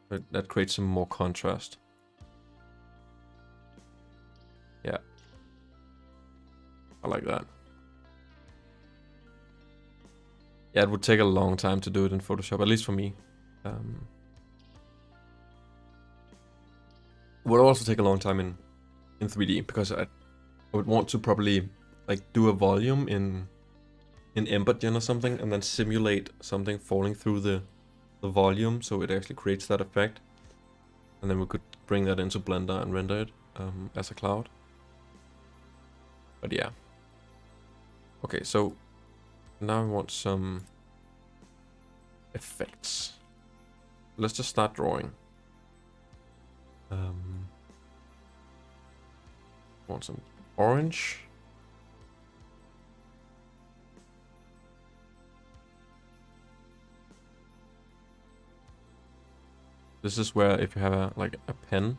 But that creates some more contrast. Yeah. I like that. Yeah, it would take a long time to do it in Photoshop, at least for me. It would also take a long time in 3D because I would want to probably like do a volume in Embergen or something and then simulate something falling through the volume so it actually creates that effect. And then we could bring that into Blender and render it as a cloud. But yeah. Okay, so now we want some effects. Let's just start drawing. Want some orange. This is where if you have a pen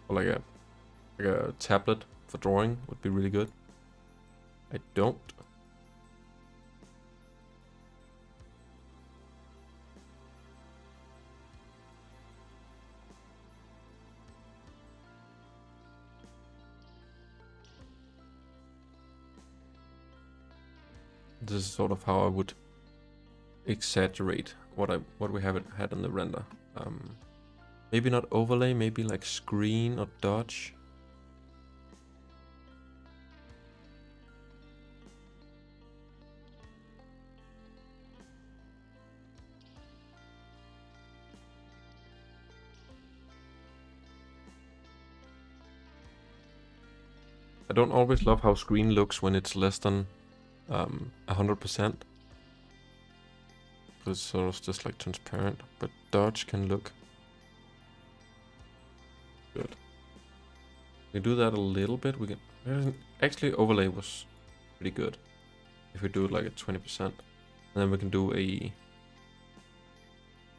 or like a tablet for drawing would be really good. I don't. This is sort of how I would exaggerate what we haven't had in the render. Maybe not overlay, maybe like screen or dodge. I don't always love how screen looks when it's less than 100%. It's sort of just like transparent, but dodge can look good. We do that a little bit. We can actually overlay was pretty good. If we do it like at 20%, and then we can do a,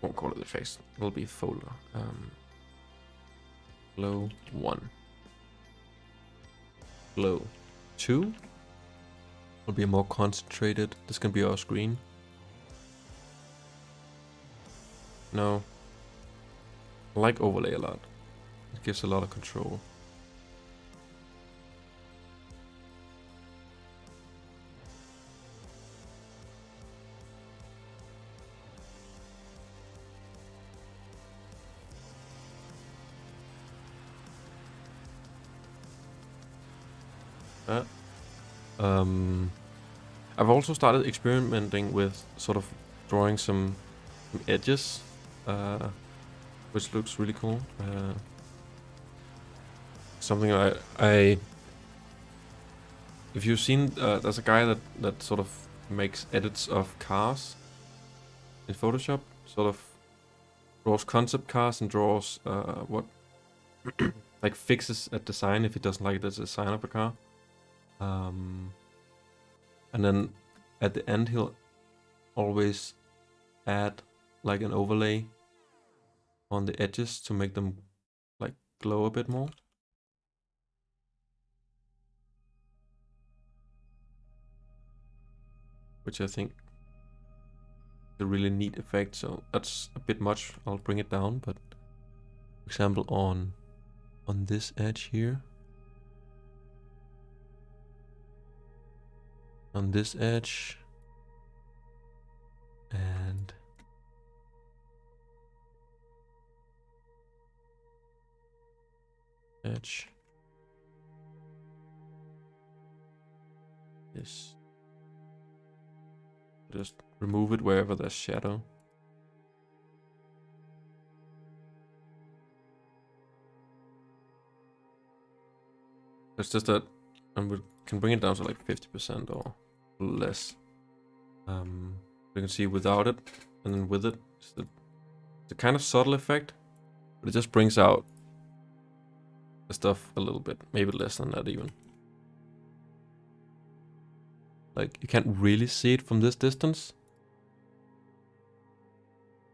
won't call it effects, it'll be a folder. Glow 1. Glow 2 will be more concentrated. This can be our screen. No, I like overlay a lot. It gives a lot of control. I've also started experimenting with sort of drawing some edges, which looks really cool. Something I if you've seen, there's a guy that sort of makes edits of cars in Photoshop, sort of draws concept cars and draws what like fixes a design if he doesn't like the design of a car. And then at the end he'll always add like an overlay on the edges to make them like glow a bit more. Which I think is a really neat effect, so that's a bit much. I'll bring it down, but for example on this edge here, on this edge, and edge, this, just remove it wherever there's shadow. It's just that, and we can bring it down to like 50% or less. You can see without it and then with it, it's the kind of subtle effect, but it just brings out the stuff a little bit, maybe less than that even. Like you can't really see it from this distance,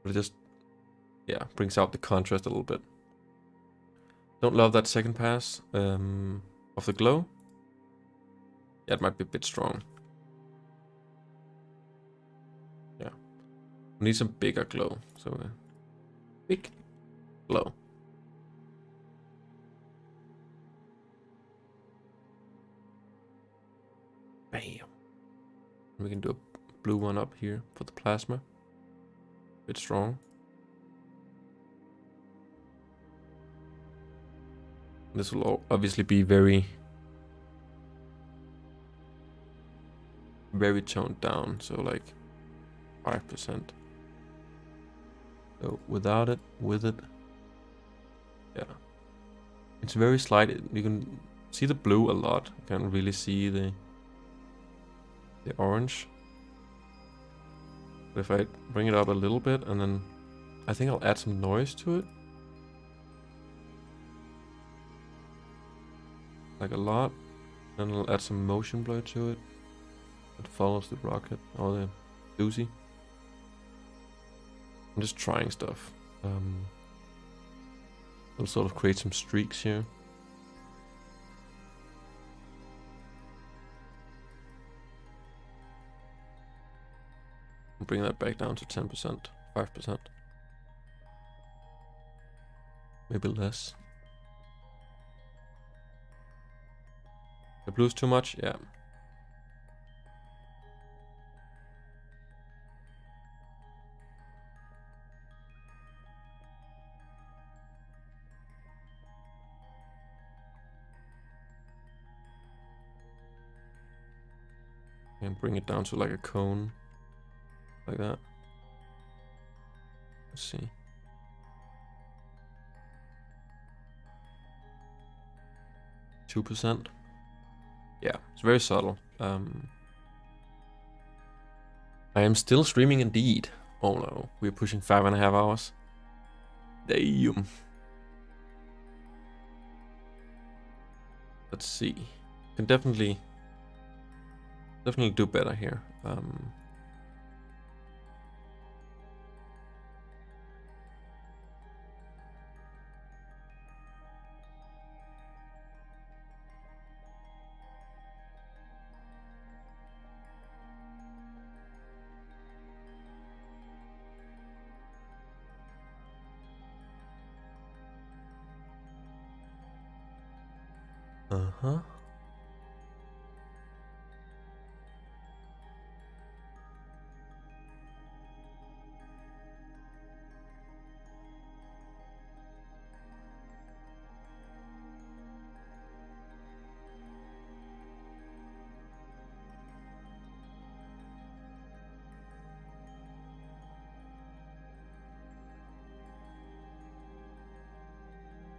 but it just, yeah, brings out the contrast a little bit. Don't love that second pass of the glow. Yeah, it might be a bit strong. Yeah, we need some bigger glow. So big glow. Bam. We can do a blue one up here for the plasma. Bit strong. This will obviously be very toned down, so like 5%. So without it, with it, yeah, it's very slight. You can see the blue a lot. You can't really see the orange. But if I bring it up a little bit, and then I think I'll add some noise to it, like a lot, and I'll add some motion blur to it. It follows the rocket or the SUSIE. I'm just trying stuff. I'll sort of create some streaks here. And bring that back down to 10%, 5%. Maybe less. The blue's too much? Yeah. And bring it down to like a cone. Like that. Let's see. %. Yeah, it's very subtle. I am still streaming indeed. Oh no, we're pushing 5.5 hours. Damn. Let's see. Can definitely do better here. Uh-huh.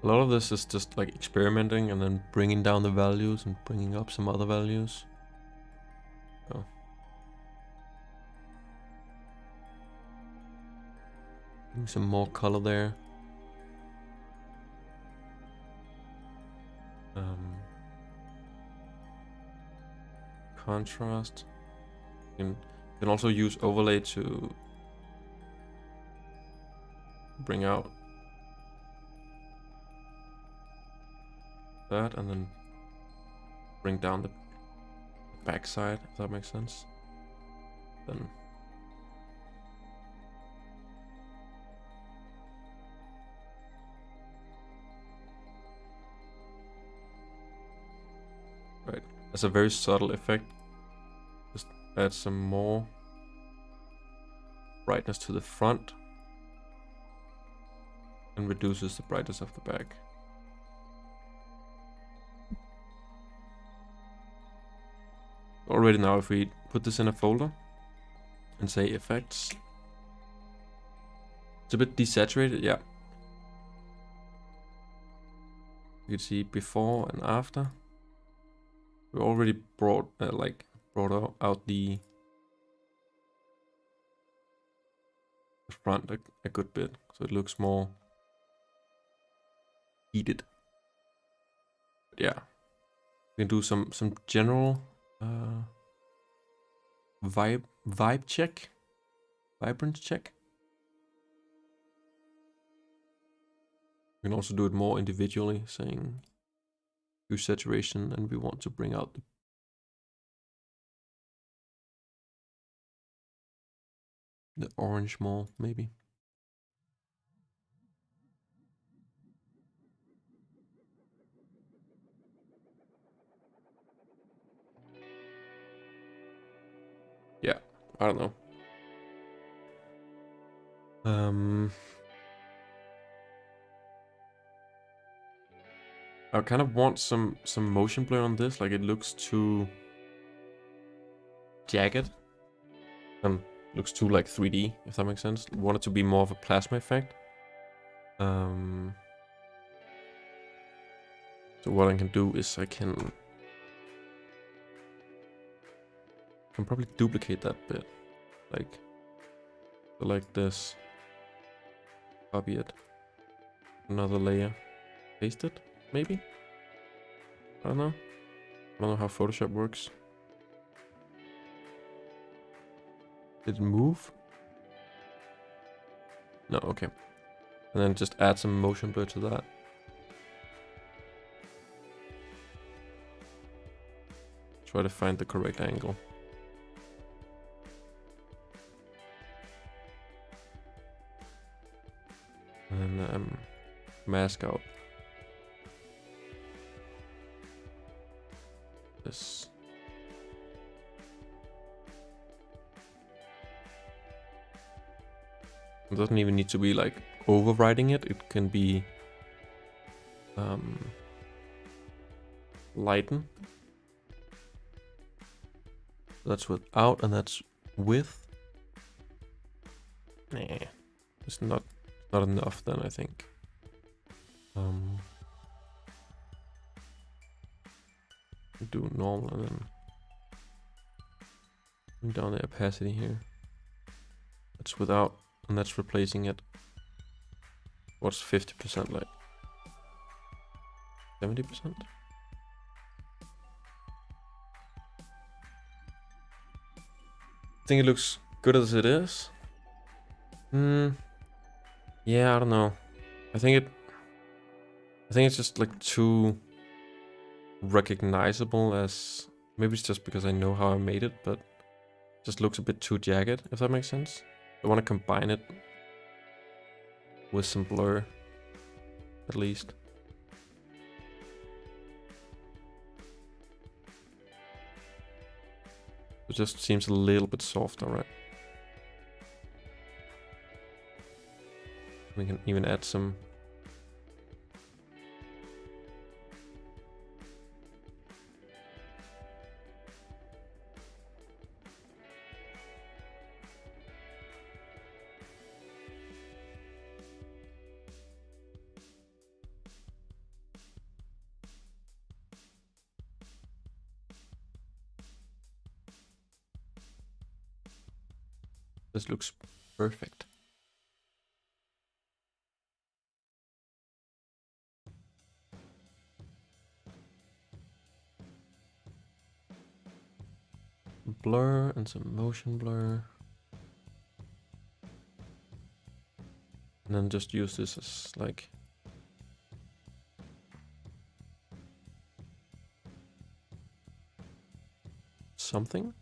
A lot of this is just like experimenting and then bringing down the values and bringing up some other values. So. Some more color there. Contrast. You can also use overlay to bring out that and then bring down the backside, if that makes sense. Then right, that's a very subtle effect. Just add some more brightness to the front and reduces the brightness of the back. Already now, if we put this in a folder and say effects, it's a bit desaturated, yeah. You can see before and after. We already brought out the front a good bit, so it looks more heated. But yeah, we can do some general vibe check, vibrance check. We can also do it more individually, saying use saturation, and we want to bring out the orange more, maybe. Yeah, I don't know. I kind of want some motion blur on this, like it looks too jagged and looks too like 3D, if that makes sense. I want it to be more of a plasma effect. So what I can do is I can probably duplicate that bit, like this, copy it, another layer, paste it, maybe? I don't know how Photoshop works. Did it move? No, okay. And then just add some motion blur to that. Try to find the correct angle. And mask out this. It doesn't even need to be like overriding it. It can be lighten. That's without and that's with. Nah, it's not enough then, I think. do normal and then bring down the opacity here. That's without, and that's replacing it. What's 50% like? 70%? I think it looks good as it is. Yeah, I don't know. I think it's just like too recognizable as, maybe it's just because I know how I made it, but it just looks a bit too jagged, if that makes sense. I want to combine it with some blur, at least. It just seems a little bit softer, right? We can even add some This looks perfect. Blur and some motion blur. And then just use this as like something,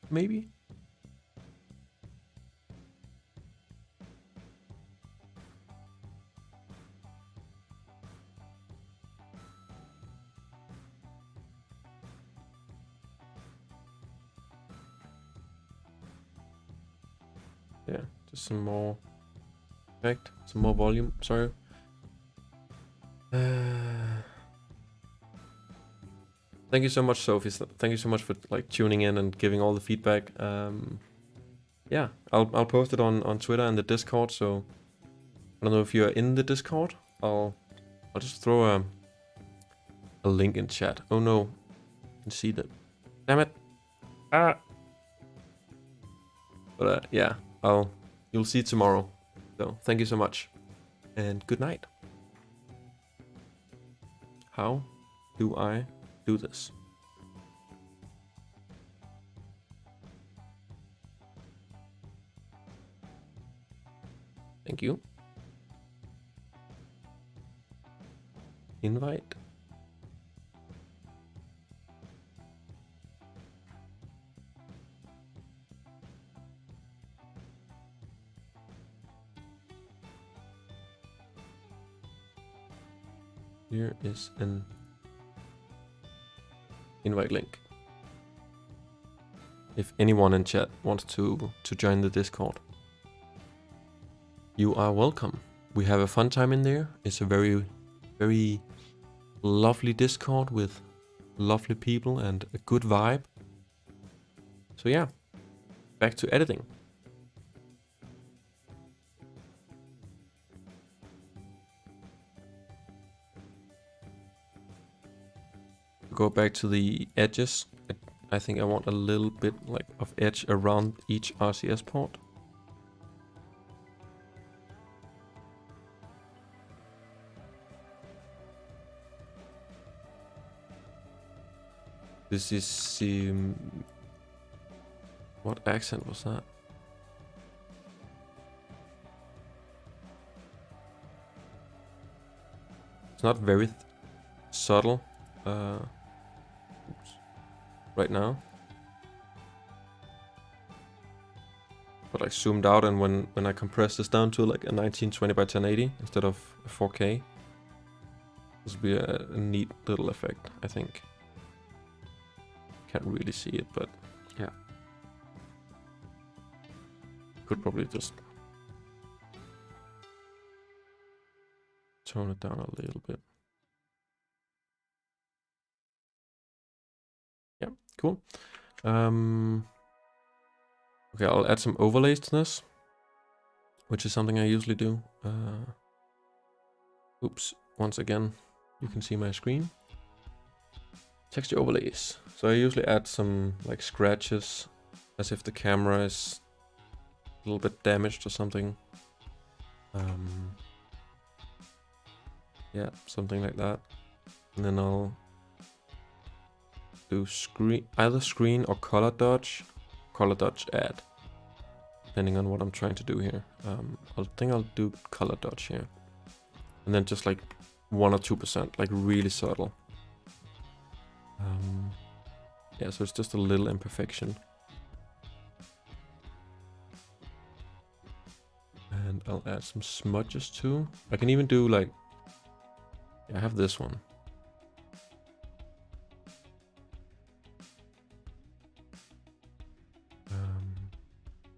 maybe? Yeah, just some more effect, some more volume, sorry. Thank you so much, Sophie. Thank you so much for like tuning in and giving all the feedback. Yeah, I'll post it on Twitter and the Discord. So I don't know if you're in the Discord. I'll just throw a link in chat. Oh no, I can see that. Damn it! Ah. But yeah, you'll see tomorrow. So thank you so much, and good night. How do I do this? Thank you. Invite. Here is an invite link. If anyone in chat wants to join the Discord, you are welcome. We have a fun time in there. It's a very, very lovely Discord with lovely people and a good vibe. So yeah, back to editing. Go back to the edges. I think I want a little bit like of edge around each RCS port. This is what accent was that? It's not very subtle right now, but like zoomed out, and when I compress this down to like a 1920 by 1080 instead of a 4K, this will be a neat little effect, I think. Can't really see it, but yeah, could probably just tone it down a little bit. Yeah, cool. Okay, I'll add some overlays to this, which is something I usually do. Oops, once again, you can see my screen. Texture overlays. So I usually add some like scratches as if the camera is a little bit damaged or something. Yeah, something like that. And then I'll do either screen or color dodge add, depending on what I'm trying to do here. I think I'll do color dodge here. And then just like 1 or 2%, like really subtle. Yeah, so it's just a little imperfection. And I'll add some smudges too. I can even do like, yeah, I have this one.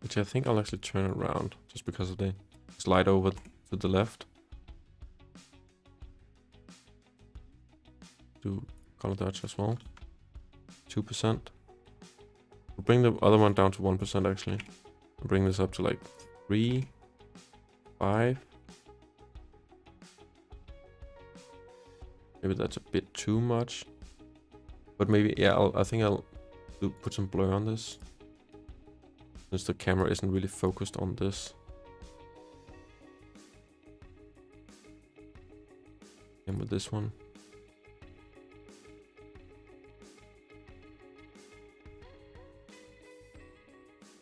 Which I think I'll actually turn around just because of the slide over to the left. Do color dodge as well. 2%. We'll bring the other one down to 1% actually. I'll bring this up to like 3, 5. Maybe that's a bit too much. But maybe, yeah, I think I'll put some blur on this. Since the camera isn't really focused on this. And with this one.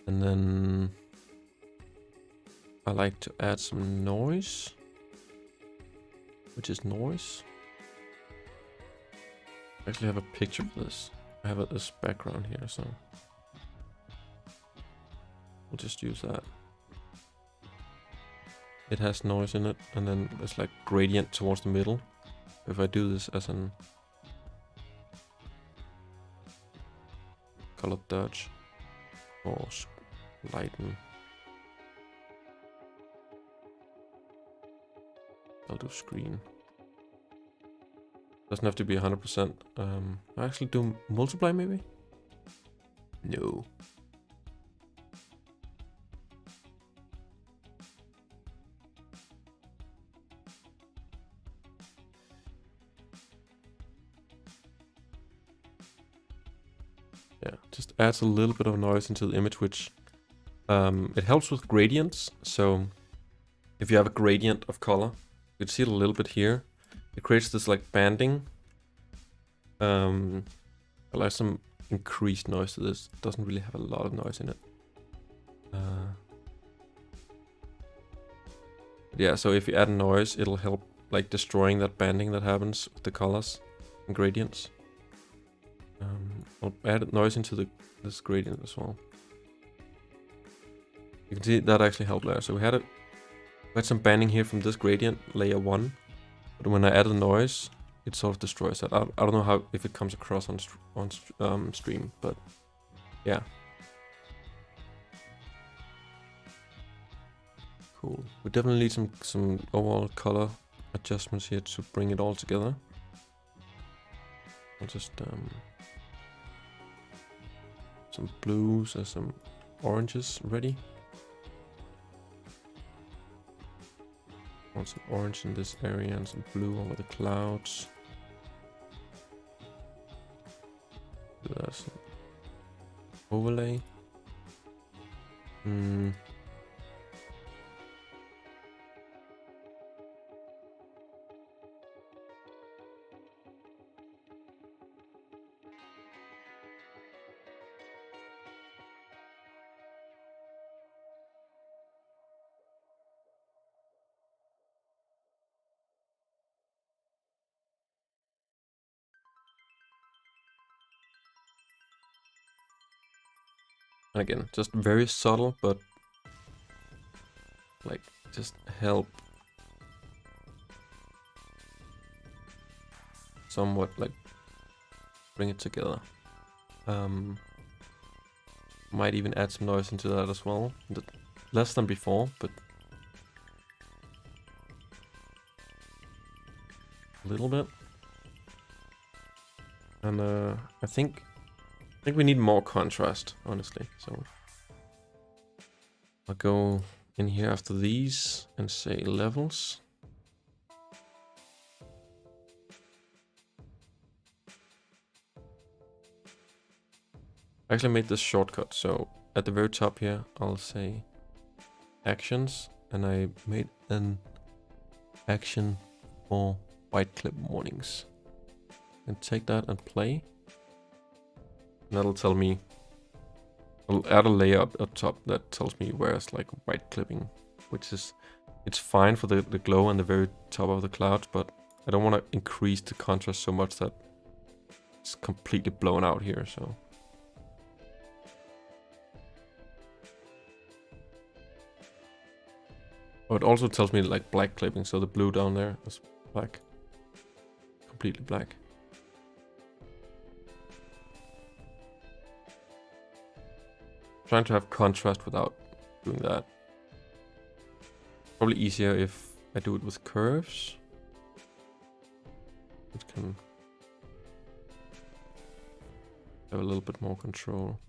And then I like to add some noise. Which is noise. I actually have a picture for this. I have this background here, so we'll just use that. It has noise in it, and then there's like gradient towards the middle. If I do this as an color dodge or lighten, I'll do screen. Doesn't have to be 100%. I actually do multiply maybe? No. Yeah, just adds a little bit of noise into the image, which it helps with gradients. So if you have a gradient of color, you can see it a little bit here. It creates this like banding. Allows some increased noise to this. It doesn't really have a lot of noise in it. Yeah, so if you add noise, it'll help like destroying that banding that happens with the colors and gradients. I'll add noise into this gradient as well. You can see that actually helped there. So we had some banding here from this gradient, layer 1. But when I add a noise, it sort of destroys that. I don't know if it comes across on stream, but yeah. Cool. We definitely need some overall color adjustments here to bring it all together. I'll just some blues and some oranges ready. Want some orange in this area and some blue over the clouds. Do that some overlay. And again, just very subtle, but like just help somewhat like bring it together. Might even add some noise into that as well. Less than before, but a little bit. And I think we need more contrast, honestly. So I'll go in here after these and say levels. I actually made this shortcut. So at the very top here, I'll say actions, and I made an action for white clip warnings. And take that and play. And that'll tell me, I'll add a layer up top that tells me where it's like white clipping, which is, it's fine for the glow on the very top of the clouds, but I don't want to increase the contrast so much that it's completely blown out here, so. Oh, it also tells me like black clipping, so the blue down there is black. Completely black. Trying to have contrast without doing that. Probably easier if I do it with curves. It can have a little bit more control.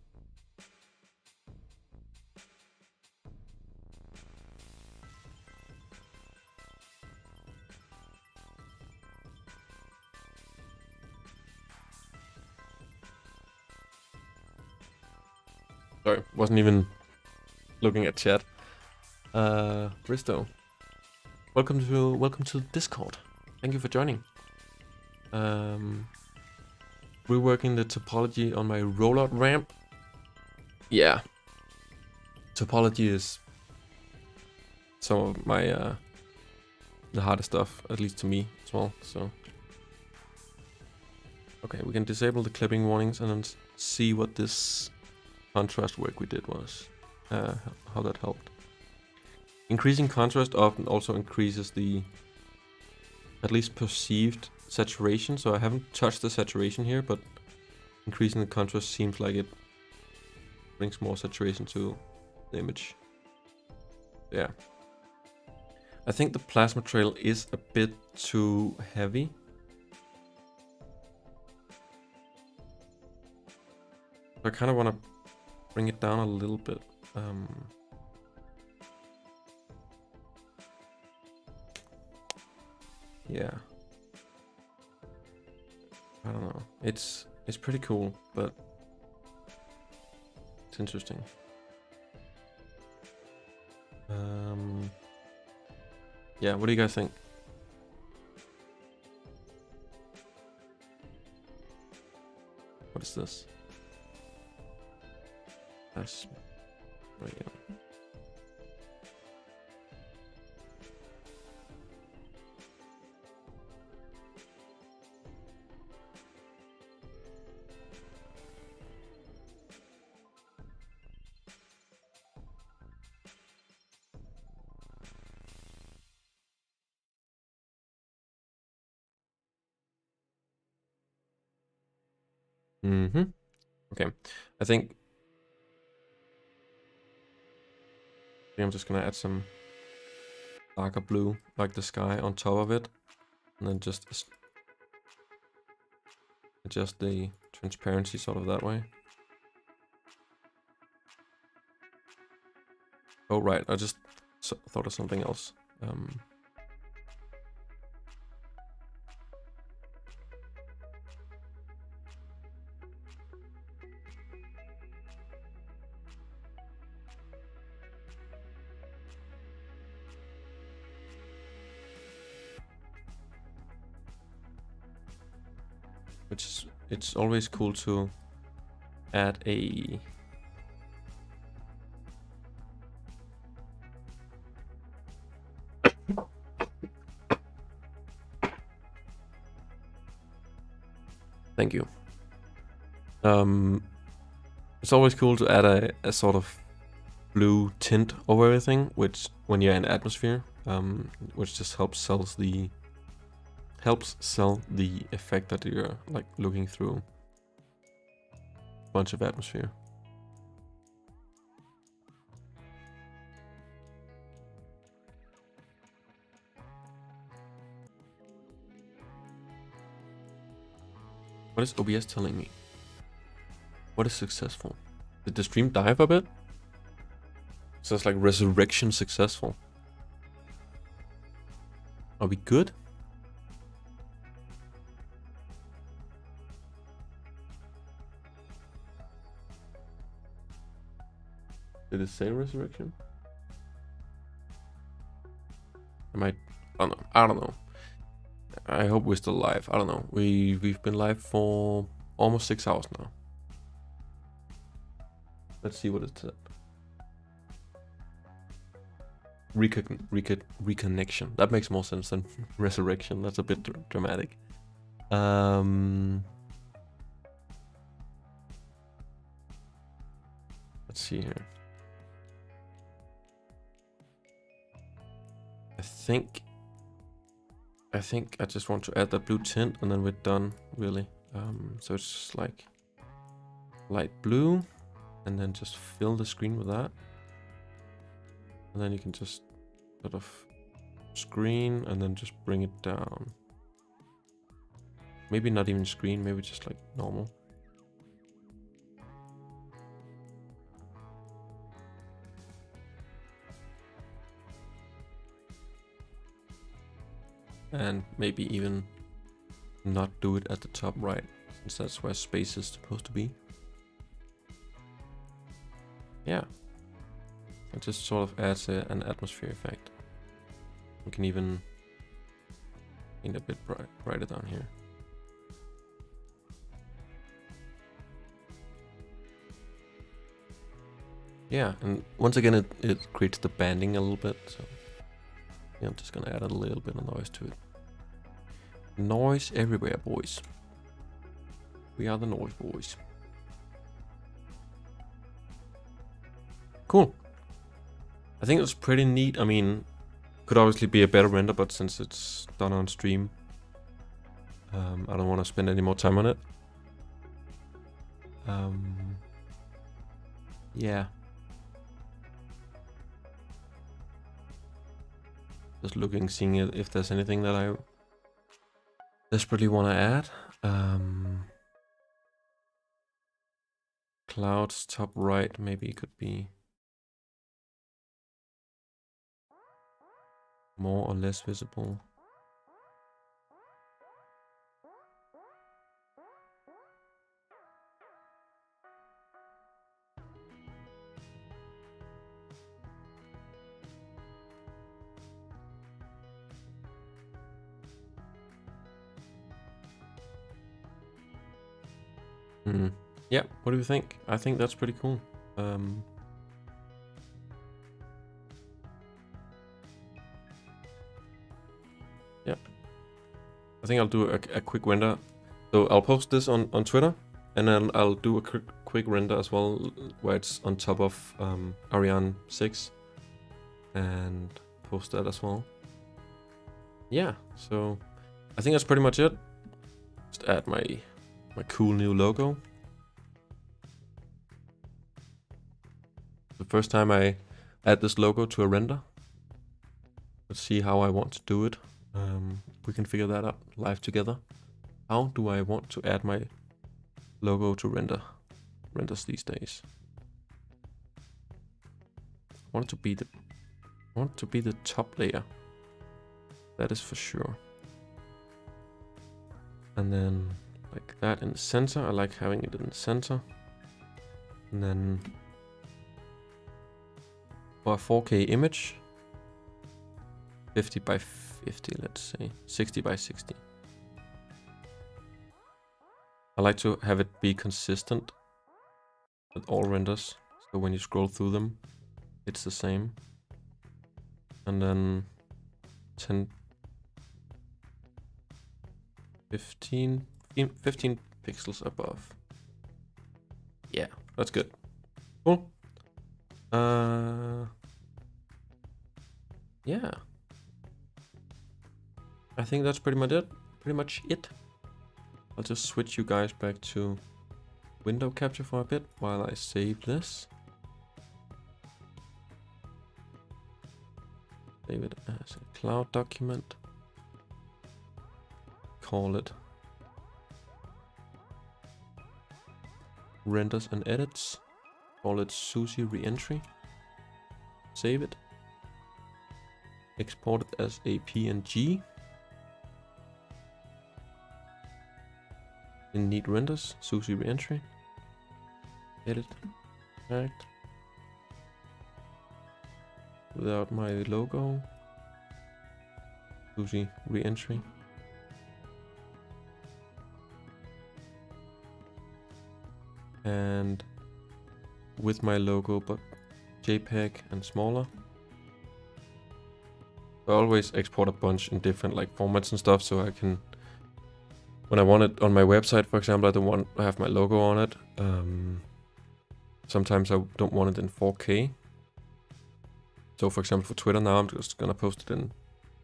Sorry, wasn't even looking at chat. Risto, welcome to Discord. Thank you for joining. Reworking the topology on my rollout ramp. Yeah, topology is some of my the hardest stuff, at least to me as well. So okay, we can disable the clipping warnings and then see what this contrast work we did was, how that helped. Increasing contrast often also increases the at least perceived saturation, so I haven't touched the saturation here, but increasing the contrast seems like it brings more saturation to the image. Yeah. I think the plasma trail is a bit too heavy. I kind of want to bring it down a little bit. Yeah. I don't know. It's pretty cool, but it's interesting. Yeah, what do you guys think? What is this? That's right. Yeah. Okay, I think I'm just gonna add some darker blue, like the sky, on top of it, and then just adjust the transparency sort of that way. Oh right, I just thought of something else. Which is, it's always cool to add a thank you. It's always cool to add a sort of blue tint over everything, which when you're in atmosphere, which just helps sell the effect that you're like looking through a bunch of atmosphere. What is OBS telling me? What is successful? Did the stream die a bit? So it's like resurrection successful. Are we good? it say resurrection? I don't know. I hope we're still live. I don't know. We've been live for almost 6 hours now. Let's see what it said. Reconnection. That makes more sense than resurrection. That's a bit dramatic. Let's see here. I think I just want to add that blue tint and then we're done, really. So it's just like light blue and then just fill the screen with that. And then you can just sort of screen and then just bring it down. Maybe not even screen, maybe just like normal. And maybe even not do it at the top right, since that's where space is supposed to be. Yeah. It just sort of adds an atmosphere effect. We can even paint a bit brighter down here. Yeah, and once again it creates the banding a little bit, so yeah, I'm just gonna add a little bit of noise to it. Noise everywhere, boys. We are the noise boys. Cool. I think it's pretty neat. I mean, could obviously be a better render, but since it's done on stream, I don't want to spend any more time on it. Yeah. Just looking, seeing if there's anything that I desperately want to add. Clouds top right, maybe it could be more or less visible. Yeah, what do you think? I think that's pretty cool. Yeah, I think I'll do a quick render. So I'll post this on Twitter, and then I'll do a quick render as well, where it's on top of Ariane 6, and post that as well. Yeah, so I think that's pretty much it. Just add my cool new logo. The first time I add this logo to a render. Let's see how I want to do it. We can figure that out live together. How do I want to add my logo to renders these days? I want it to be the top layer. That is for sure. And then like that in the center. I like having it in the center. And then for a 4K image, 50 by 50, let's say 60 by 60. I like to have it be consistent with all renders, so when you scroll through them, it's the same. And then 15 pixels above. Yeah, that's good. Cool. Yeah. I think that's pretty much it. I'll just switch you guys back to window capture for a bit while I save this. Save it as a cloud document. Call it renders and edits. Call it SUSIE reentry. Save it. Export it as a PNG. In neat renders, SUSIE reentry. Edit. Correct. without my logo. SUSIE re-entry. And with my logo, but JPEG and smaller. I always export a bunch in different like formats and stuff, so I can, when I want it on my website, for example, I don't want to have my logo on it. Sometimes I don't want it in 4K. So for example, for Twitter now, I'm just gonna post it in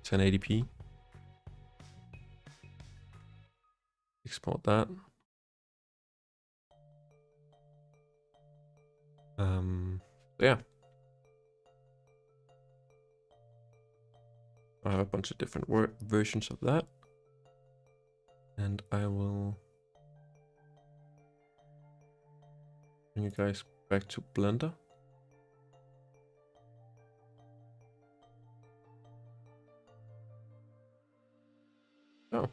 1080p. Export that. Yeah. I have a bunch of different versions of that. And I will bring you guys back to Blender. Oh. And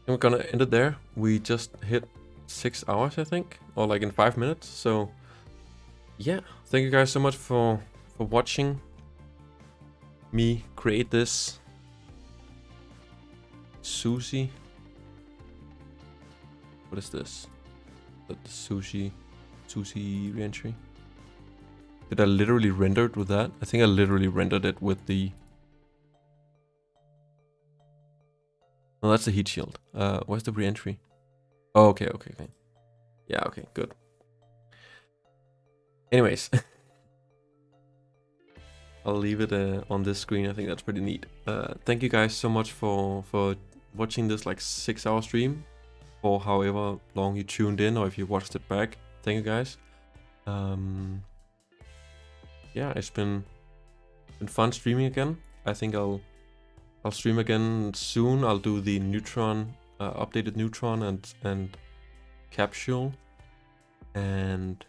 we're gonna end it there. We just hit 6 hours, I think, or like in 5 minutes. So yeah, thank you guys so much for watching me create this SUSIE. What is this? The SUSIE reentry. Did I literally render it with that? I think I literally rendered it with the. No, that's the heat shield. Where's the reentry? Oh, okay. Yeah, okay, good. Anyways, I'll leave it on this screen. I think that's pretty neat. Thank you guys so much for watching this like 6-hour stream, or however long you tuned in, or if you watched it back. Thank you guys. Yeah, it's been fun streaming again. I think I'll stream again soon. I'll do the Neutron, updated Neutron and capsule, and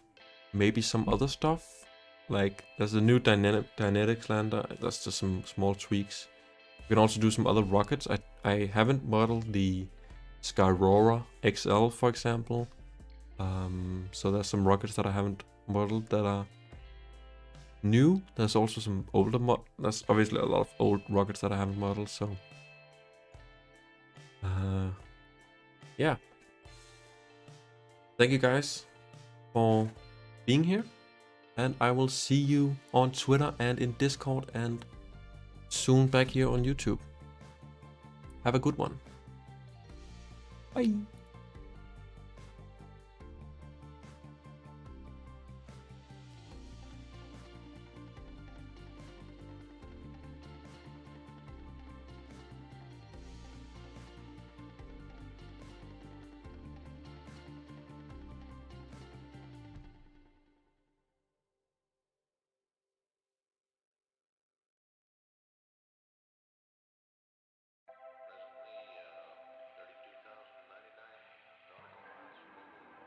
maybe some other stuff. Like there's a new dynetics lander. That's just some small tweaks. We can also do some other rockets. I haven't modeled the Skyrora XL, for example. So there's some rockets that I haven't modeled that are new. There's also some older there's obviously a lot of old rockets that I haven't modeled. So yeah. Thank you guys for being here. And I will see you on Twitter and in Discord and soon back here on YouTube. Have a good one. Bye.